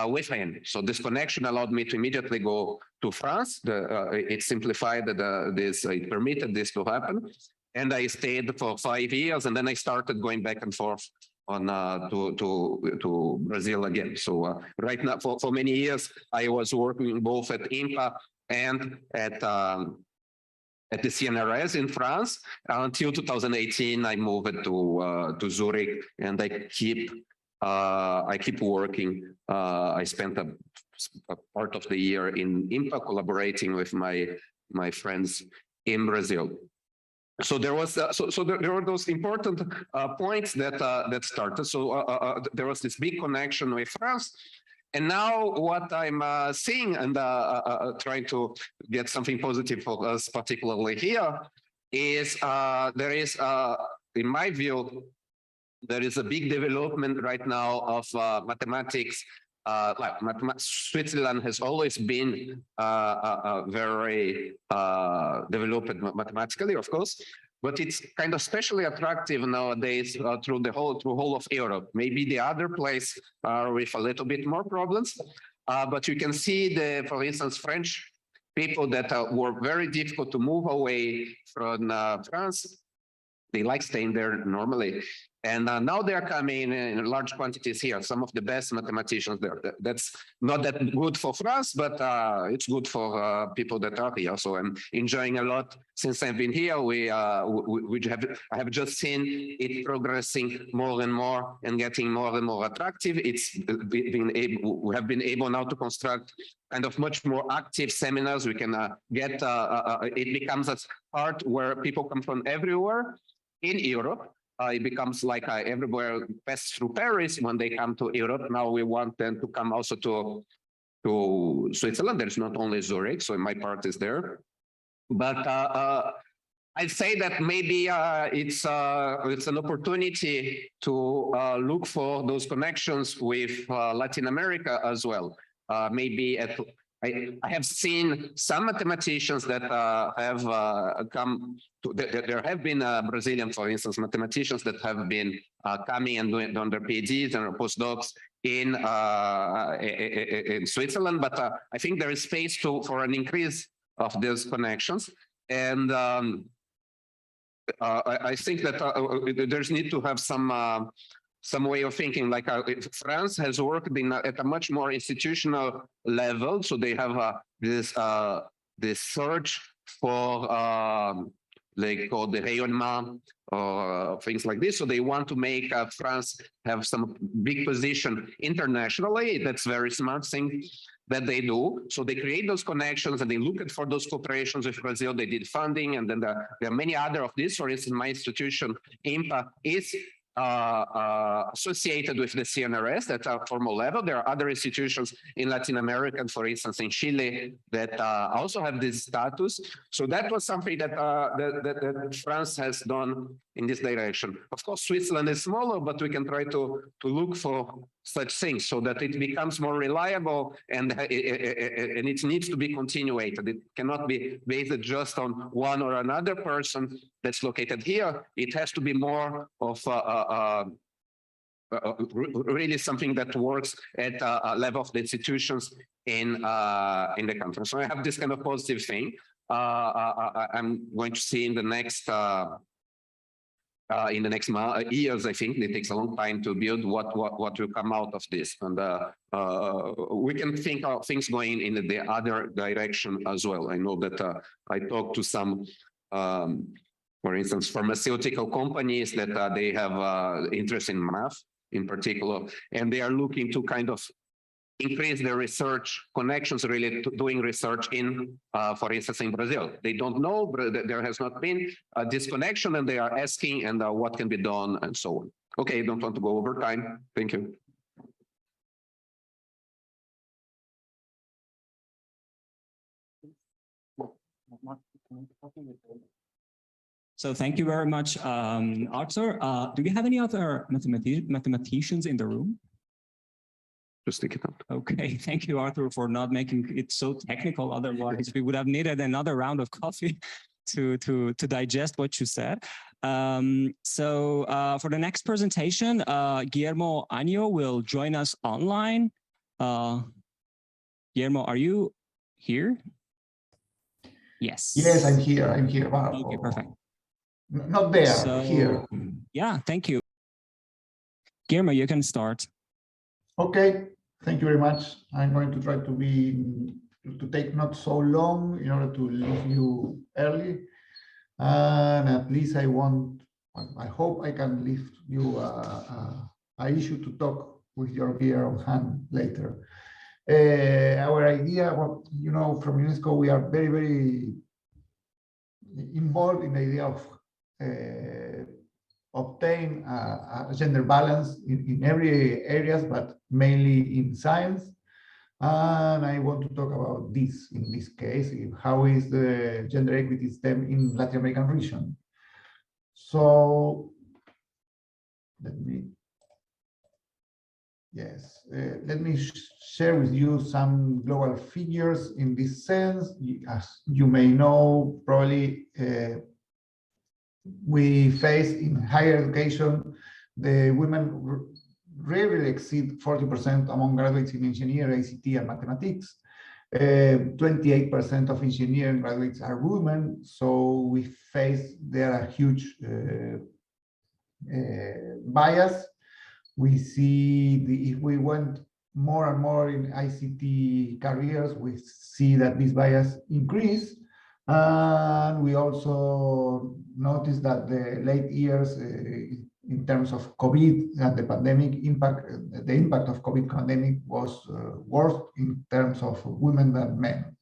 with him. So this connection allowed me to immediately go to France. It simplified it permitted this to happen. And I stayed for 5 years, and then I started going back and forth on to Brazil again. So right now, for many years, I was working both at IMPA and at the CNRS in France. Until 2018, I moved to Zurich, and I keep working. I spent a part of the year in IMPA collaborating with my friends in Brazil. So there was there were those important points that started. So there was this big connection with France. And now what I'm seeing and trying to get something positive for us, particularly here, is there is, in my view, there is a big development right now of mathematics. Switzerland has always been very developed mathematically, of course, but it's kind of especially attractive nowadays through the whole of Europe. Maybe the other place are with a little bit more problems, but you can see for instance, French people that were very difficult to move away from France. They like staying there normally. And now they're coming in large quantities here, some of the best mathematicians there. That's not that good for France, but it's good for people that are here. So I'm enjoying a lot since I've been here. I have just seen it progressing more and more and getting more and more attractive. We have been able now to construct kind of much more active seminars. We can get, it becomes a part where people come from everywhere in Europe. It becomes like everywhere pass through Paris when they come to Europe. Now we want them to come also to Switzerland. There's not only Zurich, so my part is there. But I'd say that maybe it's an opportunity to look for those connections with Latin America as well. Maybe I have seen some mathematicians that have come to, there have been Brazilian, for instance, mathematicians that have been coming and doing their PhDs and postdocs in Switzerland, but I think there is space for an increase of these connections. And I think that there's need to have some way of thinking, like France has worked at a much more institutional level. So they have this search for, they call the rayonnement or things like this. So they want to make France have some big position internationally. That's very smart thing that they do. So they create those connections and they look for those cooperations with Brazil. They did funding, and then there are many other of these. For instance, my institution, IMPA, is associated with the CNRS at a formal level. There are other institutions in Latin America, and for instance, in Chile, that also have this status. So that was something that, that France has done in this direction. Of course, Switzerland is smaller, but we can try to look for such things so that it becomes more reliable, and it needs to be continuated. It cannot be based just on one or another person that's located here. It has to be more of really something that works at a level of the institutions in the country. So I have this kind of positive thing. I'm going to see in the next years, I think it takes a long time to build what will come out of this, and we can think of things going in the other direction as well. I know that I talked to some, for instance, pharmaceutical companies that they have interest in math in particular, and they are looking to kind of increase their research connections related to doing research in, for instance, in Brazil. They don't know, but there has not been a disconnection, and they are asking, and what can be done, and so on. Okay, don't want to go over time. Thank you. So thank you very much, Arthur. Do we have any other mathematicians in the room? Just stick it up. Okay, thank you, Arthur, for not making it so technical. Otherwise, we would have needed another round of coffee to digest what you said. So for the next presentation, Guillermo Año will join us online. Guillermo, are you here? Yes. Yes, I'm here. I'm here. Wow. Okay, perfect. Not there, So, here. Yeah, thank you. Guillermo, you can start. Okay, thank you very much. I'm going to try to take not so long in order to leave you early. And at least I hope I can leave you an issue to talk with your beer on hand later. Our idea, well, you know, from UNESCO, we are very, very involved in the idea of obtain a gender balance in every areas, but mainly in science. And I want to talk about this in this case, how is the gender equity STEM in Latin American region. So let me share with you some global figures in this sense. As you may know, probably we face in higher education, the women rarely exceed 40% among graduates in engineering, ICT, and mathematics. 28% of engineering graduates are women, so we face there a huge bias. We see if we went more and more in ICT careers, we see that this bias increase. And we also noticed that the late years in terms of COVID and the pandemic impact, the impact of COVID pandemic was worse in terms of women than men.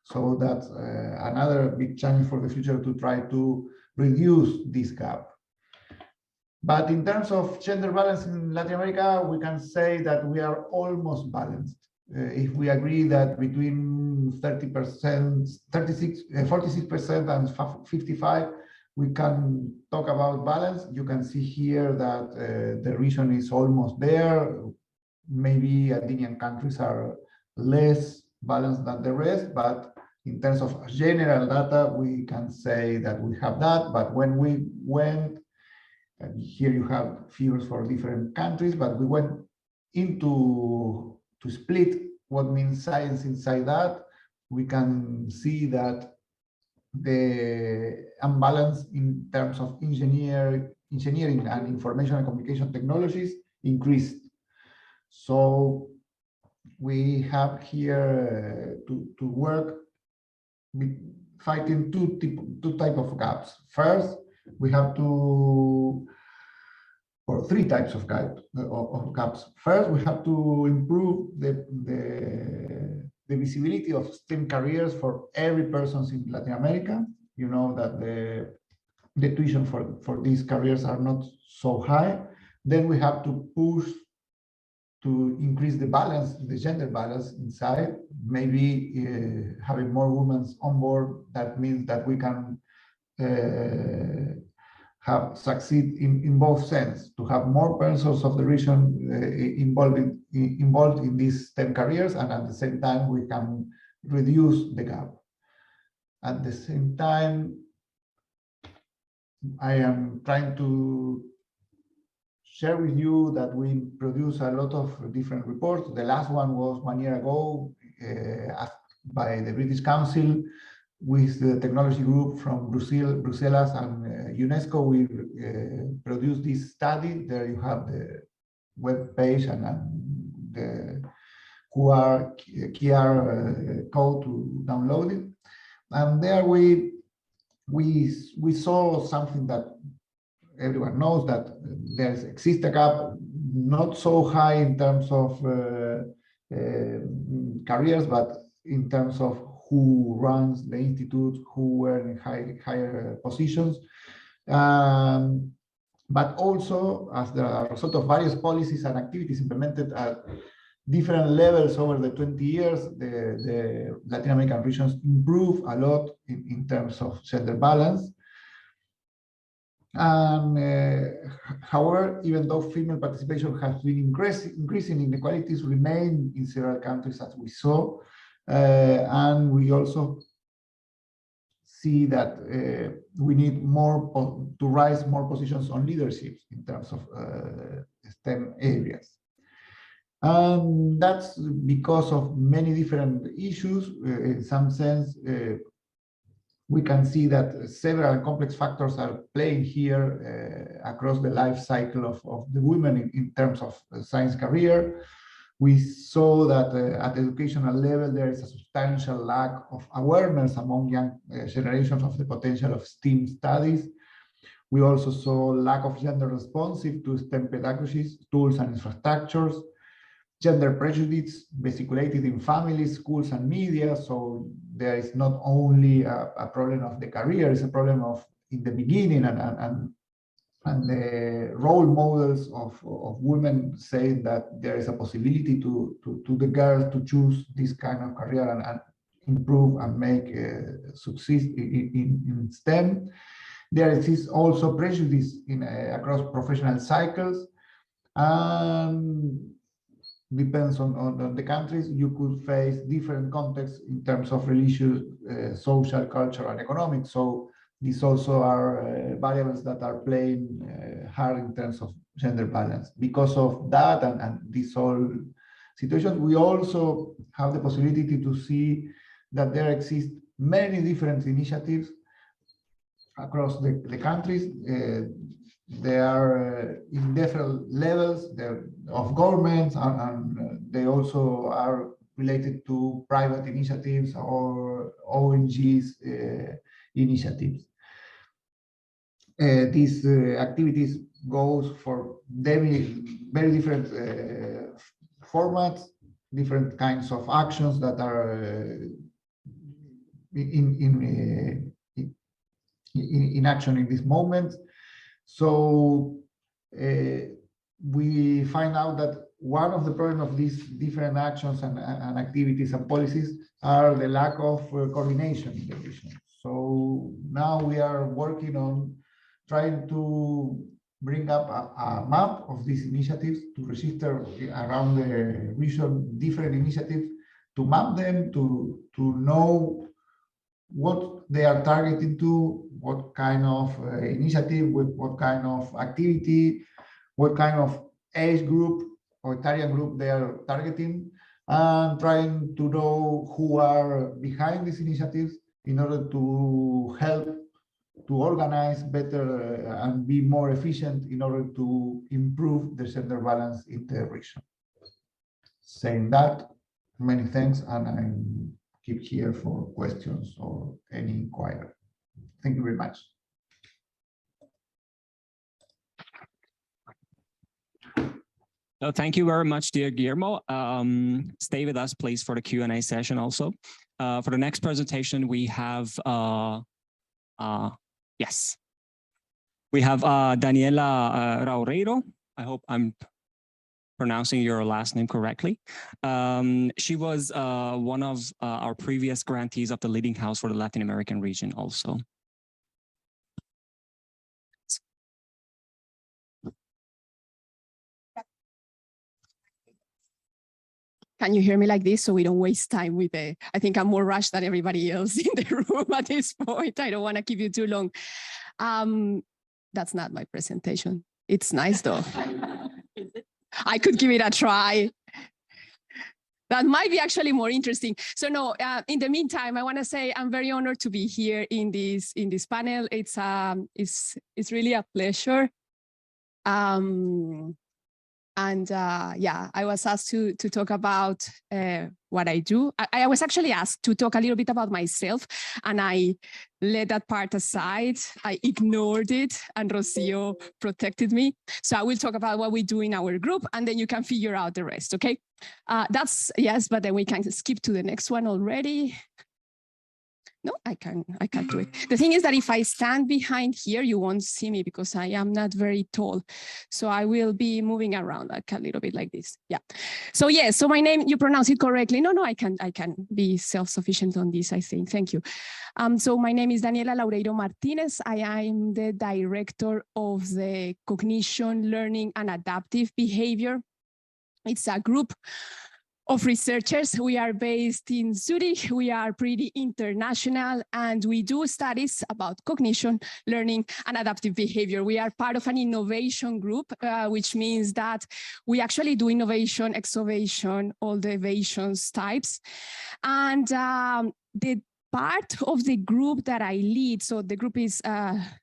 So that's another big challenge for the future to try to reduce this gap. But in terms of gender balance in Latin America, we can say that we are almost balanced. If we agree that between 30%, 46% and 55%, we can talk about balance. You can see here that the region is almost there. Maybe Andean countries are less balanced than the rest, but in terms of general data, we can say that we have that. But when we went, and here you have figures for different countries, but we went into to split what means science inside that, we can see that the imbalance in terms of engineering and information and communication technologies increased. So we have here to work with fighting two types of gaps. First, we have to, or three types of gaps. First, we have to improve the visibility of STEM careers for every person in Latin America. You know that the tuition for these careers are not so high. Then we have to push to increase the balance, the gender balance inside. Maybe having more women on board, that means that we can succeed in both sense, to have more persons of the region involved in these STEM careers, and at the same time we can reduce the gap. At the same time, I am trying to share with you that we produce a lot of different reports. The last one was 1 year ago by the British Council, with the technology group from Brussels and UNESCO. We produced this study. There you have the web page and the QR code to download it. And there we saw something that everyone knows, that there exists a gap, not so high in terms of careers, but in terms of who runs the institute, who were in higher positions. But also, as the result of various policies and activities implemented at different levels over the 20 years, the Latin American regions improved a lot in terms of gender balance. And however, even though female participation has been increasing, inequalities remain in several countries, as we saw. And we also see that we need more to rise more positions on leadership in terms of STEM areas. That's because of many different issues. In some sense, we can see that several complex factors are playing here across the life cycle of the women in terms of science career. We saw that at the educational level, there is a substantial lack of awareness among young generations of the potential of STEAM studies. We also saw lack of gender responsive to STEM pedagogies, tools, and infrastructures. Gender prejudice vesiculated in families, schools, and media. So there is not only a problem of the career, it's a problem of in the beginning and the role models of women saying that there is a possibility to the girls to choose this kind of career and improve and make succeed in STEM. There is also prejudice across professional cycles. Depends on the countries, you could face different contexts in terms of religious, social, cultural, and economic. So these also are variables that are playing hard in terms of gender balance. Because of that and this whole situation, we also have the possibility to see that there exist many different initiatives across the countries. They are in different levels of governments, and they also are related to private initiatives or ONGs initiatives. These activities goes for very different formats, different kinds of actions that are in action in this moment. So we find out that one of the problems of these different actions and activities and policies are the lack of coordination in the region. So now we are working on trying to bring up a map of these initiatives, to register around the region different initiatives, to map them, to know what they are targeting to, what kind of initiative, with what kind of activity, what kind of age group or target group they are targeting, and trying to know who are behind these initiatives in order to help to organize better and be more efficient in order to improve the gender balance in the region. Saying that, many thanks, and I'm keep here for questions or any inquiry. Thank you very much. No, thank you very much, dear Guillermo. Stay with us, please, for the Q&A session also. For the next presentation, we have, yes, we have Daniela Raureiro. I hope I'm pronouncing your last name correctly. She was one of our previous grantees of the Leading House for the Latin American region also. Can you hear me like this so we don't waste time with the, I think I'm more rushed than everybody else in the room at this point. I don't want to keep you too long. That's not my presentation. It's nice though. I could give it a try. That might be actually more interesting. So no, in the meantime, I want to say I'm very honored to be here in this panel. It's really a pleasure. Yeah, I was asked to talk about what I do. I was actually asked to talk a little bit about myself, and I let that part aside. I ignored it, and Rocio protected me. So I will talk about what we do in our group, and then you can figure out the rest, okay? That's, yes, but then we can skip to the next one already. No, I can't do it. The thing is that if I stand behind here, you won't see me because I am not very tall. So I will be moving around like a little bit like this. Yeah. So yes, so my name, you pronounce it correctly. No, I can be self-sufficient on this, I think. Thank you. So my name is Daniela Laureiro Martinez. I am the director of the Cognition, Learning, and Adaptive Behavior. It's a group of researchers. We are based in Zurich. We are pretty international, and we do studies about cognition, learning, and adaptive behavior. We are part of an innovation group, which means that we actually do innovation, exnovation, all the evasions types. And the part of the group that I lead, so the group is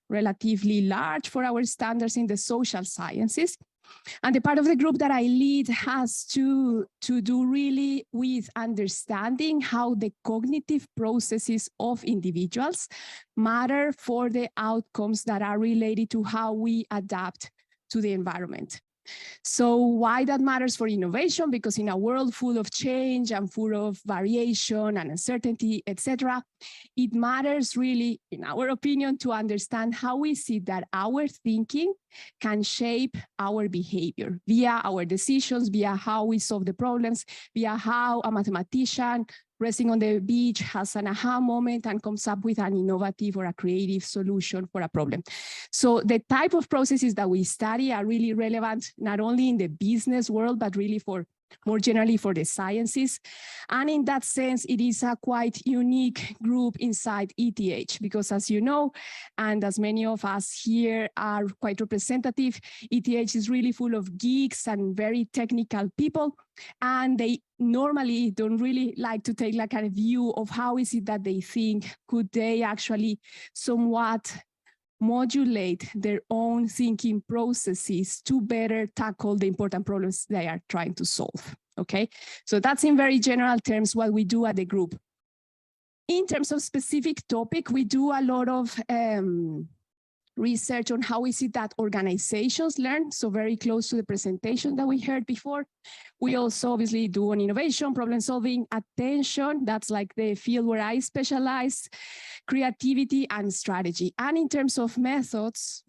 relatively large for our standards in the social sciences. And the part of the group that I lead has to do really with understanding how the cognitive processes of individuals matter for the outcomes that are related to how we adapt to the environment. So why that matters for innovation? Because in a world full of change and full of variation and uncertainty, etc., it matters really, in our opinion, to understand how we see that our thinking can shape our behavior via our decisions, via how we solve the problems, via how a mathematician resting on the beach has an aha moment and comes up with an innovative or a creative solution for a problem. So the type of processes that we study are really relevant, not only in the business world, but really for more generally for the sciences. And in that sense, it is a quite unique group inside ETH, because as you know, and as many of us here are quite representative, ETH is really full of geeks and very technical people. And they normally don't really like to take like a view of how is it that they think, could they actually somewhat modulate their own thinking processes to better tackle the important problems they are trying to solve, okay? So that's in very general terms what we do at the group. In terms of specific topic, we do a lot of research on how is it that organizations learn, so very close to the presentation that we heard before. We also obviously do on innovation, problem solving, attention, that's like the field where I specialize, creativity and strategy. And in terms of methods,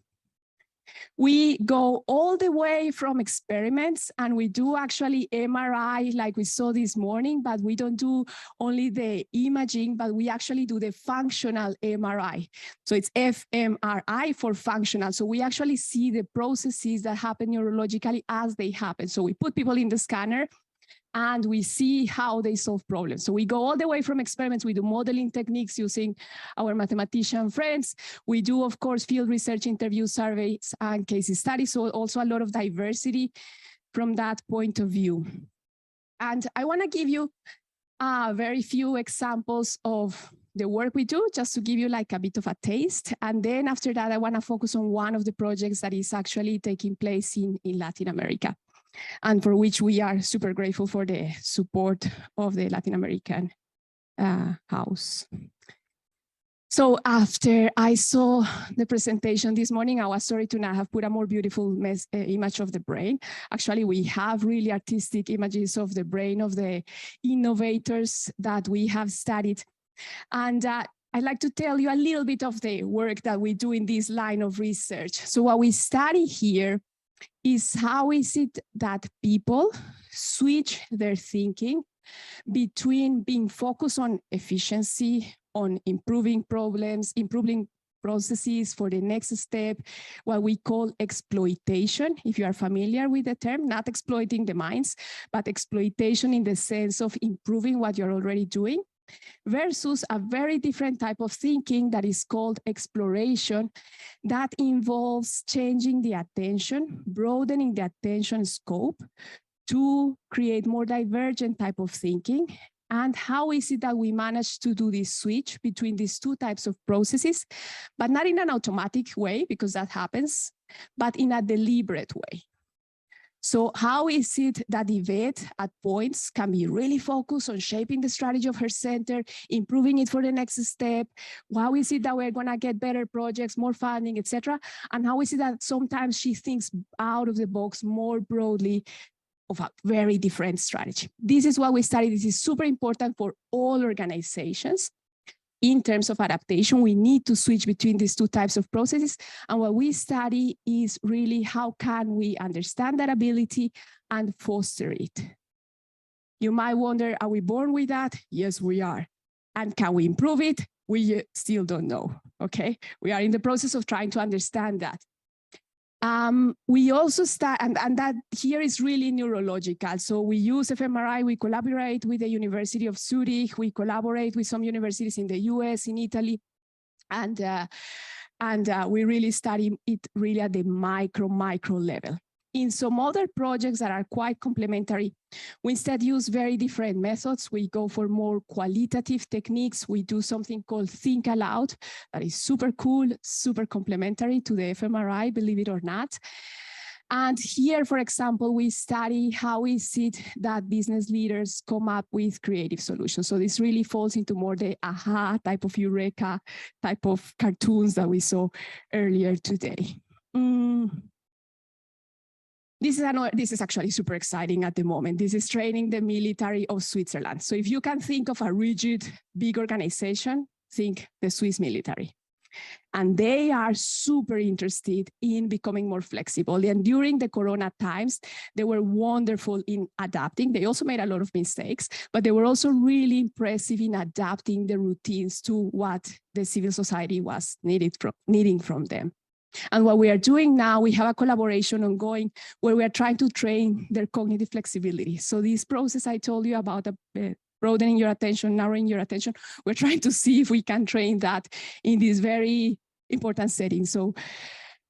we go all the way from experiments, and we do actually MRI like we saw this morning, but we don't do only the imaging, but we actually do the functional MRI. So it's fMRI for functional. So we actually see the processes that happen neurologically as they happen. So we put people in the scanner and we see how they solve problems. So we go all the way from experiments. We do modeling techniques using our mathematician friends. We do, of course, field research, interview surveys, and case studies. So also a lot of diversity from that point of view. And I want to give you very few examples of the work we do, just to give you like a bit of a taste. And then after that, I want to focus on one of the projects that is actually taking place in Latin America, and for which we are super grateful for the support of the Latin American House. So after I saw the presentation this morning, I was sorry to not have put a more beautiful image of the brain. Actually, we have really artistic images of the brain of the innovators that we have studied. And I'd like to tell you a little bit of the work that we do in this line of research. So what we study here is how is it that people switch their thinking between being focused on efficiency, on improving problems, improving processes for the next step, what we call exploitation, if you are familiar with the term, not exploiting the minds, but exploitation in the sense of improving what you're already doing, versus a very different type of thinking that is called exploration, that involves changing the attention, broadening the attention scope to create more divergent type of thinking. And how is it that we manage to do this switch between these two types of processes, but not in an automatic way, because that happens, but in a deliberate way. So how is it that Yvette at points can be really focused on shaping the strategy of her center, improving it for the next step? How is it that we're going to get better projects, more funding, etc.? And how is it that sometimes she thinks out of the box more broadly of a very different strategy? This is what we study. This is super important for all organizations. In terms of adaptation, we need to switch between these two types of processes. And what we study is really how can we understand that ability and foster it. You might wonder, are we born with that? Yes, we are. And can we improve it? We still don't know, okay? We are in the process of trying to understand that. We also start, and that here is really neurological. So we use fMRI, we collaborate with the University of Zurich, we collaborate with some universities in the US, in Italy, and we really study it really at the micro level. In some other projects that are quite complementary, we instead use very different methods. We go for more qualitative techniques. We do something called think aloud that is super cool, super complementary to the fMRI, believe it or not. And here, for example, we study how is it that business leaders come up with creative solutions. So this really falls into more the aha type of eureka type of cartoons that we saw earlier today. This is actually super exciting at the moment. This is training the military of Switzerland. So if you can think of a rigid, big organization, think the Swiss military. And they are super interested in becoming more flexible. And during the Corona times, they were wonderful in adapting. They also made a lot of mistakes, but they were also really impressive in adapting the routines to what the civil society was needing from them. And what we are doing now, we have a collaboration ongoing where we are trying to train their cognitive flexibility. So this process I told you about, broadening your attention, narrowing your attention, we're trying to see if we can train that in this very important setting. So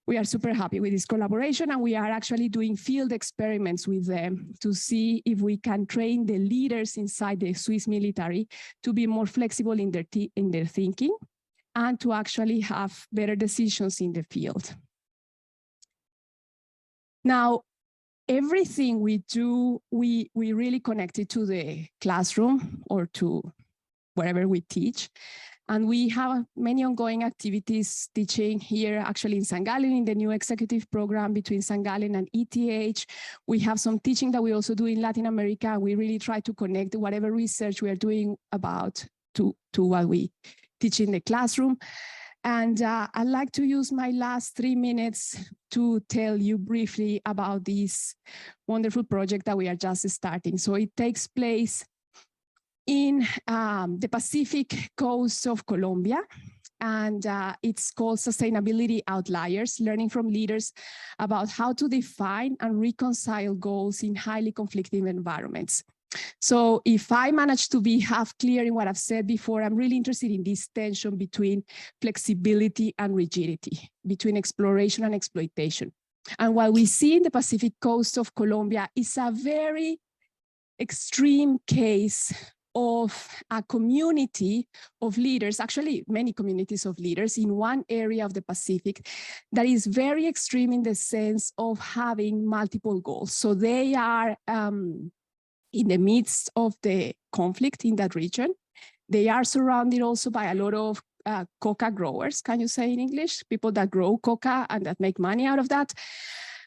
we are super happy with this collaboration, and we are actually doing field experiments with them to see if we can train the leaders inside the Swiss military to be more flexible in their thinking, and to actually have better decisions in the field. Now, everything we do, we really connect it to the classroom or to wherever we teach. And we have many ongoing activities teaching here, actually in St. Gallen, in the new executive program between St. Gallen and ETH. We have some teaching that we also do in Latin America. We really try to connect whatever research we are doing about to what we teach in the classroom. And I'd like to use my last 3 minutes to tell you briefly about this wonderful project that we are just starting. So it takes place in the Pacific coast of Colombia, and it's called Sustainability Outliers, learning from leaders about how to define and reconcile goals in highly conflicting environments. So if I manage to be half clear in what I've said before, I'm really interested in this tension between flexibility and rigidity, between exploration and exploitation. And what we see in the Pacific coast of Colombia is a very extreme case of a community of leaders, actually many communities of leaders in one area of the Pacific that is very extreme in the sense of having multiple goals. So they are in the midst of the conflict in that region. They are surrounded also by a lot of coca growers, can you say in English? People that grow coca and that make money out of that.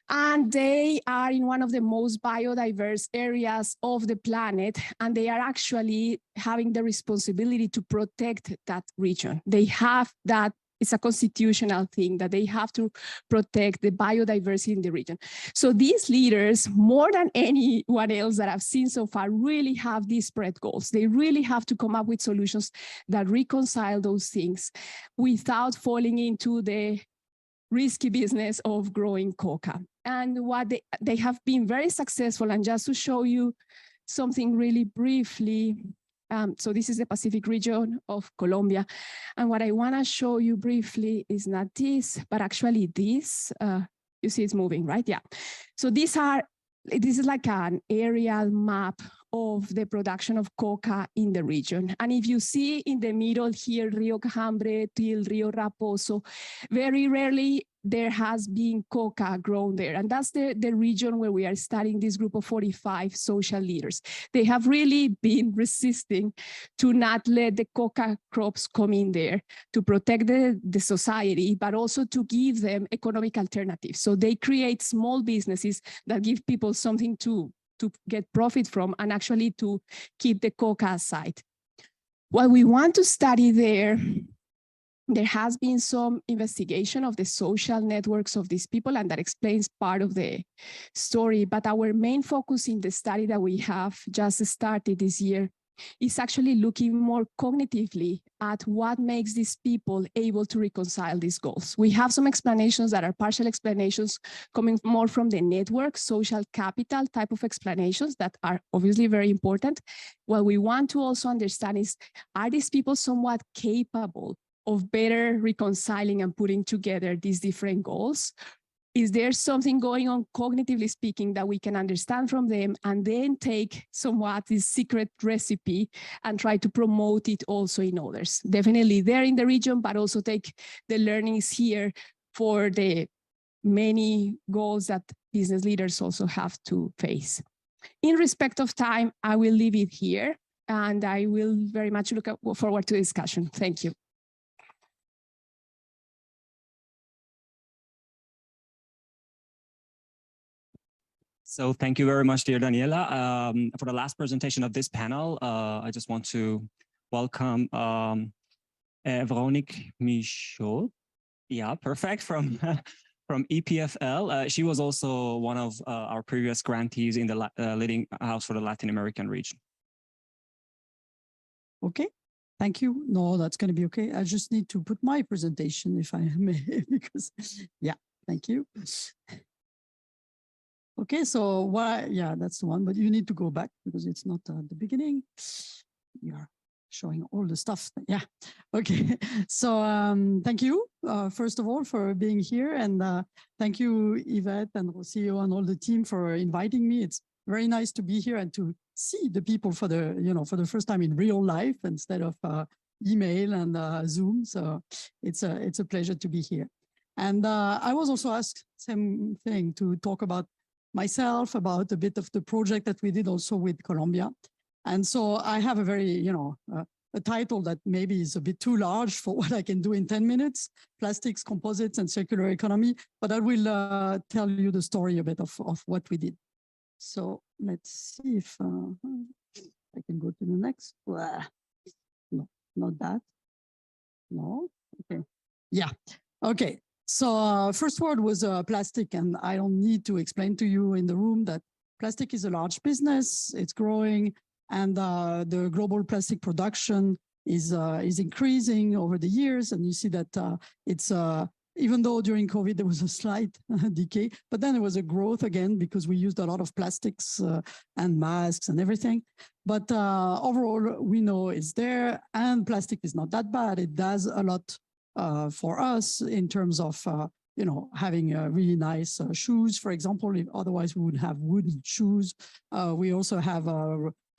And they are in one of the most biodiverse areas of the planet, and they are actually having the responsibility to protect that region. They have that. It's a constitutional thing that they have to protect the biodiversity in the region. So these leaders, more than anyone else that I've seen so far, really have disparate goals. They really have to come up with solutions that reconcile those things without falling into the risky business of growing coca. And what they have been very successful. And just to show you something really briefly, so this is the Pacific region of Colombia. And what I want to show you briefly is not this, but actually this. You see it's moving, right? Yeah. So this is like an aerial map of the production of coca in the region. And if you see in the middle here, Rio Cajambre till Rio Raposo, very rarely there has been coca grown there. And that's the region where we are studying this group of 45 social leaders. They have really been resisting to not let the coca crops come in there, to protect the society, but also to give them economic alternatives. So they create small businesses that give people something to get profit from and actually to keep the coca aside. What we want to study there has been some investigation of the social networks of these people, and that explains part of the story. But our main focus in the study that we have just started this year is actually looking more cognitively at what makes these people able to reconcile these goals. We have some explanations that are partial explanations coming more from the network, social capital type of explanations that are obviously very important. What we want to also understand is, are these people somewhat capable of better reconciling and putting together these different goals? Is there something going on cognitively speaking that we can understand from them and then take somewhat this secret recipe and try to promote it also in others? Definitely there in the region, but also take the learnings here for the many goals that business leaders also have to face. In respect of time, I will leave it here and I will very much look forward to discussion. Thank you. So thank you very much, dear Daniela. For the last presentation of this panel, I just want to welcome Véronique Michaud. Yeah, perfect, from EPFL. She was also one of our previous grantees in the leading house for the Latin American region. Okay, thank you. No, that's going to be okay. I just need to put my presentation, if I may, because, yeah, thank you. Okay, so why? Yeah, that's the one, but you need to go back because it's not at the beginning. You're showing all the stuff. Yeah, okay. So thank you, first of all, for being here. And thank you, Yvette and Rocio and all the team for inviting me. It's very nice to be here and to see the people for the, for the first time in real life instead of email and Zoom. So it's a pleasure to be here. And I was also asked same thing to talk about myself, about a bit of the project that we did also with Colombia. And so I have a very, a title that maybe is a bit too large for what I can do in 10 minutes, plastics, composites, and circular economy, but I will tell you the story a bit of what we did. So let's see if I can go to the next. No, not that. No, okay. Yeah, okay. So first word was plastic, and I don't need to explain to you in the room that plastic is a large business, it's growing, and the global plastic production is increasing over the years. And you see that it's, even though during COVID there was a slight decay, but then there was a growth again because we used a lot of plastics and masks and everything. But overall, we know it's there, and plastic is not that bad. It does a lot for us in terms of, having really nice shoes, for example. Otherwise, we would have wooden shoes. We also have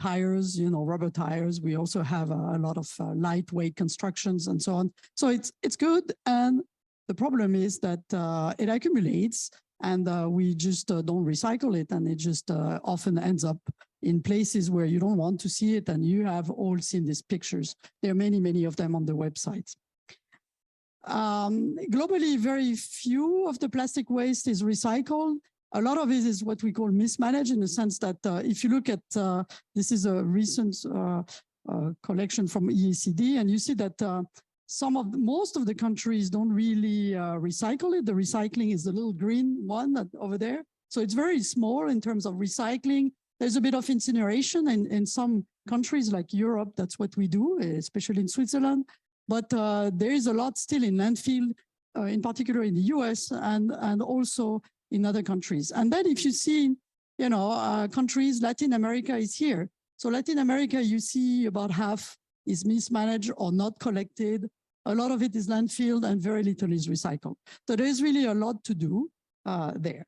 tires, rubber tires. We also have a lot of lightweight constructions and so on. So it's good. And the problem is that it accumulates and we just don't recycle it. And it just often ends up in places where you don't want to see it. And you have all seen these pictures. There are many, many of them on the website. Globally, very few of the plastic waste is recycled. A lot of it is what we call mismanaged, in the sense that if you look at, this is a recent collection from EACD, and you see that most of the countries don't really recycle it. The recycling is the little green one over there. So it's very small in terms of recycling. There's a bit of incineration in some countries like Europe. That's what we do, especially in Switzerland. But there is a lot still in landfill, in particular in the US and also in other countries. And then if you see, countries, Latin America is here. So Latin America, you see about half is mismanaged or not collected. A lot of it is landfill and very little is recycled. So there is really a lot to do there.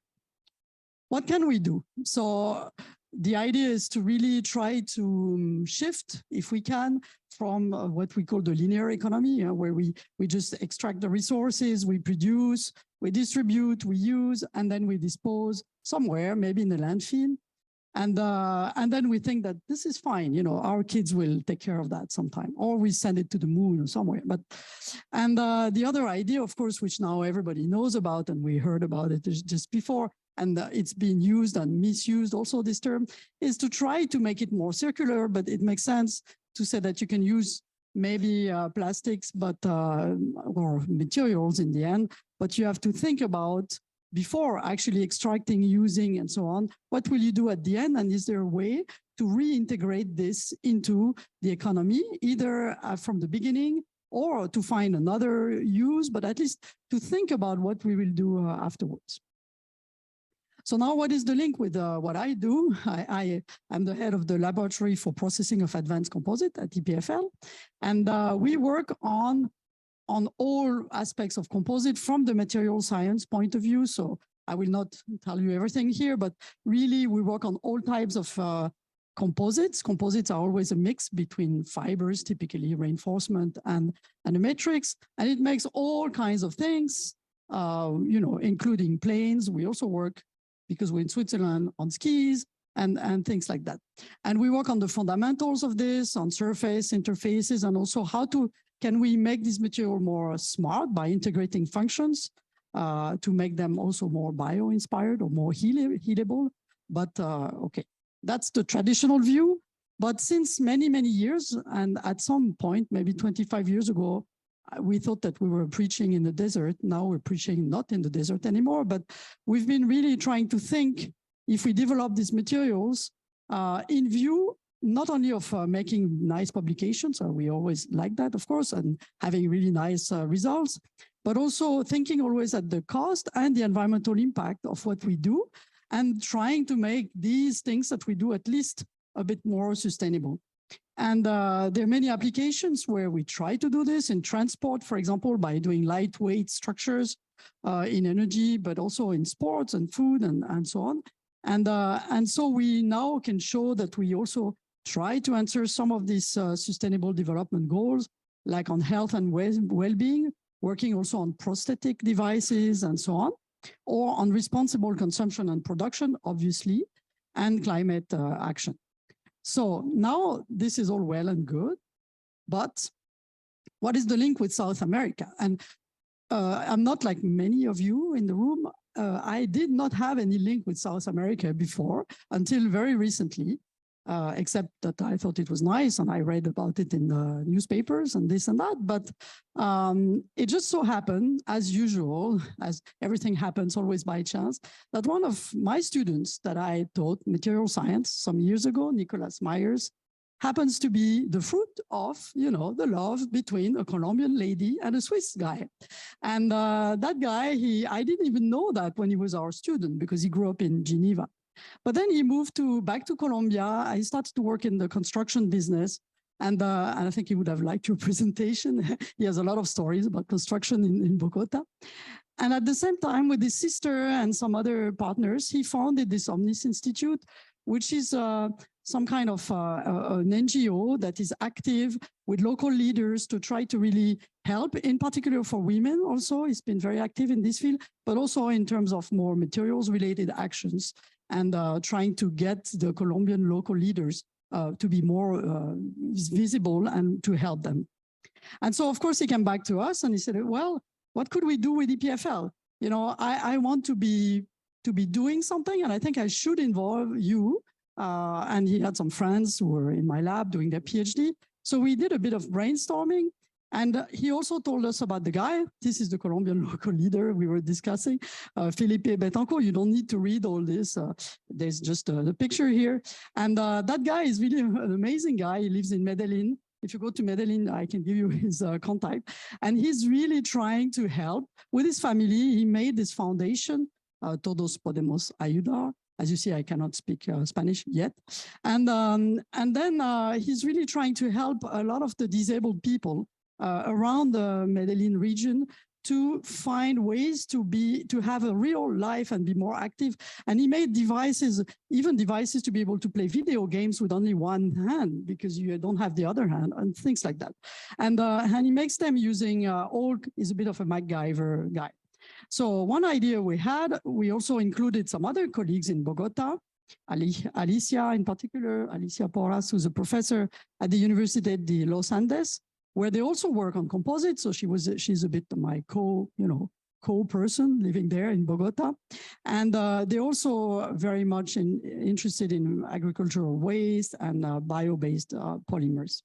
What can we do? So the idea is to really try to shift, if we can, from what we call the linear economy, where we just extract the resources, we produce, we distribute, we use, and then we dispose somewhere, maybe in the landfill. And then we think that this is fine, our kids will take care of that sometime, or we send it to the moon or somewhere. But the other idea, of course, which now everybody knows about, and we heard about it just before, and it's been used and misused also, this term, is to try to make it more circular. But it makes sense to say that you can use maybe plastics, but or materials in the end, but you have to think about before actually extracting, using, and so on? What will you do at the end? And is there a way to reintegrate this into the economy, either from the beginning or to find another use, but at least to think about what we will do afterwards. So now what is the link with what I do? I'm the head of the Laboratory for Processing of Advanced Composite at EPFL. And we work on all aspects of composite from the material science point of view. So I will not tell you everything here, but really we work on all types of composites. Composites are always a mix between fibers, typically reinforcement and a matrix, and it makes all kinds of things, you know, including planes. We also work, because we're in Switzerland, on skis and things like that. And we work on the fundamentals of this, on surface interfaces, and also can we make this material more smart by integrating functions to make them also more bio-inspired or more healable. But okay. That's the traditional view. But since many, many years, and at some point, maybe 25 years ago, we thought that we were preaching in the desert. Now we're preaching not in the desert anymore, but we've been really trying to think, if we develop these materials in view, not only of making nice publications, we always like that, of course, and having really nice results, but also thinking always at the cost and the environmental impact of what we do, and trying to make these things that we do at least a bit more sustainable. And there are many applications where we try to do this in transport, for example, by doing lightweight structures in energy, but also in sports and food and so on. And so we now can show that we also try to answer some of these sustainable development goals, like on health and well-being, working also on prosthetic devices and so on, or on responsible consumption and production, obviously, and climate action. So now this is all well and good, but what is the link with South America? And I'm not like many of you in the room. I did not have any link with South America before until very recently, except that I thought it was nice and I read about it in the newspapers and this and that. But it just so happened, as usual, as everything happens always by chance, that one of my students that I taught material science some years ago, Nicolas Myers, happens to be the fruit of, you know, the love between a Colombian lady and a Swiss guy. And that guy, I didn't even know that when he was our student, because he grew up in Geneva. But then he moved back to Colombia. He started to work in the construction business. And I think he would have liked your presentation. He has a lot of stories about construction in Bogota. And at the same time, with his sister and some other partners, he founded this Omnis Institute, which is some kind of an NGO that is active with local leaders to try to really help, in particular for women also. He's been very active in this field, but also in terms of more materials-related actions and trying to get the Colombian local leaders to be more visible and to help them. And so, of course, he came back to us and he said, well, what could we do with EPFL? You know, I want to be doing something, and I think I should involve you. And he had some friends who were in my lab doing their PhD. So we did a bit of brainstorming. And he also told us about the guy. This is the Colombian local leader we were discussing, Felipe Betancourt. You don't need to read all this. There's just the picture here. And that guy is really an amazing guy. He lives in Medellin. If you go to Medellin, I can give you his contact. And he's really trying to help with his family. He made this foundation, Todos Podemos Ayudar. As you see, I cannot speak Spanish yet. And then he's really trying to help a lot of the disabled people around the Medellin region to find ways to have a real life and be more active. And he made devices, even devices to be able to play video games with only one hand because you don't have the other hand and things like that. And he makes them using he's a bit of a MacGyver guy. So one idea we had, we also included some other colleagues in Bogota, Alicia in particular, Alicia Porras, who's a professor at the University de Los Andes, where they also work on composites. So she's a bit my co-person living there in Bogota. And they're also very much interested in agricultural waste and bio-based polymers.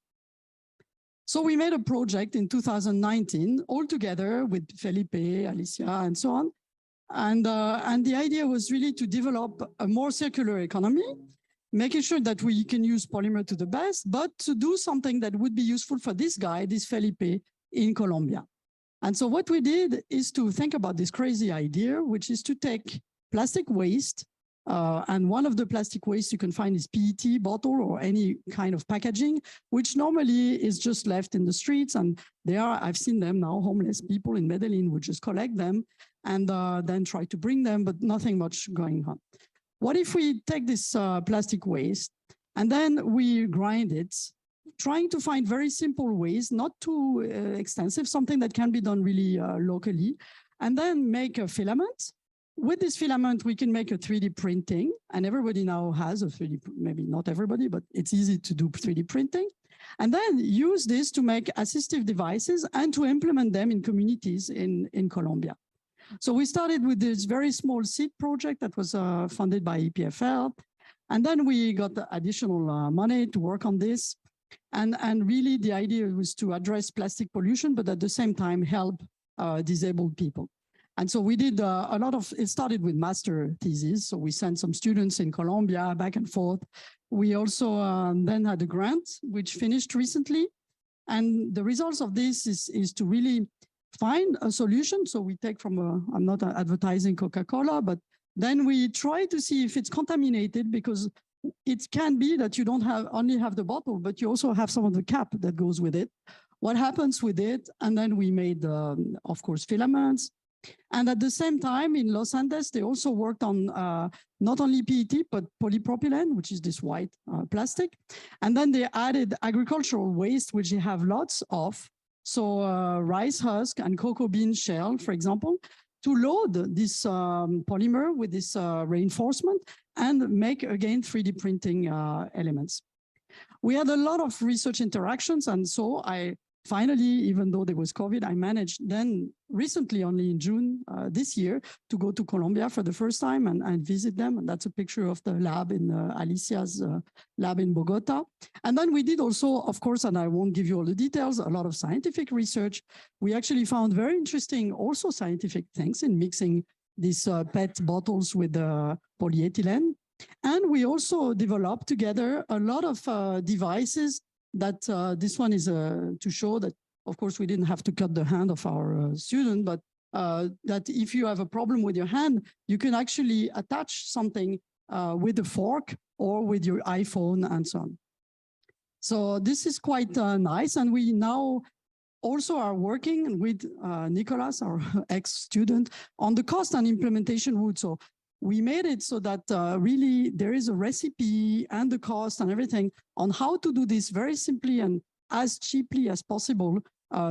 So we made a project in 2019 all together with Felipe, Alicia, and so on, And the idea was really to develop a more circular economy, making sure that we can use polymer to the best, but to do something that would be useful for this guy, this Felipe in Colombia. And so what we did is to think about this crazy idea, which is to take plastic waste, and one of the plastic waste you can find is PET bottle or any kind of packaging, which normally is just left in the streets. And they are, I've seen them now, homeless people in Medellin would just collect them and then try to bring them, but nothing much going on. What if we take this plastic waste and then we grind it, trying to find very simple ways, not too extensive, something that can be done really locally, and then make a filament. With this filament, we can make a 3D printing, and everybody now has a 3D, maybe not everybody, but it's easy to do 3D printing. And then use this to make assistive devices and to implement them in communities in Colombia. So we started with this very small seed project that was funded by EPFL. And then we got the additional money to work on this. And really the idea was to address plastic pollution, but at the same time help disabled people. And so we did a lot of, it started with master thesis. So we sent some students in Colombia back and forth. We also then had a grant, which finished recently. And the results of this is to really find a solution. So we take from I'm not advertising Coca-Cola, but then we try to see if it's contaminated, because it can be that you don't only have the bottle, but you also have some of the cap that goes with it. What happens with it? And then we made, of course, filaments. And at the same time, in Los Andes, they also worked on not only PET, but polypropylene, which is this white plastic. And then they added agricultural waste, which they have lots of. So rice husk and cocoa bean shell, for example, to load this polymer with this reinforcement and make, again, 3D printing elements. We had a lot of research interactions. And so I finally, even though there was COVID, I managed then recently, only in June this year, to go to Colombia for the first time and visit them. And that's a picture of the lab in Alicia's lab in Bogota. And then we did also, of course, and I won't give you all the details, a lot of scientific research. We actually found very interesting also scientific things in mixing these PET bottles with polyethylene. And we also developed together a lot of devices that this one is to show that, of course, we didn't have to cut the hand of our student, but that if you have a problem with your hand, you can actually attach something with a fork or with your iPhone and so on. So this is quite nice. And we now also are working with Nicolas, our ex-student, on the cost and implementation route. So we made it so that really there is a recipe and the cost and everything on how to do this very simply and as cheaply as possible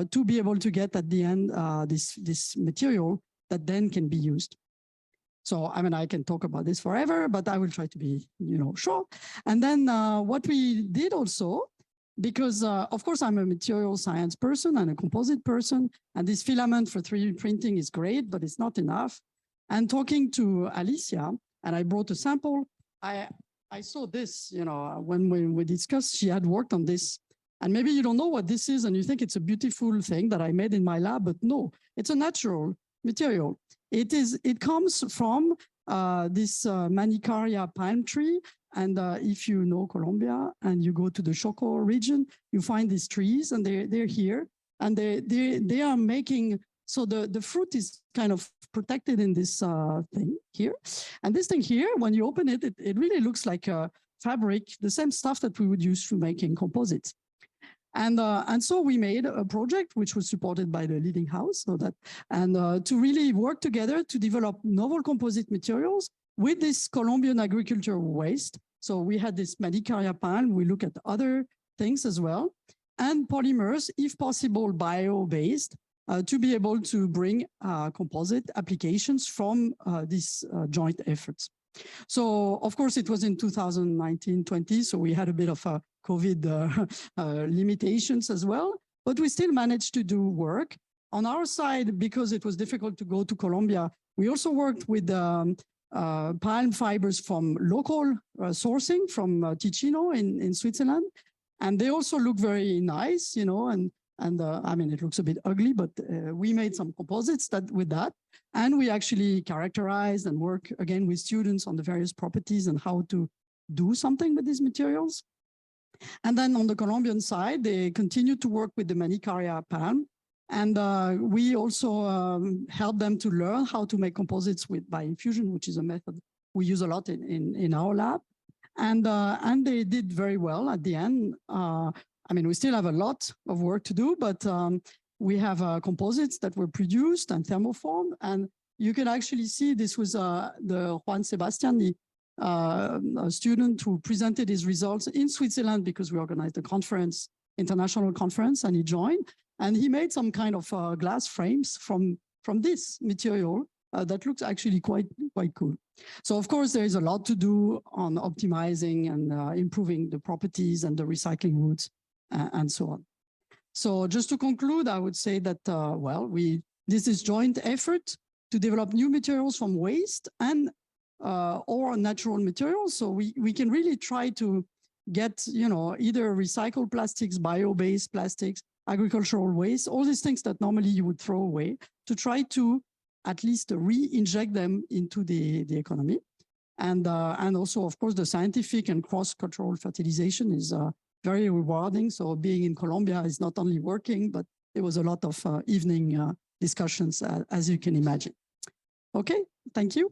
to be able to get at the end this material that then can be used. So, I mean, I can talk about this forever, but I will try to be, short. And then what we did also, because of course I'm a material science person and a composite person, and this filament for 3D printing is great, but it's not enough. And talking to Alicia, and I brought a sample, I saw this, when we discussed, she had worked on this. And maybe you don't know what this is, and you think it's a beautiful thing that I made in my lab, but no, it's a natural material. It comes from this Manicaria palm tree. And if you know Colombia and you go to the Choco region, you find these trees, and they're here, and they are making, so the fruit is kind of protected in this thing here. And this thing here, when you open it, it really looks like a fabric, the same stuff that we would use for making composites. And so we made a project which was supported by the Leading House, to really work together to develop novel composite materials with this Colombian agricultural waste. So we had this Manicaria palm, we look at other things as well, and polymers, if possible, bio-based, to be able to bring composite applications from these joint efforts. So, of course, it was in 2019-20, so we had a bit of COVID limitations as well, but we still managed to do work. On our side, because it was difficult to go to Colombia, we also worked with palm fibers from local sourcing from Ticino in Switzerland. And they also look very nice, and And I mean, it looks a bit ugly, but we made some composites with that. And we actually characterized and work again with students on the various properties and how to do something with these materials. And then on the Colombian side, they continue to work with the Manicaria palm. And we also help them to learn how to make composites by infusion, which is a method we use a lot in our lab. And they did very well at the end. I mean, we still have a lot of work to do, but we have composites that were produced and thermoformed. And you can actually see this was the Juan Sebastian, a student who presented his results in Switzerland because we organized a conference, international conference, and he joined. And he made some kind of glass frames from this material that looks actually quite cool. So of course, there is a lot to do on optimizing and improving the properties and the recycling routes and so on. So just to conclude, I would say that, well, this is joint effort to develop new materials from waste and or natural materials. So we can really try to get, you know, either recycled plastics, bio-based plastics, agricultural waste, all these things that normally you would throw away, to try to at least re-inject them into the economy. And also, of course, the scientific and cross-cultural fertilization is very rewarding. So being in Colombia is not only working, but there was a lot of evening discussions, as you can imagine. Okay, thank you.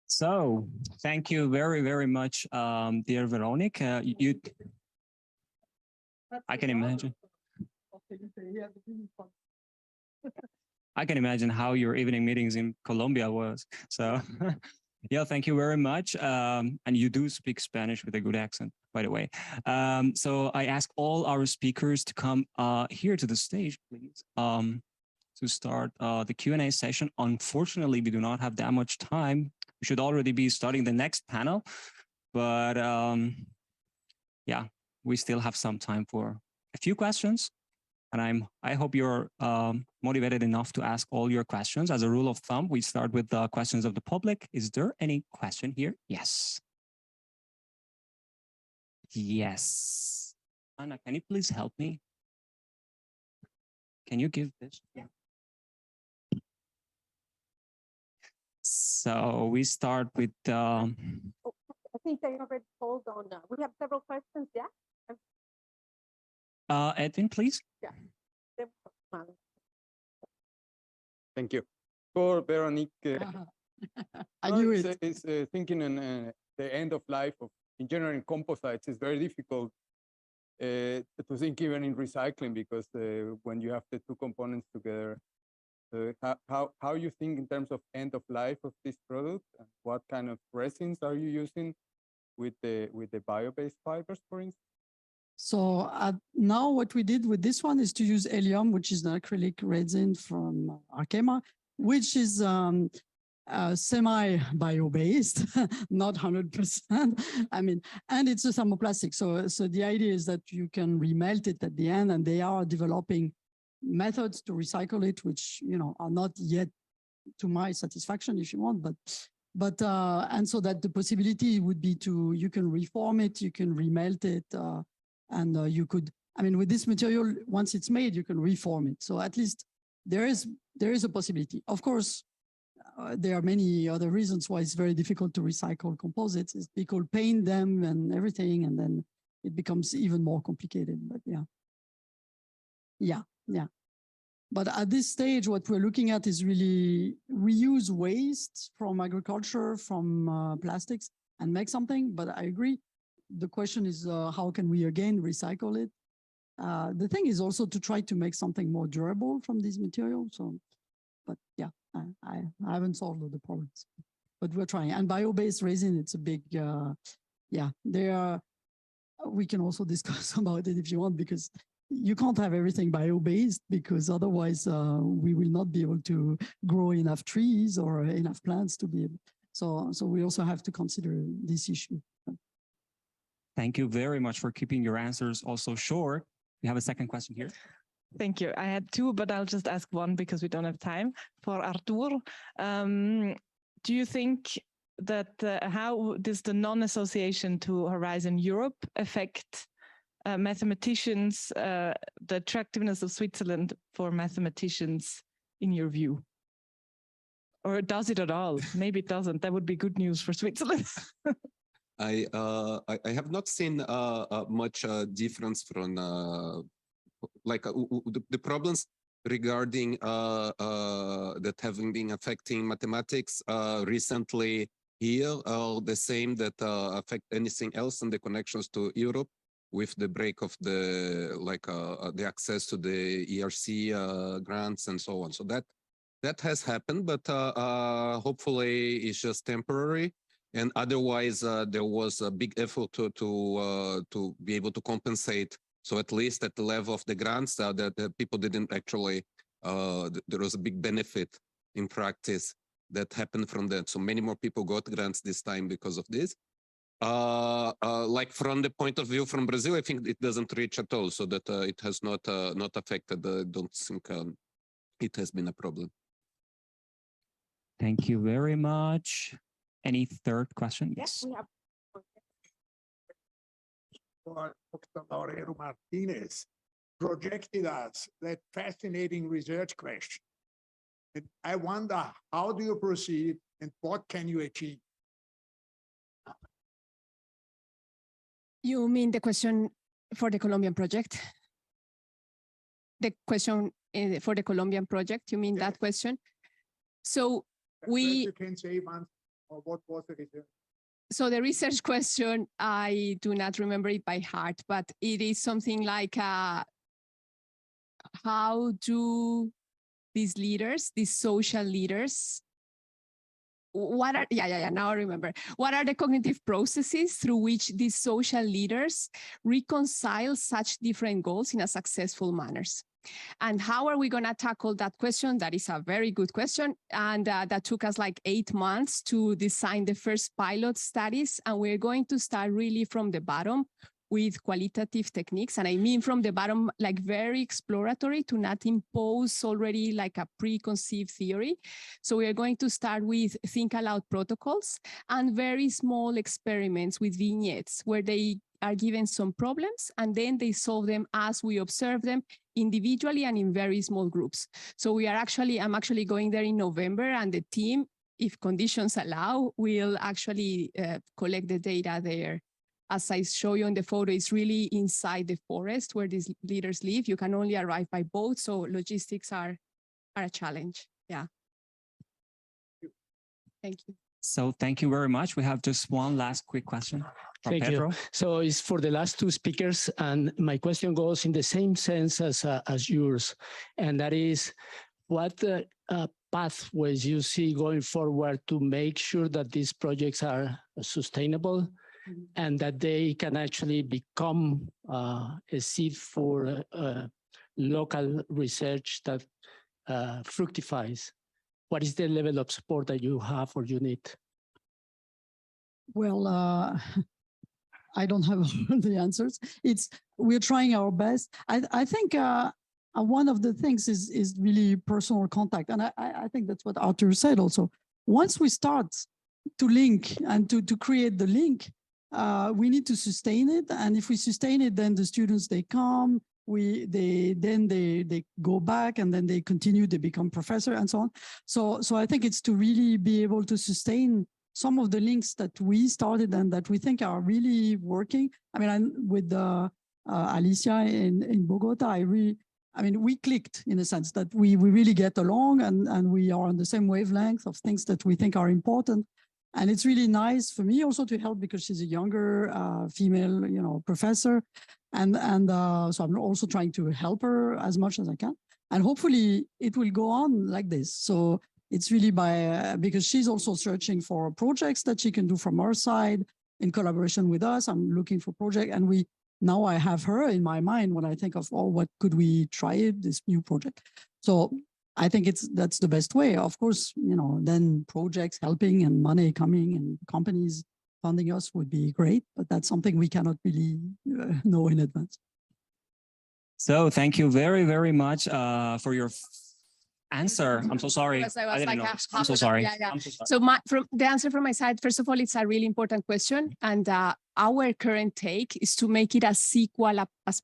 So thank you very, very much, dear Veronique. I can imagine. I can imagine how your evening meetings in Colombia was. So yeah, thank you very much. And you do speak Spanish with a good accent, by the way. So I ask all our speakers to come here to the stage, please, to start the Q&A session. Unfortunately, we do not have that much time. We should already be starting the next panel, but yeah, we still have some time for a few questions. And I hope you're motivated enough to ask all your questions. As a rule of thumb, we start with the questions of the public. Is there any question here? Yes. Yes. Anna, can you please help me? Can you give this? Yeah. So we start with. I think they already told on. We have several questions. Yeah. Edwin, please. Yeah. Thank you. For Veronique, I knew it. Is thinking in the end of life of engineering composites is very difficult to think even in recycling, because when you have the two components together, how you think in terms of end of life of this product, and what kind of resins are you using with the bio-based fibers, for instance? So now what we did with this one is to use helium, which is an acrylic resin from Arkema, which is semi-bio-based, not 100%. I mean, and it's a thermoplastic. So the idea is that you can remelt it at the end, and they are developing methods to recycle it, which, you know, are not yet to my satisfaction, if you want, but and so that the possibility would be you can reform it, you can remelt it, and you could, I mean, with this material, once it's made, you can reform it. So at least there is a possibility. Of course, there are many other reasons why it's very difficult to recycle composites. Is people paint them and everything, and then it becomes even more complicated. But yeah. But at this stage, what we're looking at is really reuse waste from agriculture, from plastics, and make something. But I agree. The question is, how can we again recycle it? The thing is also to try to make something more durable from these materials. So, but yeah, I haven't solved all the problems, but we're trying. And bio-based resin, it's a big, yeah, we can also discuss about it if you want, because you can't have everything bio-based, because otherwise we will not be able to grow enough trees or enough plants to be able. So we also have to consider this issue. Thank you very much for keeping your answers also short. We have a second question here. Thank you. I had two, but I'll just ask one because we don't have time. For Artur, do you think how does the non-association to Horizon Europe affect mathematicians, the attractiveness of Switzerland for mathematicians, in your view? Or does it at all? Maybe it doesn't. That would be good news for Switzerland. I have not seen much difference from the problems regarding that having been affecting mathematics recently here are the same that affect anything else in the connections to Europe with the break of the access to the ERC grants and so on. So that has happened, but hopefully it's just temporary. And otherwise, there was a big effort to be able to compensate. So at least at the level of the grants, that people didn't actually, there was a big benefit in practice that happened from that. So many more people got grants this time because of this. Like from the point of view from Brazil, I think it doesn't reach at all. So that it has not affected. I don't think it has been a problem. Thank you very much. Any third question? Yes. For Dr. Laurero Martinez projected us that fascinating research question. And I wonder, how do you proceed and what can you achieve? You mean the question for the Colombian project? The question for the Colombian project, you mean that question? So You can say one, or what was the research? So the research question, I do not remember it by heart, but it is something like, how do these leaders, these social leaders, now I remember. What are the cognitive processes through which these social leaders reconcile such different goals in a successful manner? And how are we going to tackle that question? That is a very good question. And that took us like 8 months to design the first pilot studies. And we're going to start really from the bottom with qualitative techniques. And I mean from the bottom, like very exploratory, to not impose already like a preconceived theory. So we are going to start with think aloud protocols and very small experiments with vignettes where they are given some problems and then they solve them as we observe them individually and in very small groups. So I'm actually going there in November, and the team, if conditions allow, will actually collect the data there. As I show you on the photo, it's really inside the forest where these leaders live. You can only arrive by boat, so logistics are a challenge. Yeah. Thank you. So thank you very much. We have just one last quick question. Thank Pedro. you. So it's for the last two speakers, and my question goes in the same sense as yours, and that is, what pathways you see going forward to make sure that these projects are sustainable and that they can actually become a seed for local research that fructifies? What is the level of support that you have or you need? Well, I don't have all the answers. We're trying our best. I think one of the things is really personal contact. And I think that's what Arthur said also. Once we start to link and to create the link, we need to sustain it. And if we sustain it, then the students, they come, they go back, and then they continue, they become professor and so on. So I think it's to really be able to sustain some of the links that we started and that we think are really working. I mean, with Alicia in Bogota, we clicked in a sense that we really get along and we are on the same wavelength of things that we think are important. And it's really nice for me also to help because she's a younger female, professor. And so I'm also trying to help her as much as I can. And hopefully it will go on like this. So it's really because she's also searching for projects that she can do from her side in collaboration with us. I'm looking for projects, and now I have her in my mind when I think of, what could we try this new project? So I think that's the best way. Of course, then projects helping and money coming and companies funding us would be great, but that's something we cannot really know in advance. So thank you very, very much for your answer. I'm so sorry. Because I was didn't like, know. half I'm so of it. sorry. Yeah, yeah. I'm so sorry. So from the answer from my side, first of all, it's a really important question, and our current take is to make it as equal as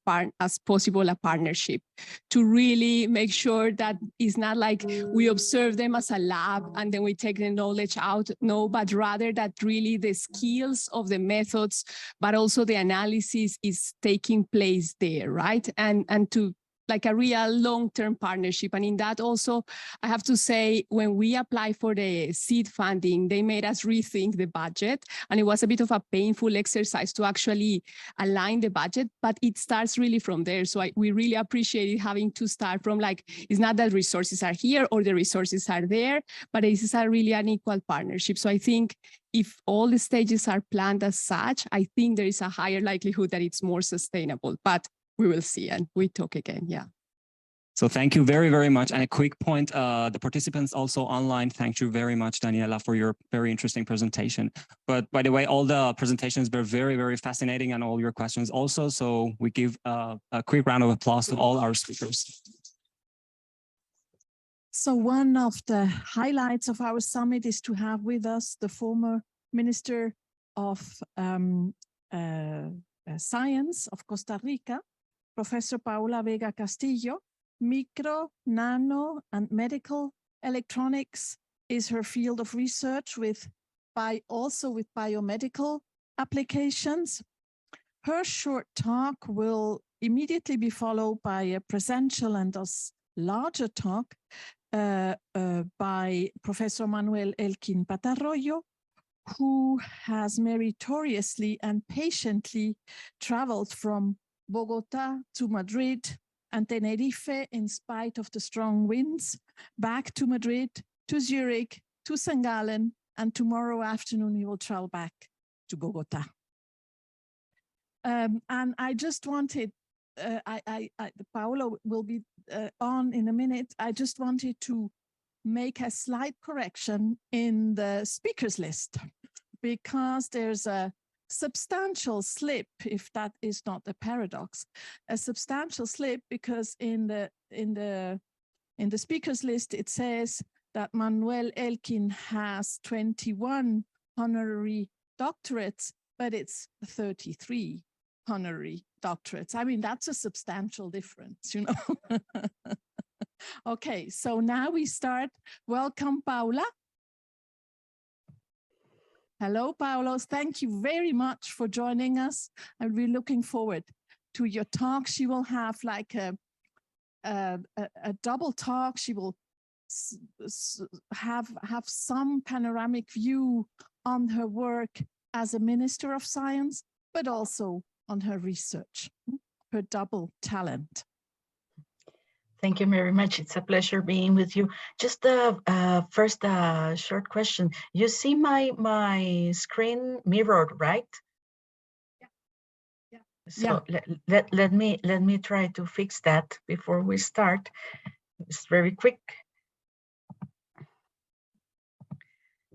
possible a partnership, to really make sure that it's not like we observe them as a lab and then we take the knowledge out. No, but rather that really the skills of the methods, but also the analysis is taking place there, right? And to like a real long-term partnership. And in that also, I have to say, when we applied for the seed funding, they made us rethink the budget. And it was a bit of a painful exercise to actually align the budget, but it starts really from there. So we really appreciated having to start from like, it's not that resources are here or the resources are there, but this is a really an equal partnership. So I think if all the stages are planned as such, I think there is a higher likelihood that it's more sustainable. But we will see, and we talk again, yeah. So thank you very, very much. And a quick point, the participants also online, thank you very much, Daniela, for your very interesting presentation. But by the way, all the presentations were very, very fascinating, and all your questions also. So we give a quick round of applause to all our speakers. So one of the highlights of our summit is to have with us the former Minister of Science of Costa Rica, Professor Paula Vega Castillo. Micro, nano, and medical electronics is her field of research, also with biomedical applications. Her short talk will immediately be followed by a presential and a larger talk by Professor Manuel Elkin Patarroyo, who has meritoriously and patiently traveled from Bogota to Madrid and Tenerife in spite of the strong winds, back to Madrid, to Zurich, to St. Gallen, and tomorrow afternoon he will travel back to Bogota. And I just wanted, Paolo will be on in a minute. I just wanted to make a slight correction in the speakers list, because there's a substantial slip, if that is not a paradox, a substantial slip, because in the speakers list it says that Manuel Elkin has 21 honorary doctorates, but it's 33 honorary doctorates. I mean, that's a substantial difference, you know. Okay, so now we start. Welcome, Paula. Hello, Paulo. Thank you very much for joining us. I'm really looking forward to your talk. She will have like a double talk. She will have some panoramic view on her work as a Minister of Science, but also on her research, her double talent. Thank you very much. It's a pleasure being with you. Just first a short question. You see my screen mirrored, right? Yeah. So yeah. Let me try to fix that before we start. It's very quick.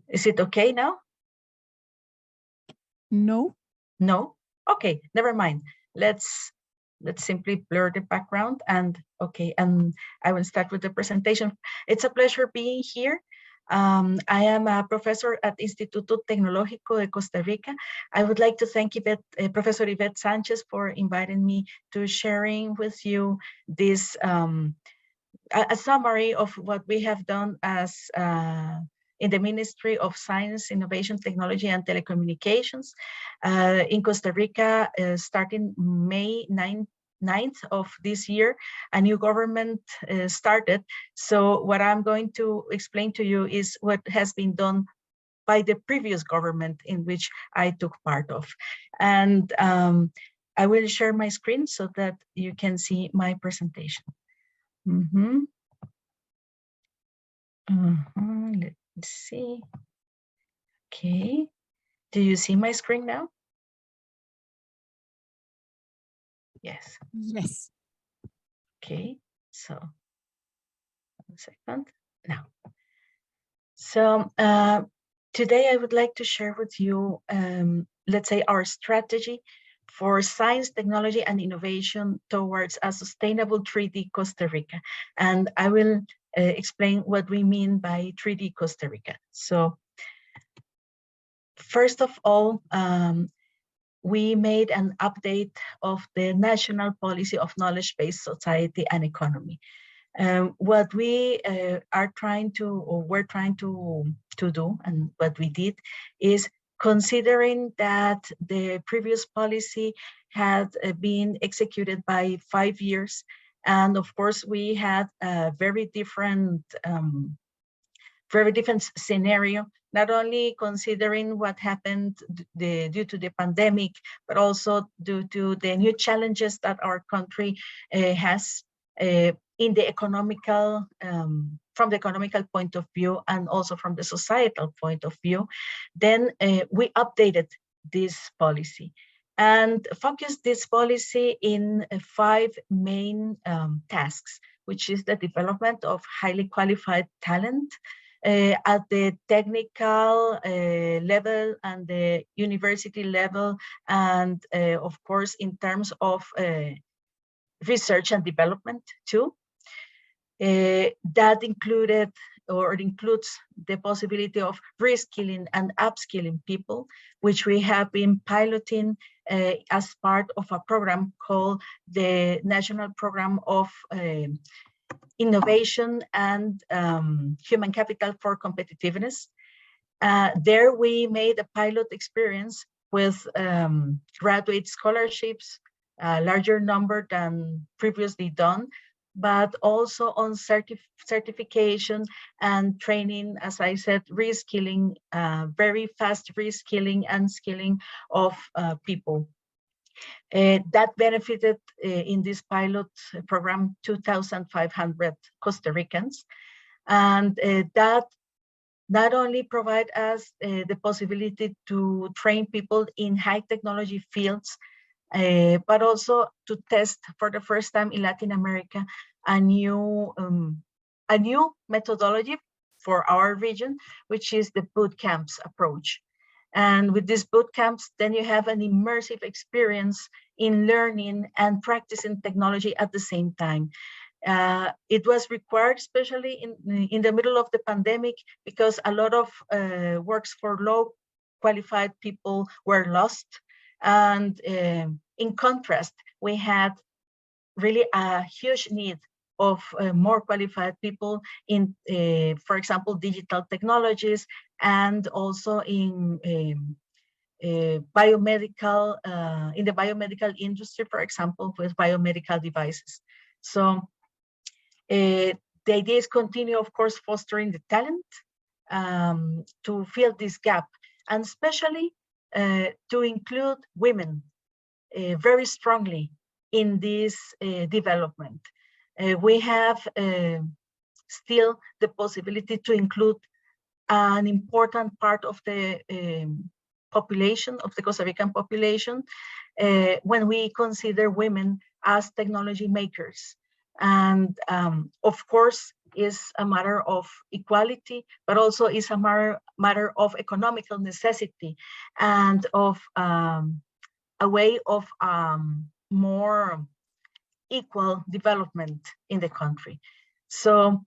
Is it okay now? No. No? Okay, never mind. Let's simply blur the background and okay, and I will start with the presentation. It's a pleasure being here. I am a professor at Instituto Tecnológico de Costa Rica. I would like to thank Professor Yvette Sanchez for inviting me to sharing with you this a summary of what we have done as in the Ministry of Science, Innovation, Technology, and Telecommunications in Costa Rica, starting May 9th of this year. A new government started. So what I'm going to explain to you is what has been done by the previous government in which I took part of. And I will share my screen so that you can see my presentation. Let's see. Okay. Do you see my screen now? Yes. Yes. Okay. So, 1 second. Now. So today I would like to share with you, let's say, our strategy for science, technology, and innovation towards a sustainable 3D Costa Rica. And I will explain what we mean by 3D Costa Rica. So first of all, we made an update of the National Policy of Knowledge-Based Society and Economy. What we are trying to, or we're trying to do, and what we did, is considering that the previous policy had been executed by 5 years, and of course we had a very different scenario, not only considering what happened due to the pandemic, but also due to the new challenges that our country has in the economical, from the economical point of view, and also from the societal point of view. Then we updated this policy and focused this policy in 5 main tasks, which is the development of highly qualified talent, at the technical level and the university level, and of course in terms of research and development too. That included, or includes, the possibility of reskilling and upskilling people, which we have been piloting as part of a program called the National Program of Innovation and Human Capital for Competitiveness. There we made a pilot experience with graduate scholarships, a larger number than previously done, but also on certification and training, as I said, reskilling, very fast reskilling and skilling of people. That benefited in this pilot program 2,500 Costa Ricans, and that not only provide us the possibility to train people in high technology fields, but also to test for the first time in Latin America a new methodology for our region, which is the boot camps approach. And with these boot camps, then you have an immersive experience in learning and practicing technology at the same time. It was required, especially in the middle of the pandemic, because a lot of works for low qualified people were lost. And in contrast, we had really a huge need of more qualified people in, for example, digital technologies, and also in biomedical, in the biomedical industry, for example, with biomedical devices. So the idea is continue, of course, fostering the talent to fill this gap, and especially to include women very strongly in this development. We have still the possibility to include an important part of the population, of the Costa Rican population, when we consider women as technology makers. And of course, is a matter of equality, but also is a matter of economical necessity, and of a way of more equal development in the country. So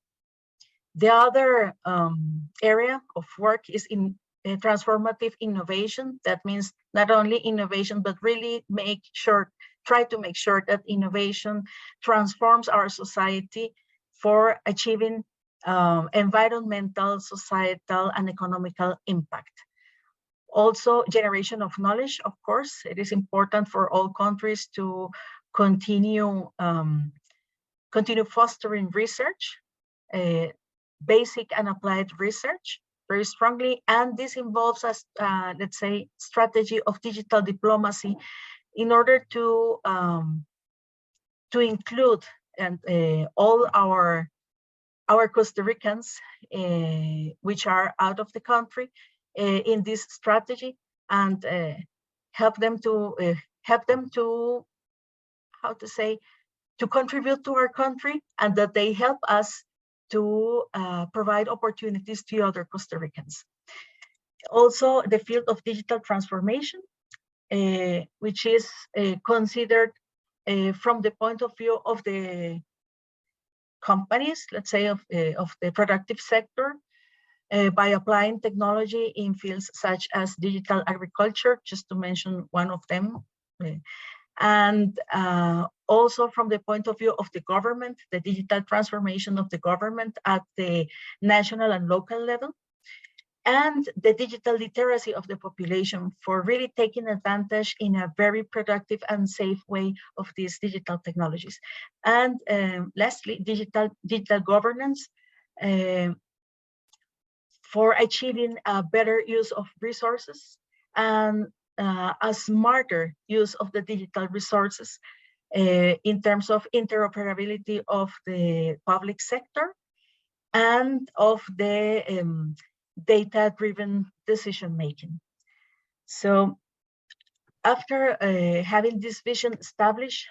the other area of work is in transformative innovation. That means not only innovation, but really try to make sure that innovation transforms our society for achieving environmental, societal, and economical impact. Also, generation of knowledge, of course. It is important for all countries to continue fostering research, basic and applied research very strongly. And this involves us, let's say, strategy of digital diplomacy in order to include and all our Costa Ricans, which are out of the country, in this strategy, and help them to how to say, to contribute to our country, and that they help us to provide opportunities to other Costa Ricans. Also, the field of digital transformation, which is considered from the point of view of the companies, let's say of the productive sector, by applying technology in fields such as digital agriculture, just to mention one of them. And also from the point of view of the government, the digital transformation of the government at the national and local level, and the digital literacy of the population for really taking advantage in a very productive and safe way of these digital technologies. And lastly, digital governance for achieving a better use of resources and a smarter use of the digital resources in terms of interoperability of the public sector and of the data-driven decision-making. So after having this vision established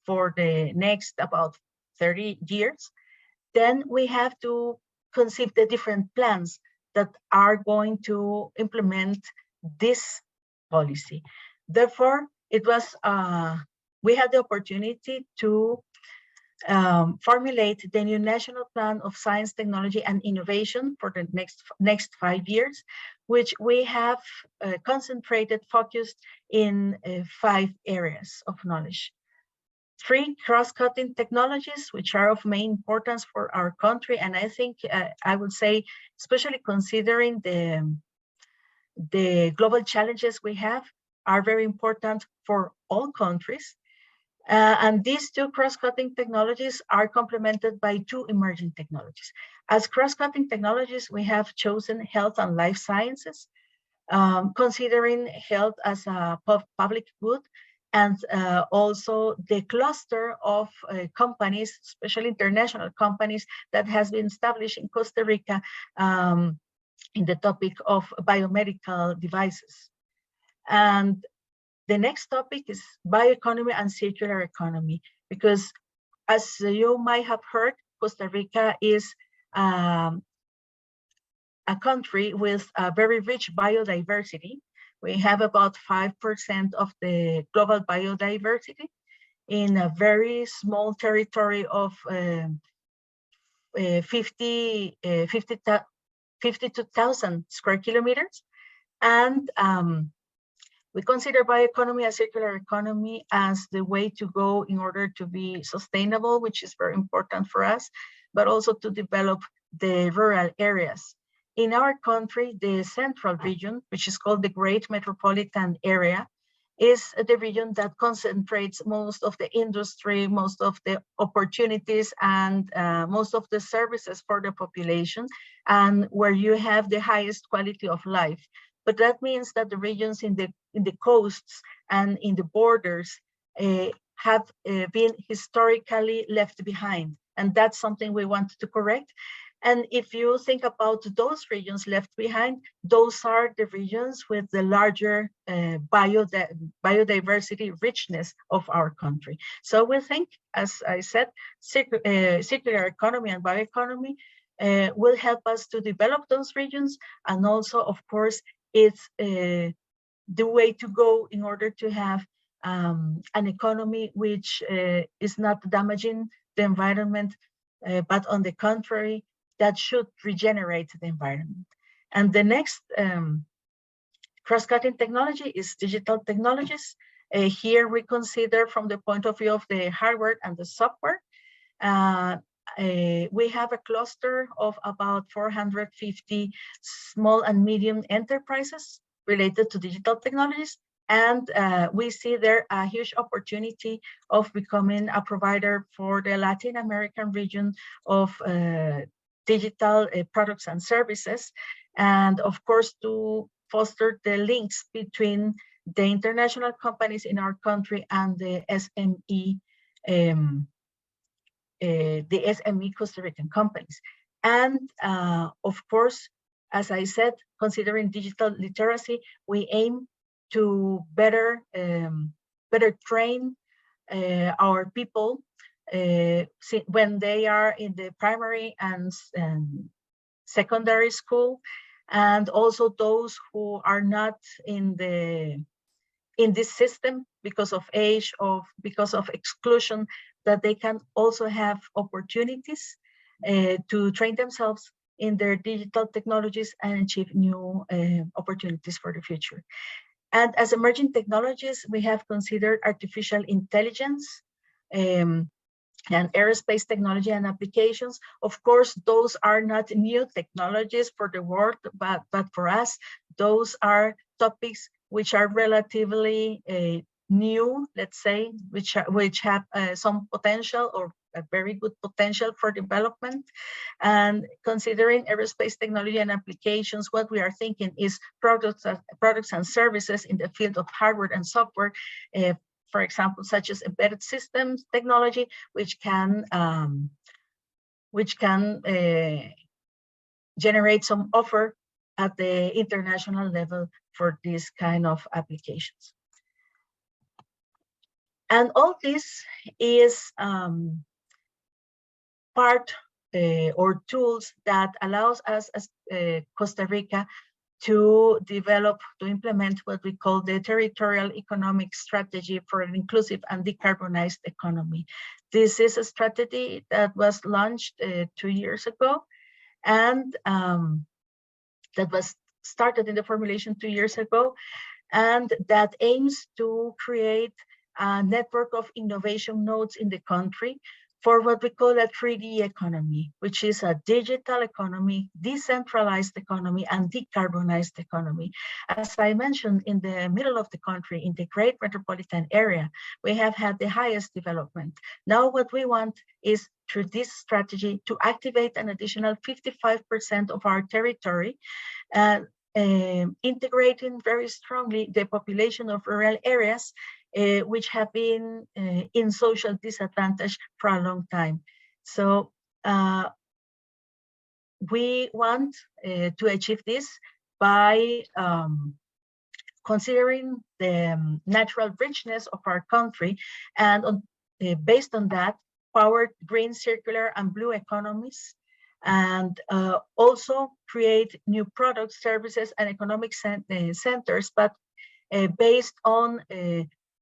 for the next about 30 years, then we have to conceive the different plans that are going to implement this policy. Therefore, it was we had the opportunity to formulate the new National Plan of Science, Technology, and Innovation for the next 5 years, which we have concentrated, focused in 5 areas of knowledge. 3 cross-cutting technologies, which are of main importance for our country, and I think I would say, especially considering the global challenges we have, are very important for all countries. And these 2 cross-cutting technologies are complemented by 2 emerging technologies. As cross-cutting technologies, we have chosen health and life sciences, considering health as a public good, and also the cluster of companies, especially international companies, that has been established in Costa Rica in the topic of biomedical devices. And the next topic is bioeconomy and circular economy, because as you might have heard, Costa Rica is a country with a very rich biodiversity. We have about 5% of the global biodiversity in a very small territory of 52,000 square kilometers. And we consider bioeconomy and circular economy as the way to go in order to be sustainable, which is very important for us, but also to develop the rural areas. In our country, the central region, which is called the Great Metropolitan Area, is the region that concentrates most of the industry, most of the opportunities, and most of the services for the population, and where you have the highest quality of life. But that means that the regions in the coasts and in the borders have been historically left behind. And that's something we want to correct. And if you think about those regions left behind, those are the regions with the larger biodiversity richness of our country. So we think, as I said, circular economy and bioeconomy will help us to develop those regions. And also, of course, it's the way to go in order to have an economy which is not damaging the environment, but on the contrary, that should regenerate the environment. And the next cross-cutting technology is digital technologies. Here we consider from the point of view of the hardware and the software. We have a cluster of about 450 small and medium enterprises related to digital technologies. And we see there a huge opportunity of becoming a provider for the Latin American region of digital products and services, and of course to foster the links between the international companies in our country and the SME Costa Rican companies. And of course, as I said, considering digital literacy, we aim to better train our people when they are in the primary and secondary school, and also those who are not in this system because of age, because of exclusion, that they can also have opportunities to train themselves in their digital technologies and achieve new opportunities for the future. And as emerging technologies, we have considered artificial intelligence and aerospace technology and applications. Of course, those are not new technologies for the world, but for us, those are topics which are relatively new, let's say, which have some potential or a very good potential for development. And considering aerospace technology and applications, what we are thinking is products and services in the field of hardware and software, for example, such as embedded systems technology, which can generate some offer at the international level for this kind of applications. And all this is part or tools that allows us as Costa Rica to develop, to implement what we call the territorial economic strategy for an inclusive and decarbonized economy. This is a strategy that was launched 2 years ago, and that was started in the formulation 2 years ago, and that aims to create a network of innovation nodes in the country for what we call a 3D economy, which is a digital economy, decentralized economy, and decarbonized economy. As I mentioned, in the middle of the country, in the great metropolitan area, we have had the highest development. Now what we want is, through this strategy, to activate an additional 55% of our territory, integrating very strongly the population of rural areas, which have been in social disadvantage for a long time. So we want to achieve this by considering the natural richness of our country, and based on that, power green, circular, and blue economies, and also create new products, services, and economic centers, but based on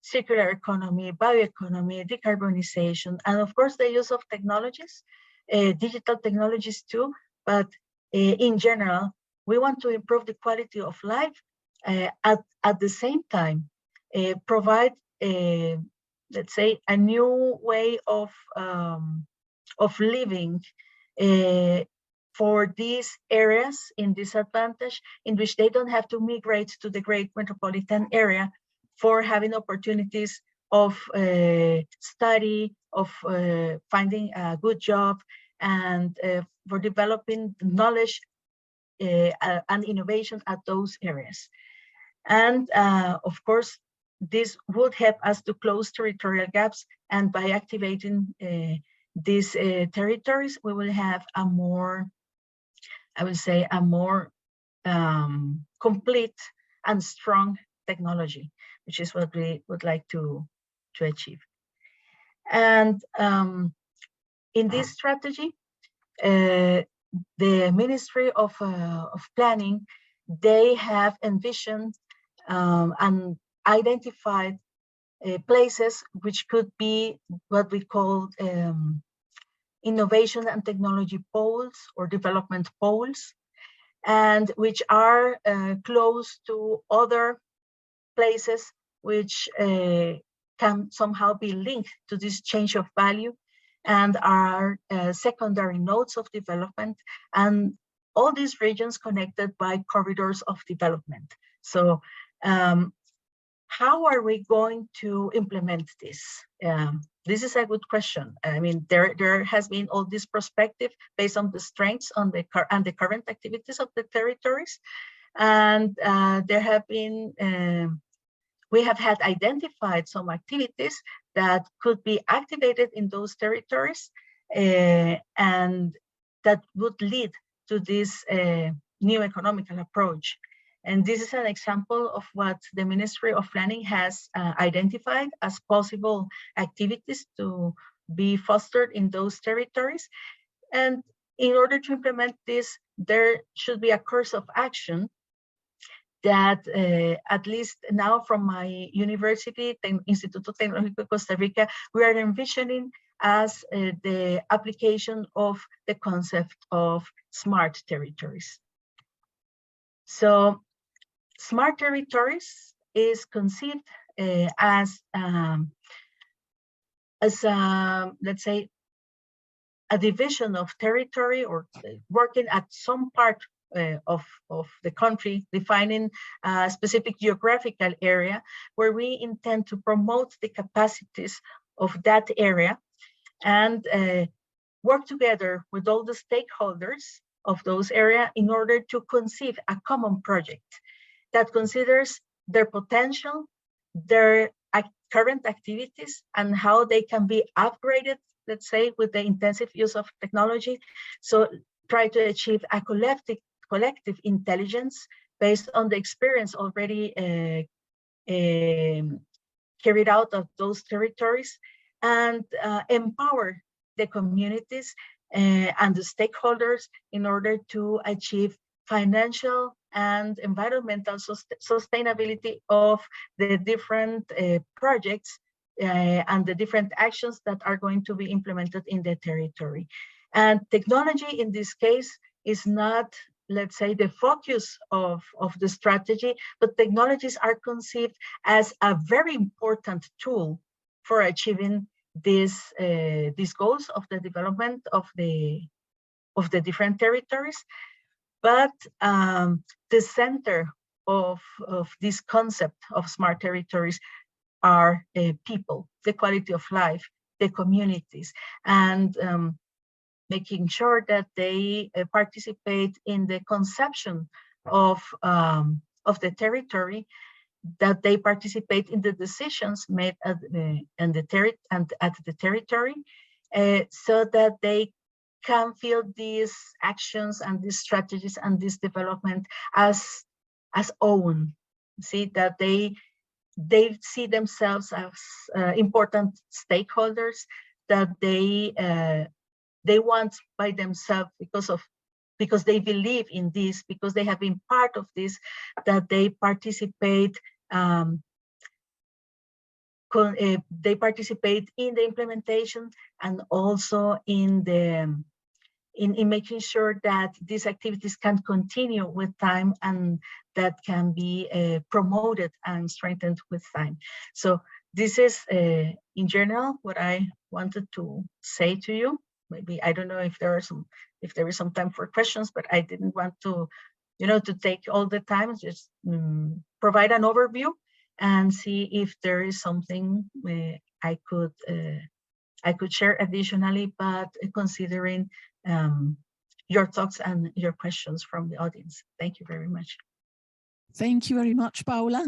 circular economy, bioeconomy, decarbonization, and of course the use of technologies, digital technologies too, but in general, we want to improve the quality of life, at the same time provide, let's say, a new way of living for these areas in disadvantage, in which they don't have to migrate to the great metropolitan area for having opportunities of study, of finding a good job, and for developing knowledge and innovation at those areas. And of course, this would help us to close territorial gaps, and by activating these territories, we will have a more, I would say, a more complete and strong technology, which is what we would like to achieve. And in this strategy, the Ministry of Planning, they have envisioned and identified places which could be what we call innovation and technology poles or development poles, and which are close to other places which can somehow be linked to this change of value and are secondary nodes of development, and all these regions connected by corridors of development. So how are we going to implement this? This is a good question. I mean, there has been all this perspective based on the strengths and the current activities of the territories, and there have been we have had identified some activities that could be activated in those territories, and that would lead to this new economical approach. And this is an example of what the Ministry of Planning has identified as possible activities to be fostered in those territories. And in order to implement this, there should be a course of action that at least now from my university, Instituto Tecnológico de Costa Rica, we are envisioning as the application of the concept of smart territories. So smart territories is conceived as let's say, a division of territory, or working at some part of the country, defining a specific geographical area where we intend to promote the capacities of that area and work together with all the stakeholders of those areas in order to conceive a common project that considers their potential, their current activities, and how they can be upgraded, let's say, with the intensive use of technology. So try to achieve a collective intelligence based on the experience already carried out of those territories, and empower the communities and the stakeholders in order to achieve financial and environmental sustainability of the different projects and the different actions that are going to be implemented in the territory. And technology in this case is not, let's say, the focus of the strategy, but technologies are conceived as a very important tool for achieving these goals of the development of the different territories. But the center of this concept of smart territories are people, the quality of life, the communities, and making sure that they participate in the conception of the territory, that they participate in the decisions made at the territory, so that they can feel these actions and these strategies and this development as own. See that they see themselves as important stakeholders, that they want by themselves because they believe in this, because they have been part of this, that they participate. They participate in the implementation and also in making sure that these activities can continue with time and that can be promoted and strengthened with time. So this is in general what I wanted to say to you. Maybe I don't know if there is some time for questions, but I didn't want to, to take all the time. Just provide an overview and see if there is something I could share additionally, but considering your thoughts and your questions from the audience. Thank you very much. Thank you very much, Paula.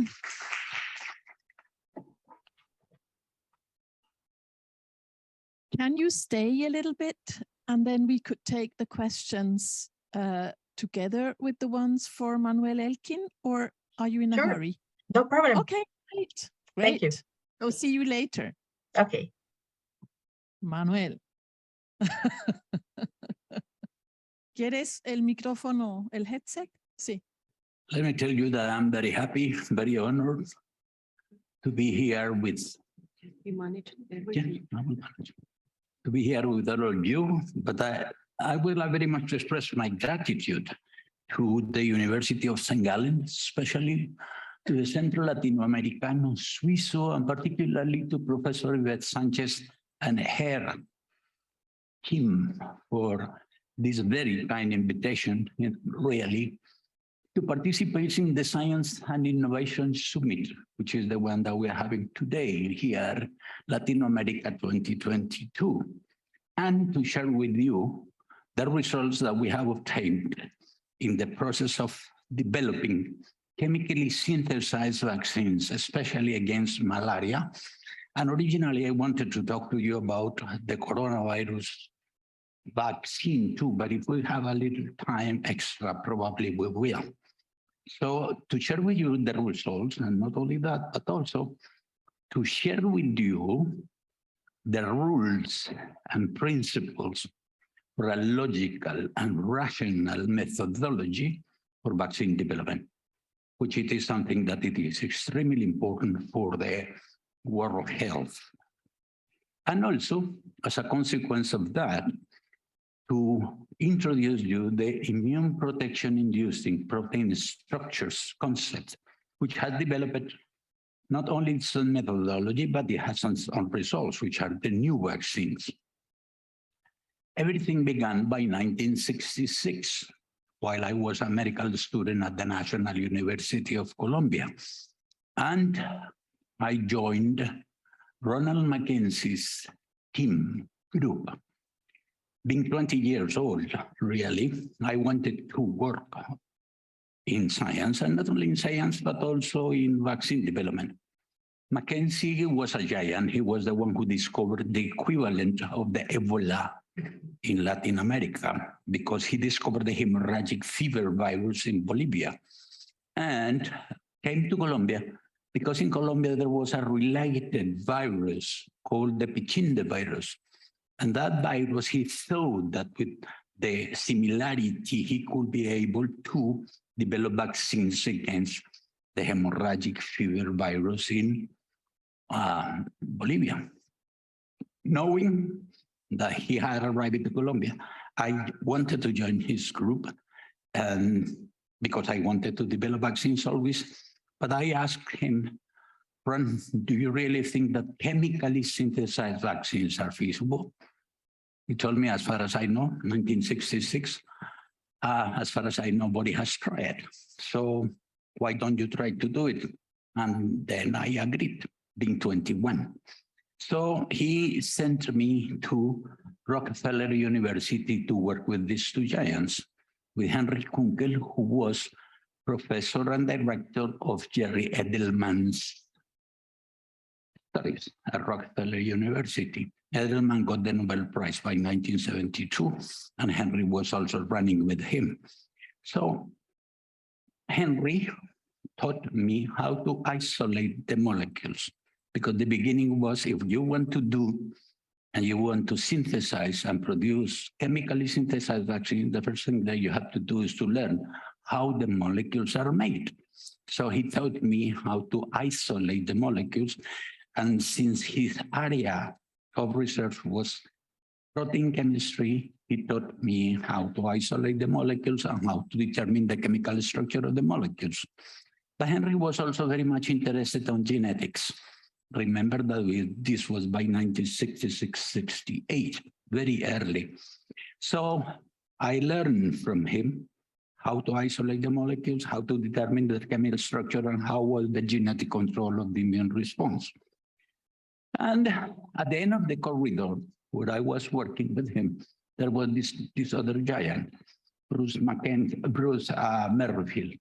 Can you stay a little bit, and then we could take the questions together with the ones for Manuel Elkin, or are you in a hurry? No problem. Okay, great. Thank you. I'll see you later. Okay. Manuel. ¿Quieres el micrófono, el headset? Sí. Let me tell you that I'm very happy, very honored to be here with to be here with all of you. But I would like very much to express my gratitude to the University of St. Gallen, especially to the Centro Latinoamericano-Suizo, and particularly to Professor Yvette Sanchez and her team for this very kind invitation, really, to participate in the Science and Innovation Summit, which is the one that we're having today here, Latin America 2022, and to share with you the results that we have obtained in the process of developing chemically synthesized vaccines, especially against malaria. And originally, I wanted to talk to you about the coronavirus vaccine too, but if we have a little time extra, probably we will. So to share with you the results, and not only that, but also to share with you the rules and principles for a logical and rational methodology for vaccine development, which it is something that it is extremely important for the World Health. And also, as a consequence of that, to introduce you the immune protection inducing protein structures concept, which has developed not only its own methodology, but it has its own results, which are the new vaccines. Everything began by 1966, while I was a medical student at the National University of Colombia. And I joined Ronald Mackenzie's team group. Being 20 years old, really, I wanted to work in science, and not only in science, but also in vaccine development. Mackenzie was a giant. He was the one who discovered the equivalent of the Ebola in Latin America, because he discovered the hemorrhagic fever virus in Bolivia and came to Colombia because in Colombia there was a related virus called the Pichinde virus. And that virus, he thought that with the similarity, he could be able to develop vaccines against the hemorrhagic fever virus in Bolivia. Knowing that he had arrived to Colombia, I wanted to join his group, and because I wanted to develop vaccines always, but I asked him, Ron, do you really think that chemically synthesized vaccines are feasible? He told me, as far as I know, 1966, as far as I know, nobody has tried. So why don't you try to do it? And then I agreed, being 21. So he sent me to Rockefeller University to work with these two giants, with Henry Kunkel, who was professor and director of Jerry Edelman's studies at Rockefeller University. Edelman got the Nobel Prize by 1972, and Henry was also running with him. So Henry taught me how to isolate the molecules, because the beginning was, if you want to do and you want to synthesize and produce chemically synthesized vaccines, the first thing that you have to do is to learn how the molecules are made. So he taught me how to isolate the molecules. And since his area of research was protein chemistry, he taught me how to isolate the molecules and how to determine the chemical structure of the molecules. But Henry was also very much interested in genetics. Remember that this was by 1966-68, very early. So I learned from him how to isolate the molecules, how to determine the chemical structure, and how was the genetic control of the immune response. And at the end of the corridor, where I was working with him, there was this other giant, Bruce Merrifield,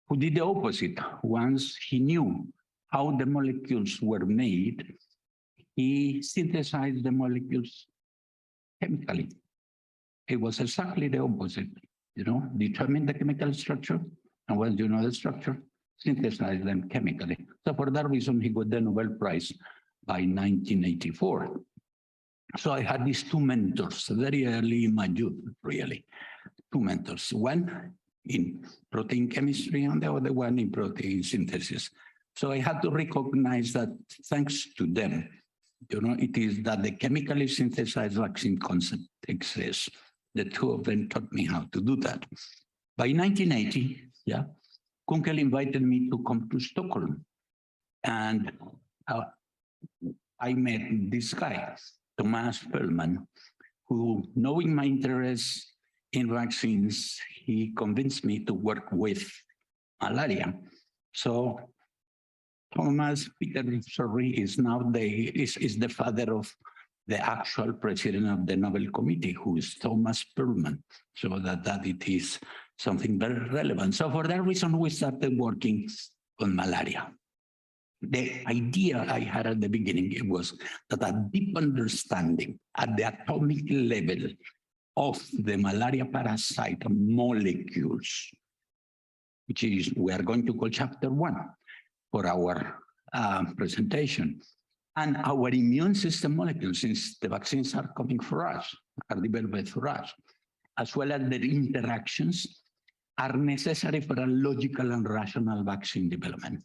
who did the opposite. Once he knew how the molecules were made, he synthesized the molecules chemically. It was exactly the opposite. Determine the chemical structure, and once you know the structure, synthesize them chemically. So for that reason, he got the Nobel Prize by 1984. So I had these two mentors very early in my youth, really. Two mentors, one in protein chemistry and the other one in protein synthesis. So I had to recognize that thanks to them, it is that the chemically synthesized vaccine concept exists. The two of them taught me how to do that. By 1980, Kunkel invited me to come to Stockholm. And I met this guy, Thomas Perlman, who, knowing my interest in vaccines, he convinced me to work with malaria. So Peter is now the father of the actual president of the Nobel Committee, who is Thomas Perlman, so that it is something very relevant. So for that reason, we started working on malaria. The idea I had at the beginning was that a deep understanding at the atomic level of the malaria parasite molecules, which is we are going to call chapter 1 for our presentation, and our immune system molecules, since the vaccines are coming for us, are developed for us, as well as their interactions, are necessary for a logical and rational vaccine development.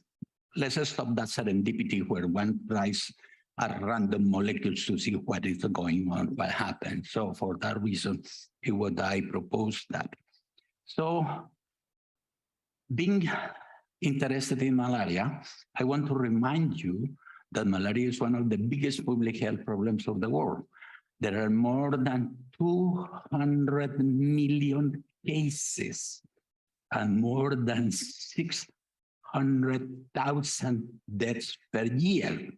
Let's stop that serendipity where one tries at random molecules to see what is going on, what happens. So for that reason, it was I proposed that. So being interested in malaria, I want to remind you that malaria is one of the biggest public health problems of the world. There are more than 200 million cases and more than 600,000 deaths per year.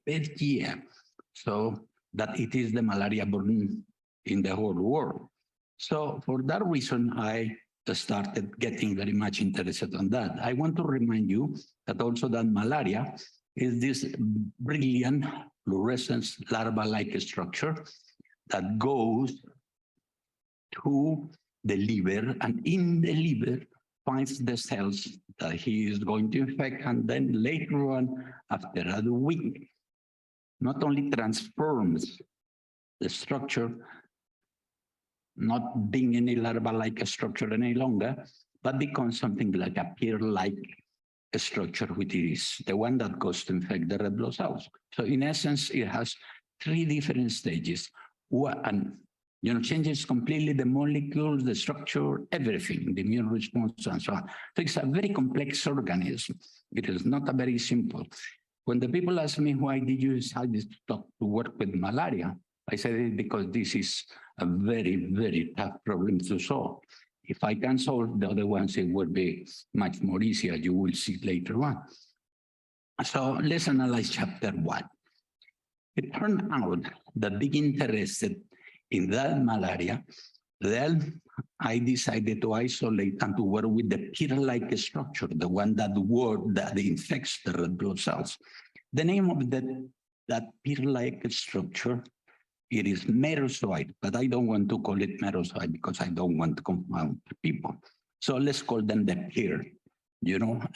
So that it is the malaria burden in the whole world. So for that reason, I started getting very much interested on that. I want to remind you that also that malaria is this brilliant fluorescent larva-like structure that goes to the liver, and in the liver finds the cells that he is going to infect, and then later on, after a week, not only transforms the structure, not being any larva-like structure any longer, but becomes something like a pear-like structure, which is the one that goes to infect the red blood cells. So in essence, it has 3 different stages. And changes completely the molecules, the structure, everything, the immune response, and so on. So it's a very complex organism. It is not a very simple. When the people ask me, why did you decide to work with malaria? I said it because this is a very, very tough problem to solve. If I can solve the other ones, it would be much more easier. You will see later on. So let's analyze chapter 1. It turned out that being interested in that malaria, then I decided to isolate and to work with the pear-like structure, the one that infects the red blood cells. The name of that pear-like structure, it is merozoite, but I don't want to call it merozoite because I don't want to confound people. So let's call them the pear,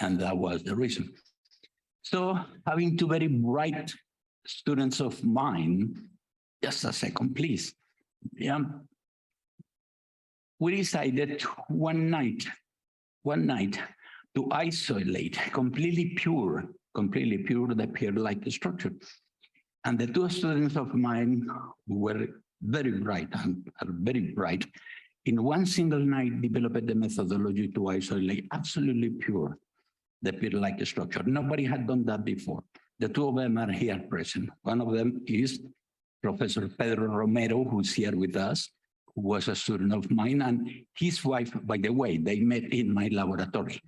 and that was the reason. So having 2 very bright students of mine, just a second, please. Yeah. We decided one night to isolate completely pure the pear-like structure. And the 2 students of mine who were very bright and are very bright, in one single night developed the methodology to isolate absolutely pure the pear-like structure. Nobody had done that before. The 2 of them are here present. One of them is Professor Pedro Romero, who's here with us, who was a student of mine, and his wife, by the way, they met in my laboratory.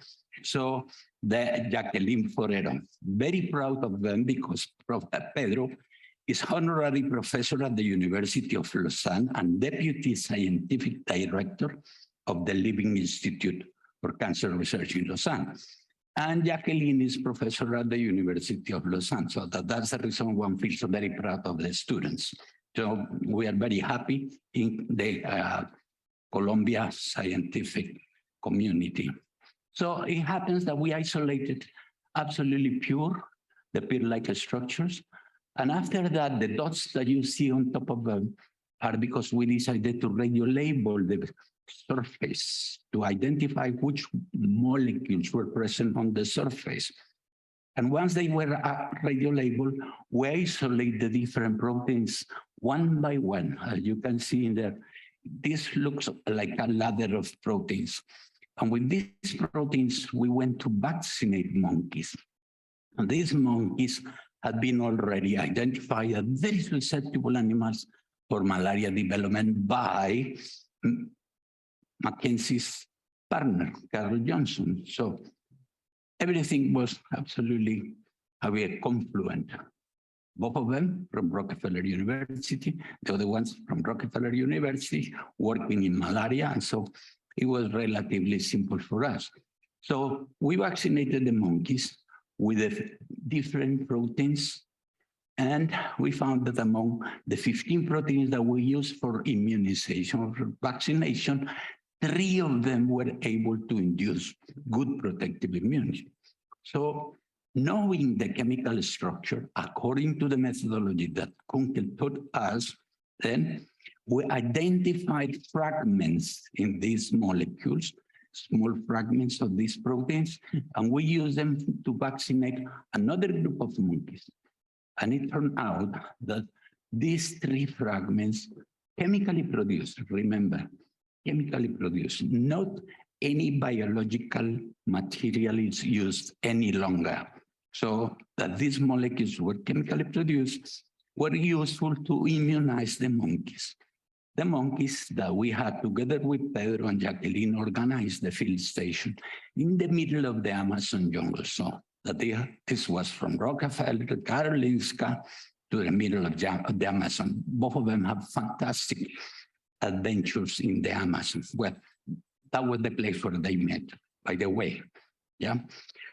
So the Jacqueline Forero, very proud of them because Pedro is honorary professor at the University of Lausanne and deputy scientific director of the Living Institute for Cancer Research in Lausanne. And Jacqueline is professor at the University of Lausanne. So that's the reason one feels so very proud of the students. So we are very happy in the Colombia scientific community. So it happens that we isolated absolutely pure, the pear-like structures. And after that, the dots that you see on top of them are because we decided to radio-label the surface to identify which molecules were present on the surface. And once they were radio-labeled, we isolate the different proteins one by one. As you can see in there, this looks like a ladder of proteins. And with these proteins, we went to vaccinate monkeys. And these monkeys had been already identified as very susceptible animals for malaria development by Mackenzie's partner, Carol Johnson. So everything was absolutely confluent. Both of them from Rockefeller University, the other ones from Rockefeller University, working in malaria. And so it was relatively simple for us. So we vaccinated the monkeys with the different proteins. And we found that among the 15 proteins that we use for immunization or vaccination, 3 of them were able to induce good protective immunity. So knowing the chemical structure, according to the methodology that Kunkel taught us, then we identified fragments in these molecules, small fragments of these proteins, and we use them to vaccinate another group of monkeys. And it turned out that these 3 fragments chemically produced, remember, chemically produced, not any biological material is used any longer. So that these molecules were chemically produced were useful to immunize the monkeys. The monkeys that we had together with Pedro and Jacqueline organized the field station in the middle of the Amazon jungle. So that this was from Rockefeller to Karolinska to the middle of the Amazon. Both of them have fantastic adventures in the Amazon. Well, that was the place where they met, by the way. Yeah.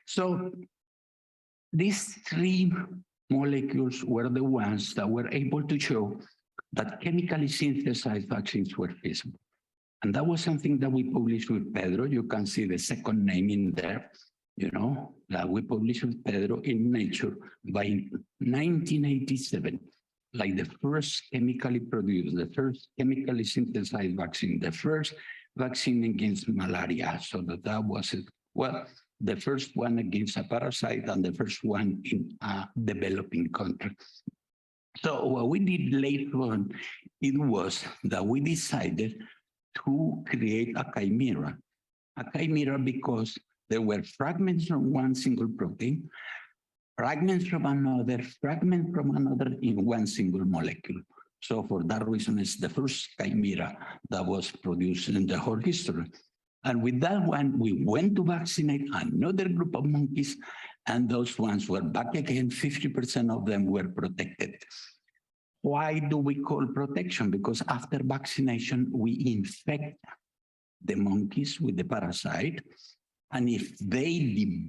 So these 3 molecules were the ones that were able to show that chemically synthesized vaccines were feasible. And that was something that we published with Pedro. You can see the second name in there, you know, that we published with Pedro in Nature by 1987, like the first chemically produced, the first chemically synthesized vaccine, the first vaccine against malaria. So that was it. Well, the first one against a parasite and the first one in a developing country. So what we did later on, it was that we decided to create a chimera. A chimera because there were fragments from one single protein, fragments from another, fragment from another in one single molecule. So for that reason, it's the first chimera that was produced in the whole history. And with that one, we went to vaccinate another group of monkeys, and those ones were back again. 50% of them were protected. Why do we call protection? Because after vaccination, we infect the monkeys with the parasite. And if they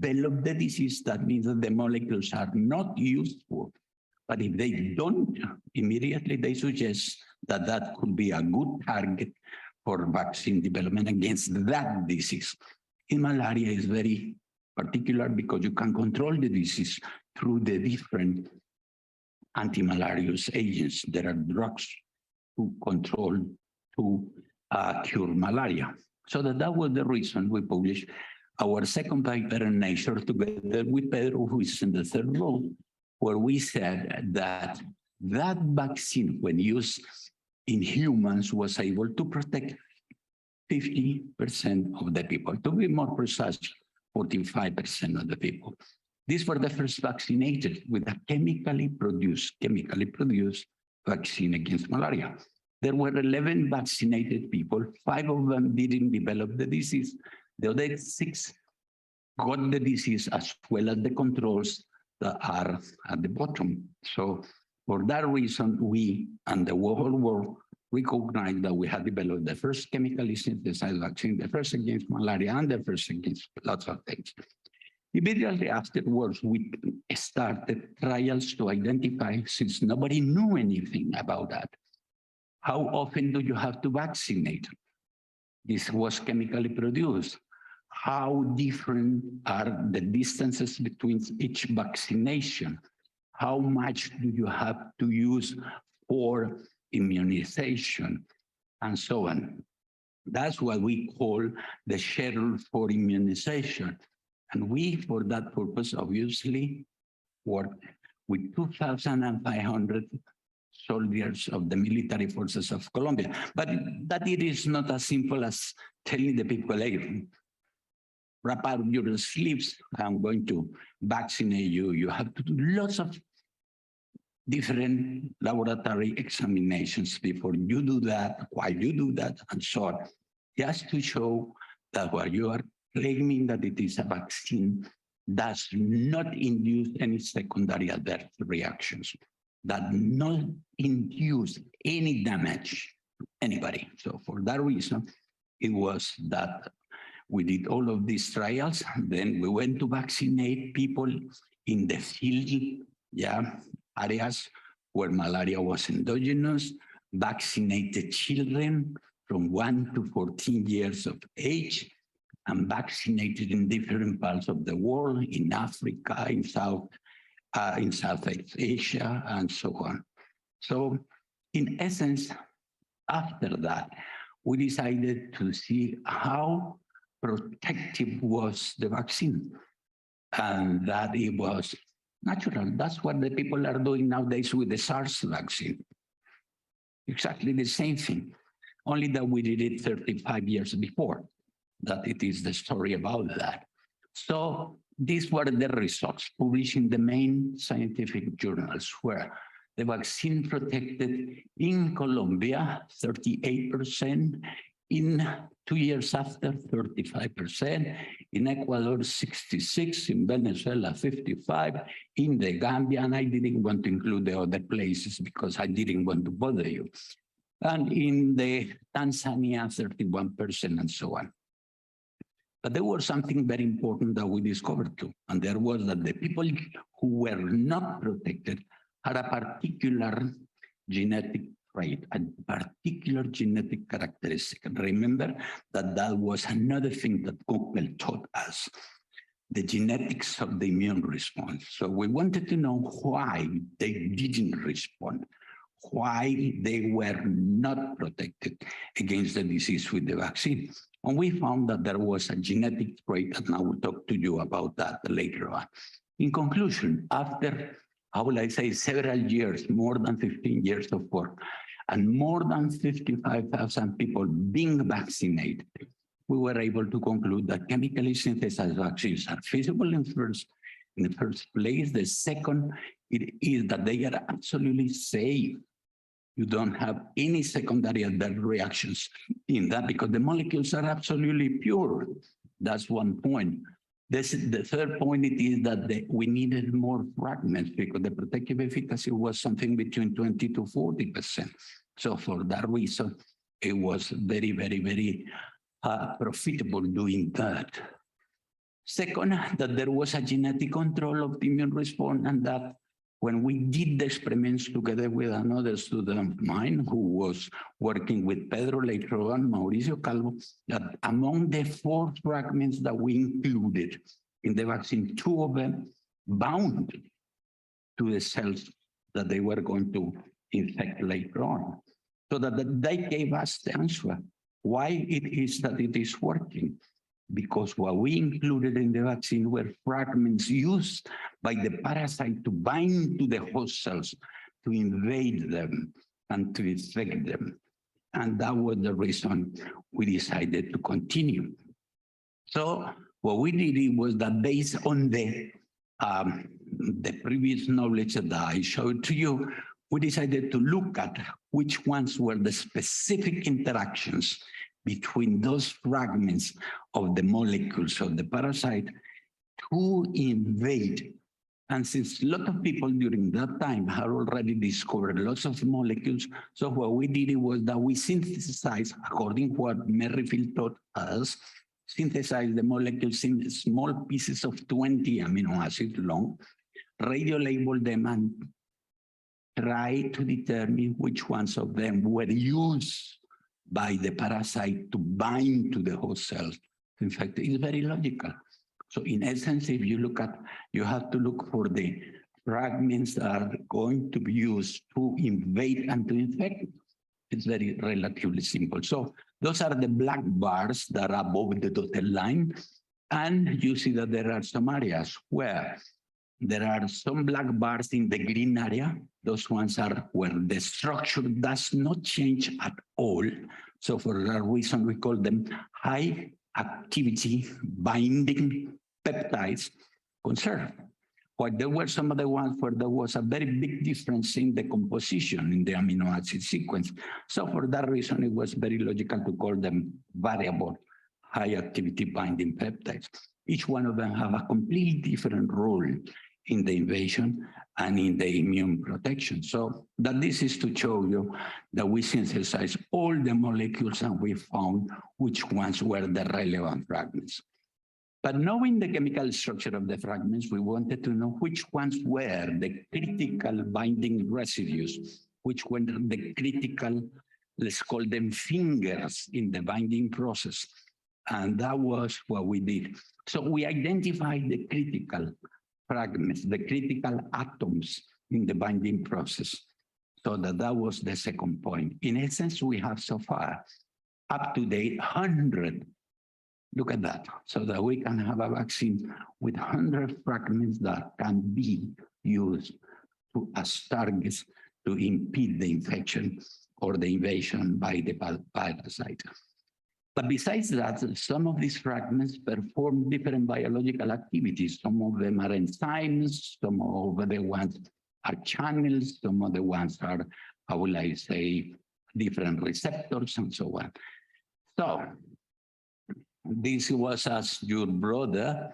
develop the disease, that means that the molecules are not useful. But if they don't, immediately they suggest that that could be a good target for vaccine development against that disease. In malaria, it's very particular because you can control the disease through the different anti-malarious agents. There are drugs to control, to cure malaria. So that was the reason we published our second paper in Nature together with Pedro, who is in the 3rd row, where we said that that vaccine, when used in humans, was able to protect 50% of the people. To be more precise, 45% of the people. These were the first vaccinated with a chemically produced vaccine against malaria. There were 11 vaccinated people. 5 of them didn't develop the disease. The other 6 got the disease as well as the controls that are at the bottom. So for that reason, we and the whole world recognized that we had developed the first chemically synthesized vaccine, the first against malaria, and the first against lots of things. Immediately afterwards, we started trials to identify, since nobody knew anything about that, how often do you have to vaccinate? This was chemically produced. How different are the distances between each vaccination? How much do you have to use for immunization, and so on? That's what we call the schedule for immunization. And we, for that purpose, obviously worked with 2,500 soldiers of the military forces of Colombia. But that it is not as simple as telling the people, hey, wrap up your sleeves, I'm going to vaccinate you. You have to do lots of different laboratory examinations before you do that, while you do that, and so on. Just to show that what you are claiming that it is a vaccine does not induce any secondary adverse reactions, that not induce any damage to anybody. So for that reason, it was that we did all of these trials. Then we went to vaccinate people in the field, areas where malaria was endogenous, vaccinated children from 1 to 14 years of age, and vaccinated in different parts of the world, in Africa, in Southeast Asia, and so on. So in essence, after that, we decided to see how protective was the vaccine, and that it was Natural. That's what the people are doing nowadays with the SARS vaccine. Exactly the same thing, only that we did it 35 years before. That it is the story about that. So these were the results published in the main scientific journals, where the vaccine protected in Colombia 38%, in 2 years after 35%, in Ecuador 66%, in Venezuela 55%, in the Gambia, and I didn't want to include the other places because I didn't want to bother you, and in the Tanzania 31%, and so on. But there was something very important that we discovered too, and there was that the people who were not protected had a particular genetic trait, a particular genetic characteristic. And remember that that was another thing that Google taught us, the genetics of the immune response. So we wanted to know why they didn't respond, why they were not protected against the disease with the vaccine. And we found that there was a genetic trait, and I will talk to you about that later on. In conclusion, after, how will I say, several years, more than 15 years of work, and more than 55,000 people being vaccinated, we were able to conclude that chemically synthesized vaccines are feasible in the first place. The second, it is that they are absolutely safe. You don't have any secondary adverse reactions in that because the molecules are absolutely pure. That's one point. The third point is that we needed more fragments because the protective efficacy was something between 20 to 40%. So for that reason, it was very, very, very profitable doing that. Second, that there was a genetic control of the immune response, and that when we did the experiments together with another student of mine who was working with Pedro later on, Mauricio Calvo, that among the 4 fragments that we included in the vaccine, 2 of them bound to the cells that they were going to infect later on. So that they gave us the answer why it is that it is working. Because what we included in the vaccine were fragments used by the parasite to bind to the host cells, to invade them and to infect them. And that was the reason we decided to continue. So what we did was that based on the previous knowledge that I showed to you, we decided to look at which ones were the specific interactions between those fragments of the molecules of the parasite to invade. And since a lot of people during that time had already discovered lots of molecules, so what we did was that we synthesized, according to what Merrifield taught us, synthesized the molecules in small pieces of 20 amino acids long, radio-labeled them, and try to determine which ones of them were used by the parasite to bind to the host cells. In fact, it's very logical. So in essence, if you look at, you have to look for the fragments that are going to be used to invade and to infect. It's very relatively simple. So those are the black bars that are above the dotted line. And you see that there are some areas where there are some black bars in the green area. Those ones are where the structure does not change at all. So for that reason, we call them high activity binding peptides conserved. While there were some other ones where there was a very big difference in the composition in the amino acid sequence. So for that reason, it was very logical to call them variable high activity binding peptides. Each one of them have a completely different role in the invasion and in the immune protection. So that this is to show you that we synthesize all the molecules and we found which ones were the relevant fragments. But knowing the chemical structure of the fragments, we wanted to know which ones were the critical binding residues, which were the critical, let's call them fingers in the binding process. And that was what we did. So we identified the critical fragments, the critical atoms in the binding process. So that was the second point. In essence, we have so far up to date 100. Look at that, so that we can have a vaccine with 100 fragments that can be used as targets to impede the infection or the invasion by the parasite. But besides that, some of these fragments perform different biological activities. Some of them are enzymes, some of the ones are channels, some of the ones are, how will I say, different receptors and so on. So this was as your brother,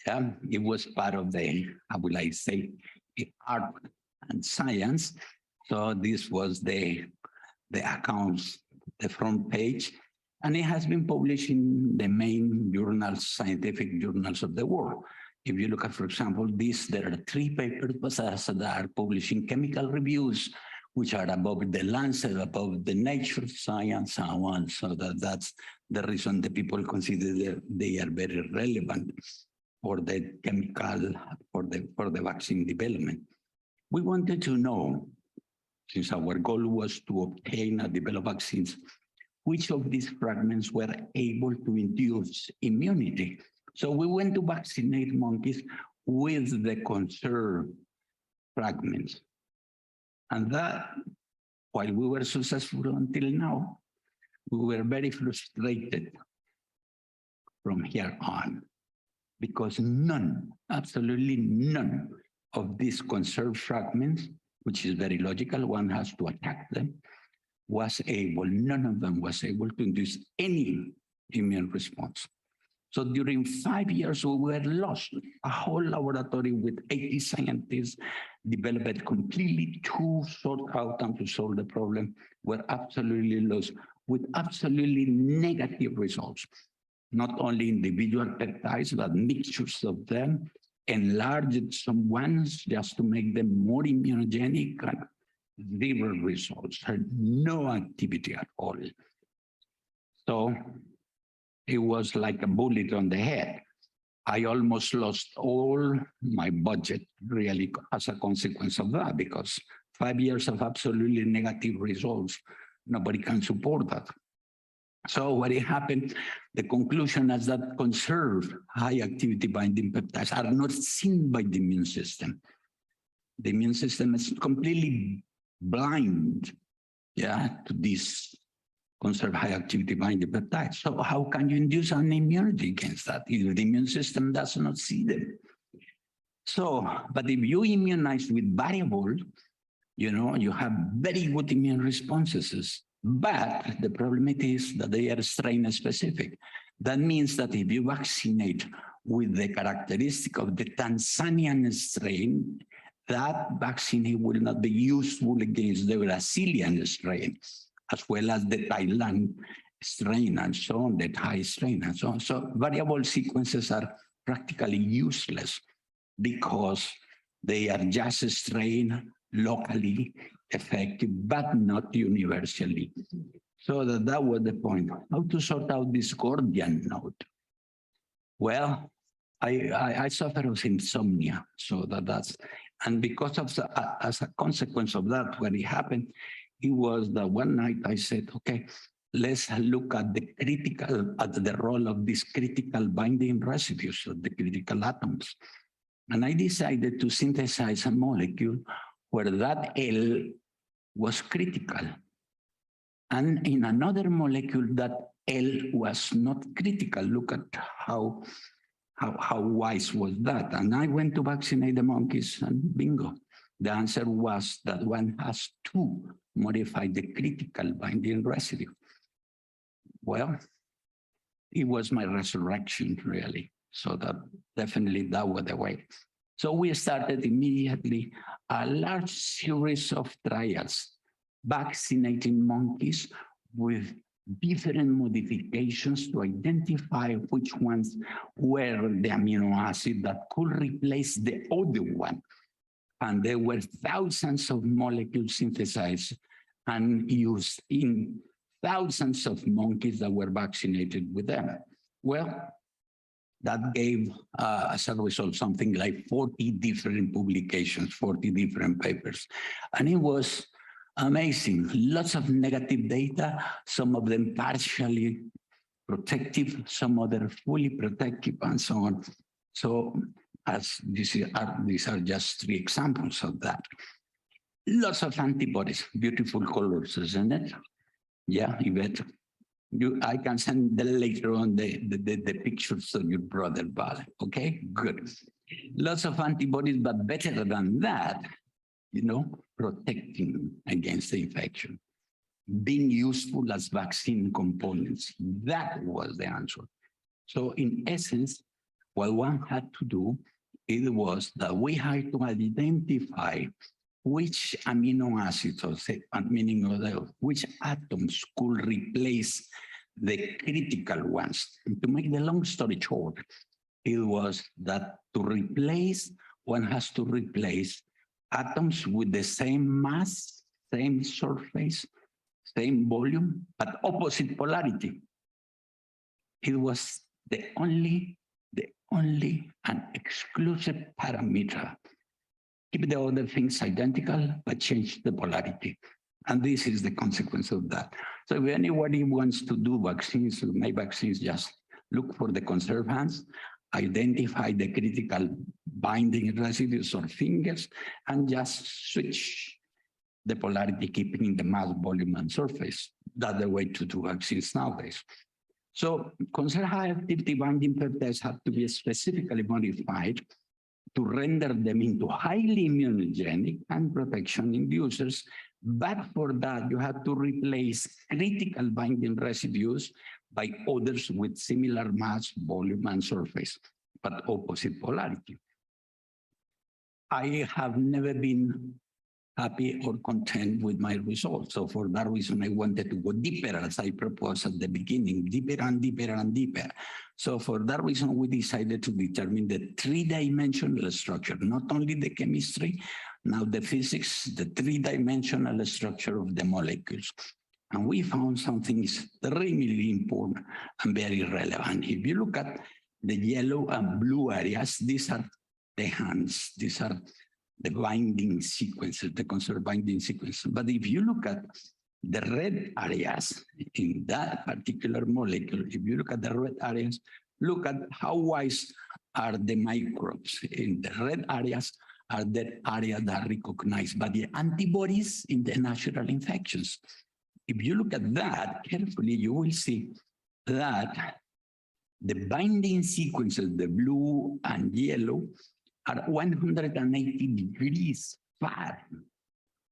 yeah, it was part of the, how will I say, art and science. So this was the accounts, the front page, and it has been published in the main journals, scientific journals of the world. If you look at, for example, there are 3 papers that are published in chemical reviews, which are above the Lancet, above the Nature Science, and so on. So that's the reason the people consider that they are very relevant for the chemical, for the vaccine development. We wanted to know, since our goal was to obtain and develop vaccines, which of these fragments were able to induce immunity. So we went to vaccinate monkeys with the conserved fragments. And that, while we were successful until now, we were very frustrated from here on, because none, absolutely none of these conserved fragments, which is very logical, one has to attack them, none of them was able to induce any immune response. So during 5 years, we were lost. A whole laboratory with 80 scientists developed completely to sort out and to solve the problem, were absolutely lost with absolutely negative results. Not only individual peptides, but mixtures of them, enlarged some ones just to make them more immunogenic, and zero results, had no activity at all. So it was like a bullet on the head. I almost lost all my budget really as a consequence of that, because 5 years of absolutely negative results, nobody can support that. So what happened, the conclusion is that conserved high activity binding peptides are not seen by the immune system. The immune system is completely blind, yeah, to this conserved high activity binding peptides. So how can you induce an immunity against that if the immune system does not see them? So, but if you immunize with variable, you know, you have very good immune responses. But the problem is that they are strain specific. That means that if you vaccinate with the characteristic of the Tanzanian strain, that vaccine will not be useful against the Brazilian strain, as well as the Thailand strain and so on, the Thai strain and so on. So variable sequences are practically useless because they are just strain locally effective, but not universally. So that was the point. How to sort out this Gordian knot? Well, I suffer with insomnia, so that's, and because of as a consequence of that, when it happened, it was that one night I said, okay, let's look at the role of these critical binding residues of the critical atoms. And I decided to synthesize a molecule where that L was critical. And in another molecule, that L was not critical. Look at how wise was that. And I went to vaccinate the monkeys and bingo. The answer was that one has to modify the critical binding residue. Well, it was my resurrection, really. So that definitely that was the way. So we started immediately a large series of trials, vaccinating monkeys with different modifications to identify which ones were the amino acid that could replace the other one. And there were thousands of molecules synthesized and used in thousands of monkeys that were vaccinated with them. Well, that gave, as a result, something like 40 different publications, 40 different papers. And it was amazing. Lots of negative data, some of them partially protective, some other fully protective, and so on. So as these are just 3 examples of that. Lots of antibodies, beautiful colors, isn't it? Yeah, Yvette. I can send later on the pictures of your brother, Val. Okay, good. Lots of antibodies, but better than that, you know, protecting against the infection, being useful as vaccine components. That was the answer. So in essence, what one had to do, it was that we had to identify which amino acids, or say, meaning which atoms could replace the critical ones. And to make the long story short, it was that to replace, one has to replace atoms with the same mass, same surface, same volume, but opposite polarity. It was the only and exclusive parameter. Keep the other things identical, but change the polarity. And this is the consequence of that. So if anybody wants to do vaccines, to make vaccines, just look for the conservants, identify the critical binding residues or fingers, and just switch the polarity, keeping the mass, volume, and surface. That's the way to do vaccines nowadays. So conserved high activity binding peptides have to be specifically modified to render them into highly immunogenic and protection inducers. But for that, you have to replace critical binding residues by others with similar mass, volume, and surface, but opposite polarity. I have never been happy or content with my results. So for that reason, I wanted to go deeper, as I proposed at the beginning, deeper and deeper and deeper. So for that reason, we decided to determine the 3-dimensional structure, not only the chemistry, now the physics, the 3-dimensional structure of the molecules. And we found something extremely important and very relevant. If you look at the yellow and blue areas, these are the hands, these are the binding sequences, the conserved binding sequences. But if you look at the red areas in that particular molecule, if you look at the red areas, look at how wise are the microbes. In the red areas are the areas that are recognized by the antibodies in the natural infections. If you look at that carefully, you will see that the binding sequences, the blue and yellow, are 180 degrees far.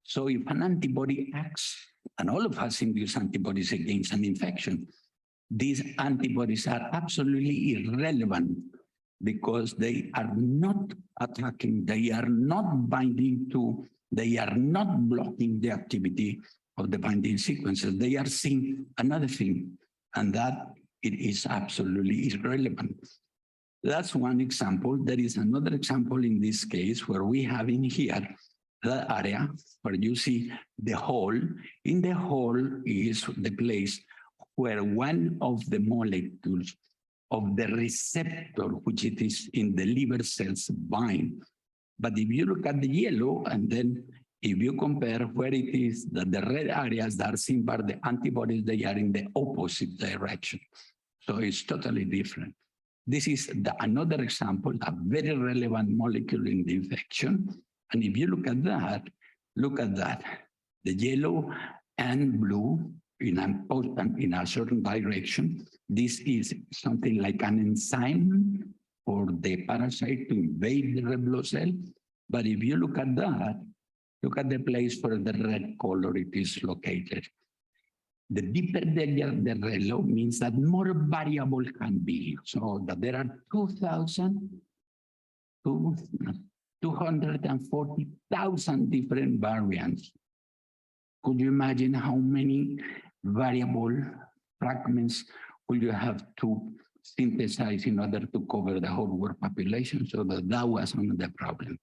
So if an antibody acts, and all of us induce antibodies against an infection, these antibodies are absolutely irrelevant because they are not attacking, they are not binding to, they are not blocking the activity of the binding sequences. They are seeing another thing, and that it is absolutely irrelevant. That's one example. There is another example in this case where we have in here the area where you see the hole. In the hole is the place where one of the molecules of the receptor, which it is in the liver cells, bind. But if you look at the yellow, and then if you compare where it is that the red areas that are seen by the antibodies, they are in the opposite direction. So it's totally different. This is another example, a very relevant molecule in the infection. And if you look at that, the yellow and blue in a certain direction. This is something like an enzyme for the parasite to invade the red blood cell. But if you look at that, look at the place where the red color it is located. The deeper the yellow means that more variable can be. So that there are 240,000 different variants. Could you imagine how many variable fragments would you have to synthesize in order to cover the whole world population? So that was another problem.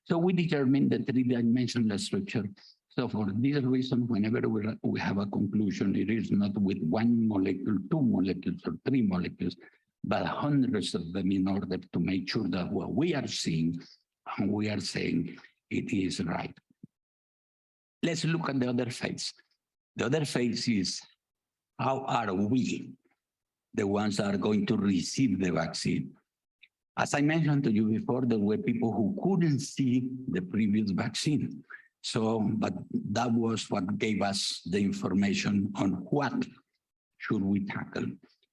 So we determined the 3-dimensional structure. So for this reason, whenever we have a conclusion, it is not with 1 molecule, 2 molecules, or 3 molecules, but hundreds of them in order to make sure that what we are seeing and we are saying it is right. Let's look at the other phase. The other phase is how are we, the ones that are going to receive the vaccine? As I mentioned to you before, there were people who couldn't see the previous vaccine. So, but that was what gave us the information on what should we tackle.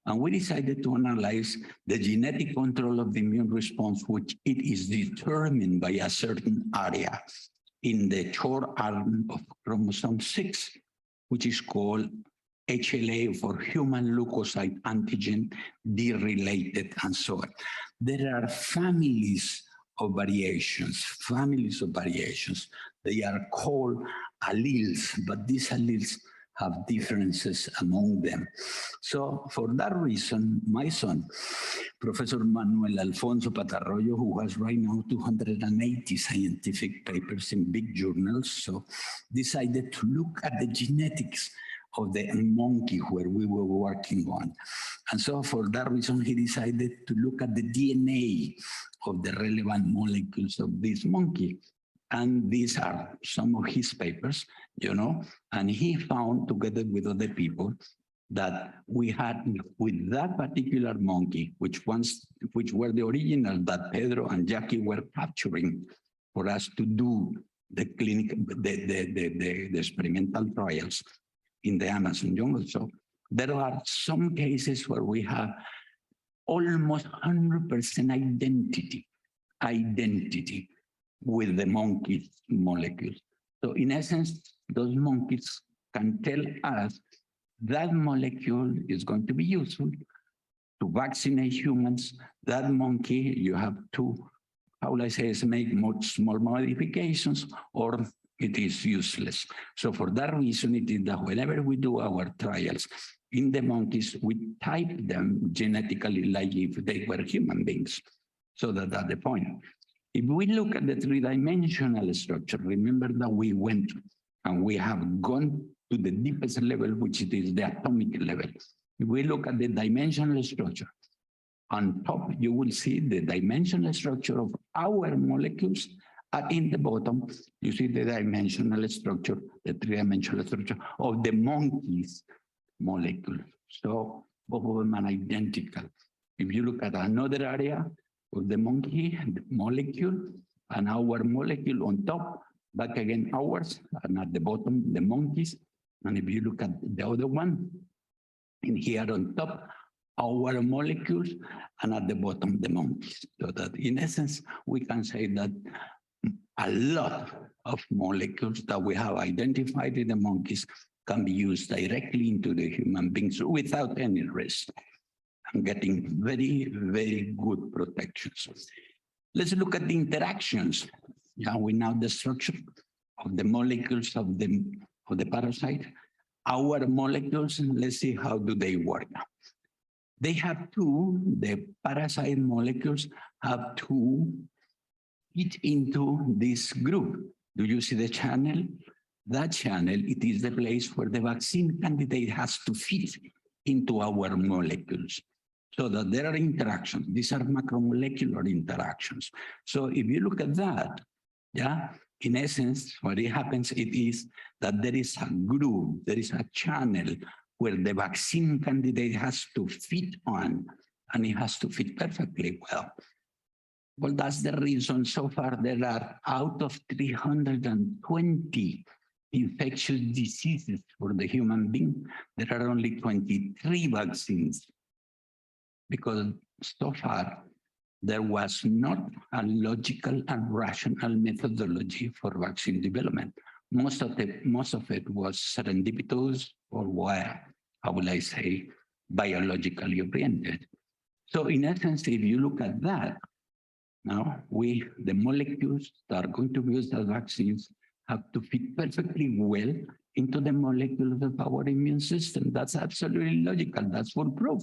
And we decided to analyze the genetic control of the immune response, which it is determined by a certain area in the short arm of chromosome 6, which is called HLA for human leukocyte antigen derelated and so on. There are families of variations. They are called alleles, but these alleles have differences among them. So for that reason, my son, Professor Manuel Alfonso Patarroyo, who has right now 280 scientific papers in big journals, so decided to look at the genetics of the monkey where we were working on. And so for that reason, he decided to look at the DNA of the relevant molecules of this monkey. And these are some of his papers, you know, and he found together with other people that we had with that particular monkey, which were the original that Pedro and Jackie were capturing for us to do the clinical, the experimental trials in the Amazon jungle. So there are some cases where we have almost 100% identity with the monkey molecules. So in essence, those monkeys can tell us that molecule is going to be useful to vaccinate humans. That monkey, you have to, how will I say, is make small modifications, or it is useless. So for that reason, it is that whenever we do our trials in the monkeys, we type them genetically like if they were human beings. So that's the point. If we look at the three-dimensional structure, remember that we went and we have gone to the deepest level, which it is the atomic level. If we look at the dimensional structure, on top, you will see the dimensional structure of our molecules, and in the bottom, you see the dimensional structure, the three-dimensional structure of the monkey's molecule. So both of them are identical. If you look at another area of the monkey the molecule and our molecule on top, back again ours, and at the bottom, the monkeys. And if you look at the other one, in here on top, our molecules, and at the bottom, the monkeys. So that in essence, we can say that a lot of molecules that we have identified in the monkeys can be used directly into the human beings without any risk. I'm getting very, very good protections. Let's look at the interactions. Yeah, we know the structure of the molecules of the parasite. Our molecules, let's see how do they work. They have two, the parasite molecules have to fit into this group. Do you see the channel? That channel, it is the place where the vaccine candidate has to fit into our molecules. So that there are interactions. These are macromolecular interactions. So if you look at that, yeah, in essence, what it happens, it is that there is a groove, there is a channel where the vaccine candidate has to fit on, and it has to fit perfectly well. Well, that's the reason so far there are out of 320 infectious diseases for the human being, there are only 23 vaccines. Because so far, there was not a logical and rational methodology for vaccine development. Most of it was serendipitous, or where, how will I say, biologically oriented. So in essence, if you look at that, now the molecules that are going to be used as vaccines have to fit perfectly well into the molecules of our immune system. That's absolutely logical. That's foolproof.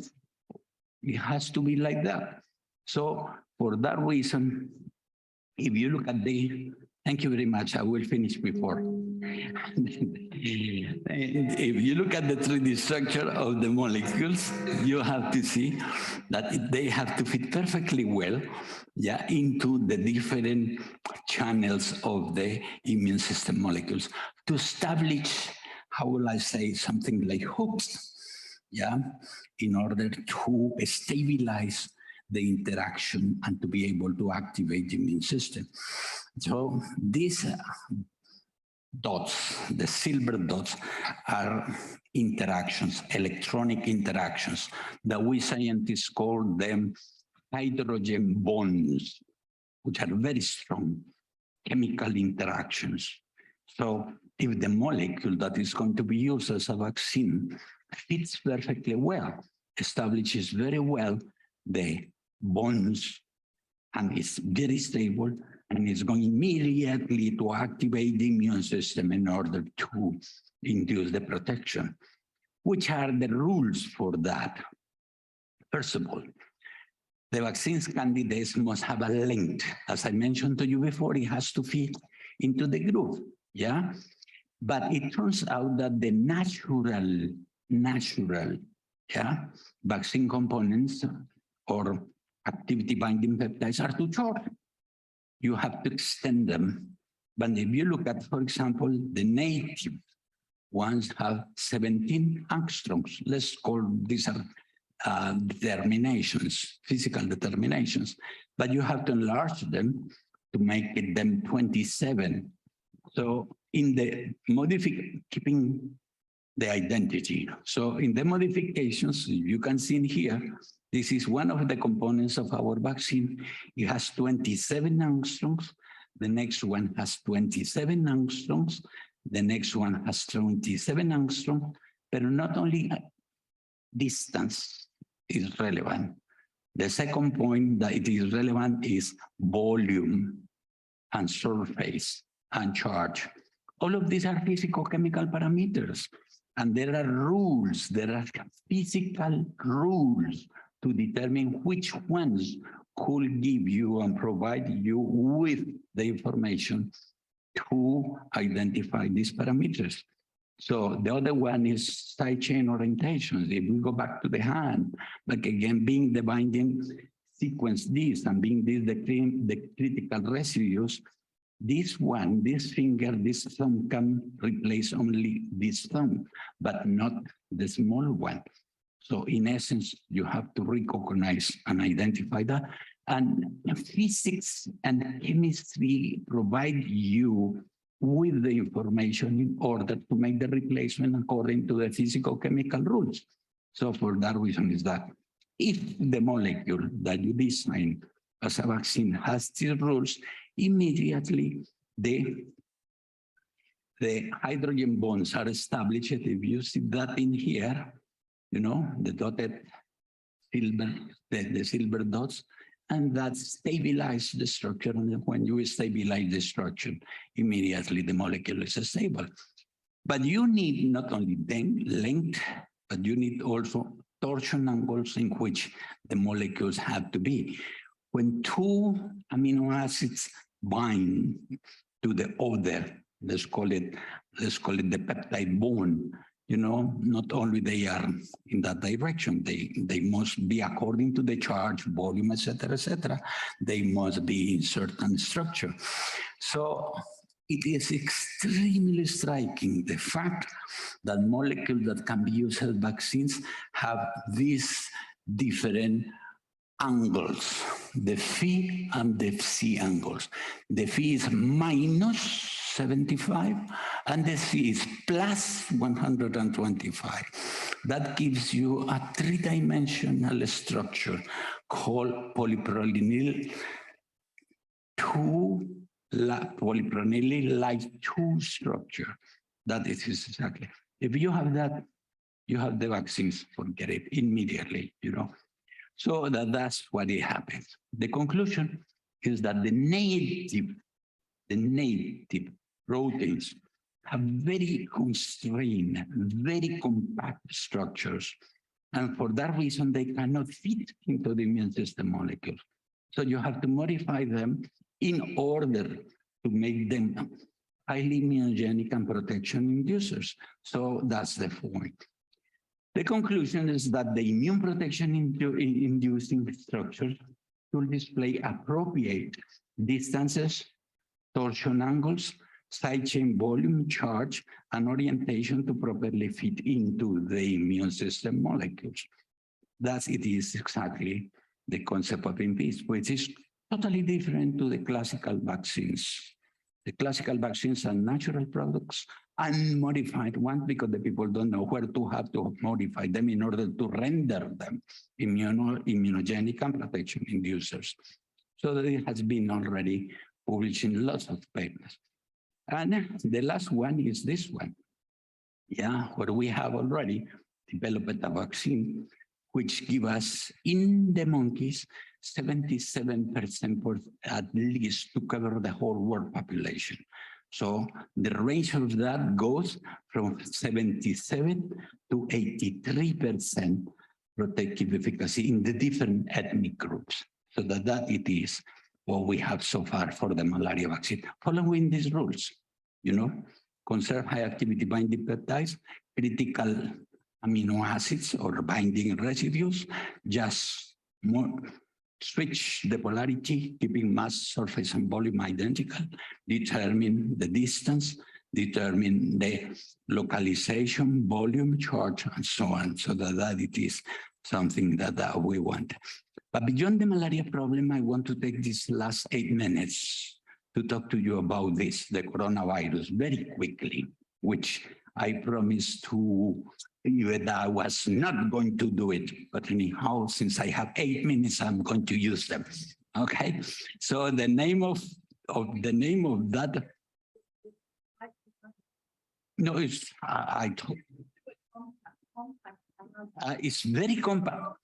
It has to be like that. So for that reason, if you look at thank you very much, I will finish before. If you look at the 3D structure of the molecules, you have to see that they have to fit perfectly well, yeah, into the different channels of the immune system molecules to establish, how will I say, something like hooks, yeah, in order to stabilize the interaction and to be able to activate the immune system. So these dots, the silver dots, are interactions, electronic interactions, that we scientists call them hydrogen bonds, which are very strong chemical interactions. So if the molecule that is going to be used as a vaccine fits perfectly well, establishes very well the bonds, and is very stable, and is going immediately to activate the immune system in order to induce the protection. Which are the rules for that? First of all, the vaccines candidates must have a length. As I mentioned to you before, it has to fit into the group, yeah? But it turns out that the natural, yeah, vaccine components or activity binding peptides are too short. You have to extend them. But if you look at, for example, the native ones have 17 angstroms. Let's call these are determinations, physical determinations, but you have to enlarge them to make it them 27. So in the keeping the identity. So in the modifications, you can see in here, this is one of the components of our vaccine. It has 27 angstroms. The next one has 27 angstroms. The next one has 27 angstroms. But not only distance is relevant. The second point that it is relevant is volume and surface and charge. All of these are physicochemical parameters. And there are rules, there are physical rules to determine which ones could give you and provide you with the information to identify these parameters. So the other one is side chain orientations. If we go back to the hand, like again, being the binding sequence this and being this the critical residues, this one, this finger, this thumb can replace only this thumb, but not the small one. So in essence, you have to recognize and identify that. And physics and chemistry provide you with the information in order to make the replacement according to the physicochemical rules. So for that reason is that if the molecule that you design as a vaccine has these rules, immediately the hydrogen bonds are established. If you see that in here, you know, the dotted silver, the silver dots, and that stabilizes the structure. And when you stabilize the structure, immediately the molecule is stable. But you need not only length, but you need also torsion angles in which the molecules have to be. When two amino acids bind to the other, let's call it the peptide bond, you know, not only they are in that direction, they must be according to the charge, volume, etc., they must be in certain structure. So it is extremely striking, the fact that molecules that can be used as vaccines have these different angles, the phi and the psi angles. The phi is minus 75 and the psi is plus 125. That gives you a three-dimensional structure called polypropylenyl like 2 structure. That is exactly. If you have that, you have the vaccines, forget it immediately, you know. So that's what it happens. The conclusion is that the native proteins have very constrained, very compact structures. And for that reason, they cannot fit into the immune system molecules. So you have to modify them in order to make them highly immunogenic and protection inducers. So that's the point. The conclusion is that the immune protection inducing structures should display appropriate distances, torsion angles, side chain volume, charge, and orientation to properly fit into the immune system molecules. Thus, it is exactly the concept of peace, which is totally different to the classical vaccines. The classical vaccines are natural products, unmodified ones, because the people don't know where to have to modify them in order to render them immunogenic and protection inducers. So that it has been already published in lots of papers. And the last one is this one. Yeah, where we have already developed a vaccine which give us in the monkeys 77% for at least to cover the whole world population. So the range of that goes from 77 to 83% protective efficacy in the different ethnic groups. So that it is what we have so far for the malaria vaccine, following these rules, you know, conserve high activity binding peptides, critical amino acids or binding residues, just more switch the polarity, keeping mass, surface, and volume identical, determine the distance, determine the localization, volume, charge, and so on, so that it is something that we want. But beyond the malaria problem, I want to take these last 8 minutes to talk to you about this, the coronavirus, very quickly, which I promised to you that I was not going to do it. But anyhow, since I have 8 minutes, I'm going to use them. Okay. So the name of that. No, it's it's very compact.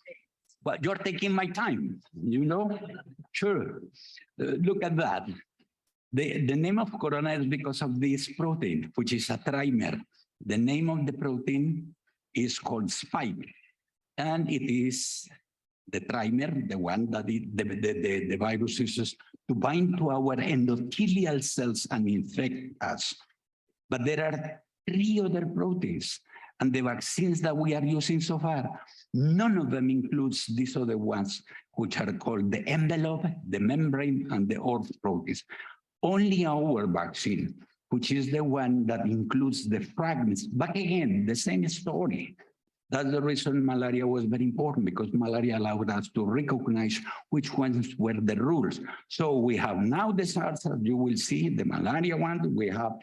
But you're taking my time, you know? Sure. Look at that. The name of corona is because of this protein, which is a trimer. The name of the protein is called spike. And it is the trimer, the one that the virus uses to bind to our endothelial cells and infect us. But there are 3 other proteins. And the vaccines that we are using so far, none of them includes these other ones, which are called the envelope, the membrane, and the orth proteins. Only our vaccine, which is the one that includes the fragments. But again, the same story. That's the reason malaria was very important, because malaria allowed us to recognize which ones were the rules. So we have now the SARS, as you will see, the malaria one. We have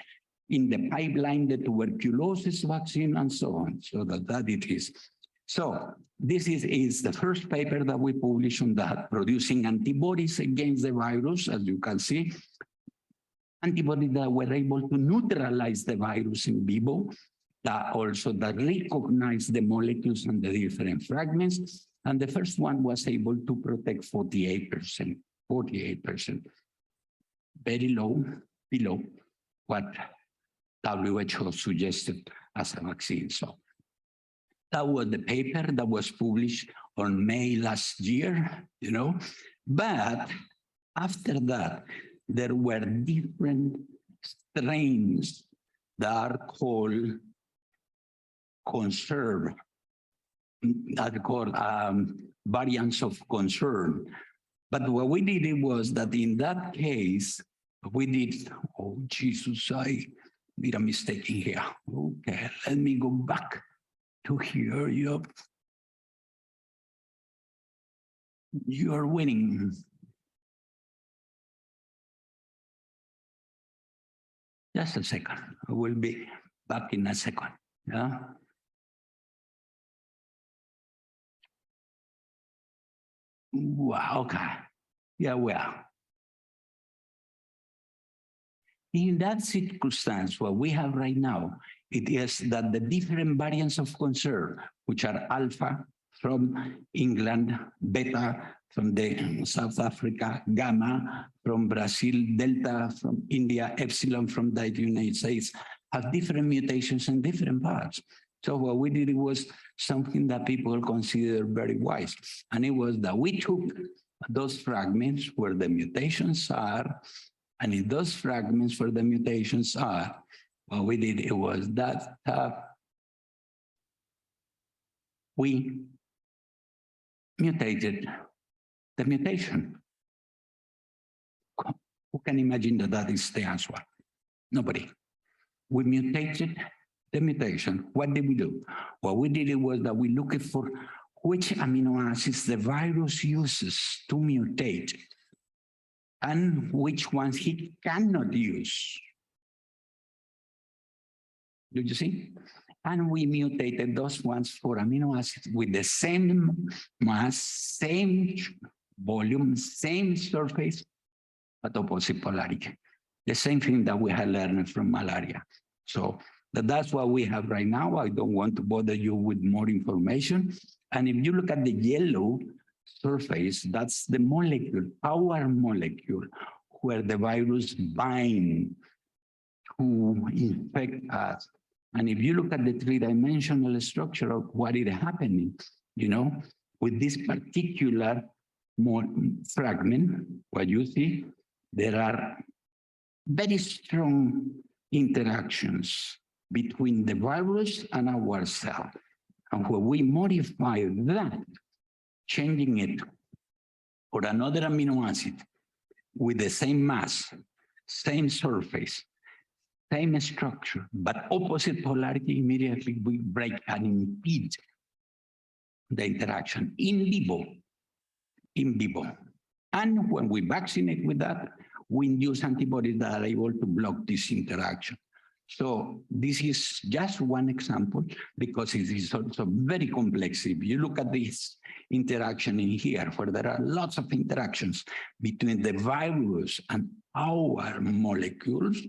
in the pipeline the tuberculosis vaccine and so on. So that it is. So this is the first paper that we published on that, producing antibodies against the virus, as you can see. Antibodies that were able to neutralize the virus in vivo, that also that recognize the molecules and the different fragments. And the first one was able to protect 48%, 48%. Very low, below what WHO suggested as a vaccine. So that was the paper that was published on May last year, you know. But after that, there were different strains that are called concern, that are called variants of concern. But what we did was that in that case, we did, oh Jesus, I made a mistake in here. Okay, let me go back to here. You're winning. Just a second. I will be back in a second. Yeah. Wow. Okay. Yeah. Well. In that circumstance, what we have right now, it is that the different variants of concern, which are alpha from England, beta from the South Africa, gamma from Brazil, delta from India, epsilon from the United States, have different mutations in different parts. So what we did was something that people consider very wise. And it was that we took those fragments where the mutations are, and in those fragments where the mutations are, what we did, it was that we mutated the mutation. Who can imagine that that is the answer? Nobody. We mutated the mutation. What did we do? What we did was that we looked for which amino acids the virus uses to mutate and which ones he cannot use. Do you see? And we mutated those ones for amino acids with the same mass, same volume, same surface, but opposite polarity. The same thing that we had learned from malaria. So that's what we have right now. I don't want to bother you with more information. And if you look at the yellow surface, that's the molecule, our molecule, where the virus binds to infect us. And if you look at the three-dimensional structure of what is happening, you know, with this particular fragment, what you see, there are very strong interactions between the virus and our cell. And when we modify that, changing it for another amino acid with the same mass, same surface, same structure, but opposite polarity, immediately we break and impede the interaction in vivo. And when we vaccinate with that, we induce antibodies that are able to block this interaction. So this is just one example because it is also very complex. If you look at this interaction in here, where there are lots of interactions between the virus and our molecules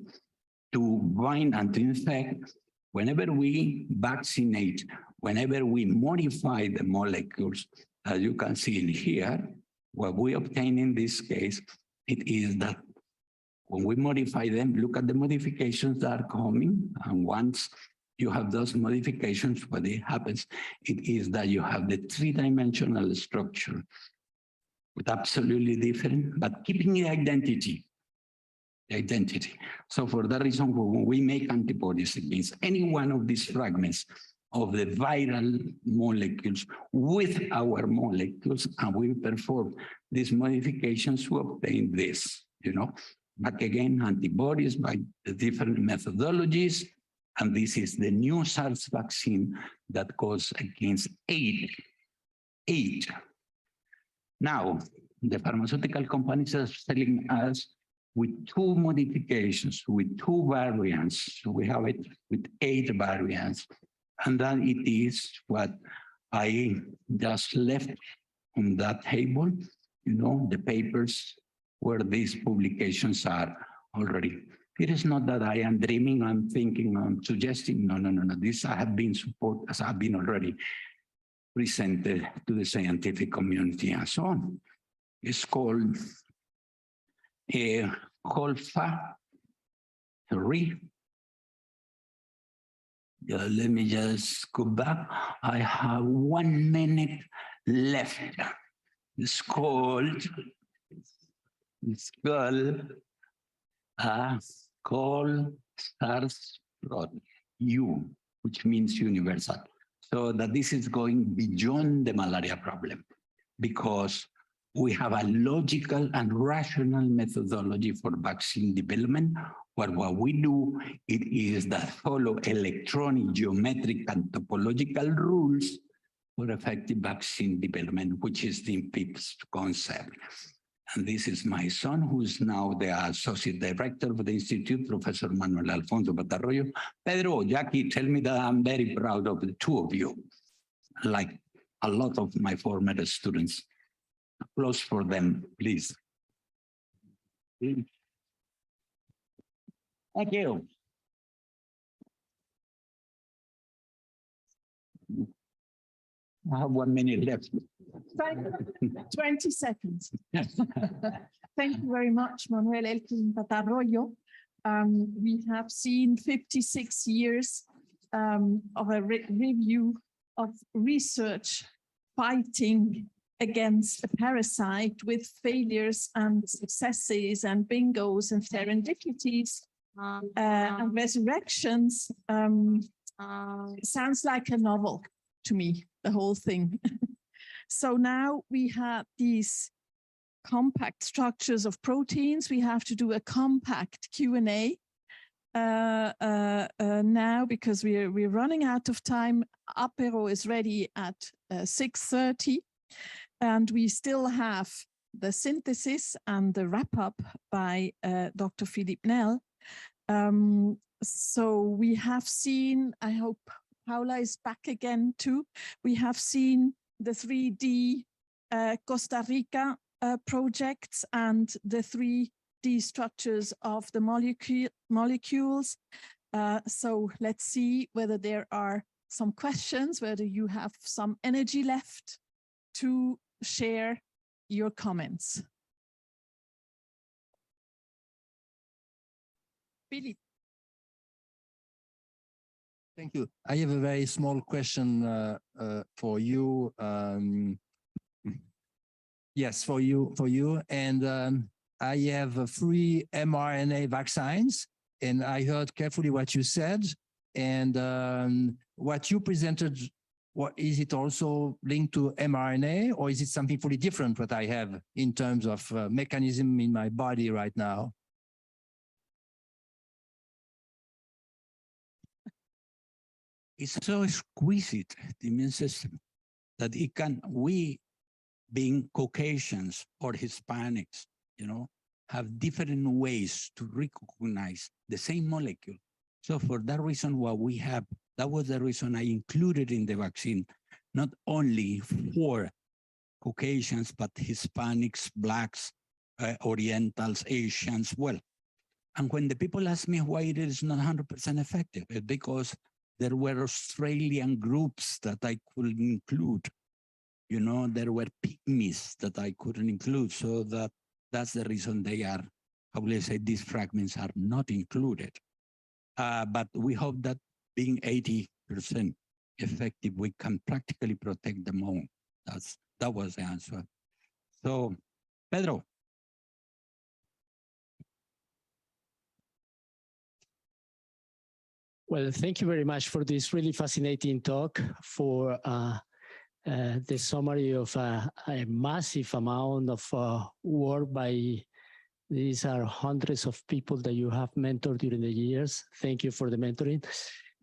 to bind and to infect, whenever we vaccinate, whenever we modify the molecules, as you can see in here, what we obtain in this case, it is that when we modify them, look at the modifications that are coming. And once you have those modifications, what it happens, it is that you have the three-dimensional structure with absolutely different, but keeping the identity. So for that reason, when we make antibodies against any one of these fragments of the viral molecules with our molecules, and we perform these modifications to obtain this, you know. Back again, antibodies by the different methodologies, and this is the new SARS vaccine that goes against AIDS. Now, the pharmaceutical companies are selling us with two modifications, with two variants. So we have it with 8 variants. And then it is what I just left on that table, you know, the papers where these publications are already. It is not that I am dreaming, I'm thinking, I'm suggesting, no. These have been already presented to the scientific community and so on. It's called COLFA 3. Let me just go back. I have 1 minute left. It's called SARS-CoV-U, which means universal. So that this is going beyond the malaria problem because we have a logical and rational methodology for vaccine development. But what we do, it is that follow electronic, geometric, and topological rules for effective vaccine development, which is the PIPS concept. And this is my son, who is now the associate director of the Institute, Professor Manuel Alfonso Batarroyo. Pedro, Jackie, tell me that I'm very proud of the two of you, like a lot of my former students. Applause for them, please. Thank you. I have 1 minute left. 20 seconds. Thank you very much, Manuel Elkin Batarroyo. We have seen 56 years of a review of research fighting against a parasite with failures and successes and bingos and serendipities and resurrections. Sounds like a novel to me, the whole thing. So now we have these compact structures of proteins. We have to do a compact Q&A. now because we're running out of time. Apero is ready at 6:30, and we still have the synthesis and the wrap up by Dr. Philippe Nel. So we have seen, I hope Paula is back again too. We have seen the 3D Costa Rica projects and the 3D structures of the molecules. So let's see whether there are some questions, whether you have some energy left to share your comments. Philippe. Thank you. I have a very small question for you. Yes, for you. And I have 3 mRNA vaccines, and I heard carefully what you said. And what you presented, what is it also linked to mRNA, or is it something fully different what I have in terms of mechanism in my body right now? It's so exquisite, the immune system, that it can, we being Caucasians or Hispanics, you know, have different ways to recognize the same molecule. So for that reason, what we have, that was the reason I included in the vaccine, not only for Caucasians, but Hispanics, Blacks, Orientals, Asians, well. And when the people ask me why it is not 100% effective, it's because there were Australian groups that I couldn't include. You know, there were pygmies that I couldn't include. So that's the reason they are, how will I say, these fragments are not included. But we hope that being 80% effective, we can practically protect them all. That was the answer. So, Pedro. Well, thank you very much for this really fascinating talk, for the summary of a massive amount of work by, these are hundreds of people that you have mentored during the years. Thank you for the mentoring.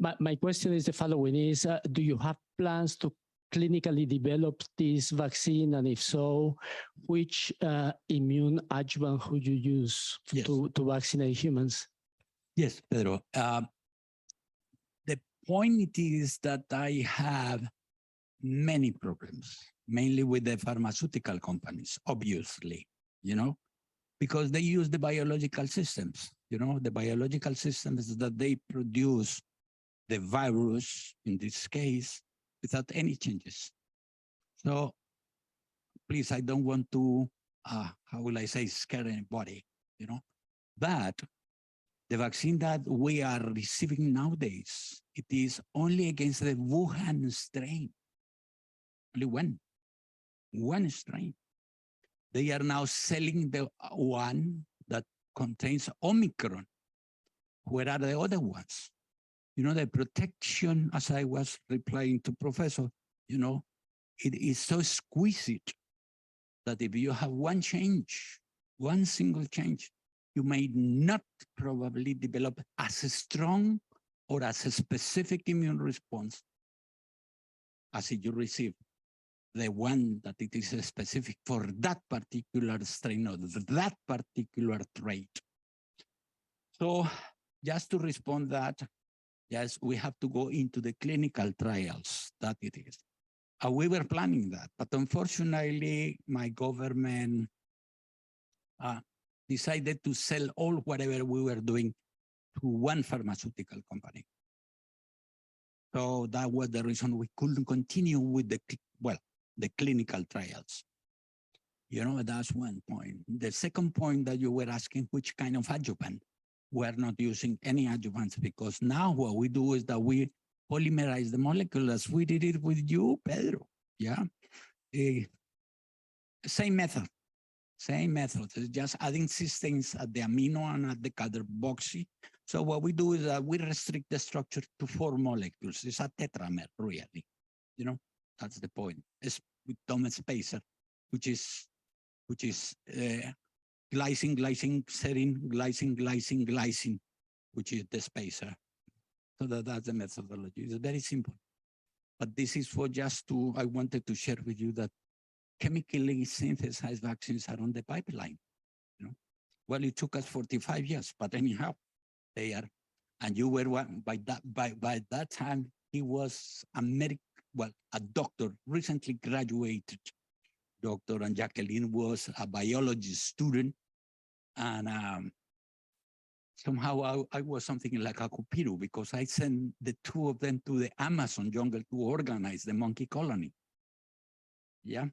My question is the following is, do you have plans to clinically develop this vaccine? And if so, which immune adjuvant would you use to vaccinate humans? Yes, Pedro. The point is that I have many problems, mainly with the pharmaceutical companies, obviously, you know, because they use the biological systems, you know, the biological systems that they produce the virus, in this case, without any changes. So please, I don't want to, how will I say, scare anybody, you know, but the vaccine that we are receiving nowadays, it is only against the Wuhan strain. Only one strain. They are now selling the one that contains Omicron. Where are the other ones? You know, the protection, as I was replying to Professor, you know, it is so exquisite that if you have one change, one single change, you may not probably develop as a strong or as a specific immune response as if you receive the one that it is specific for that particular strain or that particular trait. So just to respond that, yes, we have to go into the clinical trials, that it is. We were planning that, but unfortunately, my government decided to sell all whatever we were doing to one pharmaceutical company. So that was the reason we couldn't continue with the, well, the clinical trials. You know, that's one point. The second point that you were asking, which kind of adjuvant? We're not using any adjuvants because now what we do is that we polymerize the molecule as we did it with you, Pedro. Yeah. Same method. Same method. It's just adding cysteines at the amino and at the carboxy. So what we do is that we restrict the structure to 4 molecules. It's a tetramer, really. You know, that's the point. It's with Thomas spacer, which is glycine, glycine, serine, glycine, glycine, glycine. which is the spacer. So that's the methodology. It's very simple. But this is for just to, I wanted to share with you that chemically synthesized vaccines are on the pipeline. You know? Well, it took us 45 years, but anyhow, they are. And you were one, by that time, he was a doctor, recently graduated doctor, and Jacqueline was a biology student. And somehow I was something like a cupido because I sent the two of them to the Amazon jungle to organize the monkey colony. Yeah.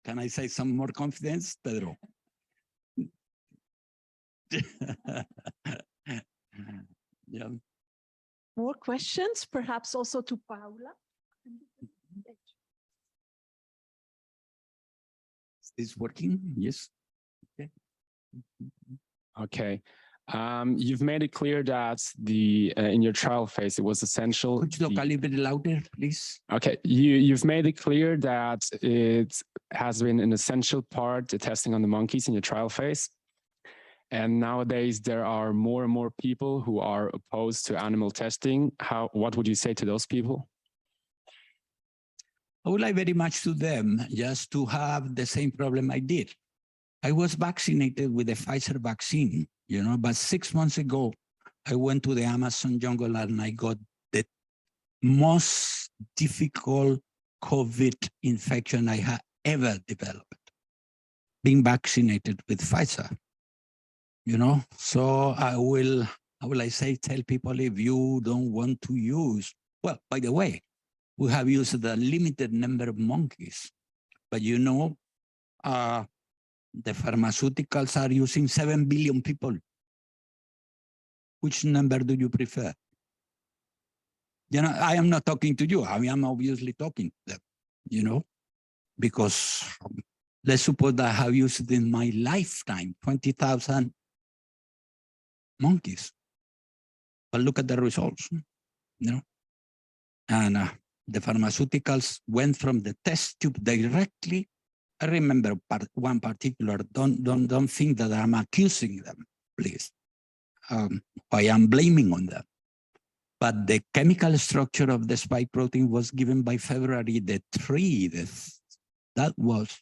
Can I say some more confidence, Pedro? Yeah. More questions, perhaps also to Paula. Is this working? Yes. Okay. Okay. You've made it clear that in your trial phase, it was essential. Could you talk a little bit louder, please? Okay. You've made it clear that it has been an essential part, the testing on the monkeys in your trial phase. And nowadays, there are more and more people who are opposed to animal testing. What would you say to those people? I would like very much to them just to have the same problem I did. I was vaccinated with the Pfizer vaccine, you know, but 6 months ago, I went to the Amazon jungle and I got the most difficult COVID infection I had ever developed, being vaccinated with Pfizer, you know? So I will tell people, if you don't want to use, well, by the way, we have used a limited number of monkeys, but you know, the pharmaceuticals are using 7 billion people. Which number do you prefer? You know, I am not talking to you. I mean, I'm obviously talking to them, you know, because let's suppose that I have used in my lifetime 20,000 monkeys. But look at the results, you know. And the pharmaceuticals went from the test tube directly. I remember one particular, don't think that I'm accusing them, please. I am blaming on them. But the chemical structure of the spike protein was given by February the 3rd. That was,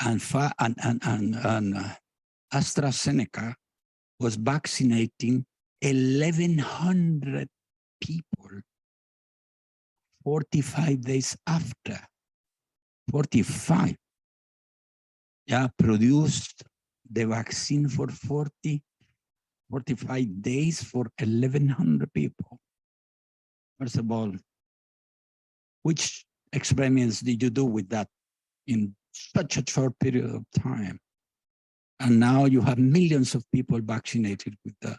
and AstraZeneca was vaccinating 1,100 people 45 days after. 45. Yeah, produced the vaccine for 45 days for 1,100 people. First of all, which experiments did you do with that in such a short period of time? And now you have millions of people vaccinated with that.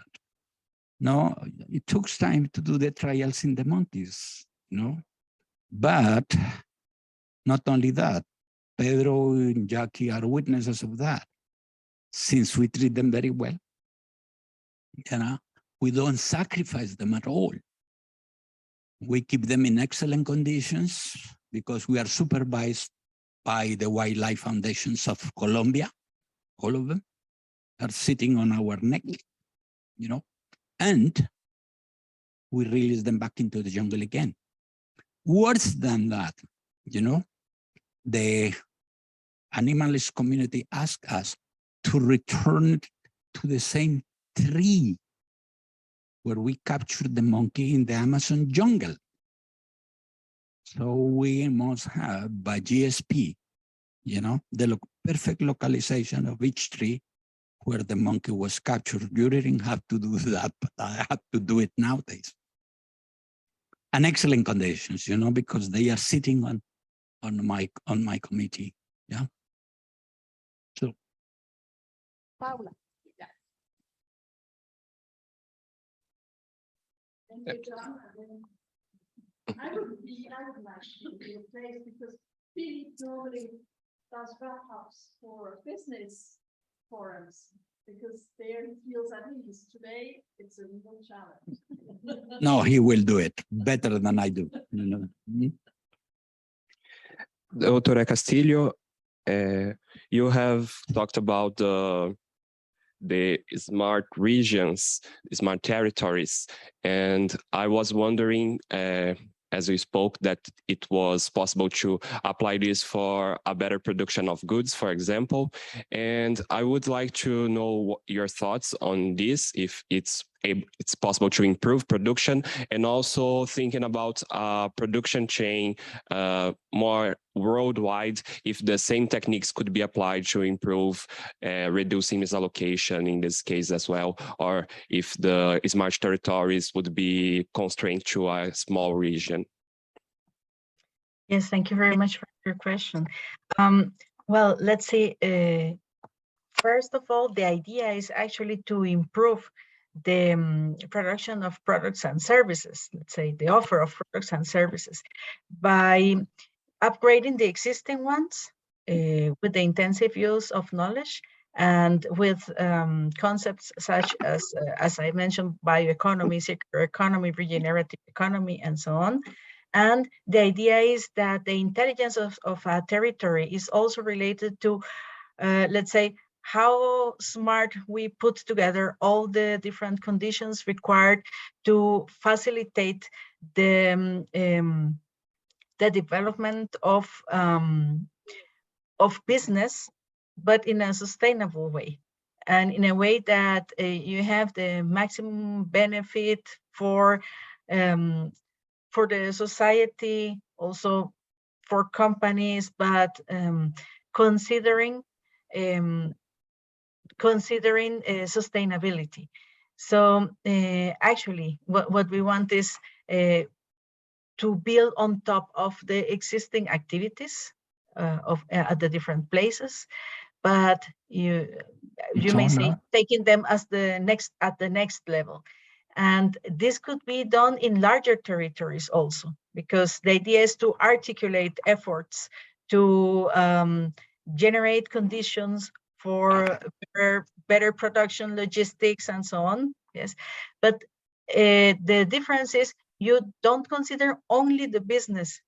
No, it took time to do the trials in the monkeys, you know? But not only that, Pedro and Jackie are witnesses of that. Since we treat them very well, you know, we don't sacrifice them at all. We keep them in excellent conditions because we are supervised by the wildlife foundations of Colombia. All of them are sitting on our neck, you know, and we release them back into the jungle again. Worse than that, you know, the animalist community asked us to return to the same tree where we captured the monkey in the Amazon jungle. So we must have, by GSP, you know, the perfect localization of each tree where the monkey was captured. You didn't have to do that, but I have to do it nowadays. And excellent conditions, you know, because they are sitting on my committee. Yeah. So Paula. Yeah. Thank you, John. I would like to be a place because Philip normally does wrap-ups for business forums because there he feels at ease. Today, it's a real challenge. no, he will do it better than I do. You know? Mm-hmm. Dr. Castillo, you have talked about the the smart regions, smart territories. And I was wondering, as we spoke, that it was possible to apply this for a better production of goods, for example. And I would like to know your thoughts on this, if it's possible to improve production, and also thinking about production chain more worldwide, if the same techniques could be applied to improve reducing misallocation in this case as well, or if the smart territories would be constrained to a small region. Yes, thank you very much for your question. Well, let's see. First of all, the idea is actually to improve the production of products and services, let's say the offer of products and services, by upgrading the existing ones with the intensive use of knowledge and with concepts such as I mentioned, bioeconomy, circular economy, regenerative economy, and so on. And the idea is that the intelligence of a territory is also related to, let's say, how smart we put together all the different conditions required to facilitate the development of business, but in a sustainable way, and in a way that you have the maximum benefit for the society, also for companies, but considering sustainability. So actually, what we want is to build on top of the existing activities at the different places, but you may say taking them as at the next level. And this could be done in larger territories also, because the idea is to articulate efforts to generate conditions for better production, logistics, and so on. Yes, but the difference is you don't consider only the business.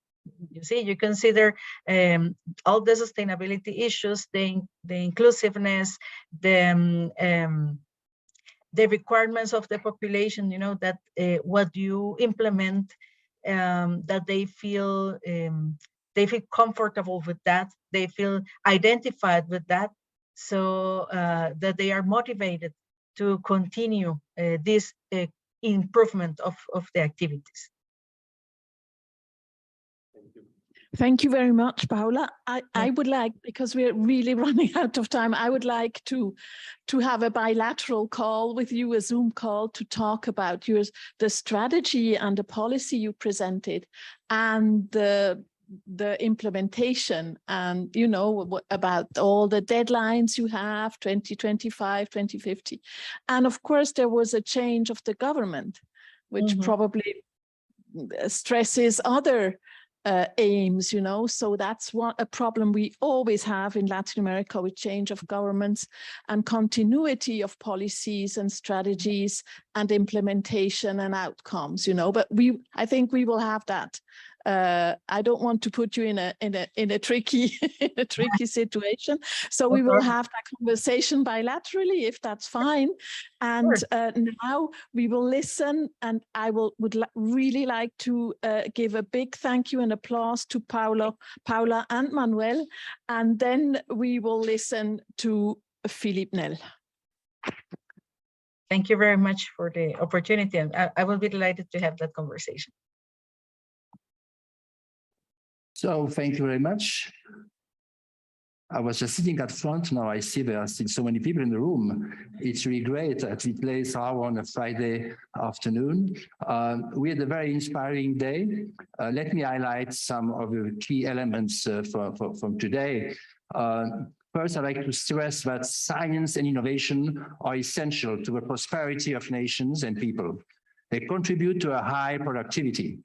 You see, you consider all the sustainability issues, the inclusiveness, the requirements of the population, you know, that what you implement, that they feel comfortable with that, they feel identified with that, so that they are motivated to continue this improvement of the activities. Thank you very much, Paula. I would like, because we're really running out of time, I would like to have a bilateral call with you, a Zoom call, to talk about the strategy and the policy you presented, and the implementation, and you know, about all the deadlines you have, 2025, 2050. And of course, there was a change of the government, which probably stresses other aims, you know, so that's a problem we always have in Latin America, with change of governments and continuity of policies and strategies and implementation and outcomes, you know. But I think we will have that. I don't want to put you in a tricky situation, so we will have that conversation bilaterally, if that's fine. And now we will listen, and I would really like to give a big thank you and applause to Paula and Manuel, and then we will listen to Philippe Nel. Thank you very much for the opportunity, and I will be delighted to have that conversation. So thank you very much. I was just sitting at front. Now I see there are still so many people in the room. It's really great that we play Sao on a Friday afternoon. We had a very inspiring day. Let me highlight some of the key elements from today. First, I'd like to stress that science and innovation are essential to the prosperity of nations and people. They contribute to a high productivity.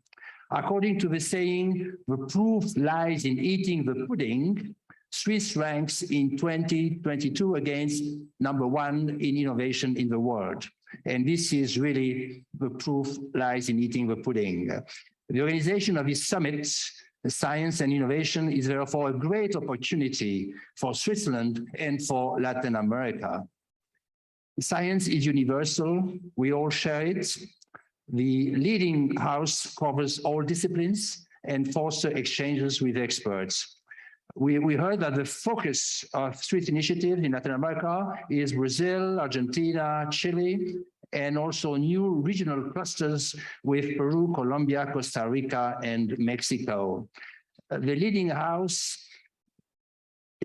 According to the saying, the proof lies in eating the pudding, Swiss ranks in 2022 against #1 in innovation in the world. And this is really the proof lies in eating the pudding. The organization of this summit, Science and Innovation, is therefore a great opportunity for Switzerland and for Latin America. Science is universal. We all share it. The leading house covers all disciplines and foster exchanges with experts. We heard that the focus of Swiss initiatives in Latin America is Brazil, Argentina, Chile, and also new regional clusters with Peru, Colombia, Costa Rica, and Mexico. The leading house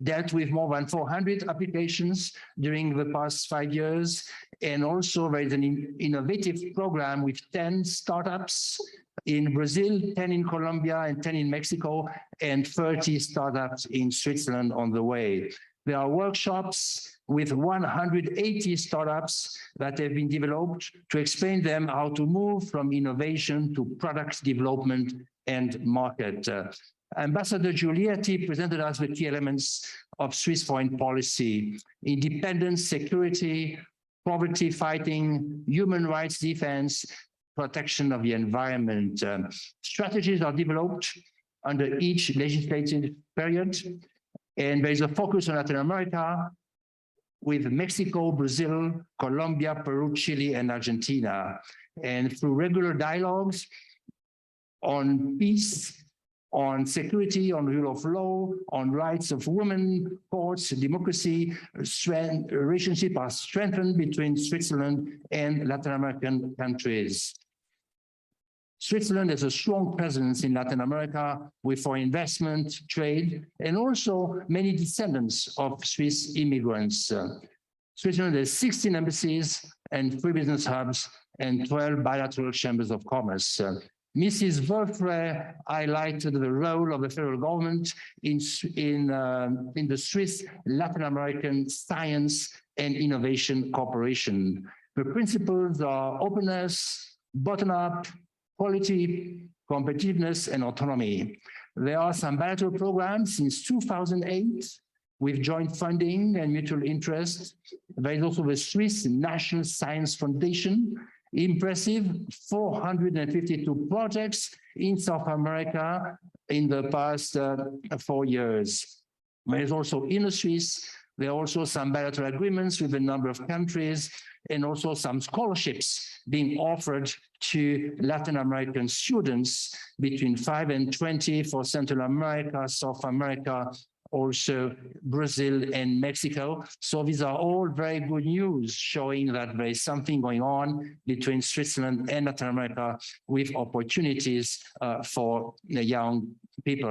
dealt with more than 400 applications during the past 5 years. And also there is an innovative program with 10 startups in Brazil, 10 in Colombia, and 10 in Mexico, and 30 startups in Switzerland on the way. There are workshops with 180 startups that have been developed to explain them how to move from innovation to product development and market. Ambassador Giulietti presented us the key elements of Swiss foreign policy: independence, security, poverty fighting, human rights defense, protection of the environment. Strategies are developed under each legislative period, and there is a focus on Latin America with Mexico, Brazil, Colombia, Peru, Chile, and Argentina. And through regular dialogues on peace, on security, on rule of law, on rights of women, courts, democracy, relationships are strengthened between Switzerland and Latin American countries. Switzerland has a strong presence in Latin America with foreign investment, trade, and also many descendants of Swiss immigrants. Switzerland has 16 embassies and 3 business hubs and 12 bilateral chambers of commerce. Mrs. Wolfre highlighted the role of the federal government in the Swiss Latin American Science and Innovation Cooperation. The principles are openness, bottom-up, quality, competitiveness, and autonomy. There are some bilateral programs since 2008 with joint funding and mutual interest. There is also the Swiss National Science Foundation. Impressive 452 projects in South America in the past 4 years. There is also Inno-Swiss. There are also some bilateral agreements with a number of countries, and also some scholarships being offered to Latin American students between 5 and 20 for Central America, South America, also Brazil and Mexico. So these are all very good news, showing that there is something going on between Switzerland and Latin America with opportunities for the young people.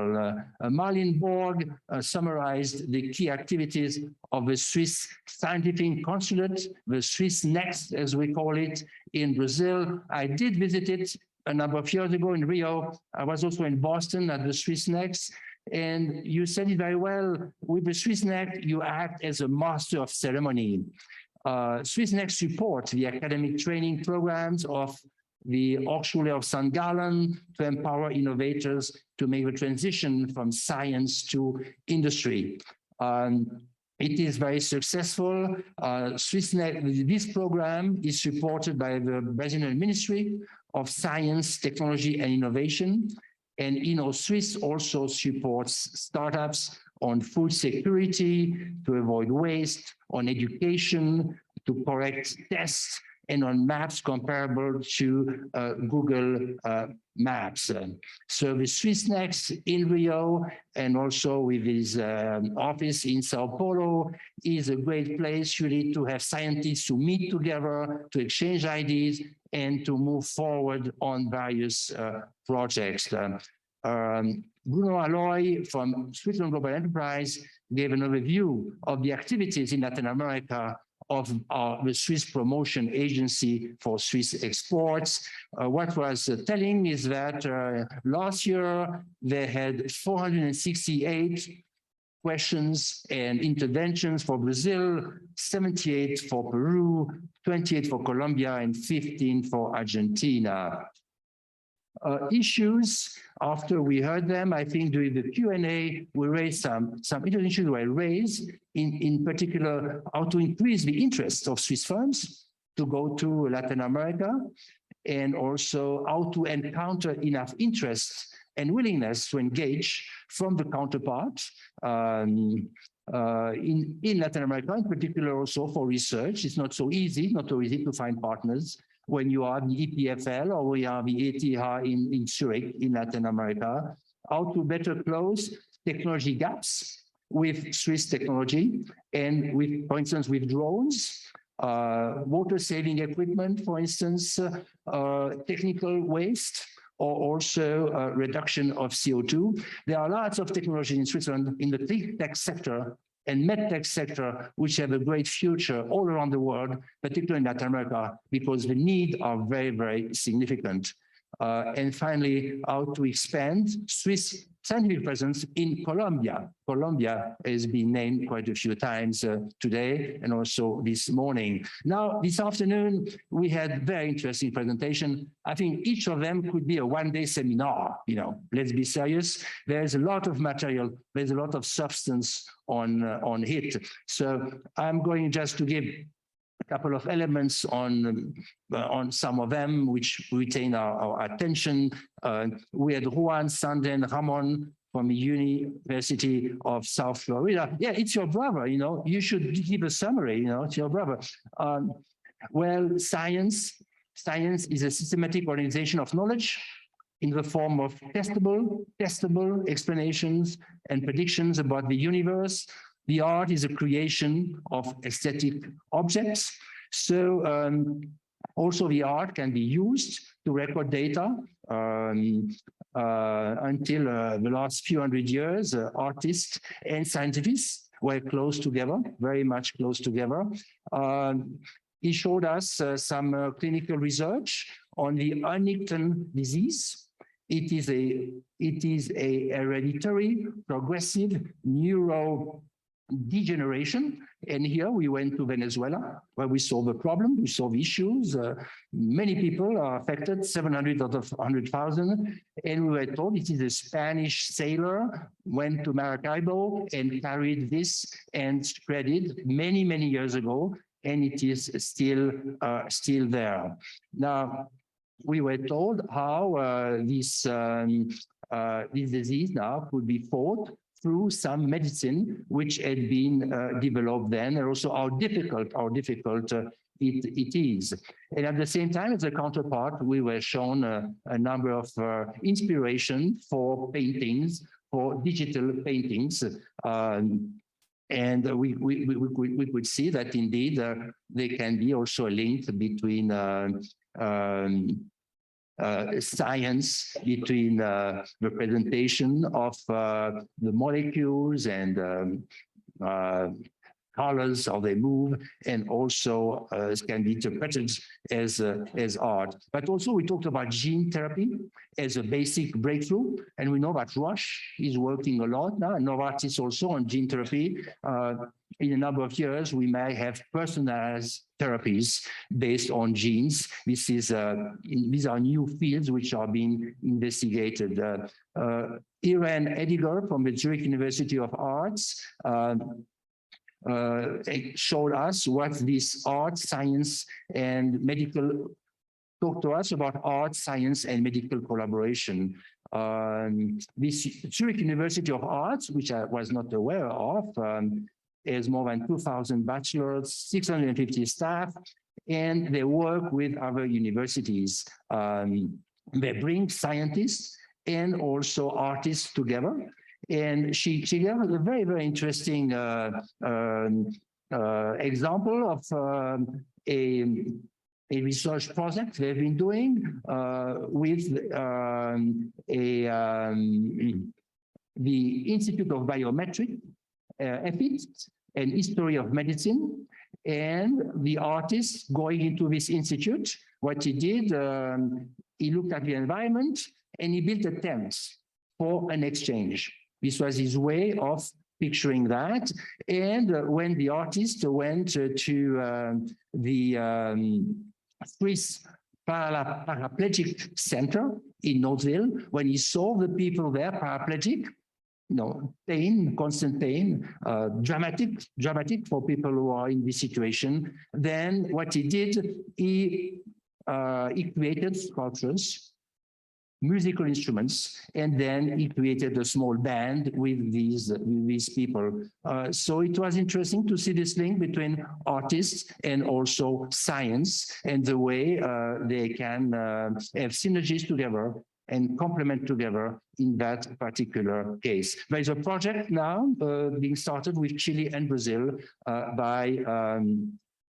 Marlene Borg summarized the key activities of the Swiss Scientific Consulate, the Swiss Next, as we call it, in Brazil. I did visit it a number of years ago in Rio. I was also in Boston at the Swiss Next. And you said it very well, with the Swiss Next, you act as a master of ceremony. Swiss Next supports the academic training programs of the Hochschule of St. Gallen to empower innovators to make the transition from science to industry. It is very successful. Swiss Next, this program is supported by the Brazilian Ministry of Science, Technology, and Innovation. And Inno-Swiss also supports startups on food security, to avoid waste, on education, to correct tests, and on maps comparable to Google Maps. So the Swiss Next in Rio, and also with his office in Sao Paulo, is a great place really to have scientists to meet together, to exchange ideas, and to move forward on various projects. Bruno Alloy from Switzerland Global Enterprise gave an overview of the activities in Latin America of the Swiss Promotion Agency for Swiss Exports. What was telling is that last year they had 468 questions and interventions for Brazil, 78 for Peru, 28 for Colombia, and 15 for Argentina. Issues, after we heard them, I think during the Q&A, we raised some interesting issues were raised, in particular, how to increase the interest of Swiss firms to go to Latin America, and also how to encounter enough interest and willingness to engage from the counterpart. in Latin America, in particular also for research. It's not so easy to find partners when you are the EPFL or we are the ETH in Zurich in Latin America, how to better close technology gaps with Swiss technology and with, for instance, with drones, water saving equipment, for instance, technical waste, or also reduction of CO2. There are lots of technology in Switzerland in the clean tech sector and medtech sector, which have a great future all around the world, particularly in Latin America, because the needs are very, very significant. And finally, how to expand Swiss scientific presence in Colombia. Colombia has been named quite a few times today and also this morning. Now, this afternoon, we had very interesting presentation. I think each of them could be a one-day seminar, you know, let's be serious. There's a lot of material, there's a lot of substance on it. So I'm going just to give a couple of elements on some of them which retain our attention. We had Juan Sanden Ramon from the University of South Florida. Yeah, it's your brother, you know, you should give a summary, you know, it's your brother. Well, science is a systematic organization of knowledge in the form of testable explanations and predictions about the universe. The art is a creation of aesthetic objects. So also the art can be used to record data. Until the last few hundred years, artists and scientists were close together, very much close together. He showed us some clinical research on the Huntington disease. It is a hereditary, progressive neurodegeneration. And here we went to Venezuela, where we saw the problem, we saw the issues. Many people are affected, 700 out of 100,000. And we were told it is a Spanish sailor went to Maracaibo and carried this and spread it many, many years ago. And it is still there. Now, we were told how this disease now could be fought through some medicine which had been developed then, and also how difficult it is. And at the same time, as a counterpart, we were shown a number of inspiration for paintings, for digital paintings. And we could see that indeed there can be also a link between science, between the presentation of the molecules and colors, how they move, and also can be interpreted as art. But also we talked about gene therapy as a basic breakthrough, and we know that Roche is working a lot now, and Novartis also on gene therapy. In a number of years, we may have personalized therapies based on genes. These are new fields which are being investigated. Irene Ediger from the Zurich University of Arts showed us what this art, science, and medical talk to us about art, science, and medical collaboration. This Zurich University of Arts, which I was not aware of, has more than 2,000 bachelors, 650 staff, and they work with other universities. They bring scientists and also artists together. And she gave us a very, very interesting example of a research project they've been doing with the Institute of Biometric Ethics and History of Medicine. And the artist going into this institute, what he did, he looked at the environment and he built a tent for an exchange. This was his way of picturing that. And when the artist went to the Swiss Paraplegic Center in Northville, when he saw the people there paraplegic, pain, constant pain, dramatic for people who are in this situation, then what he did, he created sculptures musical instruments, and then he created a small band with these people. So it was interesting to see this link between artists and also science, and the way they can have synergies together and complement together in that particular case. There is a project now being started with Chile and Brazil by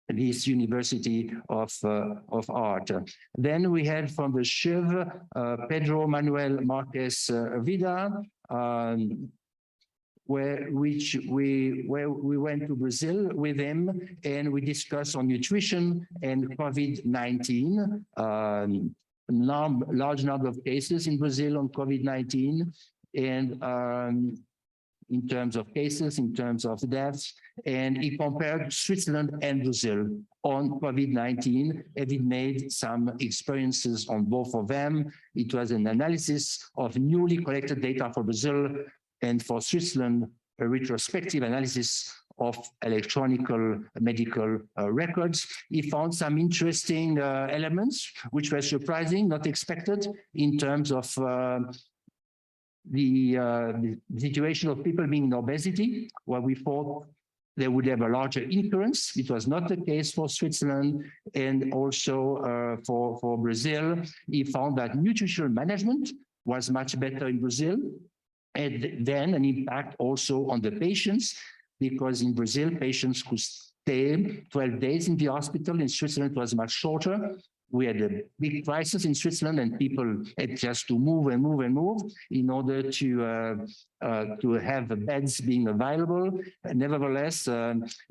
this University of Art. Then we had from the CHIV, Pedro Manuel Marquez Vida, where we went to Brazil with him, and we discussed on nutrition and COVID-19. Large number of cases in Brazil on COVID-19, and in terms of cases, in terms of deaths, and he compared Switzerland and Brazil on COVID-19, and he made some experiences on both of them. It was an analysis of newly collected data for Brazil, and for Switzerland, a retrospective analysis of electronic medical records. He found some interesting elements, which were surprising, not expected, in terms of the situation of people being in obesity, where we thought they would have a larger incurrence. It was not the case for Switzerland, and also for Brazil. He found that nutritional management was much better in Brazil, and then an impact also on the patients, because in Brazil, patients could stay 12 days in the hospital. In Switzerland, it was much shorter. We had a big crisis in Switzerland, and people had just to move and move and move in order to have the beds being available. Nevertheless,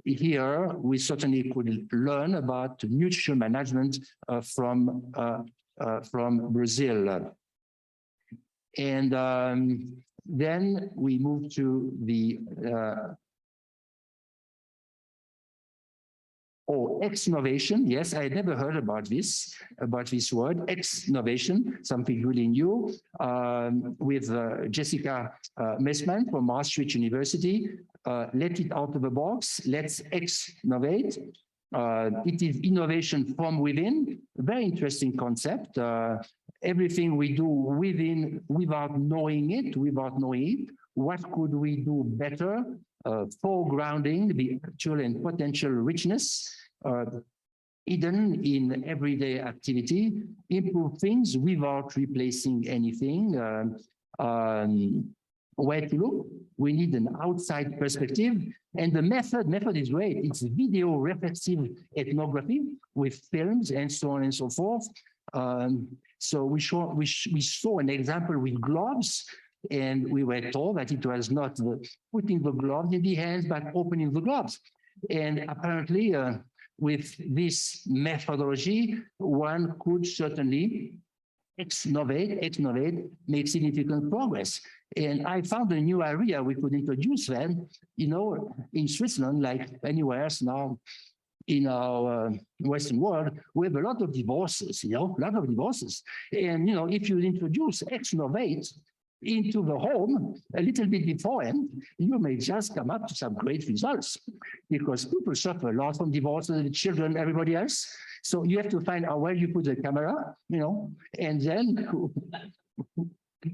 here we certainly could learn about nutrition management from Brazil. And then we move to the Exnovation. Yes, I had never heard about this word, Exnovation, something really new, with Jessica Messman from Maastricht University. Let it out of the box, let's Exnovate. It is innovation from within, a very interesting concept. Everything we do within, without knowing it, what could we do better? Foregrounding the actual and potential richness hidden in everyday activity, improve things without replacing anything. Where to look? We need an outside perspective, and the method is great. It's video reflexive ethnography with films and so on and so forth. So we saw an example with gloves, and we were told that it was not putting the gloves in the hands, but opening the gloves. And apparently, with this methodology, one could certainly exnovate, make significant progress. And I found a new area we could introduce then, in Switzerland, like anywhere else now in our Western world, we have a lot of divorces, a lot of divorces. And, if you introduce exnovate into the home a little bit beforehand, you may just come up to some great results, because people suffer a lot from divorces, the children, everybody else. So you have to find out where you put the camera, and then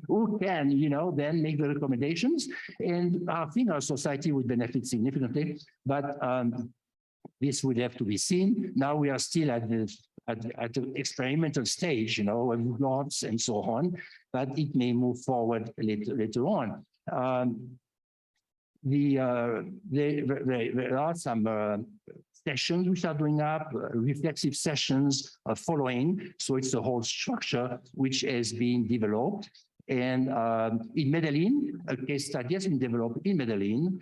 who can, then make the recommendations. And I think our society would benefit significantly, but this would have to be seen. Now we are still at the experimental stage, with gloves and so on, but it may move forward later on. There are some sessions which are going up, reflexive sessions following. So it's the whole structure which has been developed. And in Medellin, a case study has been developed in Medellin,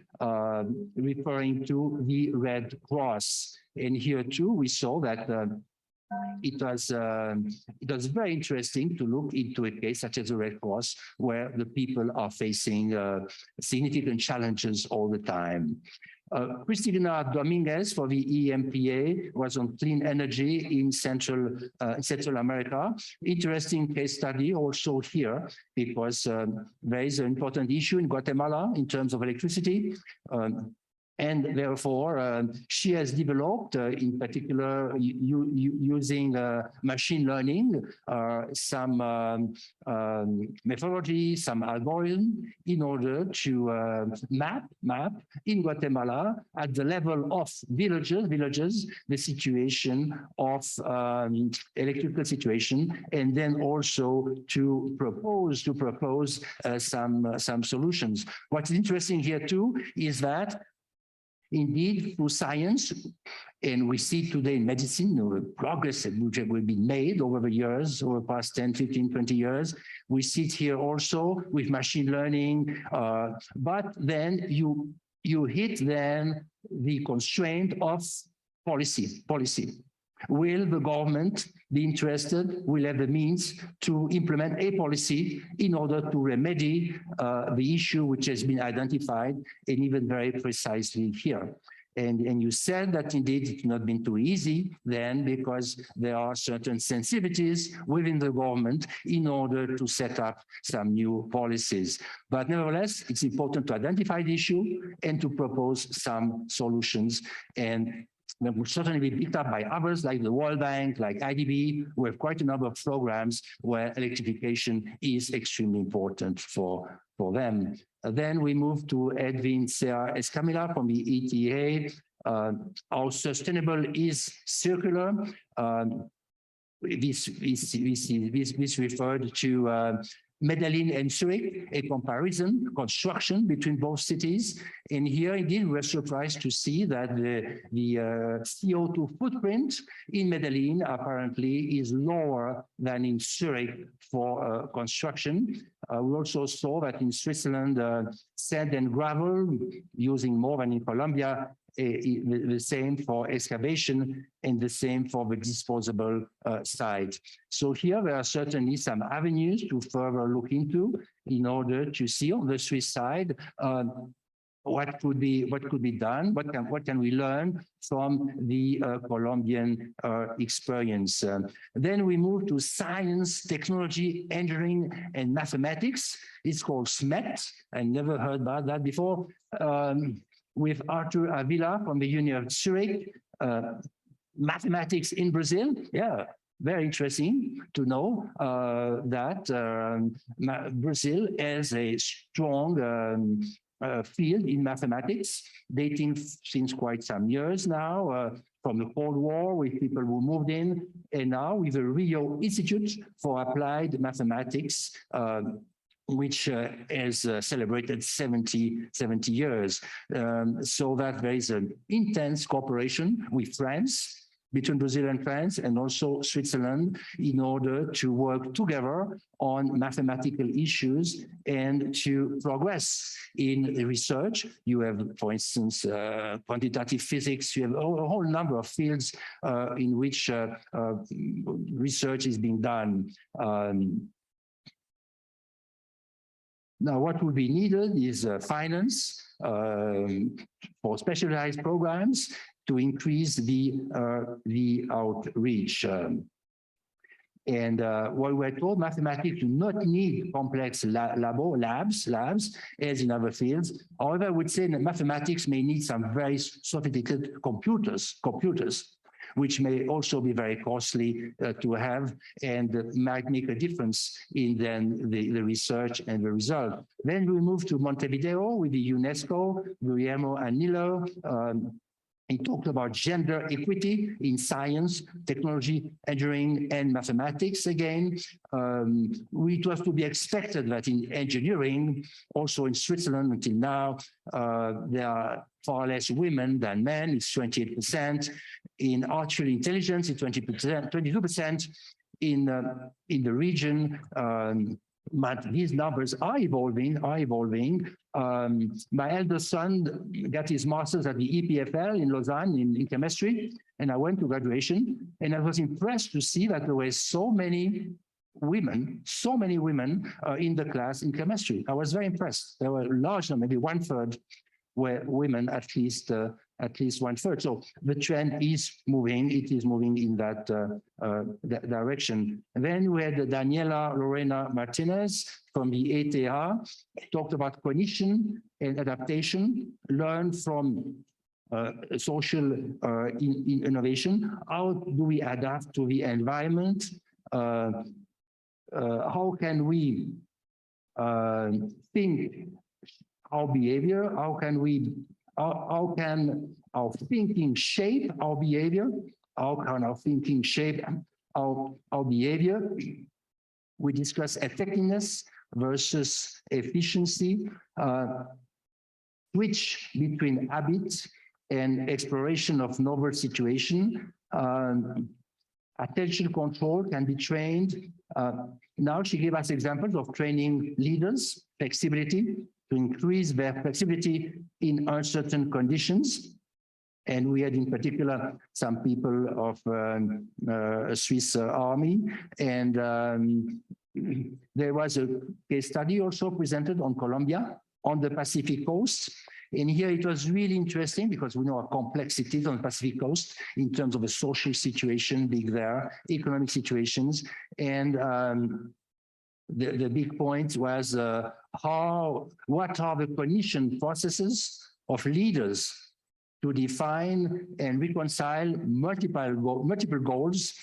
referring to the Red Cross. And here too, we saw that it was very interesting to look into a case such as the Red Cross, where the people are facing significant challenges all the time. Cristina Dominguez for the EMPA was on clean energy in Central America. Interesting case study also here, because there is an important issue in Guatemala in terms of electricity. And therefore, she has developed, in particular, using machine learning, some methodology, some algorithm, in order to map in Guatemala at the level of villages, the situation of electrical situation, and then also to propose some solutions. What's interesting here too is that indeed, through science, and we see today in medicine, the progress that will be made over the years, over the past 10, 15, 20 years. We see it here also with machine learning, but then you hit then the constraint of policy. Will the government be interested, will have the means to implement a policy in order to remedy the issue which has been identified, and even very precisely here. And you said that indeed it's not been too easy then, because there are certain sensitivities within the government in order to set up some new policies. But nevertheless, it's important to identify the issue and to propose some solutions. And that will certainly be picked up by others like the World Bank, like IDB. We have quite a number of programs where electrification is extremely important for them. Then we move to Edwin Serra Escamilla from the ETA. Our sustainable is circular. This referred to Medellin and Zurich, a comparison, construction between both cities. And here, indeed, we're surprised to see that the CO2 footprint in Medellin apparently is lower than in Zurich for construction. We also saw that in Switzerland, sand and gravel, using more than in Colombia, the same for excavation and the same for the disposable side. So here there are certainly some avenues to further look into in order to see on the Swiss side what could be done, what can we learn from the Colombian experience. Then we move to science, technology, engineering, and mathematics. It's called SMET. I never heard about that before. With Arthur Avila from the University of Zurich, mathematics in Brazil. Yeah, very interesting to know that Brazil has a strong field in mathematics, dating since quite some years now, from the Cold War, with people who moved in, and now with the Rio Institute for Applied Mathematics, which has celebrated 70 years. So that there is an intense cooperation with France, between Brazil and France, and also Switzerland, in order to work together on mathematical issues and to progress in research. You have, for instance, quantitative physics. You have a whole number of fields in which research is being done. Now, what would be needed is finance for specialized programs to increase the outreach. And what we're told, mathematics do not need complex labs as in other fields. However, I would say that mathematics may need some very sophisticated computers, which may also be very costly to have and might make a difference in then the research and the result. Then we move to Montevideo with the UNESCO, Guillermo Anillo. He talked about gender equity in science, technology, engineering, and mathematics again. It was to be expected that in engineering, also in Switzerland until now, there are far less women than men, it's 28%. In artificial intelligence, it's 22% in the region. But these numbers are evolving. My eldest son got his master's at the EPFL in Lausanne in chemistry, and I went to graduation, and I was impressed to see that there were so many women in the class in chemistry. I was very impressed. There were a large number, maybe 1/3 were women, at least at least 1/3. So the trend is moving. It is moving in that, that direction. And then we had Daniela Lorena Martinez from the ETH, talked about cognition and adaptation, learn from social innovation. How do we adapt to the environment? How can we think our behavior? How can our thinking shape our behavior? How can our thinking shape our behavior? We discuss effectiveness versus efficiency, switch between habits and exploration of novel situation. Attention control can be trained. Now she gave us examples of training leaders, flexibility, to increase their flexibility in uncertain conditions. And we had in particular some people of Swiss Army. And there was a case study also presented on Colombia on the Pacific coast. And here it was really interesting because we know our complexities on the Pacific coast in terms of the social situation being there, economic situations. And the big point was what are the cognition processes of leaders to define and reconcile multiple goals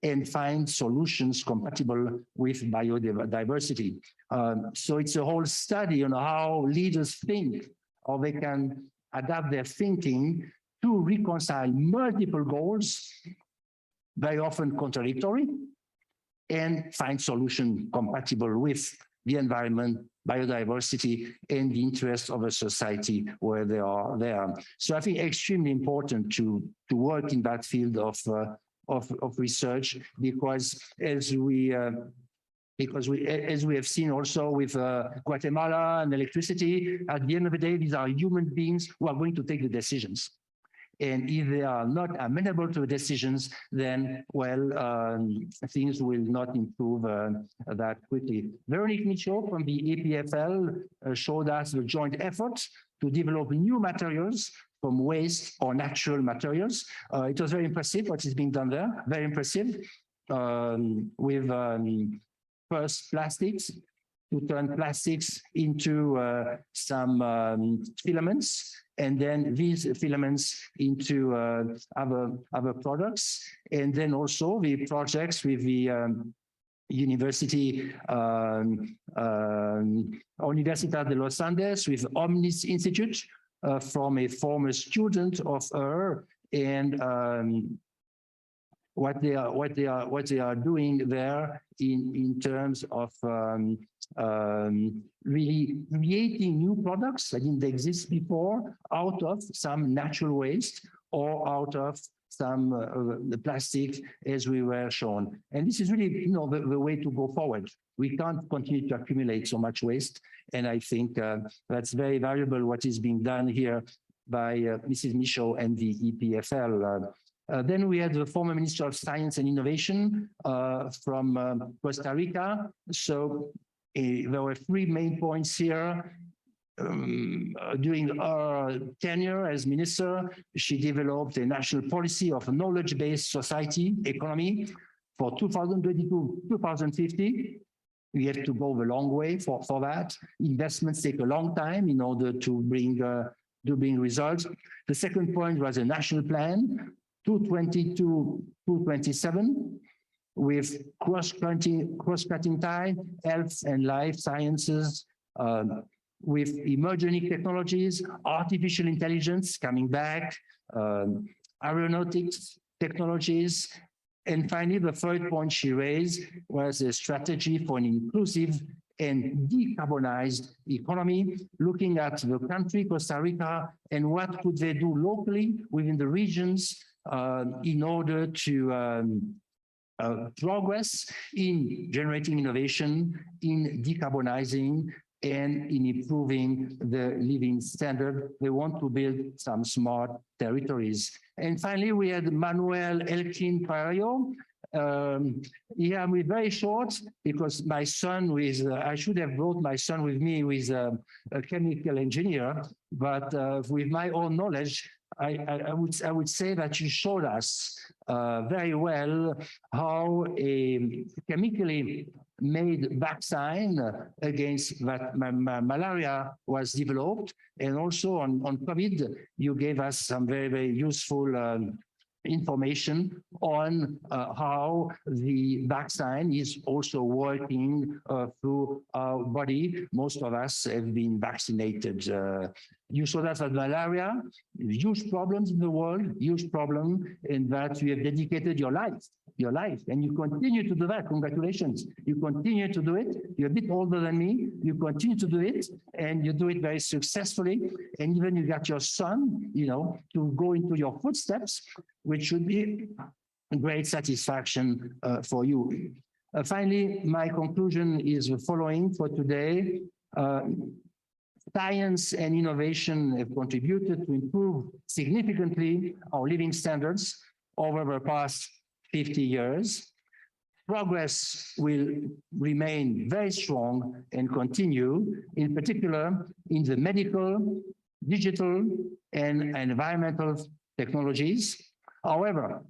and find solutions compatible with biodiversity. So it's a whole study on how leaders think, how they can adapt their thinking to reconcile multiple goals, very often contradictory, and find solutions compatible with the environment, biodiversity, and the interests of a society where they are there. So I think extremely important to work in that field of research, because as we have seen also with Guatemala and electricity, at the end of the day, these are human beings who are going to take the decisions. And if they are not amenable to the decisions, then, well, things will not improve that quickly. Veronique Michaud from the EPFL showed us the joint effort to develop new materials from waste or natural materials. It was very impressive what is being done there, very impressive, with first plastics, to turn plastics into some filaments, and then these filaments into other products. And then also the projects with the Universidad de los Andes, with Omnis Institute, from a former student of her, and what they are doing there in terms of really creating new products that didn't exist before out of some natural waste or out of some the plastic, as we were shown. And this is really, the way to go forward. We can't continue to accumulate so much waste. And I think that's very valuable what is being done here by Mrs. Michaud and the EPFL. Then we had the former Minister of Science and Innovation from Costa Rica. So there were three main points here. During her tenure as minister, she developed a national policy of knowledge-based society economy for 2022-2050. We have to go the long way for that. Investments take a long time in order to bring results. The second point was a national plan, 2022-2027, with cross-cutting tie, health and life sciences, with emerging technologies, artificial intelligence coming back, aeronautics technologies. And finally, the third point she raised was a strategy for an inclusive and decarbonized economy, looking at the country, Costa Rica, and what could they do locally within the regions in order to progress in generating innovation, in decarbonizing, and in improving the living standard. They want to build some smart territories. And finally, we had Manuel Elkin Carrillo. Yeah, I'm very short because my son I should have brought my son with me, who is a chemical engineer, but with my own knowledge, I would say that you showed us very well how a chemically made vaccine against malaria was developed, and also on COVID, you gave us some very useful information on how the vaccine is also working through our body. Most of us have been vaccinated. You saw that malaria, huge problems in the world, huge problem, in that you have dedicated your life, and you continue to do that. Congratulations. You continue to do it. You're a bit older than me. You continue to do it, and you do it very successfully. And even you got your son, you know, to go into your footsteps, which should be a great satisfaction for you. Finally, my conclusion is the following for today. Science and innovation have contributed to improve significantly our living standards over the past 50 years. Progress will remain very strong and continue, in particular in the medical, digital, and environmental technologies. However,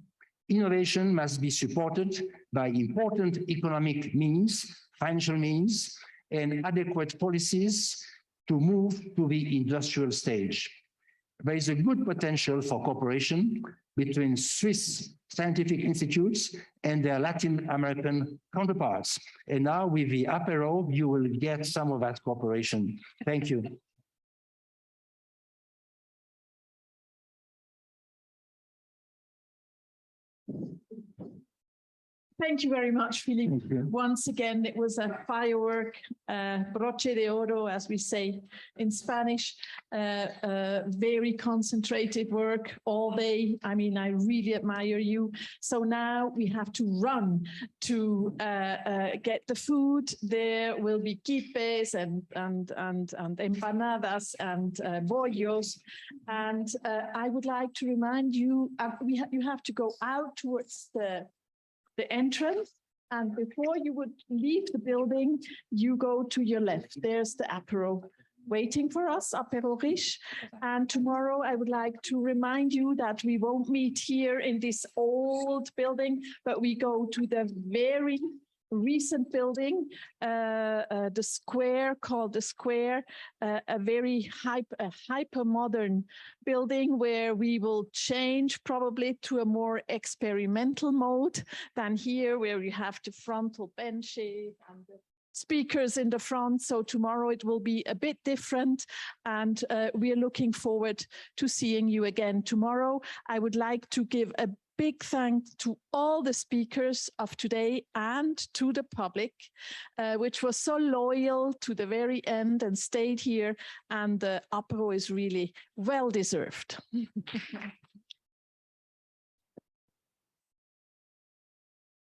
innovation must be supported by important economic means, financial means, and adequate policies to move to the industrial stage. There is a good potential for cooperation between Swiss scientific institutes and their Latin American counterparts. And now with the apéro, you will get some of that cooperation. Thank you. Thank you very much, Philippe. Once again, it was a firework, broche de oro, as we say in Spanish, very concentrated work all day. I mean, I really admire you. So now we have to run to get the food. There will be quipes and empanadas and bollos. And I would like to remind you, you have to go out towards the entrance, and before you would leave the building, you go to your left. There's the apéro waiting for us, apéro riche. And tomorrow I would like to remind you that we won't meet here in this old building, but we go to the very recent building, the square, called the Square, a very hyper modern building where we will change probably to a more experimental mode than here, where you have the frontal benches and the speakers in the front. So tomorrow it will be a bit different, and we are looking forward to seeing you again tomorrow. I would like to give a big thanks to all the speakers of today and to the public, which was so loyal to the very end and stayed here, and the apéro is really well deserved.